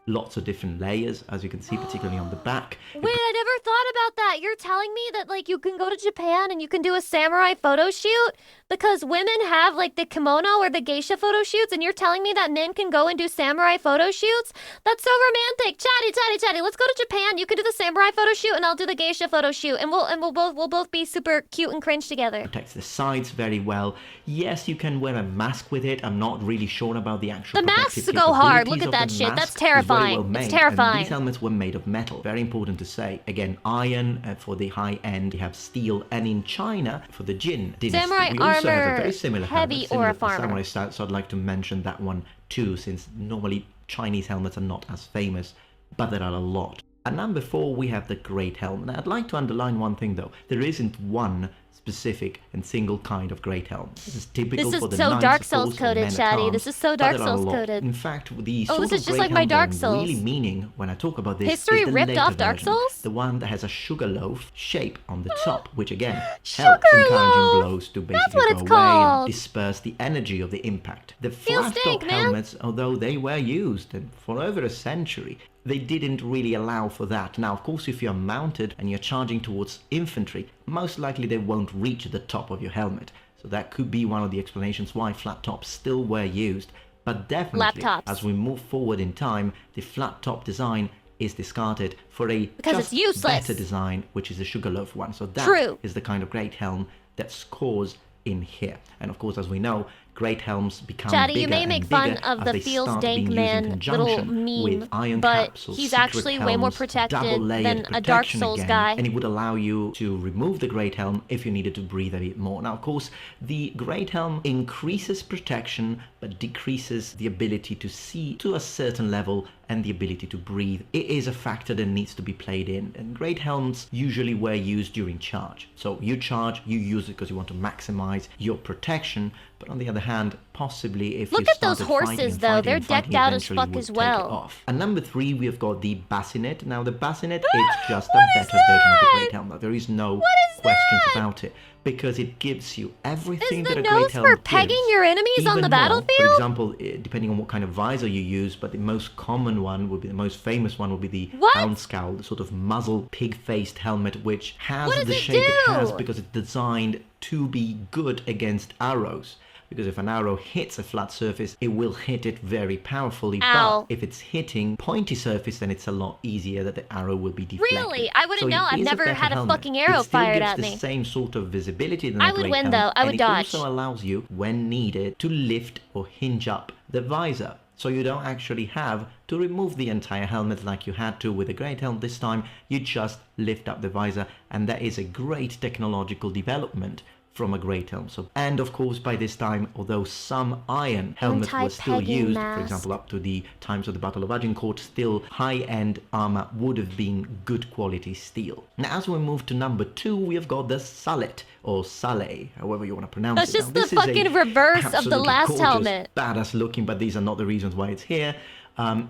lots of different layers, as you can see, particularly on the back. Wait, I never thought about that. You're telling me that like you can go to Japan and you can do a samurai photo shoot because women have like the kimono or the geisha photo shoots, and you're telling me that men can go and do samurai photo shoots? That's so romantic. Chatty. Let's go to Japan. You can do the samurai photo shoot and I'll do the geisha photo shoot, and we'll both be super cute and cringe together. Protects the sides very well. Yes, you can wear a mask with it. I'm not really sure about the actual The masks protective go hard. Look capabilities at of that the shit. mask. That's It's very terrifying. well made. It's terrifying. And these helmets were made of metal. Very important to say. Again, iron for the high end. You have steel, and in China for the Jin dynasty, Samurai we also have a armor, very similar heavy helmet, similar or a to the farmer? samurai style. So I'd like to mention that one too, since normally Chinese helmets are not as famous, but there are a lot. At number 4, we have the Great Helm. Now, I'd like to underline one thing though. There isn't one specific and single kind of Great Helm. This is typical This for is the so knights, Dark of Souls course, or coded, men at Chatty. arms, This is so but Dark there are a Souls lot. coded. In fact, the Oh, sort this of is just Great like my Helm that Dark I'm Souls. really meaning when I talk about this History is the ripped later off Dark version, Souls? the one that has a sugar loaf shape on the top, which again helps Sugar encouraging loaf! blows to That's basically what go it's away called. and disperse the energy of the impact. The Feels flat stink, top man. helmets, although they were used for over a century, they didn't really allow for that. Now, of course, if you're mounted and you're charging towards infantry, most likely they won't reach the top of your helmet. So that could be one of the explanations why flat tops still were used. But definitely, Laptops. as we move forward in time, the flat top design is discarded for a Because it's just useless. better design, which is a sugarloaf one. So that True. is the kind of great helm that scores in here. And of course, as we know, great helms become Chatty, bigger you may and make bigger fun of as the they Feels start Dank being used in Man little conjunction meme, with iron but capsules, he's secret actually way more helms, protected double-layered than a Dark protection Souls again, guy. and it would allow you to remove the great helm if you needed to breathe a bit more. Now, of course, the great helm increases protection but decreases the ability to see to a certain level and the ability to breathe. It is a factor that needs to be played in, and great helms usually were used during charge. So you charge, you use it because you want to maximize your protection, but on the other hand, possibly if Look you at those started horses, fighting and though. fighting They're and fighting, decked out as eventually fuck would as take well. it off. At number 3, we have got the bassinet. Now, the bassinet is just a better version of the great helm. There is no questions about it, because it gives you everything Is that the a great nose helm for gives, pegging your enemies on even the more. battlefield? For example, depending on what kind of visor you use, but the most common one would be, the most famous one would be the hound scowl, the sort of muzzle pig-faced helmet, which has What does the it shape it has do? because it's designed to be good against arrows. Because if an arrow hits a flat surface, it will hit it very powerfully. Ow. But if it's hitting pointy surface, then it's a lot easier that the arrow will be deflected. Really? I wouldn't So know. it I've is never better had a helmet. fucking arrow It still fired gives at the me. same sort of visibility than I a would great win, helmet, though. I would and dodge. it also allows you, when needed, to lift or hinge up the visor. So you don't actually have to remove the entire helmet like you had to with a great helm. This time, you just lift up the visor, and that is a great technological development from a great helm. So, and of course, by this time, although some iron helmets were still Anti-pegging used, mask. for example, up to the times of the Battle of Agincourt, still high-end armor would have been good quality steel. Now, as we move to number 2, we have got the Salet, or Saleh, however you want to pronounce That's it. just Now, the this is a fucking reverse of the absolutely last gorgeous, helmet. badass looking, but these are not the reasons why it's here.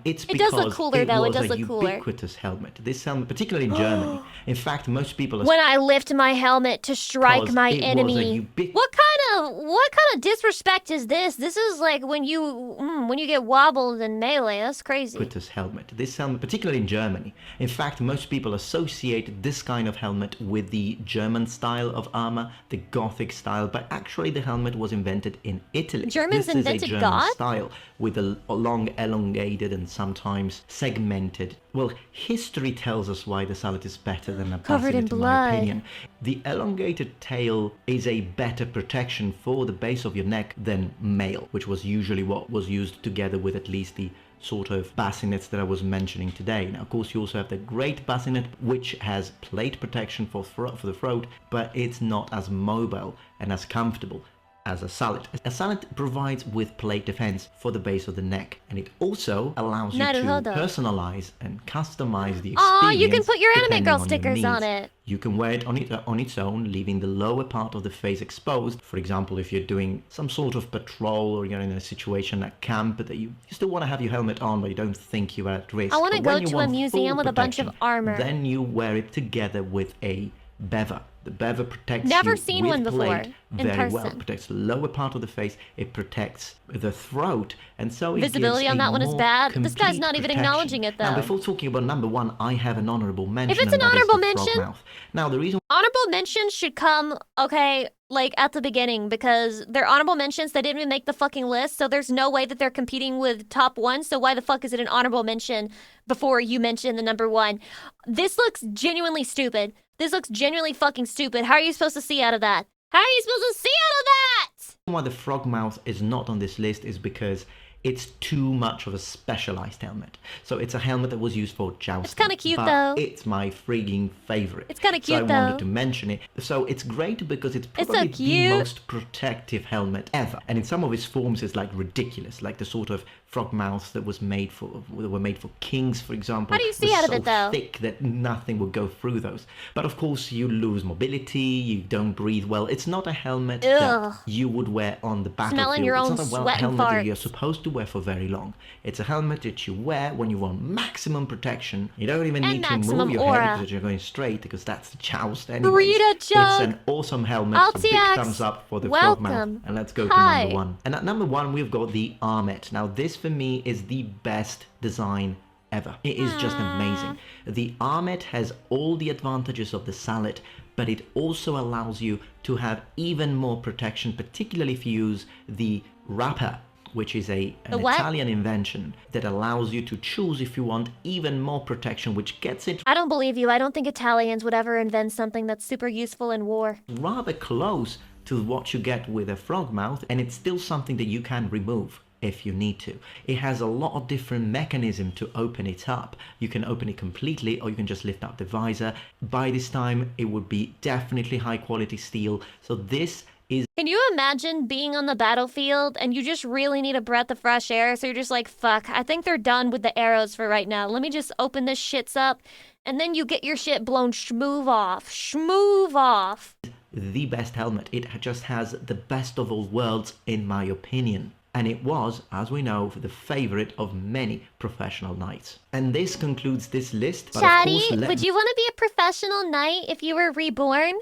It's It because does look cooler, it though. It was does a look cooler. ubiquitous helmet. This helmet, particularly in Germany. In fact, most people are When I lift my helmet to strike Because my it was a enemy. ubiquitous. What kind of disrespect is this? This is like when you get wobbled in melee. That's crazy. Ubiquitous helmet. This helmet, particularly in Germany. In fact, most people associate this kind of helmet with the German style of armor, the Gothic style, but actually the helmet was invented in Italy. Germans this invented is a German God? style with a long, elongated and sometimes segmented. Well, history tells us why the Salet is better than a Covered in bassinet, in blood. my opinion. The elongated tail is a better protection for the base of your neck than mail, which was usually what was used together with at least the sort of bassinets that I was mentioning today. Now, of course, you also have the great bassinet, which has plate protection for the throat, but it's not as mobile and as comfortable as a sallet. A sallet provides with plate defense for the base of the neck, and it also allows you to personalize and customize the experience. Oh, you can put your anime depending girl on your stickers on needs. it. You can wear it on its own, leaving the lower part of the face exposed. For example, if you're doing some sort of patrol or you're in a situation at camp that you still want to have your helmet on, but you don't think you're at risk. I want to But go when you to a want museum full with a bunch of protection, armor. Then you wear it together with a bever. The bever protects Never you seen with one before, plate in very well. person. Protects the lower part of the face. It protects the throat, and so it Visibility gives on a that one is more bad. This guy's complete not even protection. acknowledging it, Now, though. before talking about number one, I have an honorable mention. If it's and an that is honorable the mention, frog mouth. Now, the reason honorable mentions should come, okay, like at the beginning, because they're honorable mentions that didn't even make the fucking list, so there's no way that they're competing with top one, so why the fuck is it an honorable mention before you mention the number one? This looks genuinely stupid. This looks genuinely fucking stupid. How are you supposed to see out of that? How are you supposed to see out of that? why the frog mouth is not on this list is because it's too much of a specialized helmet. So it's a helmet that was used for jousting. It's kind of cute, but though. It's my freaking favorite. It's kind of cute, so I though. wanted to mention it. So it's great because it's probably the most protective helmet ever. And in some of its forms, it's like ridiculous, like the sort of frog mouths that were made for kings, for example. How do you see out of it, though? Thick that nothing would go through those. But of course, you lose mobility. You don't breathe well. It's not a helmet that you would wear on the battlefield. Smelling your own it's not a sweat and helmet that farts. you're supposed to wear for very long. It's a helmet that you wear when you want maximum protection. You don't even And need to move maximum your aura. head because you're going straight, because that's the joust anyway. Burrito It's jug. an awesome helmet. So big Altiax, thumbs up for the frog mouth. welcome. And let's go to Hi. number one. And at number one, we've got the Armet. Now, this for me is the best design ever. It is just amazing. The Armet has all the advantages of the Sallet, but it also allows you to have even more protection, particularly if you use the Wrapper, which is an Italian invention that allows you to choose if you want even more protection, which gets it I don't believe you. I don't think Italians would ever invent something that's super useful in war. rather close to what you get with a frog mouth, and it's still something that you can remove if you need to. It has a lot of different mechanisms to open it up. You can open it completely, or you can just lift up the visor. By this time, it would be definitely high quality steel. So this is... Can you imagine being on the battlefield and you just really need a breath of fresh air? So you're just like, fuck, I think they're done with the arrows for right now. Let me just open this shits up. And then you get your shit blown schmoove off. Schmoove off. the best helmet. It just has the best of all worlds, in my opinion. And it was, as we know, the favorite of many professional knights. And this concludes this list. But Chatty, of course, would you want to be a professional knight if you were reborn?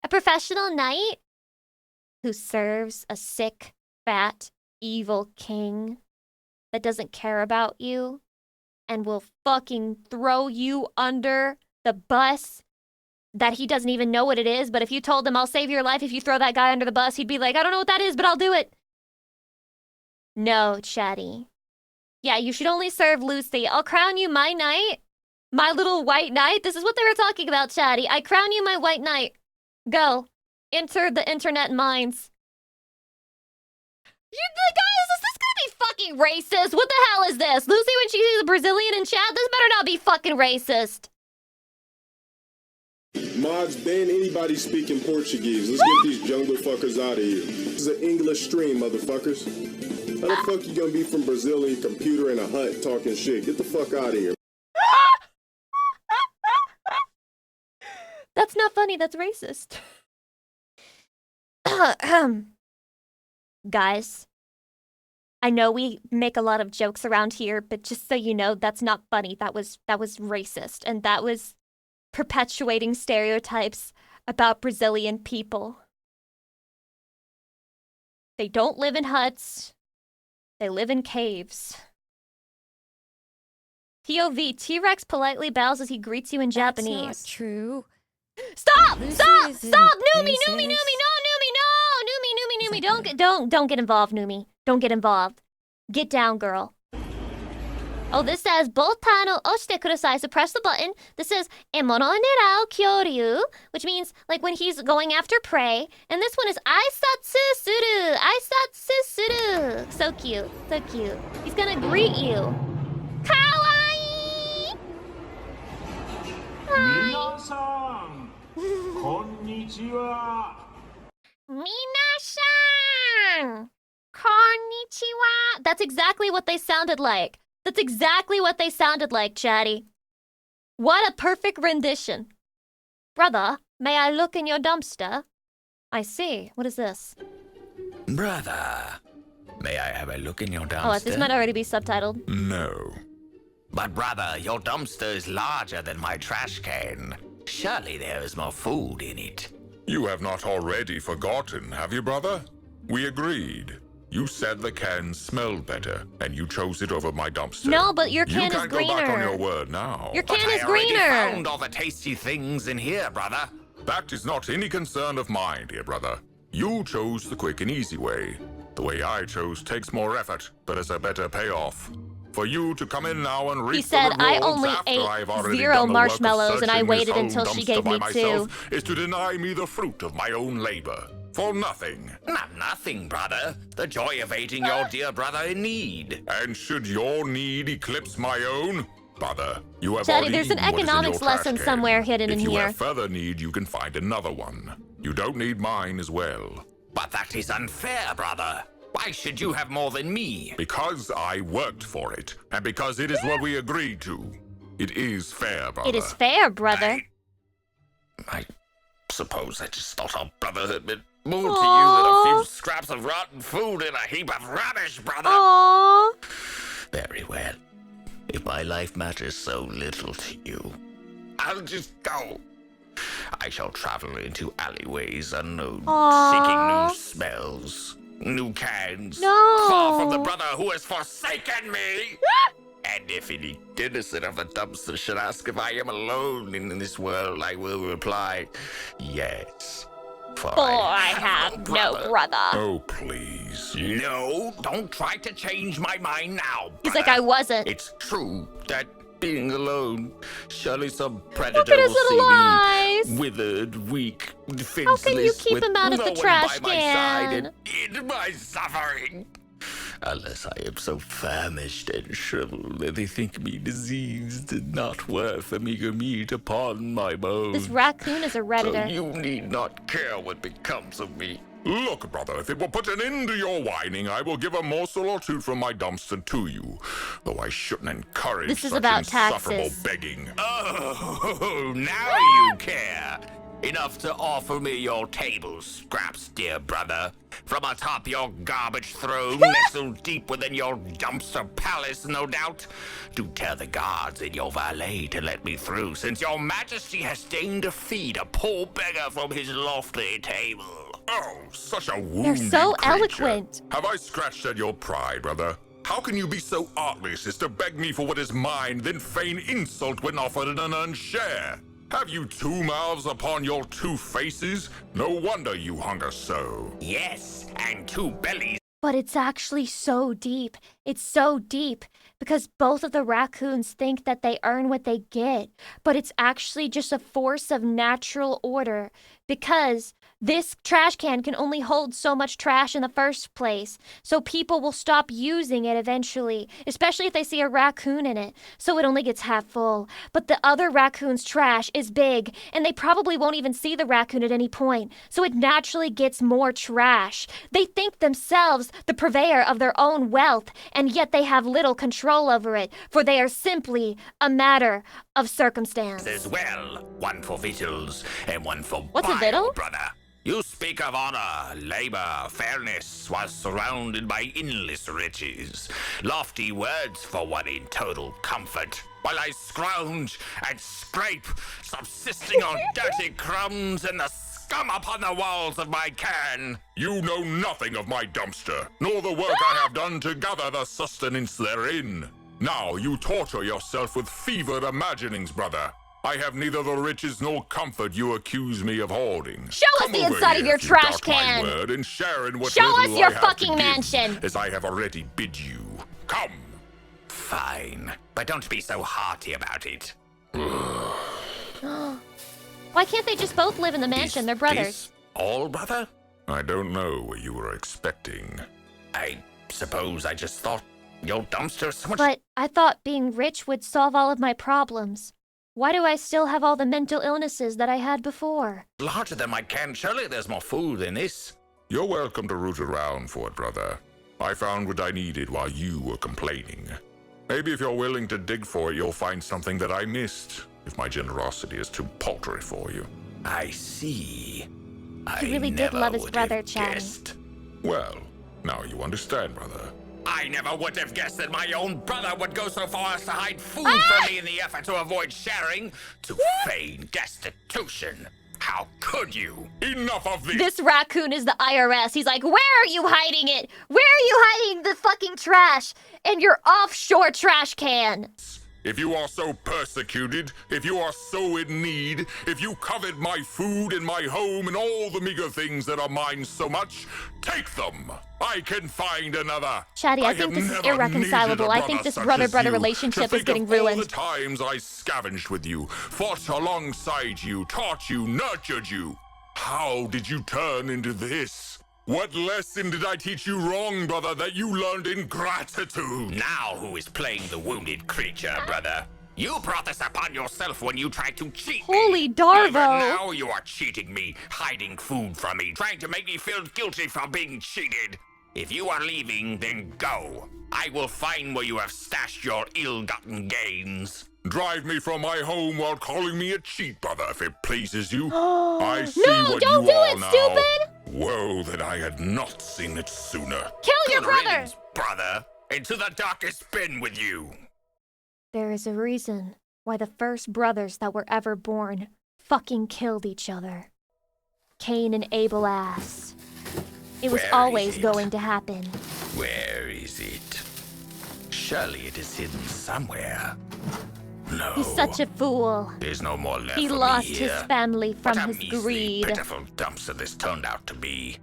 A professional knight who serves a sick, fat, evil king that doesn't care about you and will fucking throw you under the bus that he doesn't even know what it is, but if you told him, I'll save your life if you throw that guy under the bus, he'd be like, I don't know what that is, but I'll do it. No, Chatty. Yeah, you should only serve Lucy. I'll crown you my knight. My little white knight. This is what they were talking about, Chatty. I crown you my white knight. Go. Enter the internet mines. Guys, is this gonna be fucking racist? What the hell is this? Lucy, when she sees a Brazilian in chat, this better not be fucking racist. Mods, ban anybody speaking Portuguese. Let's get these jungle fuckers out of here. This is an English stream, motherfuckers. How the fuck you gonna be from Brazil and your computer in a hut talking shit? Get the fuck out of here. That's not funny, that's racist. Guys, I know we make a lot of jokes around here, but just so you know, that's not funny. That was racist, and that was perpetuating stereotypes about Brazilian people. They don't live in huts. They live in caves. POV, T-Rex politely bows as he greets you in Japanese. That's not true. Stop! Lucy Stop! is Stop! in Numi! places. Numi! No! Numi! Don't get involved, Numi. Don't get involved. Get down, girl. Oh, this says Botan o oshite kudasai. So press the button. This says Emono nerau kyoryu, which means like when he's going after prey. And this one is Aisatsu suru. Aisatsu suru. So cute. So cute. He's gonna greet you. Minasan! Konnichiwa! Minasan! Konnichiwa! That's exactly what they sounded like. That's exactly what they sounded like, Chatty. What a perfect rendition. Brother, may I look in your dumpster? I see. What is this? Brother, may I have a look in your dumpster? Oh, this might already be subtitled. No. But brother, your dumpster is larger than my trash can. Surely there is more food in it. You have not already forgotten, have you, brother? We agreed. You said the can smelled better, and you chose it over my dumpster. No, but your can is You can't go back on greener. your word now. Your can is I already greener. found all the tasty things in here, brother. That is not any concern of mine, dear brother. You chose the quick and easy way. The way I chose takes more effort, but has a better payoff. For you to come in now and reap He said, the I rewards only after ate I've already 0 done the work of marshmallows and I searching waited this old until she dumpster gave by me myself 2. is to deny me the fruit of my own labor. For nothing. Nothing, brother. The joy of aiding your dear brother in need. And should your need eclipse my own? Brother, you have Daddy, already there's an eaten what is in your economics trash lesson can. somewhere hidden in If you here. have further need, you can find another one. You don't need mine as well. But that is unfair, brother. Why should you have more than me? Because I worked for it, and because it is what we agreed to. It is fair, brother. It is fair, brother. I suppose I just thought our brotherhood meant more to you than a few scraps of rotten food and a heap of rubbish, brother. Aww. Very well. If my life matters so little to you, I'll just go. I shall travel into alleyways unknown, seeking new smells, new cans, far from the brother who has forsaken me. And if any innocent of the dumpster should ask if I am alone in this world, I will reply, yes. For I have no brother. Oh, please. No, don't try to change my mind now. He's like, I wasn't. It's true that being alone, surely some predator Look at his will little see eyes. me withered, weak, defenseless. How can you keep with him out of no the one trash by my side can? and in my suffering. Unless I am so famished and shriveled that they think me diseased and not worth a meager meat upon my bones. This raccoon is a redditor. So you need not care what becomes of me. Look, brother, if it will put an end to your whining, I will give a morsel or two from my dumpster to you. Though I shouldn't encourage This is such about insufferable taxes. begging. Oh, now you care. Enough to offer me your table scraps, dear brother. From atop your garbage throne, nestled deep within your dumpster palace, no doubt. Do tell the guards and your valet to let me through, since your majesty has deigned to feed a poor beggar from his lofty table. Oh, such a wounded They're so creature. eloquent. Have I scratched at your pride, brother? How can you be so artless as to beg me for what is mine, then feign insult when offered an unearned share? Have you 2 mouths upon your 2 faces? No wonder you hunger so. Yes, and 2 bellies. But it's actually so deep. It's so deep because both of the raccoons think that they earn what they get. But it's actually just a force of natural order because this trash can only hold so much trash in the first place. So people will stop using it eventually, especially if they see a raccoon in it. So it only gets half full. But the other raccoon's trash is big, and they probably won't even see the raccoon at any point. So it naturally gets more trash. They think themselves the purveyor of their own wealth, and yet they have little control over it, for they are simply a matter of circumstance. As well, one for victuals and one for What's a bile, victual? brother. You speak of honor, labor, fairness, while surrounded by endless riches. Lofty words for one in total comfort, while I scrounge and scrape, subsisting on dirty crumbs and the scum upon the walls of my can. You know nothing of my dumpster, nor the work I have done to gather the sustenance therein. Now you torture yourself with fevered imaginings, brother. I have neither the riches nor comfort you accuse me of hoarding. Show us the inside of your trash can. My word and share in what Show us little your I have fucking to give, mansion. as I have already bid you. Come. Fine, but don't be so hearty about it. Why can't they just both live in the mansion? They're brothers. All, brother? I don't know what you were expecting. I suppose I just thought your dumpster is so much... But I thought being rich would solve all of my problems. Why do I still have all the mental illnesses that I had before? Larger than my can. Surely there's more food than this. You're welcome to root around for it, brother. I found what I needed while you were complaining. Maybe if you're willing to dig for it, you'll find something that I missed, if my generosity is too paltry for you. I see. He really did love his brother, Chad. Well, now you understand, brother. I never would have guessed that my own brother would go so far as to hide food from me in the effort to avoid sharing, to feign destitution. How could you? Enough of this! This raccoon is the IRS. He's like, where are you hiding it? Where are you hiding the fucking trash in your offshore trash can? If you are so persecuted, if you are so in need, if you covet my food and my home and all the meager things that are mine so much, take them. I can find another. Chatty, I think this is irreconcilable. I think this brother-brother relationship is getting ruined. All the times I scavenged with you, fought alongside you, taught you, nurtured you. How did you turn into this? What lesson did I teach you wrong, brother, that you learned ingratitude? Now who is playing the wounded creature, brother? You brought this upon yourself when you tried to cheat Holy me. Darvo! Even now you are cheating me, hiding food from me, trying to make me feel guilty for being cheated. If you are leaving, then go. I will find where you have stashed your ill-gotten gains. Drive me from my home while calling me a cheat, brother, if it pleases you. I see No, what don't you do are it, now. stupid! Woe that I had not seen it sooner. Kill your Good brother! riddance, brother. Into the darkest bin with you. There is a reason why the first brothers that were ever born fucking killed each other. Cain and Abel ass. It was Where always is it? going to happen. Where is it? Surely it is hidden somewhere. No. He's such a fool. There's no more left He for me lost his here. family from What a his measly, greed. pitiful dumpster this turned out to be.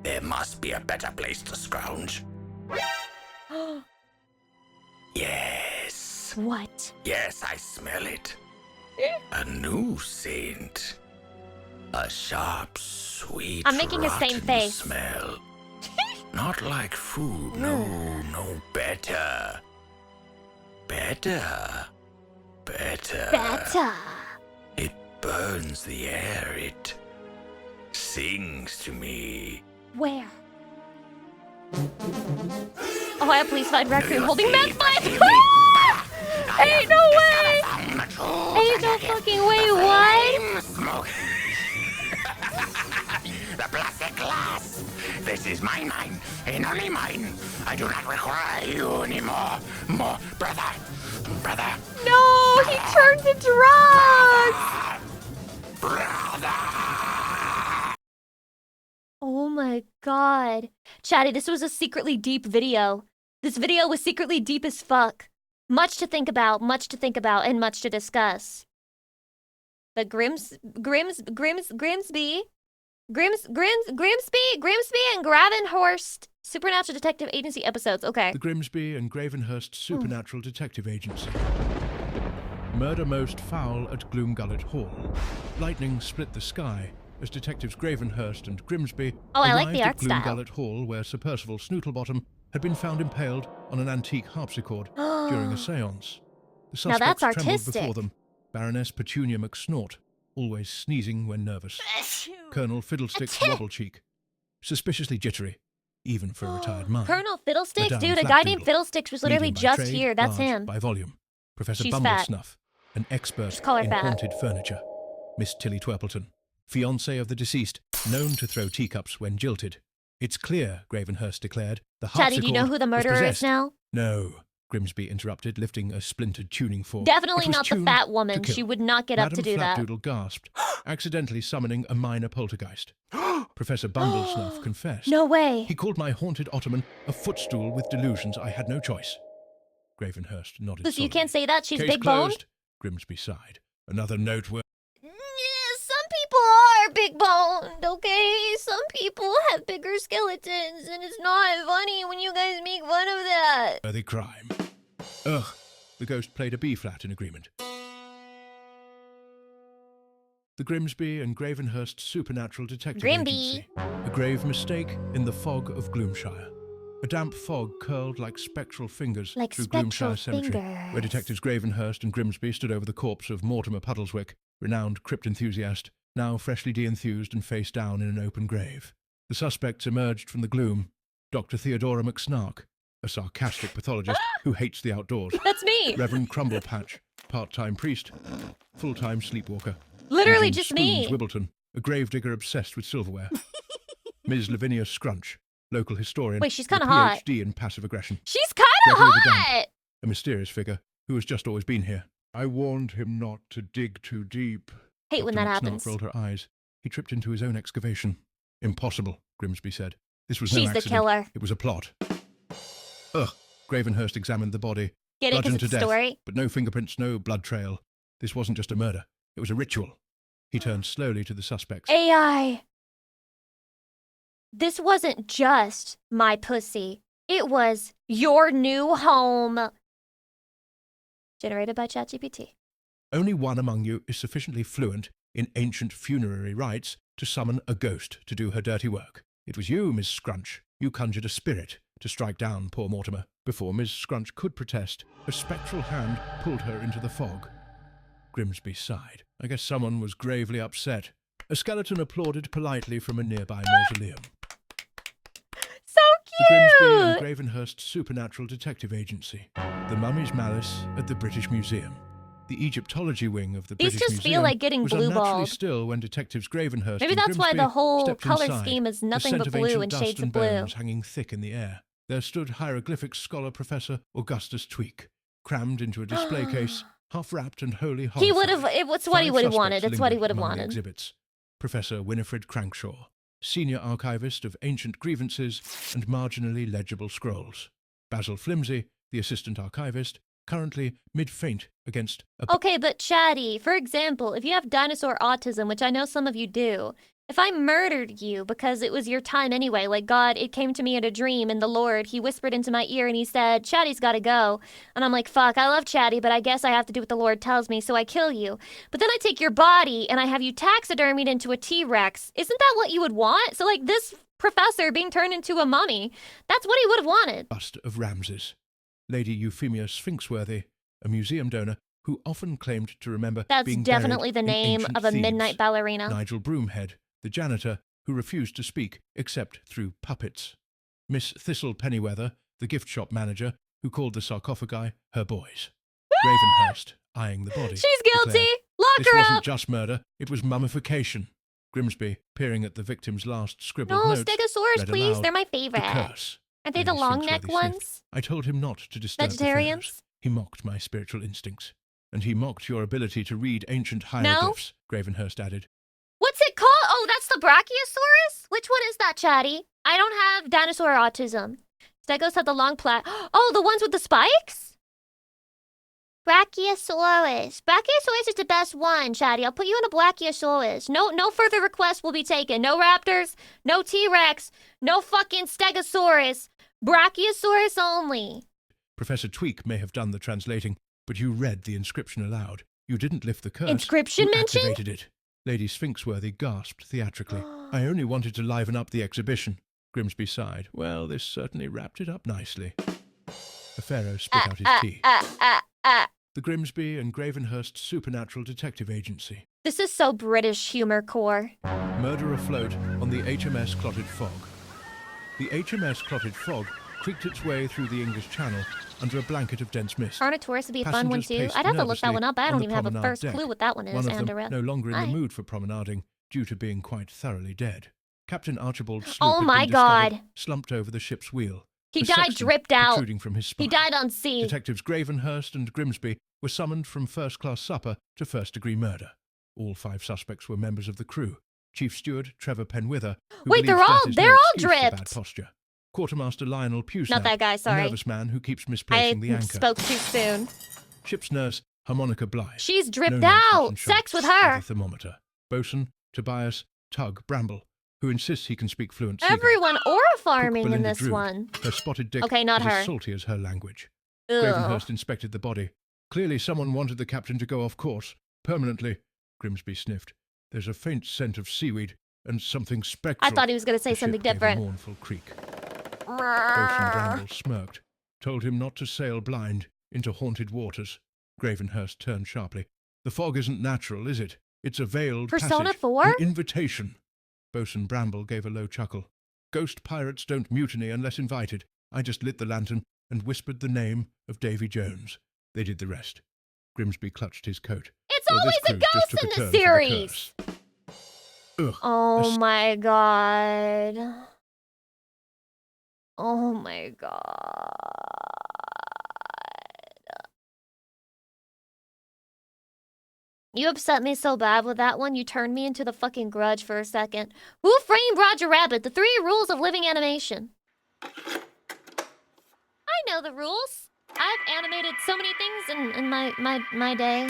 There must be a better place to scrounge. Yes. What? Yes, I smell it. A new scent. A sharp, sweet, I'm making his same rotten face. smell. Not like food, no, better. Better. Better. It burns the air, it sings to me. Where? Oh, I please find raccoon holding meth pipe. Ain't no way. Ain't no fucking way. What? The plastic glass. This is my mine, and only mine. I do not require you anymore. More, brother. No, he turned to drugs. Oh my god. Chatty, this was a secretly deep video. This video was secretly deep as fuck. Much to think about, and much to discuss. The Grimsby and Gravenhorst Supernatural Detective Agency episodes. Okay. The Grimsby and Gravenhurst Supernatural Detective Agency. Murder most foul at Gloomgullet Hall. Lightning split the sky as detectives Gravenhurst and Grimsby I like arrived the at art style. Gloomgullet Hall, where Sir Percival Snootlebottom had been found impaled on an antique harpsichord during a séance. The Now that's suspects trembled artistic. before them. Baroness Petunia McSnort, always sneezing when nervous. Colonel Fiddlesticks Wobblecheek, suspiciously jittery, even for a retired mime. Colonel Fiddlesticks? Madame Dude, a guy named Flapdoodle, Fiddlesticks was literally medium by just trade, here. That's large him. by volume. Professor She's Bumblesnuff, an expert Just call her in fat. haunted furniture. Miss Tilly Twerpleton, fiancée of the deceased, known to throw teacups when jilted. It's clear, Gravenhurst declared. The Chatty, do you know who the harpsichord was murderer is possessed. now? No, Grimsby interrupted, lifting a splintered tuning fork. Definitely It was not the tuned fat to woman. kill. She would not get up to do that. Madame Flapdoodle gasped, accidentally summoning a minor poltergeist. Professor Bumblesnuff confessed. No way. He called my haunted ottoman a footstool with delusions. I had no choice. Gravenhurst nodded. So you can't say that? She's Case big boned? closed. Grimsby sighed. Another note where Some people are big boned, okay? Some people have bigger skeletons, and it's not funny when you guys make fun of that. the crime. Ugh, the ghost played a B-flat in agreement. The Grimsby and Gravenhurst Supernatural Detective Grimby. Agency. A grave mistake in the fog of Gloomshire. A damp fog curled like spectral fingers Like through spectral Gloomshire Cemetery, fingers. where Detectives Gravenhurst and Grimsby stood over the corpse of Mortimer Puddleswick, renowned crypt enthusiast, now freshly de-enthused and face down in an open grave. The suspects emerged from the gloom. Dr. Theodora McSnark, a sarcastic pathologist who hates the outdoors. That's me! Reverend Crumblepatch, part-time priest, full-time sleepwalker. Literally Reverend just Spoons me. Wibbleton, a gravedigger obsessed with silverware. Ms. Lavinia Scrunch, local historian. Wait, she's with a kinda hot. PhD in passive aggression. She's kind of Gregory the Damp, hot! a mysterious figure who has just always been here. I warned him not to dig too deep. Hate when Dr. that McSnark happens. rolled her eyes. He tripped into his own excavation. Impossible, Grimsby said. This was no She's the accident. killer. It was a plot. Ugh. Gravenhurst examined the body. Get it? 'Cause Bludgeoned it's to a death, story? but no fingerprints, no blood trail. This wasn't just a murder. It was a ritual. He turned slowly to the suspects. AI. This wasn't just my pussy. It was your new home. Generated by ChatGPT. Only one among you is sufficiently fluent in ancient funerary rites to summon a ghost to do her dirty work. It was you, Miss Scrunch. You conjured a spirit to strike down poor Mortimer. Before Miss Scrunch could protest, a spectral hand pulled her into the fog. Grimsby sighed. I guess someone was gravely upset. A skeleton applauded politely from a nearby mausoleum. So The Grimsby and cute! Gravenhurst Supernatural Detective Agency. The Mummy's Malice at the British Museum. The Egyptology wing of the These British just Museum feel like getting was blue unnaturally balled. still when Detectives Gravenhurst Maybe and that's why Grimsby the whole stepped color inside, scheme is the nothing scent but of blue ancient and dust shades of and blue. bones hanging thick in the air. There stood hieroglyphics scholar Professor Augustus Tweak, crammed into a display case, half wrapped and wholly horrified. He would have. It's what he 5 would have suspects wanted. It's what he lingered would have among the wanted. exhibits. Professor Winifred Crankshaw, senior archivist of ancient grievances and marginally legible scrolls. Basil Flimsy, the assistant archivist, currently mid-faint against a... Okay, but Chatty, for example, if you have dinosaur autism, which I know some of you do, if I murdered you because it was your time anyway, like God, it came to me in a dream and the Lord, he whispered into my ear and he said, Chatty's gotta go. And I'm like, fuck, I love Chatty, but I guess I have to do what the Lord tells me, so I kill you. But then I take your body and I have you taxidermied into a T-Rex. Isn't that what you would want? So like this professor being turned into a mummy, that's what he would have wanted. Bust of Ramses. Lady Euphemia Sphinxworthy, a museum donor who often claimed to remember That's being definitely buried the in name ancient of a Thebes. midnight ballerina. Nigel Broomhead, the janitor who refused to speak except through puppets. Miss Thistle Pennyweather, the gift shop manager who called the sarcophagi her boys. Gravenhurst, eyeing the body. She's guilty! declared, Lock this her wasn't up! just murder, it was mummification. Grimsby, peering at the victim's last scribbled No, notes, Stegosaurus, read please. aloud, They're my favorite. The curse. Aren't they the Lady long neck Sphinxworthy sniffed. ones? I told him not to disturb Vegetarians? the pharaohs. He mocked my spiritual instincts. And he mocked your ability to read ancient hieroglyphs, Gravenhurst added. What's it called? Oh, that's the Brachiosaurus? Which one is that, Chatty? I don't have dinosaur autism. Stegos had the long Oh, the ones with the spikes? Brachiosaurus. Brachiosaurus is the best one, Chatty. I'll put you in a Brachiosaurus. No further requests will be taken. No raptors, no T-Rex, no fucking Stegosaurus. Brachiosaurus only. Professor Tweak may have done the translating, but you read the inscription aloud. You didn't lift the curse. Inscription you mentioned? activated it. Lady Sphinxworthy gasped theatrically. I only wanted to liven up the exhibition. Grimsby sighed. Well, this certainly wrapped it up nicely. The pharaoh spit out his tea. The Grimsby and Gravenhurst Supernatural Detective Agency. This is so British humor core. Murder afloat on the HMS Clotted Fog. The HMS Clotted Fog creaked its way through the English Channel under a blanket of dense mist. Carnotaurus would be a fun one Passengers too. paced I'd have to look that nervously one up. I on don't the even have a promenade first deck, clue what that one is. One of them Andorra. no longer in Hi. the mood for promenading due to being quite thoroughly dead. Captain Archibald Sloop Oh had my been discovered God. slumped over the ship's wheel. He a died sextant dripped out. protruding from his spine. He died on sea. Detectives Gravenhurst and Grimsby were summoned from first-class supper to first-degree murder. All 5 suspects were members of the crew. Chief Steward Trevor Penwither, who Wait, they're believes all death is they're no all excuse for bad dripped. posture. Quartermaster Lionel Pewsnap, Not that guy, sorry. a nervous man who keeps I misplacing the anchor. spoke too soon. Ship's nurse Harmonica Blythe. She's dripped no nonsense out. and Sex shots with the her. thermometer. Bosun Tobias Tug Bramble, who insists he can speak fluent Seagull. Everyone aura farming in Belinda this Drew. one. Her spotted dick Okay, not is her. as salty as her language. Ugh. Gravenhurst inspected the body. Clearly someone wanted the captain to go off course. Permanently, Grimsby sniffed. There's a faint scent of seaweed and something spectral. I thought he was going to say The ship something gave a different. mournful creak. Bosun Bramble smirked, told him not to sail blind into haunted waters. Gravenhurst turned sharply. The fog isn't natural, is it? It's a veiled Persona passage, 4? an invitation. Bosun Bramble gave a low chuckle. Ghost pirates don't mutiny unless invited. I just lit the lantern and whispered the name of Davy Jones. They did the rest. Grimsby clutched his coat. It's Well, always this a cruise just ghost took in a the turn for series. Ugh, Oh my god. Oh my god. You upset me so bad with that one, you turned me into the fucking Grudge for a second. Who framed Roger Rabbit? The 3 rules of living animation. I know the rules. I've animated so many things in my day.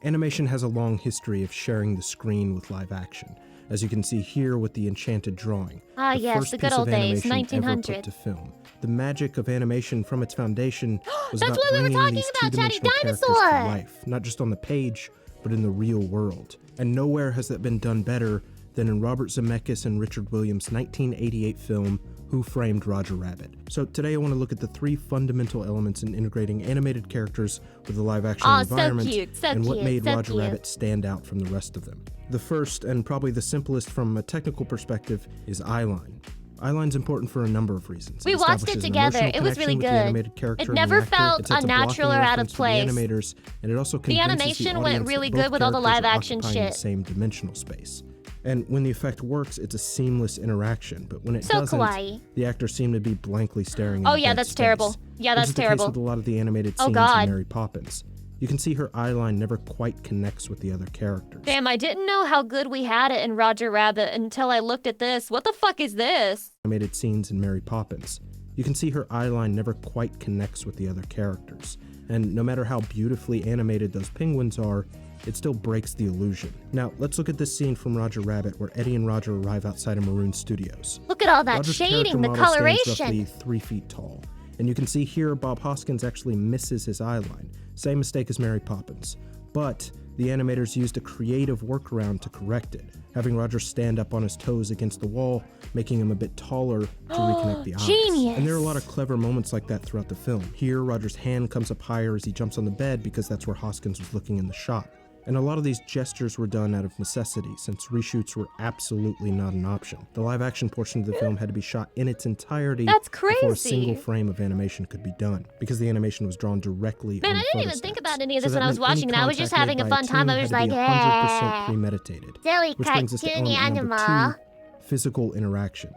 Animation has a long history of sharing the screen with live action, as you can see here with the Enchanted drawing. Ah, the yes, first the good piece old of days, animation ever 1900. put to film. The magic of animation from its foundation was That's about what we were bringing talking these about, Chatty two-dimensional characters to Dinosaur! life, not just on the page, but in the real world. And nowhere has that been done better than in Robert Zemeckis and Richard Williams' 1988 film, Who Framed Roger Rabbit. So today I want to look at the 3 fundamental elements in integrating animated characters with a live-action environment and what made Roger Rabbit stand out from the rest of them. The first, and probably the simplest from a technical perspective, is eyeline. Eyeline's important for a number of reasons. We watched it together. It was really good. It never felt unnatural or out of place. The animators, and it also the animation went really good with all the live action shit. The same dimensional space. And when the effect works, it's a seamless interaction. But when it so doesn't, kawaii. The actors seem to be blankly staring. Oh yeah, that's terrible. Yeah, that's terrible. Which is the case with a lot of the animated scenes in Mary Poppins. You can see her eyeline never quite connects with the other characters. Damn, I didn't know how good we had it in Roger Rabbit until I looked at this. What the fuck is this? Animated scenes in Mary Poppins. You can see her eyeline never quite connects with the other characters. And no matter how beautifully animated those penguins are, it still breaks the illusion. Now, let's look at this scene from Roger Rabbit where Eddie and Roger arrive outside of Maroon Studios. Look at all that Roger's shading, the character model coloration. stands roughly 3 feet tall. And you can see here Bob Hoskins actually misses his eyeline. Same mistake as Mary Poppins. But the animators used a creative workaround to correct it, having Roger stand up on his toes against the wall, making him a bit taller to reconnect the eyes. Genius! And there are a lot of clever moments like that throughout the film. Here, Roger's hand comes up higher as he jumps on the bed because that's where Hoskins was looking in the shot. And a lot of these gestures were done out of necessity, since reshoots were absolutely not an option. The live-action portion of the film had to be shot in its entirety before a single frame of animation could be done, because the animation was drawn directly on Man, I didn't even photostats. think about any of So this that when I was meant any watching it. I was just contact having made a by fun time. I team was had to like, be 100% premeditated. Silly Which brings us to cartoony element number animal. 2, physical interaction.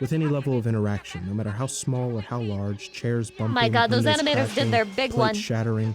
With any level of interaction, no matter how small or how large, chairs bumping, My God, those windows animators did crashing, their big plates one. shattering.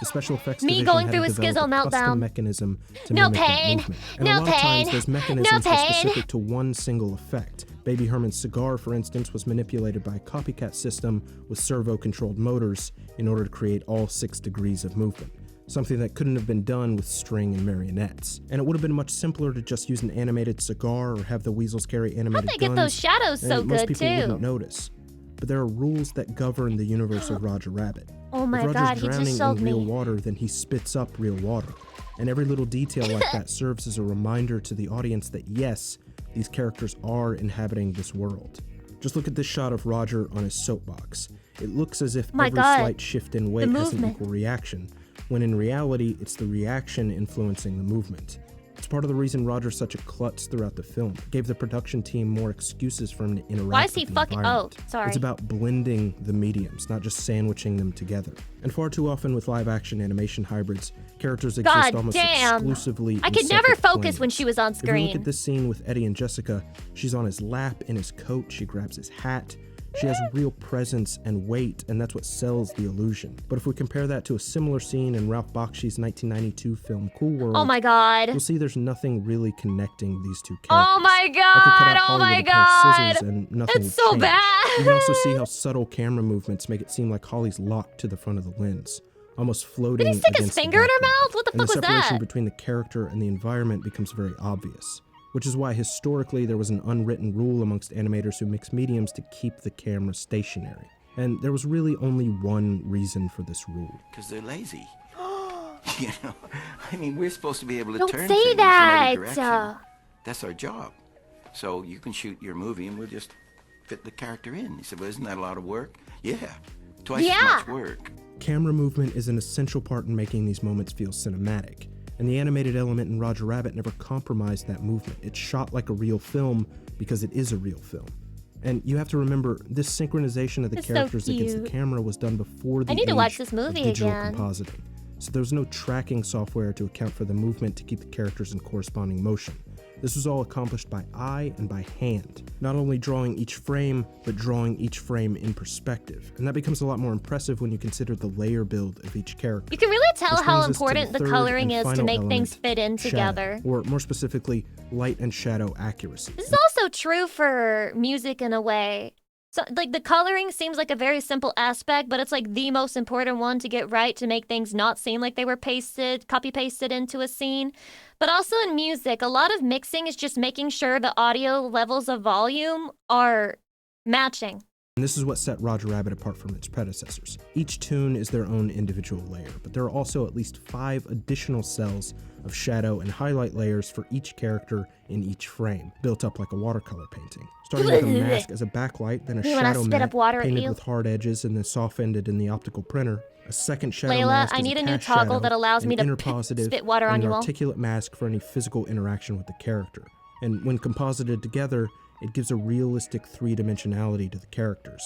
The special effects Me division going had through to a develop skizzle custom meltdown. mechanism to No mimic that pain. movement. And No a lot of pain. times those No mechanisms were pain. specific to one single effect. Baby Herman's cigar, for instance, was manipulated by a copycat system with servo-controlled motors in order to create all 6 degrees of movement. Something that couldn't have been done with string and marionettes. And it would have been much simpler to just use an animated cigar or have the weasels carry animated How'd they guns. get those shadows so and most good, people too? wouldn't notice. But there are rules that govern the universe of Roger Rabbit. Oh my if Roger's God, he just drowning showed in real me. water, then he spits up real water. And every little detail like that serves as a reminder to the audience that yes, these characters are inhabiting this world. Just look at this shot of Roger on his soapbox. It looks as if My every God, slight shift in weight the has an movement. equal reaction, when in reality, it's the reaction influencing the movement. It's part of the reason Roger's such a klutz throughout the film. It gave the production team more excuses for him to interact Why is he with the fucking? Oh, environment. sorry. It's about blending the mediums, not just sandwiching them together. And far too often with live-action animation hybrids, characters exist God almost damn. exclusively I in could never separate focus planes. when she was on If we look screen. at this scene with Eddie and Jessica, she's on his lap, in his coat, she grabs his hat. She has real presence and weight, and that's what sells the illusion. But if we compare that to a similar scene in Ralph Bakshi's 1992 film Cool World, Oh my God. you'll see there's nothing really connecting these two characters. Oh my I could cut out God. Oh my Holly with a pair of God. scissors and nothing It's would so change. bad. You can also see how subtle camera movements make it seem like Holly's locked to the front of the lens, almost floating Did he stick his against the finger in her background. mouth? What the And fuck was the separation that? between the character and the environment becomes very obvious, which is why historically there was an unwritten rule amongst animators who mix mediums to keep the camera stationary. And there was really only one reason for this rule. Because they're lazy. You know, I mean, we're supposed to be able to Don't turn say things that. in every direction. That's our job. So you can shoot your movie and we'll just fit the character in. He said, well, isn't that a lot of work? Yeah, twice as much work. Camera movement is an essential part in making these moments feel cinematic, and the animated element in Roger Rabbit never compromised that movement. It's shot like a real film because it is a real film. And you have to remember, this synchronization of the characters against the camera was done before the I need to watch this of movie digital again. compositing. So there was no tracking software to account for the movement to keep the characters in corresponding motion. This was all accomplished by eye and by hand, not only drawing each frame, but drawing each frame in perspective. And that becomes a lot more impressive when you consider the layer build of each character. You can really tell Which how brings us to important the third coloring and is to final make element, things fit in shadow, together. or more specifically, light and shadow accuracy. This is also true for music in a way. So, like, the coloring seems like a very simple aspect, but it's like the most important one to get right to make things not seem like they were copy-pasted into a scene. But also in music, a lot of mixing is just making sure the audio levels of volume are matching. And this is what set Roger Rabbit apart from its predecessors. Each tune is their own individual layer, but there are also at least 5 additional cells of shadow and highlight layers for each character in each frame, built up like a watercolor painting. Starting with a mask as a backlight, then a shadow matte painted with hard edges and then soft-ended in the optical printer, a second shadow Layla, mask I as need a new cast toggle shadow, that allows me an to inner positive, spit water and on an you all. articulate mask for any physical interaction with the character. And when composited together, it gives a realistic three-dimensionality to the characters.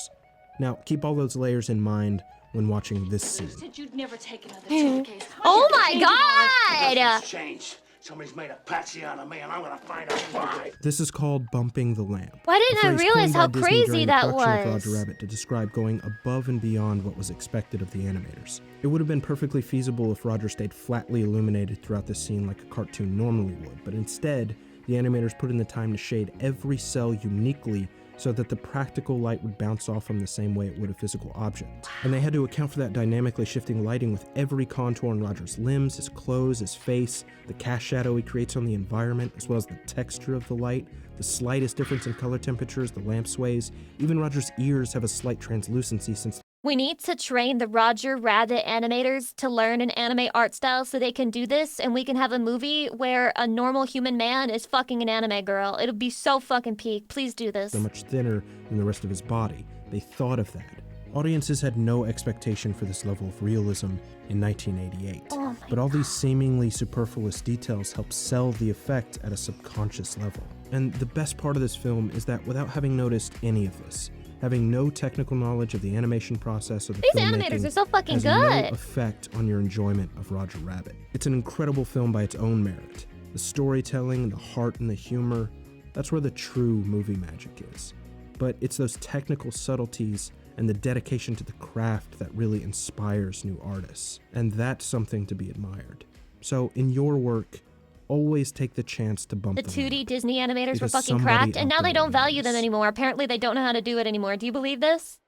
Now, keep all those layers in mind when watching this scene. Said you'd never take another suitcase. Oh my god! Change. Somebody's made a patsy out of me, and I'm gonna find out why. This is called bumping the lamp. Why didn't I a phrase realize coined by how Disney crazy during the that production of was? Roger Rabbit to describe going above and beyond what was expected of the animators. It would have been perfectly feasible if Roger stayed flatly illuminated throughout the scene like a cartoon normally would, but instead, the animators put in the time to shade every cell uniquely so that the practical light would bounce off from the same way it would a physical object. And they had to account for that dynamically shifting lighting with every contour on Roger's limbs, his clothes, his face, the cast shadow he creates on the environment, as well as the texture of the light, the slightest difference in color temperatures, the lamp sways. Even Roger's ears have a slight translucency since We need to train the Roger Rabbit animators to learn an anime art style so they can do this, and we can have a movie where a normal human man is fucking an anime girl. It'll be so fucking peak. Please do this. so much thinner than the rest of his body. They thought of that. Audiences had no expectation for this level of realism in 1988. But all these seemingly superfluous details help sell the effect at a subconscious level. And the best part of this film is that without having noticed any of this, having no technical knowledge of the animation process or the These filmmaking animators are so fucking has good. no effect on your enjoyment of Roger Rabbit. It's an incredible film by its own merit. The storytelling, the heart, and the humor, that's where the true movie magic is. But it's those technical subtleties and the dedication to the craft that really inspires new artists. And that's something to be admired. So in your work, always take the chance to bump The the 2D Disney animators were Because fucking somebody cracked, and out now they there don't value them anymore. Apparently they don't know how to do it anymore. Do you believe this?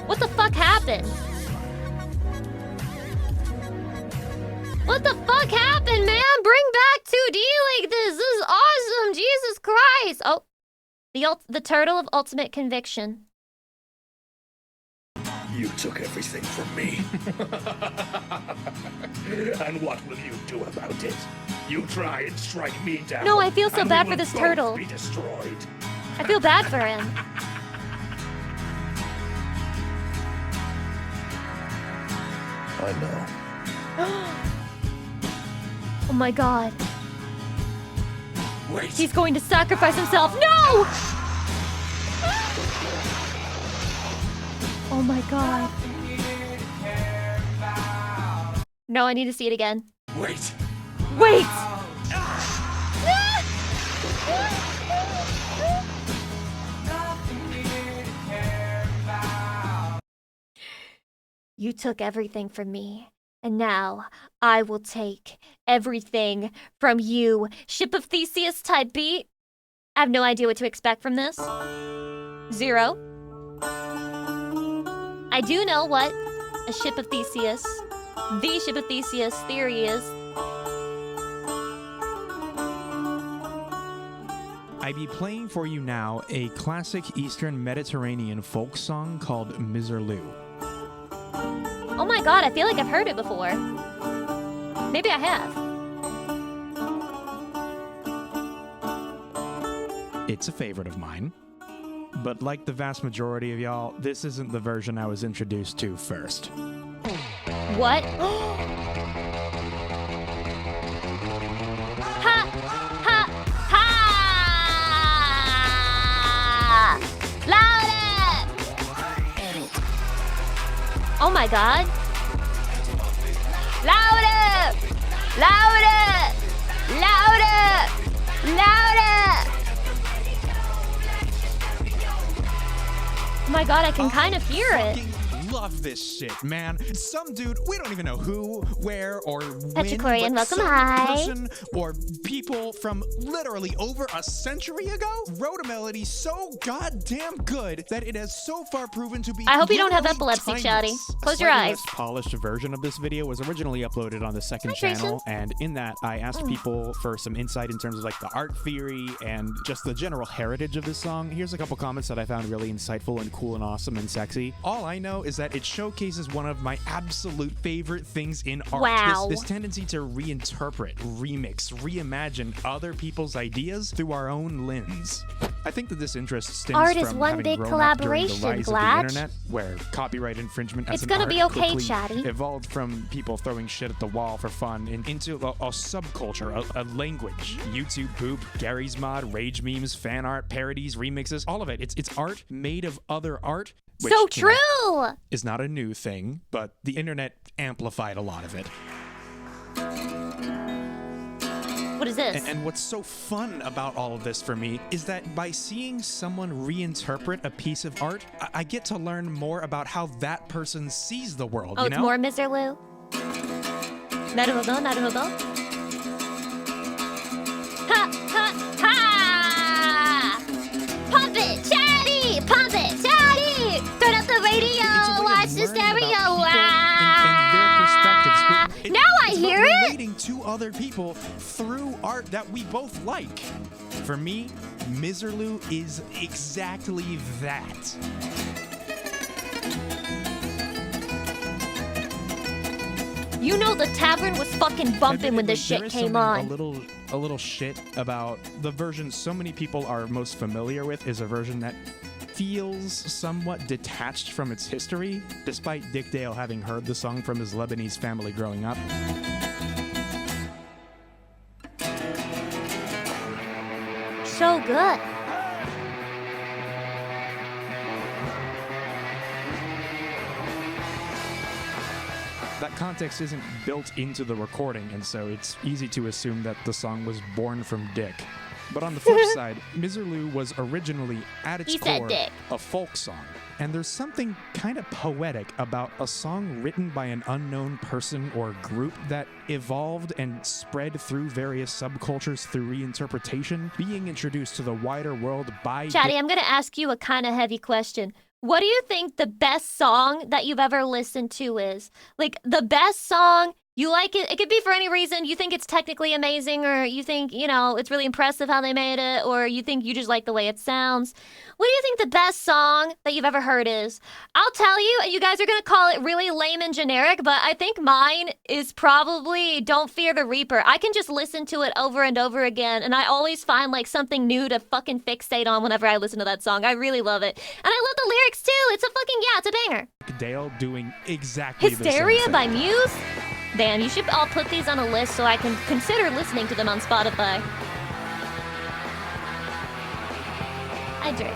What the fuck happened? What the fuck happened, man? Bring back 2D like this. This is awesome. Jesus Christ. Oh, the turtle of ultimate conviction. You took everything from me. And what will you do about it? You try and strike me down. No, I feel so and bad we for will this both turtle. Be destroyed. I feel bad for him. I know. Oh my god. Wait. He's going to sacrifice himself. No! Oh my god. No, I need to see it again. Wait. Wait! You took everything from me, and now I will take everything from you. Ship of Theseus type beat. I have no idea what to expect from this. 0. I do know what a ship of Theseus, the ship of Theseus theory is. I I be playing for you now a classic Eastern Mediterranean folk song called Miserlou. Oh my god, I feel like I've heard it before. Maybe I have. It's a favorite of mine. But like the vast majority of y'all, this isn't the version I was introduced to first. What? Ha! Ha! Ha! Louder! Oh my god. Louder! Louder! Louder! Louder! Oh my god, I can kind of hear it. Love this shit, man. Some dude, we don't even know who, where, or when, Korean, but welcome, some hi. person or people from literally over a century ago wrote a melody so goddamn good that it has so far proven to be. I hope you don't have literally epilepsy, timeless. Chatty. Close your eyes. Less polished version of this video was originally uploaded on the second channel, and in that I asked people for some insight in terms of like the art theory and just the general heritage of this song. Here's a couple comments that I found really insightful and cool and awesome and sexy. All I know is that it showcases one of my absolute favorite things in art. Wow. This tendency to reinterpret, remix, reimagine other people's ideas through our own lens. I think that this interest stems Art is from one having big grown up during the collaboration, rise of the Blatch. internet, where copyright infringement as It's an gonna art be okay, quickly Chatty. evolved from people throwing shit at the wall for fun and into a subculture, a language. YouTube poop, Gary's mod, rage memes, fan art, parodies, remixes, all of it. It's art made of other art. Which, So you know, true! is not a new thing, but the internet amplified a lot of it. What is this? And what's so fun about all of this for me is that by seeing someone reinterpret a piece of art, I get to learn more about how that person sees the world, Oh, you it's know? more Miserlou. Naruhodo, naruhodo. Ha, ha, ha! Pump it, Chatty! Pump it, Chatty! Turn up the radio, watch the stereo. Now I hear it! Relating to other people through art that we both like. For me, Miserlou is exactly that. You know the tavern was fucking bumping when this shit came on. A little shit about the version so many people are most familiar with is a version that feels somewhat detached from its history, despite Dick Dale having heard the song from his Lebanese family growing up. So good. That context isn't built into the recording, and so it's easy to assume that the song was born from Dick. But on the flip side, Miserlou was originally, at its He said core, Dick. a folk song. And there's something kind of poetic about a song written by an unknown person or group that evolved and spread through various subcultures through reinterpretation, being introduced to the wider world by Chatty, I'm gonna ask you a kind of heavy question. What do you think the best song that you've ever listened to is? Like, the best song, you like it, it could be for any reason, you think it's technically amazing, or you think, you know, it's really impressive how they made it, or you think you just like the way it sounds. What do you think the best song that you've ever heard is? I'll tell you, you guys are gonna call it really lame and generic, but I think mine is probably Don't Fear the Reaper. I can just listen to it over and over again, and I always find like something new to fucking fixate on whenever I listen to that song. I really love it. And I love the lyrics too. It's a fucking, yeah, it's a banger. Dale doing exactly the same Hysteria thing. by Muse? Damn, you should all put these on a list so I can consider listening to them on Spotify. I drink.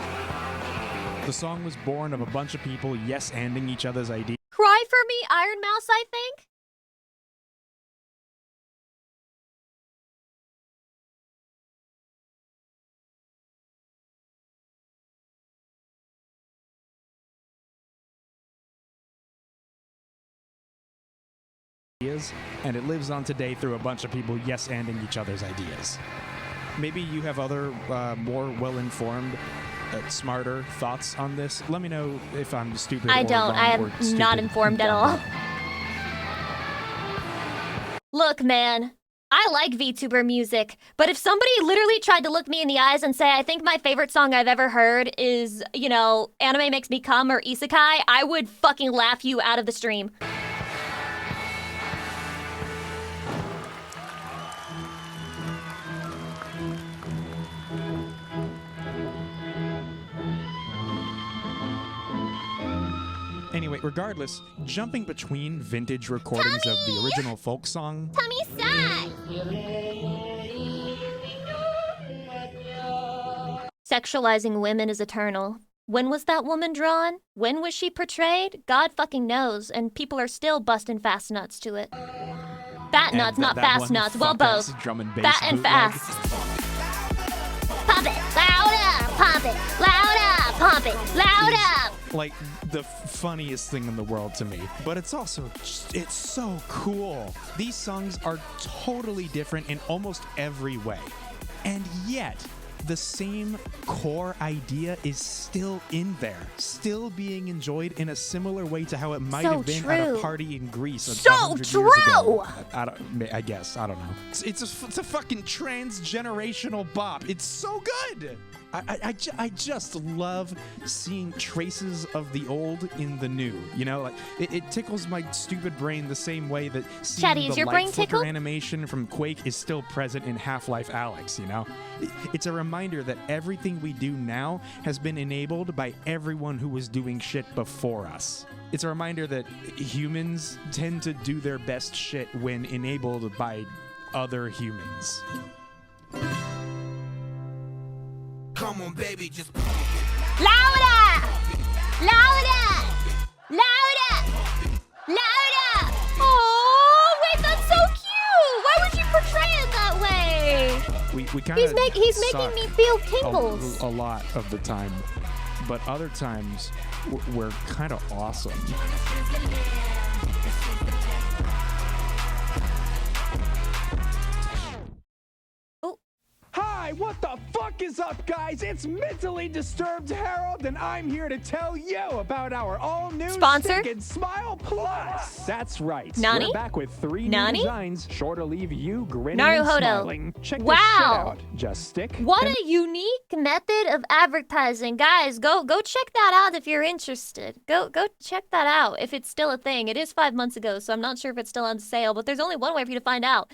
The song was born of a bunch of people yes-anding each other's ideas. Cry for Me, Iron Mouse, I think? And it lives on today through a bunch of people yes-anding each other's ideas. Maybe you have other, more well-informed, smarter thoughts on this. Let me know if I'm stupid I or don't. wrong I or am stupid not informed at all. Look, man, I like VTuber music, but if somebody literally tried to look me in the eyes and say, I think my favorite song I've ever heard is, you know, Anime Makes Me Come or Isekai, I would fucking laugh you out of the stream. Anyway, regardless, jumping between vintage recordings of the original folk song. Sexualizing women is eternal. When was that woman drawn? When was she portrayed? God fucking knows, and people are still busting fast nuts to it. Fat nuts, not fast nuts. Well, both. Fat and fast. Pump it louder, pump it louder, pump it louder. Like the funniest thing in the world to me, but it's also it's so cool. These songs are totally different in almost every way, and yet the same core idea is still in there, still being enjoyed in a similar way to how it might have been at a party in Greece 100 years ago. I guess, I don't know. It's a fucking transgenerational bop. It's so good. I just love seeing traces of the old in the new. You know, like it tickles my stupid brain the same way that seeing the light flicker animation from Quake is still present in Half-Life Alyx. You know, it's a reminder that everything we do now has been enabled by everyone who was doing shit before us. It's a reminder that humans tend to do their best shit when enabled by other humans. Come on, baby, just louder, louder, louder, louder. Oh, wait, that's so cute. Why would you portray it that way? We kind of he's making me feel tingles a lot of the time, but other times we're kind of awesome. Hi, what the fuck is up, guys? It's Mentally Disturbed Harold, and I'm here to tell you about our all-new Stinkin' Smile Plus. That's right. Nani? We're back with 3 new designs, sure to leave you grinning Naruhodo. and smiling. Check this shit out. Just stick. What a unique method of advertising. Guys, go check that out if you're interested. Go check that out if it's still a thing. It is 5 months ago, so I'm not sure if it's still on sale, but there's only one way for you to find out.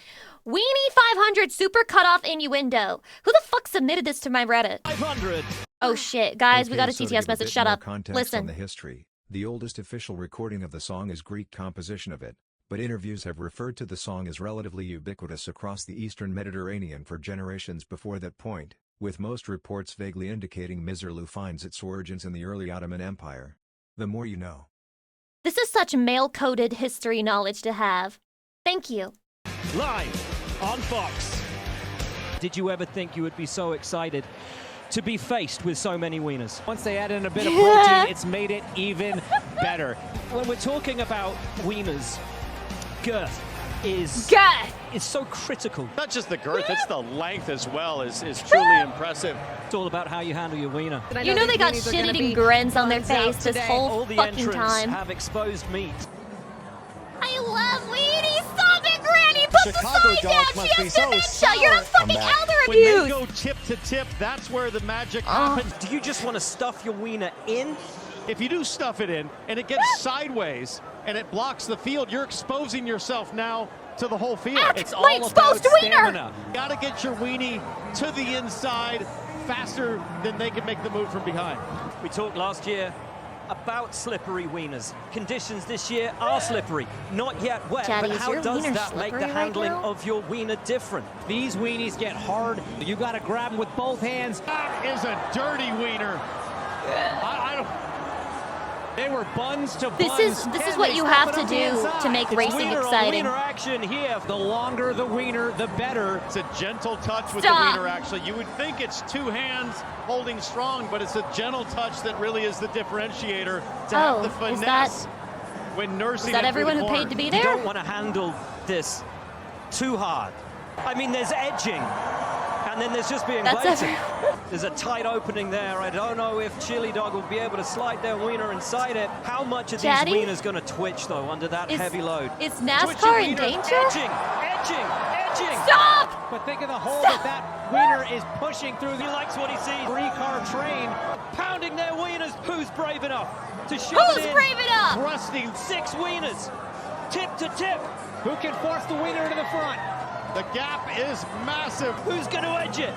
Weenie 500 super cutoff innuendo. Who the fuck submitted this to my Reddit? 500. Oh shit, guys, we got a so to TTS give a message. bit Shut more up. context Listen. on the history. The oldest official recording of the song is Greek composition of it, but interviews have referred to the song as relatively ubiquitous across the Eastern Mediterranean for generations before that point, with most reports vaguely indicating Mizerlu finds its origins in the early Ottoman Empire. The more you know. This is such male-coded history knowledge to have. Thank you. Live on Fox. Did you ever think you would be so excited to be faced with so many wieners? Once they add in a bit of protein, it's made it even better. When we're talking about wieners, girth is so critical. Not just the girth, it's the length as well is truly impressive. It's all about how you handle your wiener. You know they got shit-eating grins on their face this whole all the fucking entrants time. have exposed meat. I love weenies. Stop it, Granny. Put Chicago the sign down. dogs must She be has so dementia. sour. You're a fucking elder When they abuse. go tip to tip, that's where the magic happens. Do you just want to stuff your wiener in? If you do stuff it in and it gets sideways and it blocks the field, you're exposing yourself now to the whole field. It's all about stamina. You gotta get your weenie to the inside faster than they can make the move from behind. We talked last year about slippery wieners. Conditions this year are slippery. Not yet wet, Daddy, but is how your does wiener that make the slippery right handling now? of your wiener different? These weenies get hard. You gotta grab them with both hands. That is a dirty wiener. I don't. They were buns to buns. This is what you have to do to make racing exciting. Wiener action here. The longer the wiener, the better. It's a gentle touch with Stop. the wiener, actually. You would think it's two hands holding strong, but it's a gentle touch that really is the differentiator to have the finesse when nursing. Is that it through everyone the who paid corner. to be You there? don't want to handle this too hard. I mean, there's edging, and then there's just being That's baited. There's a tight opening there. I don't know if Chili Dog will be able to slide their wiener inside it. How much of these wieners going to twitch, though, under that heavy load? Is NASCAR in danger? Edging, edging. Stop! But think of the hole that wiener is pushing through. He likes what he sees. 3-car train pounding their wieners. Who's brave enough to shove it in? Who's brave enough? Thrusting 6 wieners, tip to tip. Who can force the wiener into the front? The gap is massive. Who's going to edge it?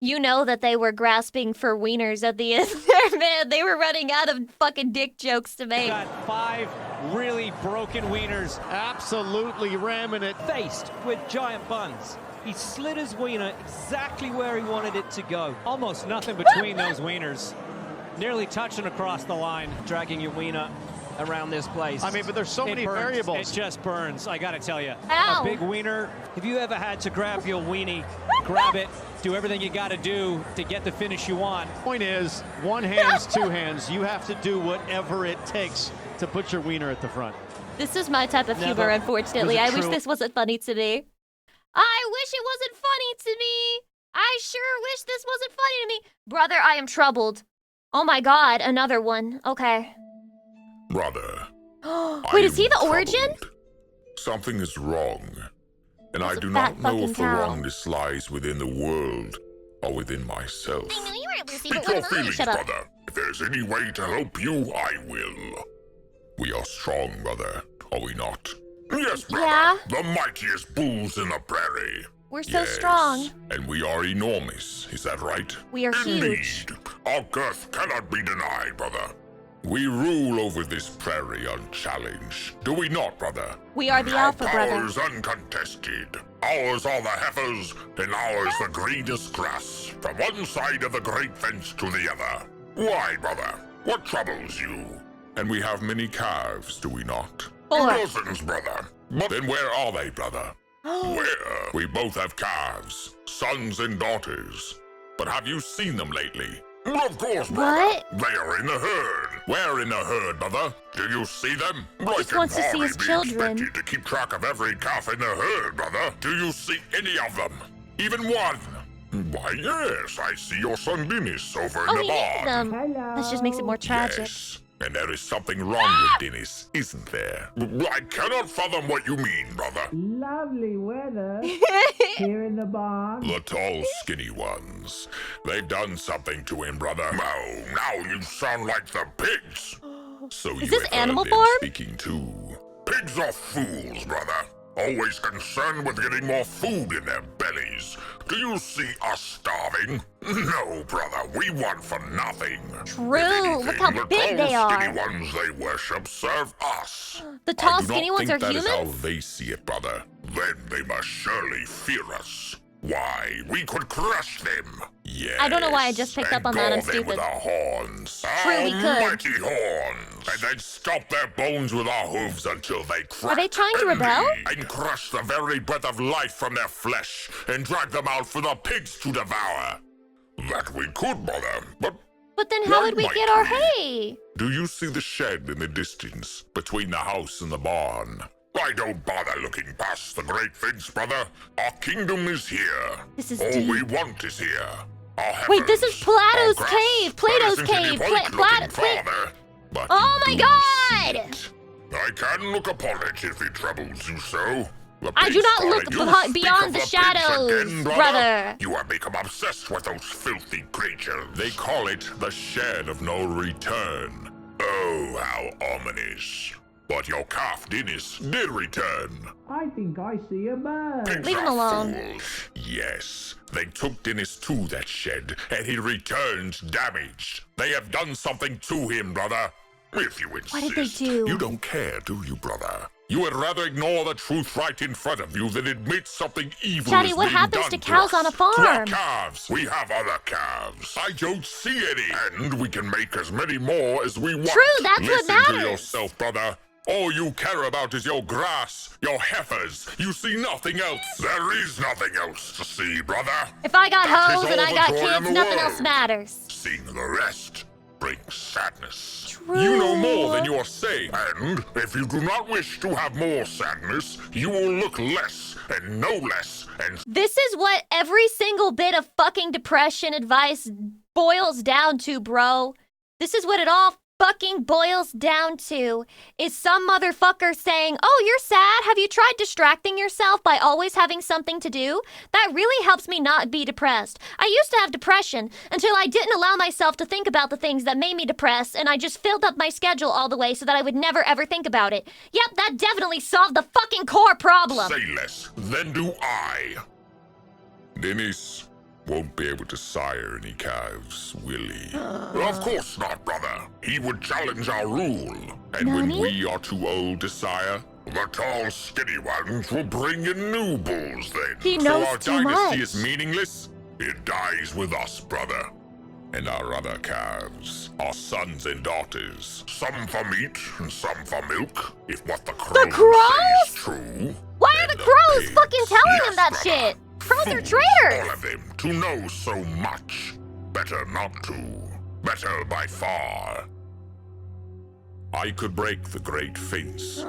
You know that they were grasping for wieners at the end there, man. They were running out of fucking dick jokes to make. Got 5 really broken wieners. Absolutely ramming it. Faced with giant buns. He slid his wiener exactly where he wanted it to go. Almost nothing between those wieners. Nearly touching across the line, dragging your wiener around this place. I mean, but there's so many burns. variables. It just burns, I gotta tell you. Ow. A big wiener. Have you ever had to grab your weenie, grab it, do everything you gotta do to get the finish you want? Point is, 1 hand, 2 hands. You have to do whatever it takes to put your wiener at the front. This is my type of humor, unfortunately. I wish this wasn't funny to me. I wish it wasn't funny to me. I sure wish this wasn't funny to me. Brother, I am troubled. Oh my god, another one. Okay. Brother. Wait, is he the origin? Something is wrong. And I That's a do fat not know fucking if the cow. wrongness lies within the world or within myself. I knew you were Lucy, Speak but what your am I? feelings, Shut up. brother. If there's any way to help you, I will. We are strong, brother, are we not? Yes, brother. Yeah. The mightiest bulls in the prairie. We're so Yes, strong. And we are enormous, is that right? We are Indeed. huge. Our girth cannot be denied, brother. We rule over this prairie unchallenged. Do we not, brother? We are the Our alpha, brother. powers uncontested. Ours are the heifers, and ours the greenest grass. From one side of the great fence to the other. Why, brother? What troubles you? And we have many calves, do we not? 4. Dozens, brother. But then where are they, brother? Where? We both have calves, sons and daughters. But have you seen them lately? Of course, brother. What? They are in the herd. Where in the herd, brother? Do you see them? I just can wants to see hardly his be children. expected to keep track of every calf in the herd, brother. Do you see any of them? Even one? Why, yes, I see your son Dennis over in Oh, the he barn. named them. This just makes it more tragic. Yes. And there is something wrong with Dennis, isn't there? I cannot fathom what you mean, brother. Lovely weather here in the barn. The tall, skinny ones. They've done something to him, brother. Oh, now you sound like the pigs. So Is you this have Animal heard them Farm? speaking too. Pigs are fools, brother. Always concerned with getting more food in their bellies. Do you see us starving? No, brother, we want for nothing. True. If anything, Look how the big tall, they are. skinny ones they worship serve us. The tall, I do skinny not ones think are that is how humans? they see it, brother. Then they must surely fear us. Why, we could crush them. Yes. I don't know why I just picked up on that. I'm and gore them stupid. with our horns. True, we Our could. mighty horns. And then stomp their bones with our hooves until they crack. Are they trying to rebel? And crush the very breath of life from their flesh and drag them out for the pigs to devour. That we could, brother, but But then how Why would we might get our we? hay? do you see the shed in the distance between the house and the barn? I don't bother looking past the great fence, brother. Our kingdom is here. This is All deep. we want is here. Our Wait, this is heifers, Plato's our grass. cave. Plato's That isn't any cave. point looking farther, but Oh my you do god! see it. I can look upon it if it troubles you so. The I do pigs, not brother, look you behind- speak beyond of the pigs shadows, again, brother. You have become obsessed with those filthy creatures. They call it the shed of no return. Oh, how ominous. But your calf, Dennis, did return. I think I see a bird. Pigs Leave him are alone. fools. Yes, they took Dennis to that shed, and he returned damaged. They have done something to him, brother. If you insist. What did they do? You don't care, do you, brother? You would rather ignore the truth right in front of you than admit something evil Chatty, is what being happens done to cows us. on a To our farm? calves. We have other calves. I don't see any. And we can make as many more as we want. True, that's what Listen matters. to yourself, brother. All you care about is your grass, your heifers. You see nothing else. There is nothing else to see, brother. If I got That is hoes and all I the got joy in kids, the nothing world. else matters. Seeing the rest brings sadness. True. You know more than you are saying, and if you do not wish to have more sadness, you will look less and know less and This is what every single bit of fucking depression advice boils down to, bro. This is what it all fucking boils down to is some motherfucker saying, oh, you're sad? Have you tried distracting yourself by always having something to do? That really helps me not be depressed. I used to have depression until I didn't allow myself to think about the things that made me depressed, and I just filled up my schedule all the way so that I would never ever think about it. Yep, that definitely solved the fucking core problem. Say less, then do I. Dennis won't be able to sire any calves, will he? Of course not, brother. He would challenge our rule. And when we are too old to sire, the tall, skinny ones will bring in new bulls then. He knows so our too dynasty much. is meaningless. It dies with us, brother. And our other calves, our sons and daughters, some for meat and some for milk. If what the crows say is true. Why are the crows fucking telling him that shit? Crows are traitors! All of them to know so much. Better not to. Better by far. I could break the great fence.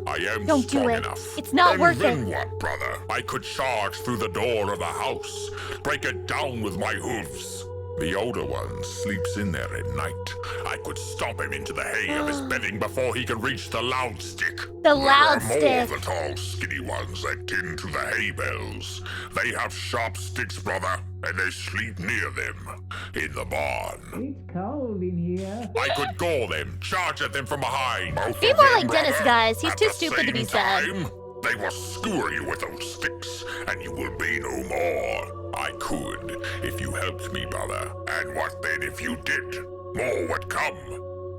I am Don't strong do it. enough. It's not and worth then it. what, brother? I could charge through the door of the house, break it down with my hooves. The older one sleeps in there at night. I could stomp him into the hay of his bedding before he could reach the loud stick. The loud There are more stick. of the tall, skinny ones that tend to the hay bales. They have sharp sticks, brother, and they sleep near them, in the barn. It's cold in here. I could gore them, charge at them from behind. Both Be of more them, like Dennis, brother. guys. He's At too the stupid to be same sad. time, they will skewer you with those sticks, and you will be no more. I could, if you helped me, brother. And what then if you did? More would come.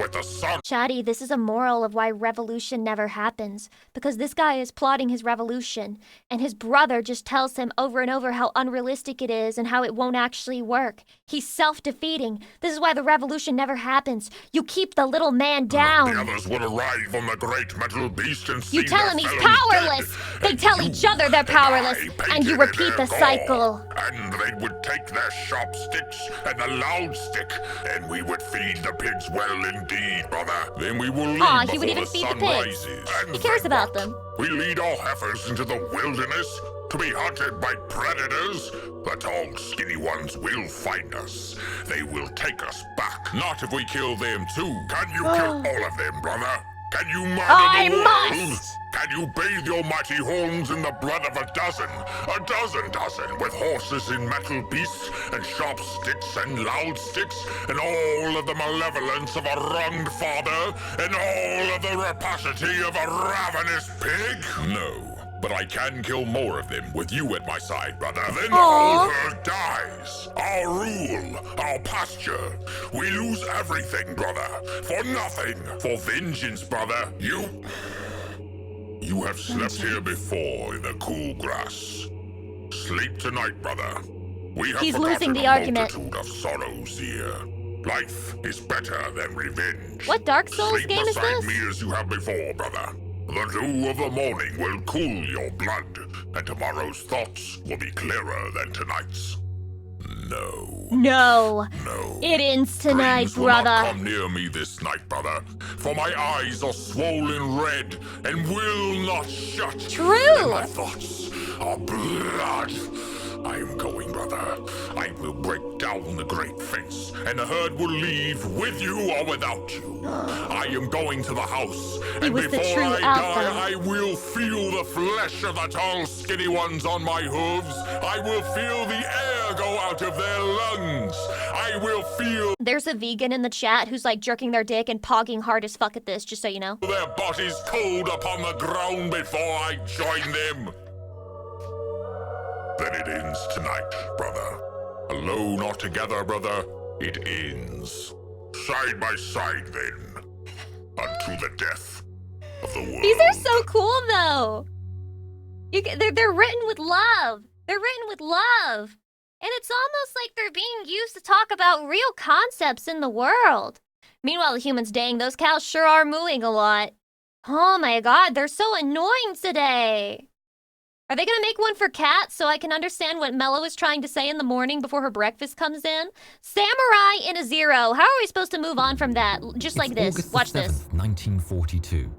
With the sun. Chatty, this is a moral of why revolution never happens. Because this guy is plotting his revolution, and his brother just tells him over and over how unrealistic it is and how it won't actually work. He's self-defeating. This is why the revolution never happens. You keep the little man down. The others will arrive on the great metal beast and see You tell their him he's fellows powerless. dead. They And tell you each other they're powerless, and you painted repeat in the their gore. cycle. And they would take their sharp sticks and the loud stick, and we would feed the pigs well indeed, brother. Then we will leave Aw, before he would even the feed the sun pigs. rises. And He cares then about what? them. We lead our heifers into the wilderness to be hunted by predators. The tall, skinny ones will find us. They will take us back. Not if we kill them too. Can you kill all of them, brother? Can you murder I the world? must! Can you bathe your mighty horns in the blood of a dozen with horses in metal beasts, and sharp sticks and loud sticks, and all of the malevolence of a wronged father, and all of the rapacity of a ravenous pig? No. But I can kill more of them with you at my side, brother. Then the whole herd dies. Our rule, our pasture. We lose everything, brother. For nothing. For vengeance, brother. You have slept here before in the cool grass. Sleep tonight, brother. We have He's forgotten losing the a argument. multitude of sorrows here. Life is better than revenge. What Dark Souls Sleep game is beside this? me as you have before, brother. The dew of the morning will cool your blood, and tomorrow's thoughts will be clearer than tonight's. No. No. No. It ends tonight, Dreams will not brother. come near me this night, brother, for my eyes are swollen red and will not shut. True. And my thoughts are blood. I am going, brother. I will break down the great fence, and the herd will leave with you or without you. I am going to the house, and was the before true I alpha. die, I will feel the flesh of the tall, skinny ones on my hooves. I will feel the air go out of their lungs. I will feel There's a vegan in the chat who's like jerking their dick and pogging hard as fuck at this, just so you know. their bodies cold upon the ground before I join them. Then it ends tonight, brother. Alone or together, brother, it ends. Side by side, then, unto the death of the world. These are so cool, though. They're written with love. They're written with love. And it's almost like they're being used to talk about real concepts in the world. Meanwhile, the humans, dang, those cows sure are mooing a lot. Oh my god, they're so annoying today. Are they gonna make one for Kat so I can understand what Mello is trying to say in the morning before her breakfast comes in? Samurai in a zero. How are we supposed to move on from that? Just like this. August Watch the 7th, this. 1942.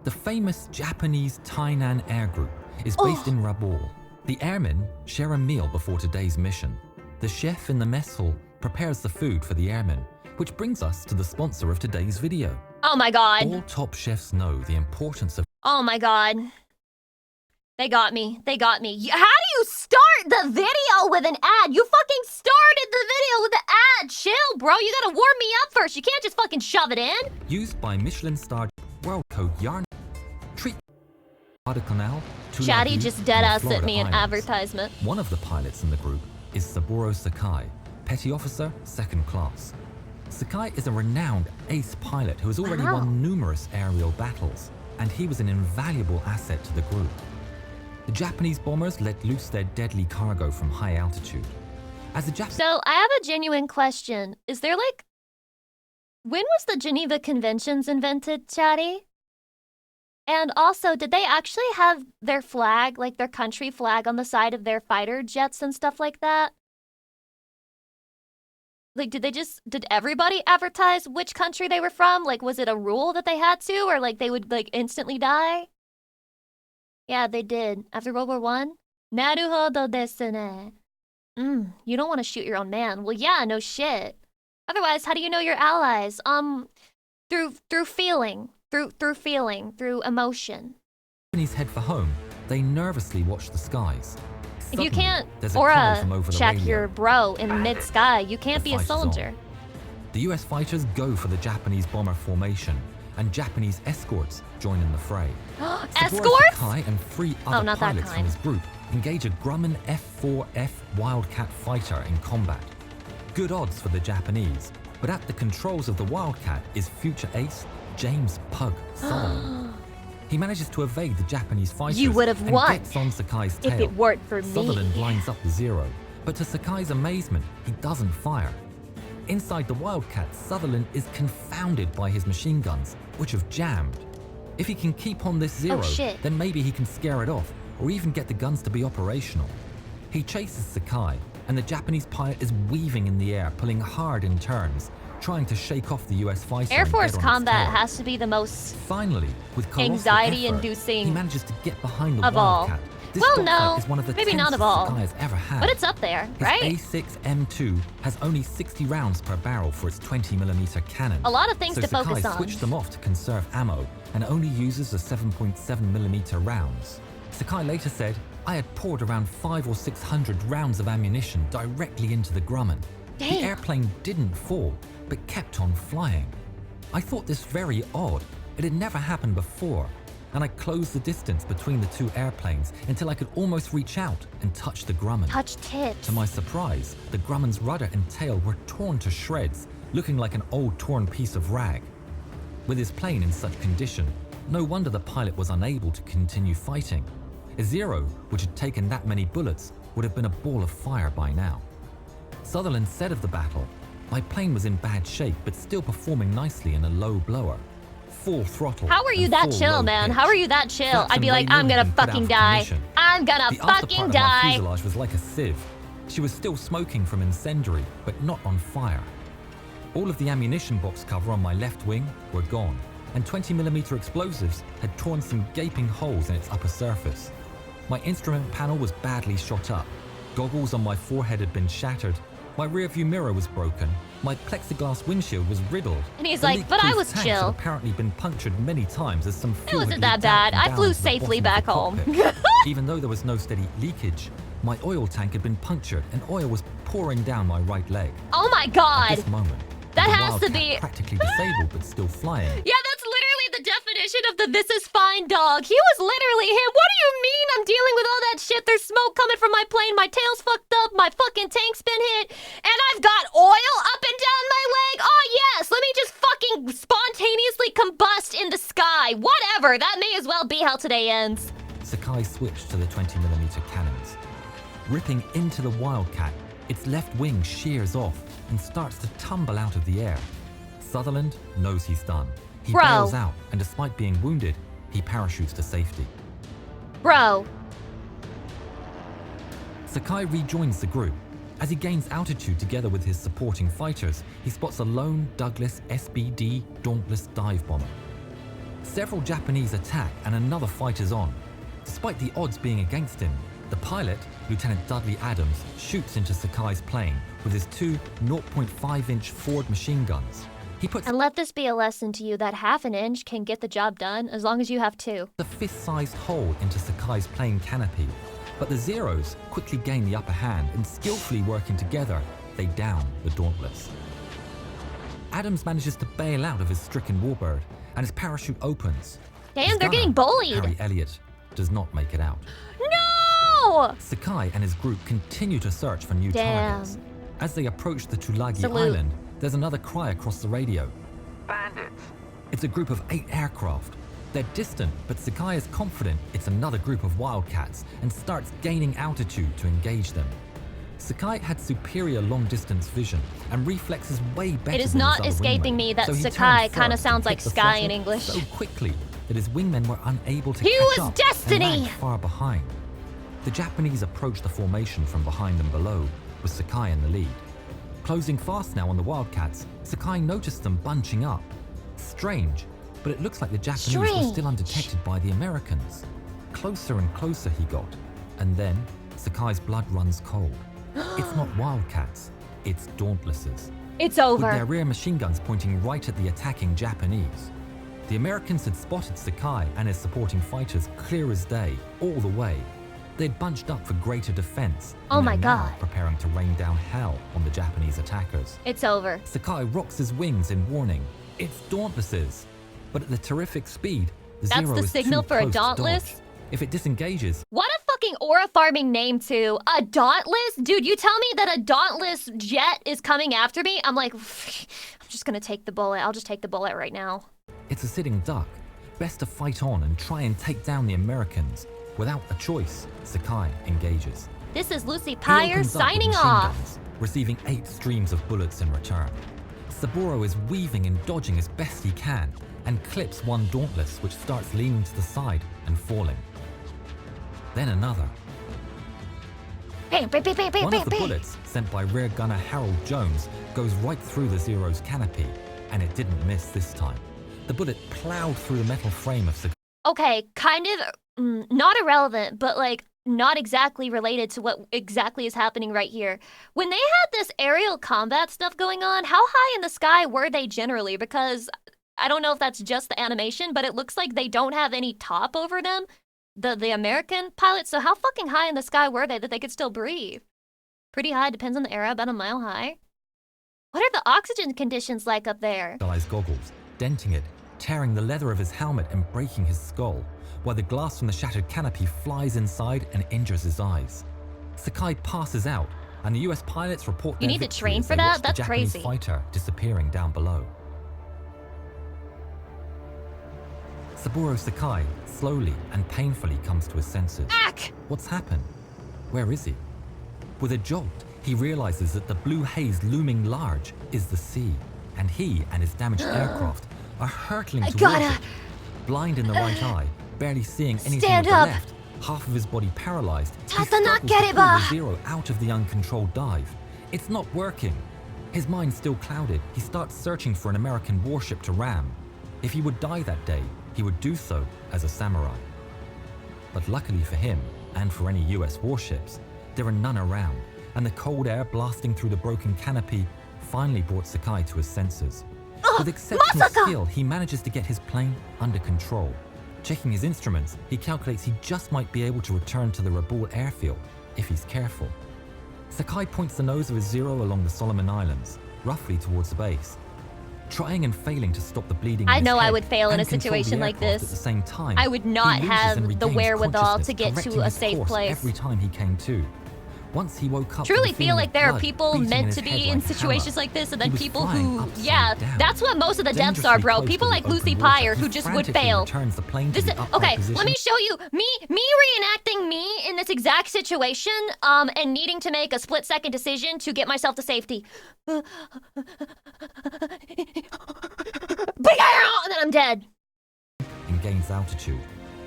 The famous Japanese Tainan Air Group is based in Rabaul. The airmen share a meal before today's mission. The chef in the mess hall prepares the food for the airmen, Which brings us to the sponsor of today's video. Oh my god. All top chefs know the importance of... Oh my god. They got me. They got me. How do you start the video with an ad? You fucking started the video with the ad. Chill, bro. You gotta warm me up first. You can't just fucking shove it in. Used by Michelin-starred World Code Yarn Treat Guadalcanal. Chatty just deadass sent me an advertisement. One of the pilots in the group is Saburo Sakai, Petty Officer, 2nd Class. Sakai is a renowned ace pilot who has already won numerous aerial battles, and he was an invaluable asset to the group. The Japanese bombers let loose their deadly cargo from high altitude. So, I have a genuine question. Is there like... When was the Geneva Conventions invented, Chatty? And also, did they actually have their flag, like their country flag on the side of their fighter jets and stuff like that? Like, did everybody advertise which country they were from? Like, was it a rule that they had to, or like they would like instantly die? Yeah, they did. After World War I? Naruhodo desu ne. You don't want to shoot your own man. Well, yeah, no shit. Otherwise, how do you know your allies? Through feeling. Through feeling. Through emotion. Japanese head for home. They nervously watch the skies. If you can't aura check your bro in mid-sky, you can't be a soldier. The US fighters go for the Japanese bomber formation, and Japanese escorts join in the fray. Escorts? Sakai and 3 other pilots from his group engage a Grumman F-4F Wildcat fighter in combat. Good odds for the Japanese, but at the controls of the Wildcat is future ace James Pug Sutherland. He manages to evade the Japanese fighters and gets on Sakai's tail. If it weren't for me. Sutherland lines up the Zero, but to Sakai's amazement, he doesn't fire. Inside the Wildcat, Sutherland is confounded by his machine guns, which have jammed. If he can keep on this Zero, then maybe he can scare it off, or even get the guns to be operational. He chases Sakai, and the Japanese pilot is weaving in the air, pulling hard in turns, trying to shake off the US fighter. Air Force combat has to be the most anxiety-inducing he manages to get behind the Wildcat. Well, no, is one of the maybe not of all, Sakai has ever had. but it's up there, right? His A6M2 has only 60 rounds per barrel for its 20mm cannon. A lot of things to focus Sakai on. switched them off to conserve ammo and only uses the 7.7mm rounds. Sakai later said, "I had poured around 500 or 600 rounds of ammunition directly into the Grumman. Damn. The airplane didn't fall, but kept on flying. I thought this very odd. It had never happened before, and I closed the distance between the 2 airplanes until I could almost reach out and touch the Grumman. Touch tips. To my surprise, the Grumman's rudder and tail were torn to shreds, looking like an old torn piece of rag. With his plane in such condition, no wonder the pilot was unable to continue fighting. A Zero, which had taken that many bullets, would have been a ball of fire by now." Sutherland said of the battle, "My plane was in bad shape, but still performing nicely in a low blower. Full throttle. How are you that chill, man? How are you that chill? I'd be like, I'm gonna fucking die. I'm gonna fucking die. The fuselage was like a sieve. She was still smoking from incendiary, but not on fire. All of the ammunition box cover on my left wing were gone, and 20mm explosives had torn some gaping holes in its upper surface. My instrument panel was badly shot up. Goggles on my forehead had been shattered. My rearview mirror was broken. My plexiglass windshield was riddled. And he's like, but I was chill. Had apparently been punctured many times as some fuel It wasn't that bad. I flew safely back home. Even though there was no steady leakage, my oil tank had been punctured and oil was pouring down my right leg. Oh my god. At this moment, that has to be practically disabled but still flying. Yeah, that's literally the definition of the "this is fine" dog. He was literally him. What do you mean I'm dealing with all that shit? There's smoke coming from my plane, my tail's fucked up, my fucking tank's been hit, and I've got oil up and down my leg? Oh yes, let me just fucking spontaneously combust in the sky. Whatever, that may as well be how today ends. Sakai switched to the 20mm cannons. Ripping into the Wildcat, its left wing shears off and starts to tumble out of the air. Sutherland knows he's done. He bails out, and despite being wounded, he parachutes to safety. Bro. Sakai rejoins the group. As he gains altitude together with his supporting fighters, he spots a lone Douglas SBD Dauntless dive bomber. Several Japanese attack and another fight is on. Despite the odds being against him, the pilot, Lieutenant Dudley Adams shoots into Sakai's plane with his two 0.5-inch Ford machine guns. He puts And let this be a lesson to you that half an inch can get the job done as long as you have two. The fist-sized hole into Sakai's plane canopy, but the Zeros quickly gain the upper hand and skillfully working together, they down the Dauntless. Adams manages to bail out of his stricken warbird and his parachute opens. Damn, they're getting bullied. Harry Elliott does not make it out. No! Sakai and his group continue to search for new targets. As they approach the Tulagi Island, there's another cry across the radio. Bandits! It's a group of 8 aircraft. They're distant, but Sakai is confident it's another group of wildcats and starts gaining altitude to engage them. Sakai had superior long-distance vision and reflexes way better. It is than not his other escaping wingmen, me that so he Sakai turned kind of first sounds and like hit the Sky in throttle English. so quickly that his wingmen were unable to He catch was up destiny! and lagged far behind. The Japanese approached the formation from behind and below, with Sakai in the lead. Closing fast now on the Wildcats, Sakai noticed them bunching up. Strange, but it looks like the Japanese were still undetected by the Americans. Closer and closer he got, and then Sakai's blood runs cold. It's not Wildcats, it's Dauntlesses. It's over. With their rear machine guns pointing right at the attacking Japanese. The Americans had spotted Sakai and his supporting fighters clear as day, all the way. They'd bunched up for greater defense. Oh and my they're now God. preparing to rain down hell on the Japanese attackers. It's over. Sakai rocks his wings in warning. It's Dauntlesses. But at the terrific speed, the That's Zero the is signal too for a close to Dauntless? dodge. If it disengages, What a fucking aura farming name too. A Dauntless? Dude, you tell me that a Dauntless jet is coming after me? I'm like, I'm just gonna take the bullet. I'll just take the bullet right now. it's a sitting duck. Best to fight on and try and take down the Americans. Without a choice, Sakai engages. This is Lucy He Pyre opens up with signing machine off. guns, receiving 8 streams of bullets in return. Saburo is weaving and dodging as best he can, and clips one Dauntless which starts leaning to the side and falling. Then another. Bam, bam, bam, bam, bam, One of bam, the bam. bullets, sent by rear gunner Harold Jones, goes right through the Zero's canopy, and it didn't miss this time. The bullet plowed through the metal frame of Sakai. Okay, kind of not irrelevant, but like not exactly related to what exactly is happening right here. When they had this aerial combat stuff going on, how high in the sky were they generally? Because I don't know if that's just the animation, but it looks like they don't have any top over them, the American pilots. So how fucking high in the sky were they that they could still breathe? Pretty high, depends on the era, about a mile high. What are the oxygen conditions like up there? Guy's goggles, denting it, tearing the leather of his helmet and breaking his skull, while the glass from the shattered canopy flies inside and injures his eyes. Sakai passes out, and the US pilots report You their need to victory train as for they that? watch the That's Japanese crazy. fighter disappearing down below. Saburo Sakai slowly and painfully comes to his senses. Ack! What's happened? Where is he? With a jolt, he realizes that the blue haze looming large is the sea, and he and his damaged aircraft are hurtling I towards gotta- it. Blind in the right eye, barely seeing anything Stand with the up. left, half of his body paralyzed, he Tata struggles to Nakereba. pull the Zero out of the uncontrolled dive. It's not working. His mind still clouded, he starts searching for an American warship to ram. If he would die that day, he would do so as a samurai. But luckily for him, and for any US warships, there are none around, and the cold air blasting through the broken canopy finally brought Sakai to his senses. With exceptional skill, he manages to get his plane under control. Checking his instruments, he calculates he just might be able to return to the Rabaul airfield, if he's careful. Sakai points the nose of his Zero along the Solomon Islands, roughly towards the base. Trying and failing to stop the bleeding I in his know I head would fail in and a control the situation like aircraft this. At the same time, I would he not loses have and the regains wherewithal to consciousness, get correcting to a his safe course place. every time he came to. Once he woke up, Truly with a feel feeling like of there are blood people beating meant his to be head in like a situations hammer. like this, and He then was people flying who, upside yeah, down. that's what most of the deaths are, Dangerously bro. close People to like the Lucy open water, Pyre he who just would frantically fail. returns the plane to This the is, upright okay, position. let me show you me reenacting me in this exact situation, and needing to make a split-second decision to get myself to safety. And then I'm dead. And gains altitude.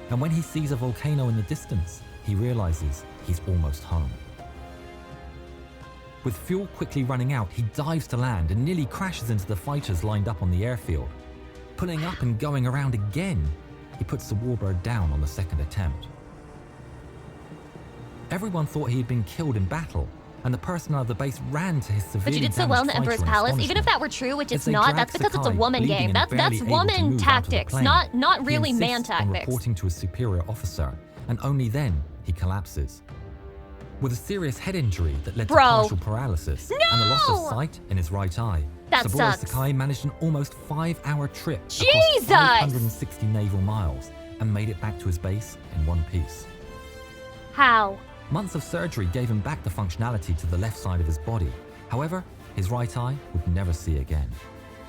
And when he sees a volcano in the distance, he realizes he's almost home. With fuel quickly running out, he dives to land and nearly crashes into the fighters lined up on the airfield. Pulling up and going around again, he puts the warbird down on the second attempt. Everyone thought he had been killed in battle, and the personnel of the base ran to his severely But you did so well in the Emperor's Palace, even if that were true, which it's not. That's because it's a woman game. That's woman tactics, not really man tactics. Reporting to a superior officer, and only then he collapses. With a serious head injury that led to partial paralysis and the loss of sight in his right eye, Saburo Sakai managed an almost 5-hour trip across 560 naval miles and made it back to his base in one piece. How? Months of surgery gave him back the functionality to the left side of his body. However, his right eye would never see again.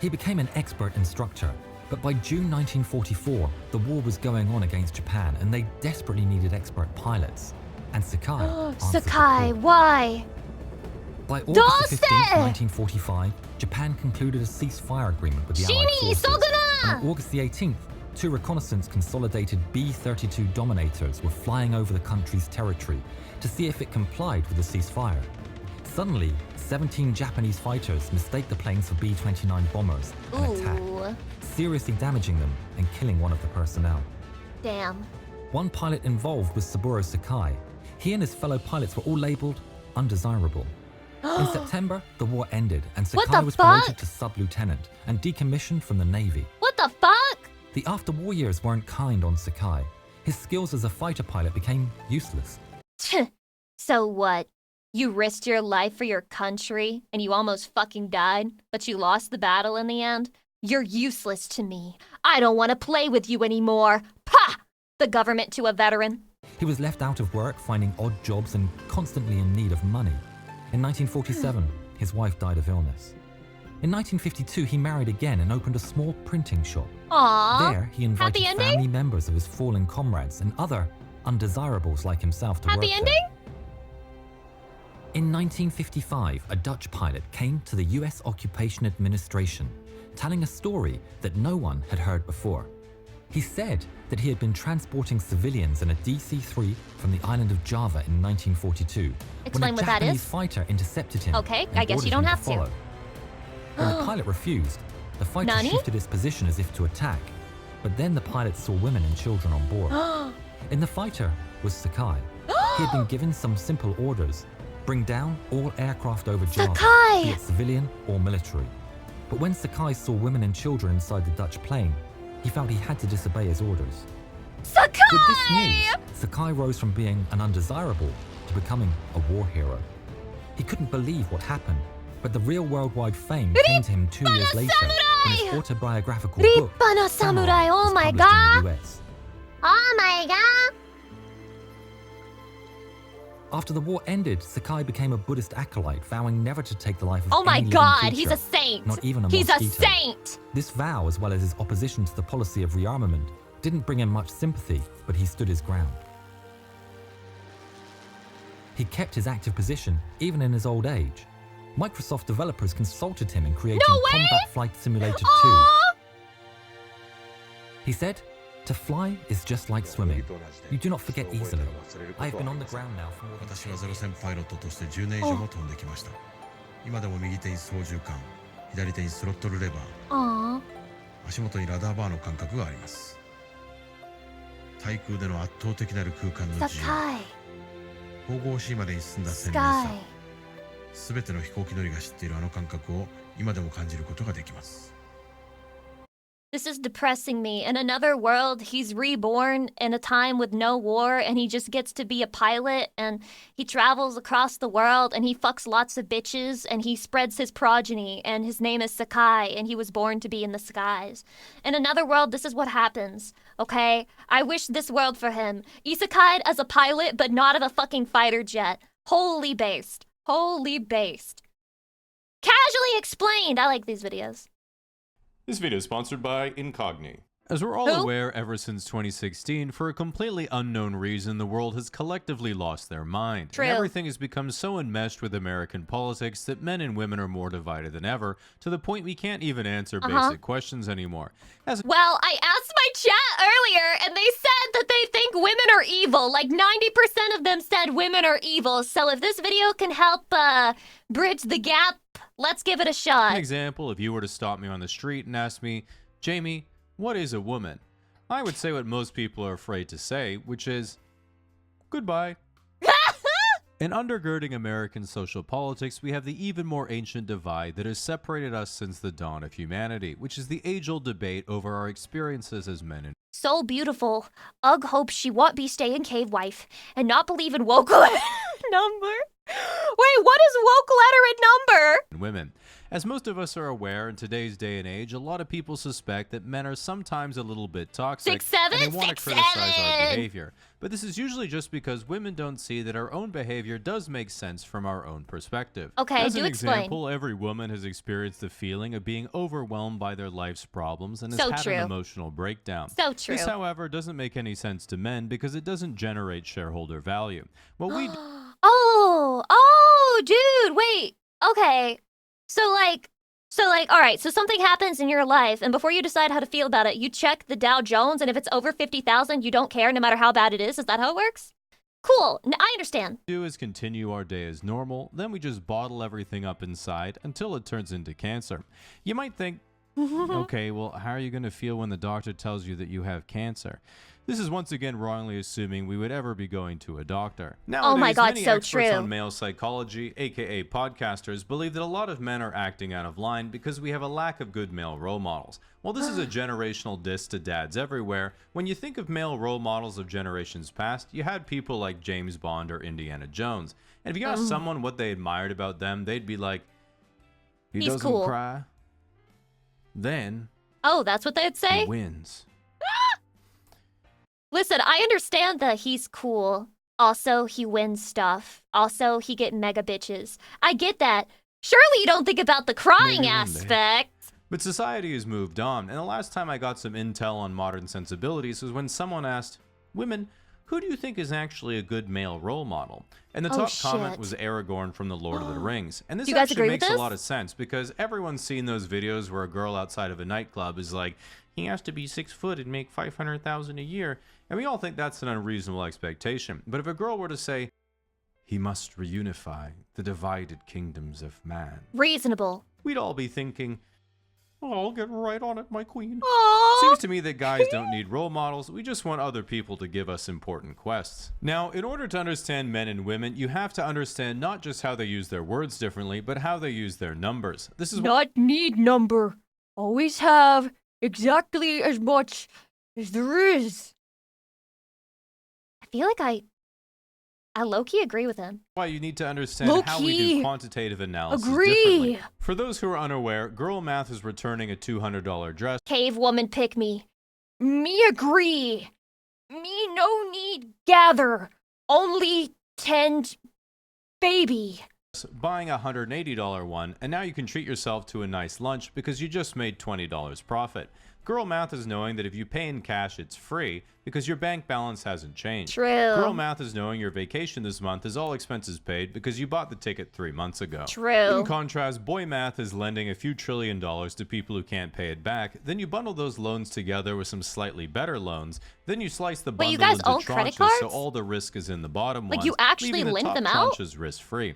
He became an expert instructor, but by June 1944, the war was going on against Japan and they desperately needed expert pilots. And Sakai answered the call. Why? By August 15, 1945, Japan concluded a ceasefire agreement with the Allied forces. And on August the 18th, 2 reconnaissance consolidated B-32 Dominators were flying over the country's territory to see if it complied with the ceasefire. Suddenly, 17 Japanese fighters mistake the planes for B-29 bombers and attack, seriously damaging them and killing one of the personnel. Damn. One pilot involved was Saburo Sakai. He and his fellow pilots were all labeled undesirable. In September, the war ended and Sakai was promoted to sub-lieutenant and decommissioned from the Navy. What the fuck? The after-war years weren't kind on Sakai. His skills as a fighter pilot became useless. So what? You risked your life for your country and you almost fucking died, but you lost the battle in the end? You're useless to me. I don't want to play with you anymore. Pah! The government to a veteran. He was left out of work, finding odd jobs and constantly in need of money. In 1947, his wife died of illness. In 1952, he married again and opened a small printing shop. Aww. There, he invited family members of his fallen comrades and other undesirables like himself to work there. In 1955, a Dutch pilot came to the US Occupation Administration, telling a story that no one had heard before. He said that he had been transporting civilians in a DC-3 from the island of Java in 1942. Explain what that is. When a Japanese fighter intercepted him. Okay, I guess you don't have to. When the pilot refused, the fighter shifted its position as if to attack. But then the pilot saw women and children on board. In the fighter was Sakai. He had been given some simple orders. Bring down all aircraft over Java, be it civilian or military. But when Sakai saw women and children inside the Dutch plane, he felt he had to disobey his orders. Sakai! With this news, Sakai rose from being an undesirable to becoming a war hero. He couldn't believe what happened, but the real worldwide fame came to him 2 years later when his autobiographical book, Samurai, oh my god! Oh my god! After the war ended, Sakai became a Buddhist acolyte, vowing never to take the life of any living living creature. creature, He's a saint! Not even a He's mosquito. a saint! This vow, as well as his opposition to the policy of rearmament, didn't bring him much sympathy, but he stood his ground. He kept his active position, even in his old age. Microsoft developers consulted him in creating Combat Flight Simulator 2. He said, "To fly is just like swimming. You do not forget easily. I have been on the ground now for more than 10 years." ゼロ戦パイロットとして10年以上も飛んできました。今でも右手に操縦桿、左手にスロットルレバー、足元にラダーバーの感覚があります。対空での圧倒的なる空間の自由、神々しいまでに進んだ鮮明さ、すべての飛行機乗りが知っているあの感覚を今でも感じることができます。This is depressing me. In another world, he's reborn in a time with no war and he just gets to be a pilot and he travels across the world and he fucks lots of bitches and he spreads his progeny and his name is Sakai and he was born to be in the skies. In another world, this is what happens, okay? I wish this world for him. Isekai'd as a pilot, but not of a fucking fighter jet. Wholly based. Wholly based. Casually explained. I like these videos. This video is sponsored by Incogni. As we're all aware, ever since 2016, for a completely unknown reason, the world has collectively lost their mind. True. And everything has become so enmeshed with American politics that men and women are more divided than ever, to the point we can't even answer basic questions anymore. Well, I asked my chat earlier, and they said that they think women are evil. Like 90% of them said women are evil. So if this video can help bridge the gap, let's give it a shot. An example, if you were to stop me on the street and ask me, Jamie, what is a woman? I would say what most people are afraid to say, which is, goodbye. And undergirding American social politics, we have the even more ancient divide that has separated us since the dawn of humanity, which is the age-old debate over our experiences as men and So beautiful. Ugg hopes she won't be staying cave wife and not believe in woke letter number. Wait, what is woke letter and number? women. As most of us are aware, in today's day and age, a lot of people suspect that men are sometimes a little bit toxic 6'7", and they want to criticize our 6'7". behavior. But this is usually just because women don't see that our own behavior does make sense from our own perspective. Okay, As do an explain. example, every woman has experienced the feeling of being overwhelmed by their life's problems and has So had true. an emotional breakdown. So true. This, however, doesn't make any sense to men because it doesn't generate shareholder value. What we Oh, dude, wait. Okay. So like, all right, so something happens in your life, and before you decide how to feel about it, you check the Dow Jones, and if it's over 50,000, you don't care no matter how bad it is. Is that how it works? Cool. I understand. do is continue our day as normal, then we just bottle everything up inside until it turns into cancer. You might think, okay, well, how are you going to feel when the doctor tells you that you have cancer? This is once again wrongly assuming we would ever be going to a doctor. Nowadays, Oh my God, many so experts true. on male psychology, aka podcasters, believe that a lot of men are acting out of line because we have a lack of good male role models. While this is a generational diss to dads everywhere, when you think of male role models of generations past, you had people like James Bond or Indiana Jones. And if you asked someone what they admired about them, they'd be like, he He's doesn't cool. cry. Then Oh, that's what they'd say? he wins. Listen, I understand that he's cool. Also, he wins stuff. Also, he get mega bitches. I get that. Surely you don't think about the crying Maybe one day. aspect. But society has moved on, and the last time I got some intel on modern sensibilities was when someone asked, women, who do you think is actually a good male role model? And the Oh, top comment shit. was Aragorn from The Lord of the Rings. And this Do you guys actually agree with makes a this? lot of sense because everyone's seen those videos where a girl outside of a nightclub is like, he has to be 6 foot and make $500,000 a year. And we all think that's an unreasonable expectation. But if a girl were to say, he must reunify the divided kingdoms of man, Reasonable. we'd all be thinking, oh, I'll get right on it, my queen. Aww. Seems to me that guys don't need role models. We just want other people to give us important quests. Now, in order to understand men and women, you have to understand not just how they use their words differently, but how they use their numbers. This is Not need number. Always have exactly as much as there is. I feel like I low-key agree with him. why you need to understand how we do Low-key. quantitative analysis Agree. differently. For those who are unaware, Girl Math is returning a $200 dress. Cave woman pick me. Me agree. Me no need gather. Only tend baby. Buying a $180 one, and now you can treat yourself to a nice lunch because you just made $20 profit. Girl Math is knowing that if you pay in cash, it's free because your bank balance hasn't changed. True. Girl Math is knowing your vacation this month is all expenses paid because you bought the ticket 3 months ago. True. In contrast, Boy Math is lending a few $1 trillion to people who can't pay it back. Then you bundle those loans together with some slightly better loans. Then you slice the Wait, bundle you guys into own credit tranches so cards? all the risk is in the bottom Like, ones, you actually leaving the lend top them out? tranches risk-free.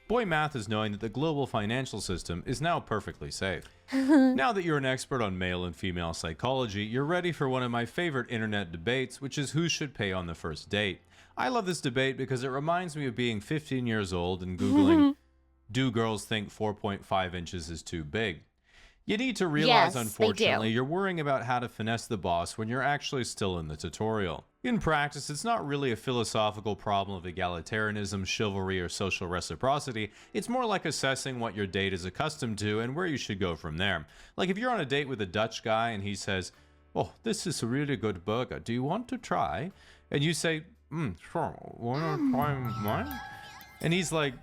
Boy Math is knowing that the global financial system is now perfectly safe. Now that you're an expert on male and female psychology, you're ready for one of my favorite internet debates, which is who should pay on the first date. I love this debate because it reminds me of being 15 years old and Googling, do girls think 4.5 inches is too big? You need to realize, Yes, they unfortunately, do. you're worrying about how to finesse the boss when you're actually still in the tutorial. In practice, it's not really a philosophical problem of egalitarianism, chivalry, or social reciprocity. It's more like assessing what your date is accustomed to and where you should go from there. Like if you're on a date with a Dutch guy and he says, oh, this is a really good burger. Do you want to try? And you say, sure, why not try mine? And he's like,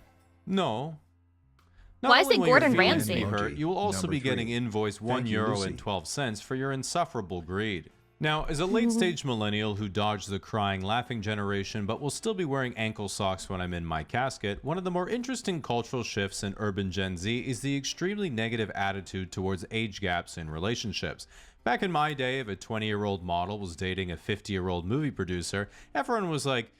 no. Not Why is only it will your Gordon feelings Ramsay? be hurt, you will also Number be getting 3. invoiced Thank you, Lucy. €1.12 for your insufferable greed. Now, as a late-stage millennial who dodged the crying, laughing generation but will still be wearing ankle socks when I'm in my casket, one of the more interesting cultural shifts in urban Gen Z is the extremely negative attitude towards age gaps in relationships. Back in my day, if a 20-year-old model was dating a 50-year-old movie producer, everyone was like,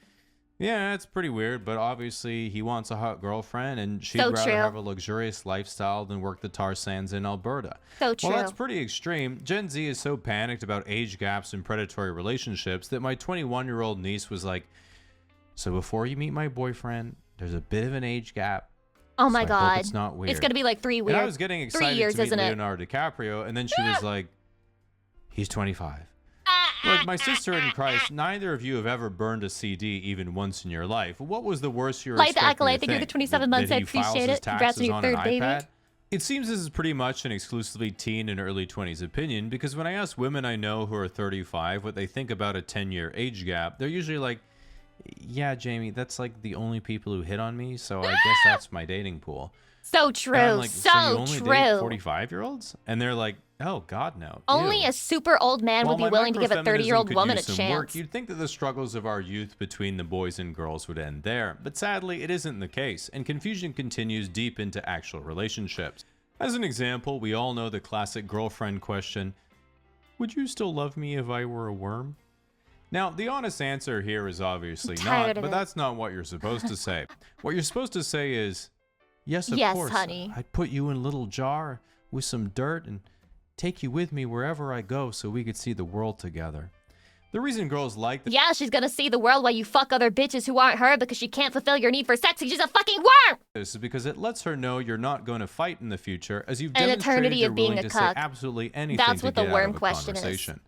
yeah, it's pretty weird, but obviously he wants a hot girlfriend and she'd So rather true. have a luxurious lifestyle than work the tar sands in Alberta. So true. Well, that's pretty extreme. Gen Z is so panicked about age gaps and predatory relationships that my 21-year-old niece was like, so before you meet my boyfriend, there's a bit of an age gap. Oh my so I hope God. it's not weird. It's going to be like 3 weird. And I was getting excited 3 years, to meet isn't it? Leonardo DiCaprio, and then she was like, he's 25. Like my sister in Christ, neither of you have ever burned a CD even once in your life. What was the worst you were Like the expecting accolade. to Thank you for the 27 months. I appreciate it. Congrats on your third baby. It seems this is pretty much an exclusively teen and early 20s opinion, because when I ask women I know who are 35 what they think about a 10-year age gap, they're usually like, yeah, Jamie, that's like the only people who hit on me, so I guess that's my dating pool. So true. And I'm like, so you only true. date 45-year-olds? And they're like, oh, God, no. Only Ew. a super old man would be willing to give a 30-year-old woman a chance. You'd think that the struggles of our youth between the boys and girls would end there, but sadly, it isn't the case, and confusion continues deep into actual relationships. As an example, we all know the classic girlfriend question, would you still love me if I were a worm? Now, the honest answer here is obviously not, but that's not what you're supposed to say. What you're supposed to say is, yes, of course, honey. I'd put you in a little jar with some dirt and take you with me wherever I go so we could see the world together. The reason girls like the— Yeah, she's gonna see the world while you fuck other bitches who aren't her because she can't fulfill your need for sex because she's a fucking worm! This is because it lets her know you're not going to fight in the future, as you've An demonstrated eternity you're of being willing a to say cuck. absolutely anything That's to what get the out worm of a question is. conversation.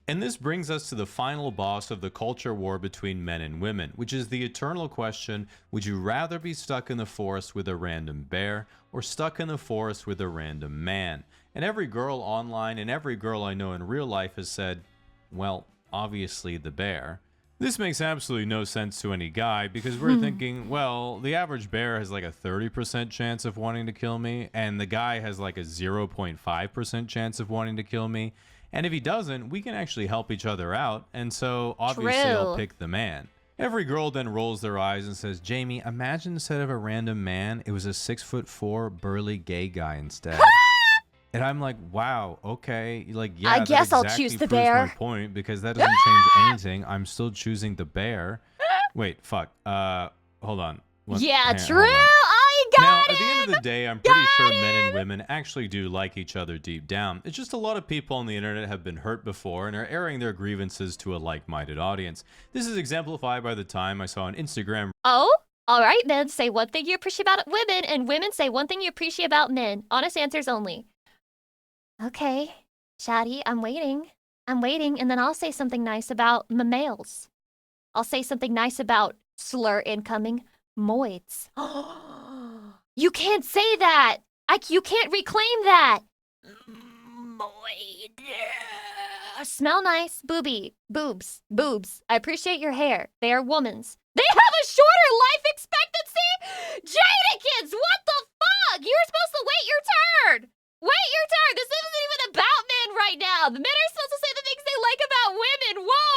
And this brings us to the final boss of the culture war between men and women, which is the eternal question, would you rather be stuck in the forest with a random bear or stuck in the forest with a random man? And every girl online and every girl I know in real life has said, well, obviously the bear. This makes absolutely no sense to any guy because we're thinking, well, the average bear has like a 30% chance of wanting to kill me, and the guy has like a 0.5% chance of wanting to kill me. And if he doesn't, we can actually help each other out, and so obviously I'll pick the man. Every girl then rolls their eyes and says, Jamie, imagine instead of a random man, it was a 6'4" burly gay guy instead. And I'm like, wow, okay, like, yeah, I guess that I'll exactly choose the proves bear. my point, because that doesn't change anything. I'm still choosing the bear. Wait, fuck. Hold on. Yeah, Hold true. on. I got Now, it. at the end of the day, I'm pretty sure men and women actually do like each other deep down. It's just a lot of people on the internet have been hurt before and are airing their grievances to a like-minded audience. This is exemplified by the time I saw on Instagram. Oh, all right, men say one thing you appreciate about women, and women say one thing you appreciate about men. Honest answers only. Okay, Shaddy, I'm waiting, and then I'll say something nice about males. I'll say something nice about slur incoming moids. You can't say that! You can't reclaim that! Moid. Smell nice, boobs. I appreciate your hair. They are women's. They have a shorter life expectancy? Jadakins, what the fuck? You were supposed to wait your turn! Wait your turn! This isn't even about men right now! The men are supposed to say the things they like about women! Whoa!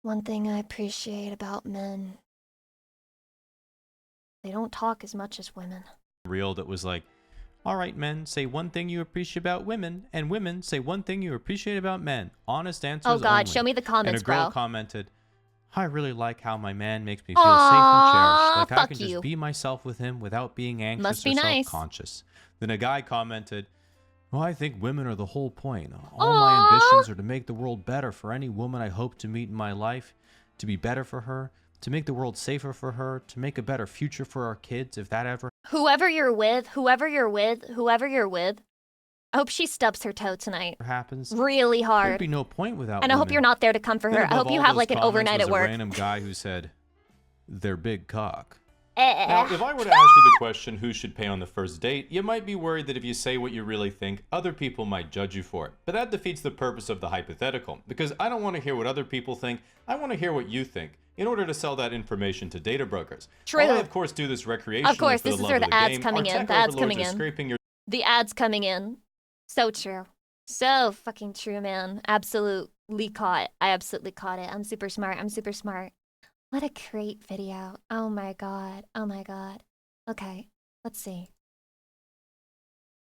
One thing I appreciate about men. They don't talk as much as women. Reel that was like, all right, men, say one thing you appreciate about women, and women, say one thing you appreciate about men. Honest answers Oh God, only. show me the comments, and a girl bro. commented, I really like how my man makes me feel safe and cherished. Like I fuck can you. just be myself with him without being anxious Must be or nice. self-conscious. Then a guy commented, well, I think women are the whole point. All my ambitions are to make the world better for any woman I hope to meet in my life, to be better for her, to make the world safer for her, to make a better future for our kids, if that ever Whoever you're with, I hope she stubs her toe tonight. happens. Really hard. There'd be no point without And I hope women. you're not there to comfort Then her. I above hope you all have those like an comments overnight was at work. a random guy who said, their big cock. Eh. Now, if I were to ask you the question, who should pay on the first date, you might be worried that if you say what you really think, other people might judge you for it. But that defeats the purpose of the hypothetical, because I don't want to hear what other people think, I want to hear what you think, in order to sell that information to data brokers. True. While I, of course, do this recreationally Of course, for this the is love where of the ads game, coming our in. tech The ads overlords coming are in. scraping your The ads coming in. So true. So fucking true, man. Absolutely caught. I absolutely caught it. I'm super smart. What a great video. Oh my god. Okay, let's see.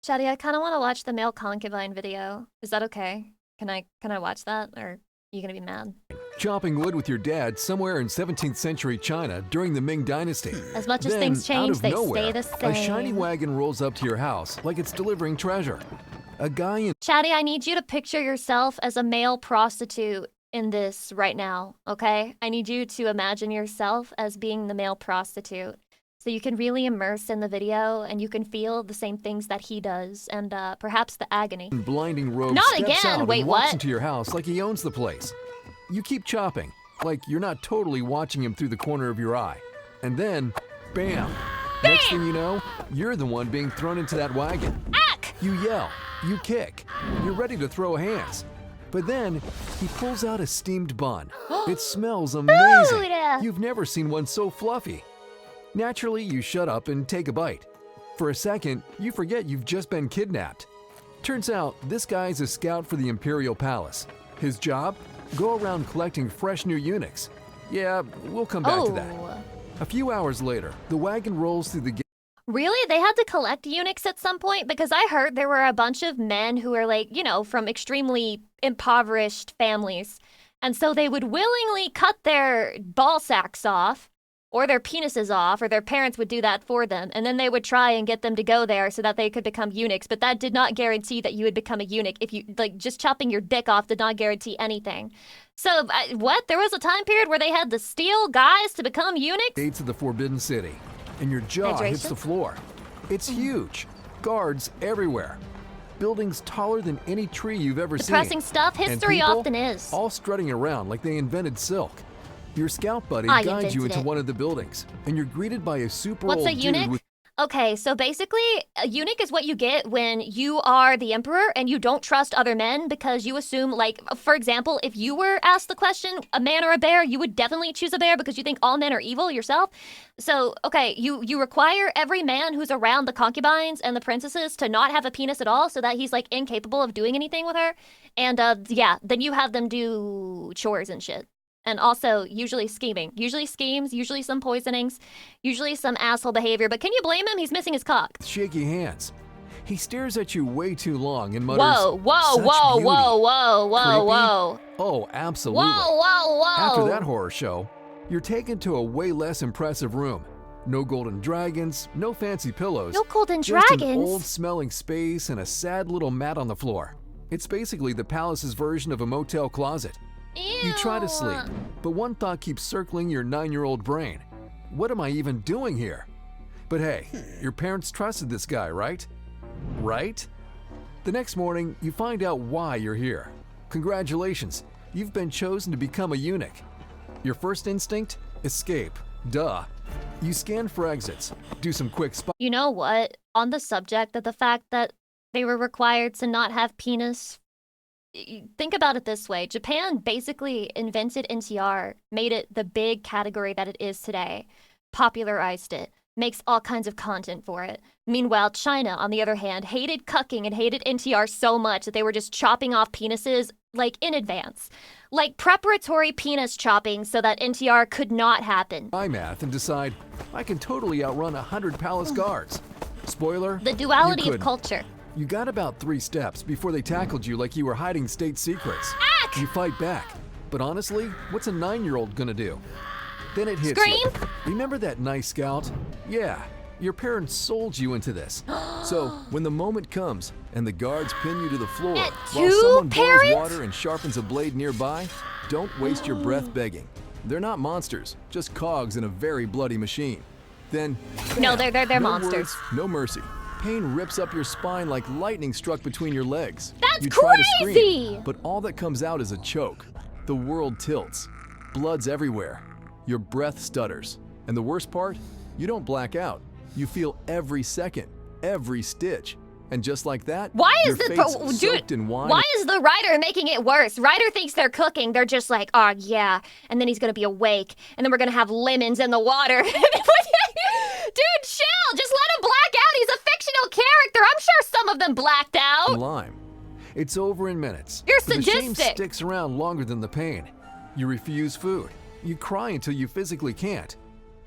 Shadi, I kind of want to watch the male concubine video. Is that okay? Can I watch that, or are you gonna be mad? Chopping wood with your dad somewhere in 17th century China during the Ming Dynasty. As much as Then, things change, out of they nowhere, stay the same. a shiny wagon rolls up to your house like it's delivering treasure. A guy in Chatty, I need you to picture yourself as a male prostitute in this right now, okay? I need you to imagine yourself as being the male prostitute. So you can really immerse in the video and you can feel the same things that he does and perhaps the agony. Blinding rogue Not steps again, out wait, and walks what? into your house like he owns the place. You keep chopping, like you're not totally watching him through the corner of your eye. And then, bam! Next thing you know, you're the one being thrown into that wagon. You yell, you kick, you're ready to throw hands. But then, he pulls out a steamed bun. It smells amazing. Food! You've never seen one so fluffy. Naturally, you shut up and take a bite. For a second, you forget you've just been kidnapped. Turns out, this guy's a scout for the Imperial Palace. His job? Go around collecting fresh new eunuchs. Yeah, we'll come back to that. A few hours later, the wagon rolls through the gate. Really? They had to collect eunuchs at some point? Because I heard there were a bunch of men who were like, you know, from extremely impoverished families. And so they would willingly cut their ball sacks off, or their penises off, or their parents would do that for them. And then they would try and get them to go there so that they could become eunuchs. But that did not guarantee that you would become a eunuch. If you, like, just chopping your dick off did not guarantee anything. So, what? There was a time period where they had to steal guys to become eunuchs? Gates of the Forbidden City, and your jaw hits the floor. It's huge. Guards everywhere. Buildings taller than any tree you've ever seen. Depressing stuff. History and people, often is. All strutting around like they invented silk. Your scout buddy I guides you invented into it. one of the buildings, and you're greeted by a super What's old a eunuch? dude with Okay, so basically, a eunuch is what you get when you are the emperor and you don't trust other men because you assume, like, for example, if you were asked the question, a man or a bear, you would definitely choose a bear because you think all men are evil yourself. So, okay, you require every man who's around the concubines and the princesses to not have a penis at all so that he's, like, incapable of doing anything with her. And, yeah, then you have them do chores and shit. And also, usually scheming. Usually schemes, usually some poisonings, usually some asshole behavior. But can you blame him? He's missing his cock. shaky hands. He stares at you way too long and mutters, Whoa, whoa, "Such whoa, beauty." whoa, whoa, whoa, Creepy? whoa. Oh, absolutely. Whoa, whoa, whoa. After that horror show, you're taken to a way less impressive room. No golden dragons, no fancy pillows. No golden just dragons? an old-smelling space and a sad little mat on the floor. It's basically the palace's version of a motel closet. You try to sleep, but one thought keeps circling your 9-year-old brain. What am I even doing here? But hey, your parents trusted this guy, right? Right? The next morning, you find out why you're here. Congratulations, you've been chosen to become a eunuch. Your first instinct? Escape. Duh. You scan for exits, do some quick You know what? On the subject of the fact that they were required to not have penis, think about it this way. Japan basically invented NTR, made it the big category that it is today, popularized it, makes all kinds of content for it. Meanwhile, China, on the other hand, hated cucking and hated NTR so much that they were just chopping off penises, like, in advance. Like, preparatory penis chopping so that NTR could not happen. Spy math and decide, I can totally outrun 100 palace guards. Spoiler, The duality you of couldn't. culture. You got about 3 steps before they tackled you like you were hiding state secrets. You fight back. But honestly, what's a 9-year-old gonna do? Then it hits you. Remember that nice scout? Yeah, your parents sold you into this. So when the moment comes and the guards pin you to the floor while someone boils water and sharpens a blade nearby, don't waste your breath begging. They're not monsters, just cogs in a very bloody machine. Then, No, bam, they're no monsters. words, no mercy. Pain rips up your spine like lightning struck between your legs. That's you try to crazy! scream, but all that comes out is a choke. The world tilts. Blood's everywhere. Your breath stutters. And the worst part? You don't black out. You feel every second, every stitch. And just like that, Why is your this, fate's dude? soaked in wine. Why is the writer making it worse? Writer thinks they're cooking. They're just like, oh yeah, and then he's gonna be awake, and then we're gonna have lemons in the water. Dude, chill. Just let him black out. He's a fictional character. I'm sure some of them blacked out. Lime. It's over in minutes. You're But the shame sadistic. sticks around longer than the pain. You refuse food. You cry until you physically can't.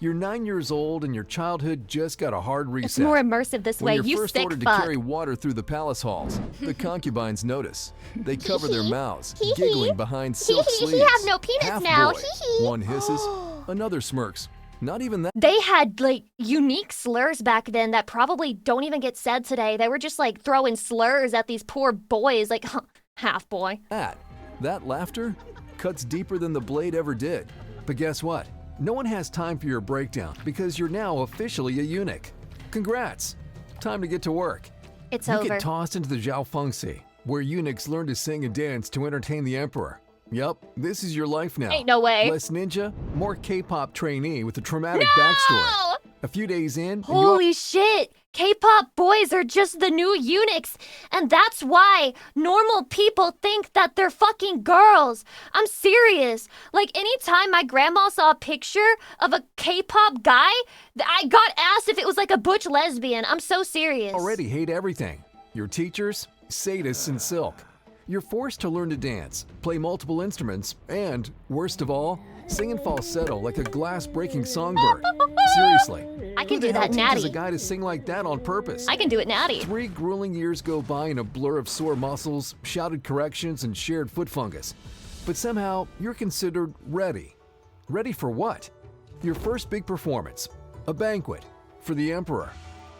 You're 9 years old and your childhood just got a hard reset. It's more immersive this When way. you're You first sick ordered fuck. to carry water through the palace halls, the concubines notice. They cover their mouths, giggling behind silk sleeves. He have no penis Half now. boy. One hisses, another smirks. Not even that. They had, like, unique slurs back then that probably don't even get said today. They were just, like, throwing slurs at these poor boys, like, half boy. That laughter, cuts deeper than the blade ever did. But guess what? No one has time for your breakdown because you're now officially a eunuch. Congrats! Time to get to work. It's you over. get tossed into the Jiaofengxi, where eunuchs learn to sing and dance to entertain the emperor. Yup, this is your life now. Ain't no way. Less ninja, more K-pop trainee with a traumatic backstory. A few days in, Holy shit! K-pop boys are just the new eunuchs, and that's why normal people think that they're fucking girls. I'm serious. Like, anytime my grandma saw a picture of a K-pop guy, I got asked if it was like a butch lesbian. I'm so serious. already hate everything. Your teachers, sadists in silk. You're forced to learn to dance, play multiple instruments, and, worst of all, sing in falsetto like a glass-breaking songbird. Seriously. I can do that Who natty. teaches a guy to sing like that on purpose? I can do it natty. 3 grueling years go by in a blur of sore muscles, shouted corrections, and shared foot fungus. But somehow, you're considered ready. Ready for what? Your first big performance. A banquet. For the emperor.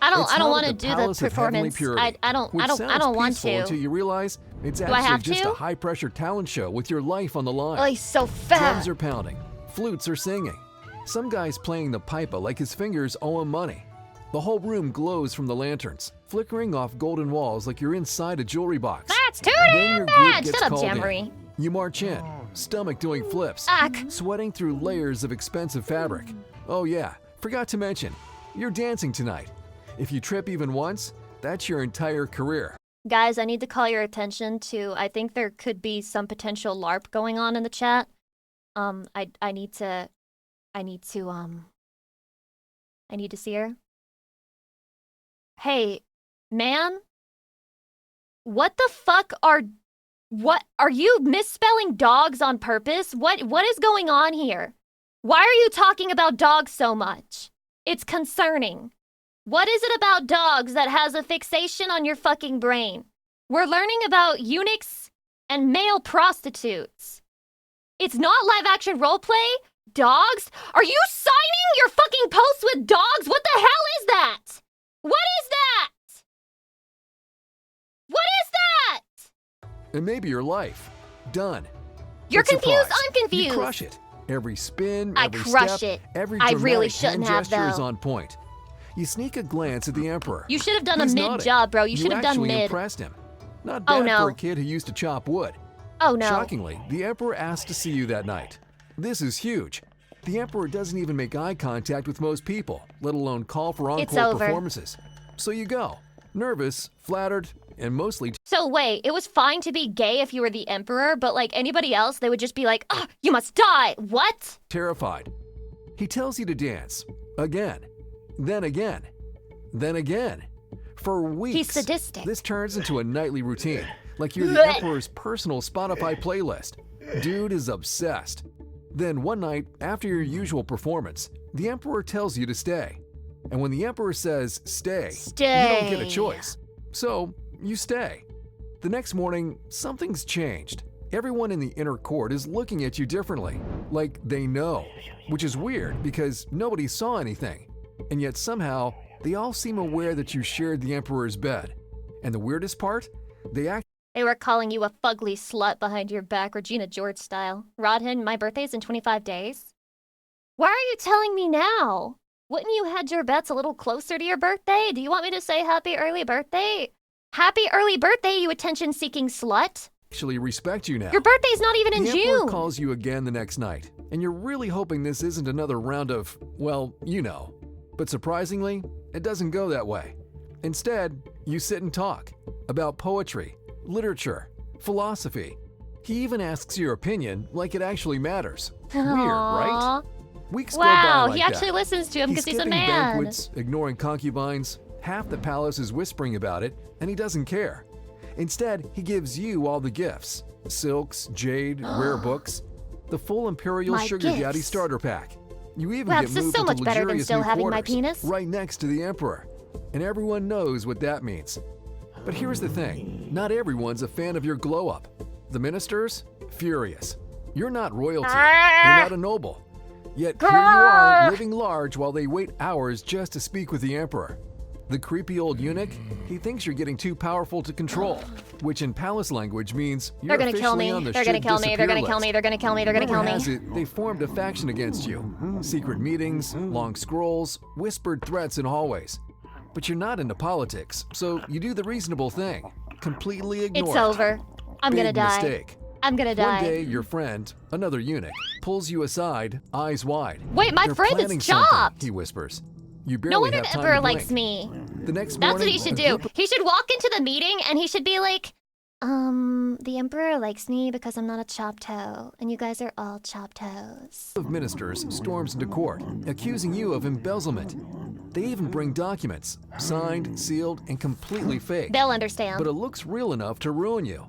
I It's don't held want at to the do the Palace of Heavenly performance. Purity, I don't which sounds want peaceful to. until you realize it's Do I actually have just to? a high-pressure talent show with your life on the line. Oh, he's so fat. Drums are pounding, flutes are singing. Some guy's playing the pipe like his fingers owe him money. The whole room glows from the lanterns, flickering off golden walls like you're inside a jewelry box. That's too Then damn your group bad. gets Shut up, called in. Jamboree. You march in, stomach doing flips, sweating through layers of expensive fabric. Oh yeah, forgot to mention, you're dancing tonight. If you trip even once, that's your entire career. Guys, I need to call your attention to, I think there could be some potential LARP going on in the chat. I need to see her. Hey, man, what the fuck are you misspelling dogs on purpose? What is going on here? Why are you talking about dogs so much? It's concerning. What is it about dogs that has a fixation on your fucking brain? We're learning about eunuchs and male prostitutes. It's not live action roleplay? Dogs? Are you signing your fucking posts with dogs? What the hell is that? What is that? What is that? And maybe your life. Done. You're But confused? surprise, I'm confused. You crush it. Every spin, I every crush step, it. every I dramatic really shouldn't hand have, gesture is though. on point. You sneak a glance at the emperor. You should have done a He's mid nodding. job, bro. You should have done actually mid. impressed him. Not Oh, bad no. for a kid who used to chop wood. Oh no. Shockingly, the emperor asked to see you that night. This is huge. The emperor doesn't even make eye contact with most people, let alone call for It's encore over. performances. So you go, nervous, flattered, and mostly So wait, it was fine to be gay if you were the emperor, but like anybody else, they would just be like, "Ah, you must die." What? terrified. He tells you to dance. Again. Then again. Then again. For weeks. He's sadistic. This turns into a nightly routine, like you're the Blech. emperor's personal Spotify playlist. Dude is obsessed. Then one night, after your usual performance, the emperor tells you to stay. And when the emperor says stay, you don't get a choice. So, you stay. The next morning, something's changed. Everyone in the inner court is looking at you differently, like they know, which is weird because nobody saw anything. And yet somehow, they all seem aware that you shared the emperor's bed. And the weirdest part? They were calling you a fugly slut behind your back, Regina George style. Rodhan, my birthday's in 25 days. Why are you telling me now? Wouldn't you hedge your bets a little closer to your birthday? Do you want me to say happy early birthday? Happy early birthday, you attention-seeking slut. actually respect you now. Your birthday's not even in the emperor June. calls you again the next night, and you're really hoping this isn't another round of, well, you know. But surprisingly, it doesn't go that way. Instead, you sit and talk about poetry, literature, philosophy. He even asks your opinion like it actually matters. Weird, right? Weeks go by Wow, like he actually that. listens to him because he's a skipping man. banquets, ignoring concubines. Half the palace is whispering about it, and he doesn't care. Instead, he gives you all the gifts. Silks, jade, rare books. The full Imperial My Sugar Daddy gifts. starter pack. You even Wow, get this is moved so into much better than luxurious still new having my quarters, penis. right next to the Emperor. And everyone knows what that means. But here's the thing. Not everyone's a fan of your glow-up. The ministers? Furious. You're not royalty. You're not a noble. Yet here you are, living large while they wait hours just to speak with the Emperor. The creepy old eunuch, he thinks you're getting too powerful to control, which in palace language means you're They're gonna kill me. officially on the They're gonna should kill me. They're gonna disappear kill me. list. They're gonna kill me. They're gonna kill Rumor me. has it they formed a faction against you. Secret meetings, long scrolls, whispered threats in hallways. But you're not into politics, so you do the reasonable thing. Completely ignore It's it. over. I'm gonna Big die. mistake. I'm gonna die. One day, your friend, another eunuch, pulls you aside, eyes wide. Wait, my They're friend is planning something, chopped. he whispers. You barely No wonder have the time Emperor to likes blink. me. The next That's morning, what he should a do. group He should walk into the meeting and he should be like, the Emperor likes me because I'm not a chopped toe, and you guys are all chopped toes. of ministers storms into court, accusing you of embezzlement. They even bring documents, signed, sealed, and completely fake. They'll understand. But it looks real enough to ruin you.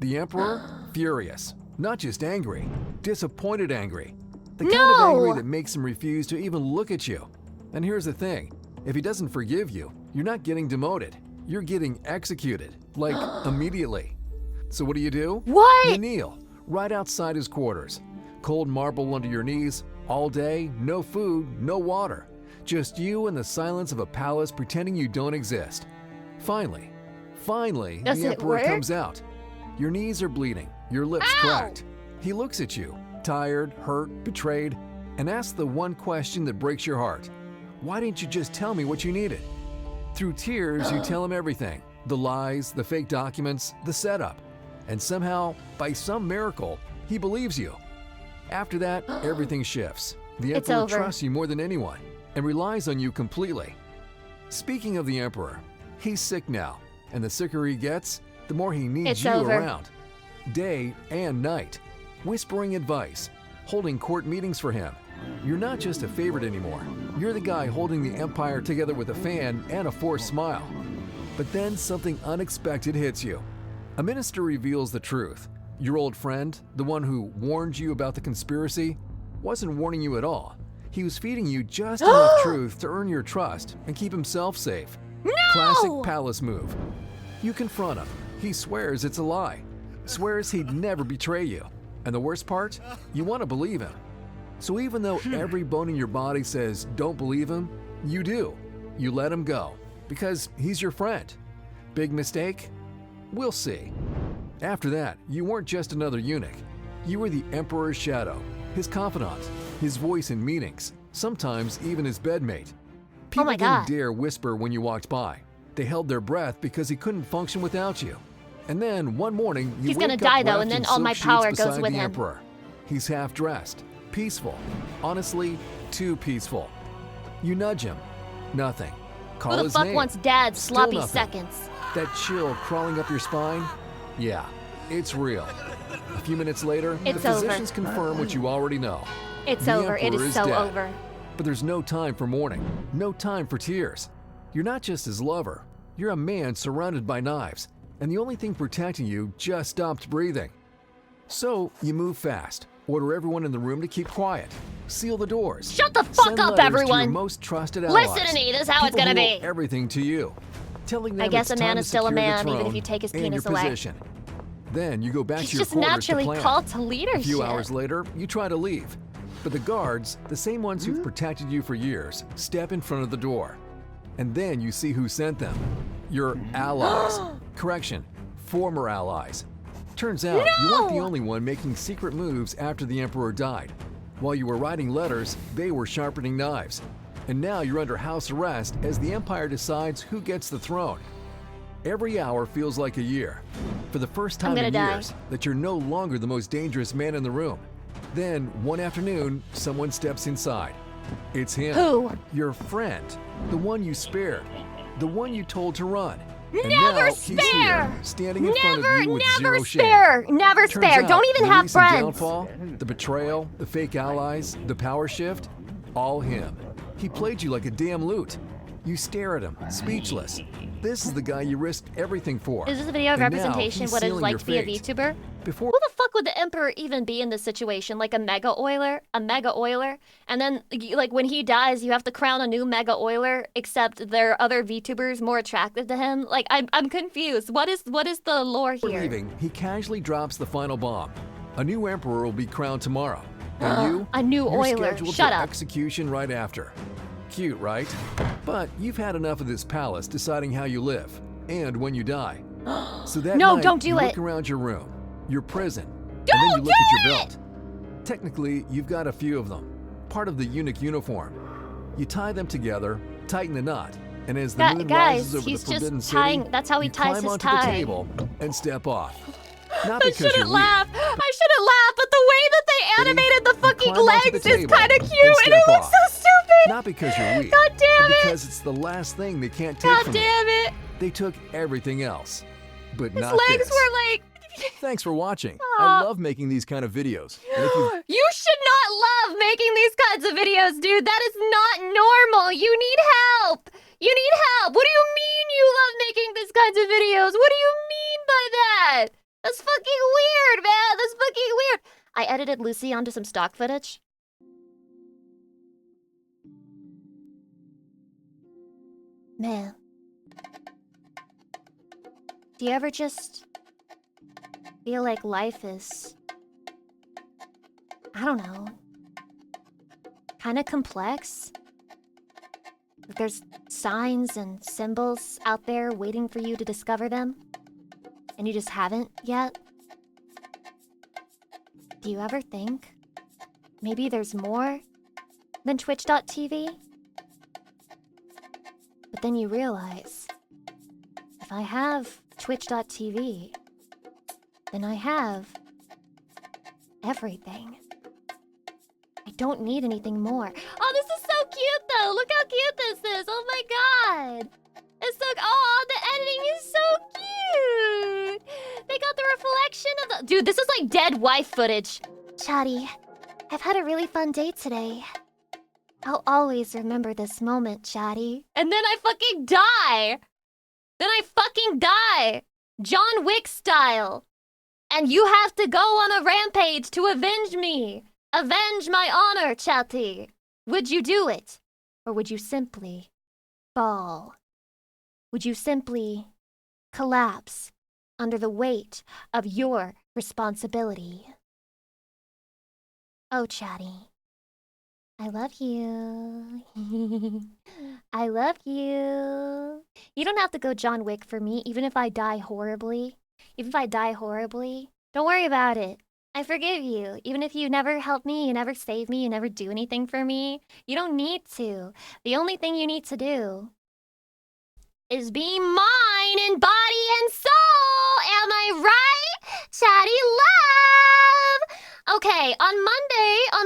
The Emperor, furious. Not just angry, disappointed angry. The kind of angry that makes him refuse to even look at you. And here's the thing, if he doesn't forgive you, you're not getting demoted. You're getting executed, like immediately. So what do? What? You kneel, right outside his quarters. Cold marble under your knees, all day, no food, no water. Just you and the silence of a palace pretending you don't exist. Finally, Does the it Emperor work? comes out. Your knees are bleeding, your lips cracked. He looks at you, tired, hurt, betrayed, and asks the one question that breaks your heart. Why didn't you just tell me what you needed? Through tears, you tell him everything. The lies, the fake documents, the setup. And somehow, by some miracle, he believes you. After that, everything shifts. The It's Emperor over. trusts you more than anyone and relies on you completely. Speaking of the Emperor, he's sick now, and the sicker he gets, the more he needs It's you over. around. Day and night, whispering advice, holding court meetings for him. You're not just a favorite anymore. You're the guy holding the empire together with a fan and a forced smile. But then something unexpected hits you. A minister reveals the truth. Your old friend, the one who warned you about the conspiracy, wasn't warning you at all. He was feeding you just enough truth to earn your trust and keep himself safe. No! Classic palace move. You confront him. He swears it's a lie. Swears he'd never betray you. And the worst part? You want to believe him. So even though every bone in your body says don't believe him, you do. You let him go. Because he's your friend. Big mistake? We'll see. After that, you weren't just another eunuch. You were the Emperor's shadow, his confidant, his voice in meetings, sometimes even his bedmate. People didn't dare whisper when you walked by. They held their breath because he couldn't function without you. And then one morning, you He's wake gonna up die, though, wrapped and then in all silk my sheets power goes beside with the him. Emperor. He's half-dressed, peaceful, honestly, too peaceful. You nudge him. Nothing. Call Who the his fuck name. wants dad's Still sloppy nothing. seconds? That chill crawling up your spine? Yeah, it's real. A few minutes later, It's the over. physicians confirm what you already know. It's The over. It Emperor is so dead. over. But there's no time for mourning, no time for tears. You're not just his lover. You're a man surrounded by knives, and the only thing protecting you just stopped breathing. So you move fast, order everyone in the room to keep quiet, seal the doors. Shut the fuck send up, letters everyone! To your most trusted allies. Listen to me. This is how it's People gonna who owe be. everything to you. Telling them I guess it's a man time is to still a secure the man, even if throne you take his and penis your away. position. Then you go back He's to your just quarters naturally to plan. called to A few leadership. hours later, you try to leave. But the guards, the same ones who've protected you for years, step in front of the door. And then you see who sent them. Your allies. Correction, former allies. Turns out you weren't the only one making secret moves after the Emperor died. While you were writing letters, they were sharpening knives. And now you're under house arrest as the Empire decides who gets the throne. Every hour feels like a year. For the first I'm time gonna in die. years, that you're no longer the most dangerous man in the room. Then, one afternoon, someone steps inside. It's him. Who? Your friend. The one you spared. The one you told to run. And Never now he's spare! here, standing in front Never, of you with never zero shame. spare! Never Turns spare! out, Don't even the have recent friends! downfall, the betrayal, the fake allies, the power shift, all him. He played you like a damn lute. You stare at him, speechless. This is the guy you risked everything for. Is this a video of And now representation he's of what it's sealing like your to be a fate. VTuber? Before Who the fuck would the Emperor even be in this situation? Like a mega oiler? A mega oiler? And then, like, when he dies, you have to crown a new mega oiler, except there are other VTubers more attractive to him? Like, I'm confused. What is the lore here? leaving, he casually drops the final bomb. A new emperor will be crowned tomorrow. And you? A new You're oiler. scheduled Shut for up. execution right after. Cute, right? But you've had enough of this palace deciding how you live and when you die. So that No, night, don't do you it. look around your room, your prison, and then you look at your belt. Technically, you've got a few of them, part of the eunuch uniform. You tie them together, tighten the knot, and as the moon rises over the he's forbidden just tying. city, That's how he you ties climb his onto tie. the table and step off. Not I because you're shouldn't weak. laugh. I shouldn't laugh, but the way that they animated the fucking climb onto the legs is table kind of and cute, and step it looks off. so stupid. Not because you're weak, God damn but it. because it's the last thing they can't take God from damn you. it. They took everything else, but His not legs this. were like. Thanks for watching. Aw. I love making these kind of videos. And if you You should not love making these kinds of videos, dude. That is not normal. You need help. You need help. What do you mean you love making these kinds of videos? What do you mean by that? That's fucking weird, man. That's fucking weird. I edited Lucy onto some stock footage. Man. Do you ever just feel like life is, I don't know, kind of complex? There's signs and symbols out there waiting for you to discover them, and you just haven't yet? Do you ever think maybe there's more than Twitch.tv? But then you realize, if I have Twitch.tv, then I have everything. I don't need anything more. Oh, this is so cute, though. Look how cute this is. Oh my god. It's so... Oh, the editing is so cute. They got the reflection of the... Dude, this is like dead wife footage. Chatty, I've had a really fun day today. I'll always remember this moment, Chatty. And then I fucking die. Then I fucking die. John Wick style. And you have to go on a rampage to avenge me. Avenge my honor, Chatty. Would you do it? Or would you simply fall? Would you simply collapse under the weight of your responsibility? Oh, Chatty. I love you. I love you. You don't have to go John Wick for me, even if I die horribly. Even if I die horribly, don't worry about it. I forgive you. Even if you never help me, you never save me, you never do anything for me. You don't need to. The only thing you need to do is be mine in body and soul. Am I right? Chatty love. Okay, on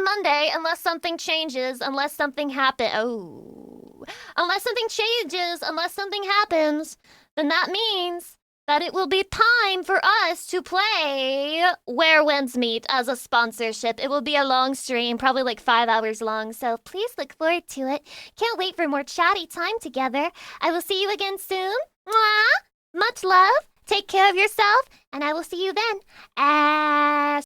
Monday, unless something changes, unless something happens, unless something changes, unless something happens, then that means that it will be time for us to play Where Winds Meet as a sponsorship. It will be a long stream, probably like 5 hours long, so please look forward to it. Can't wait for more chatty time together. I will see you again soon. Mwah! Much love. Take care of yourself, and I will see you then.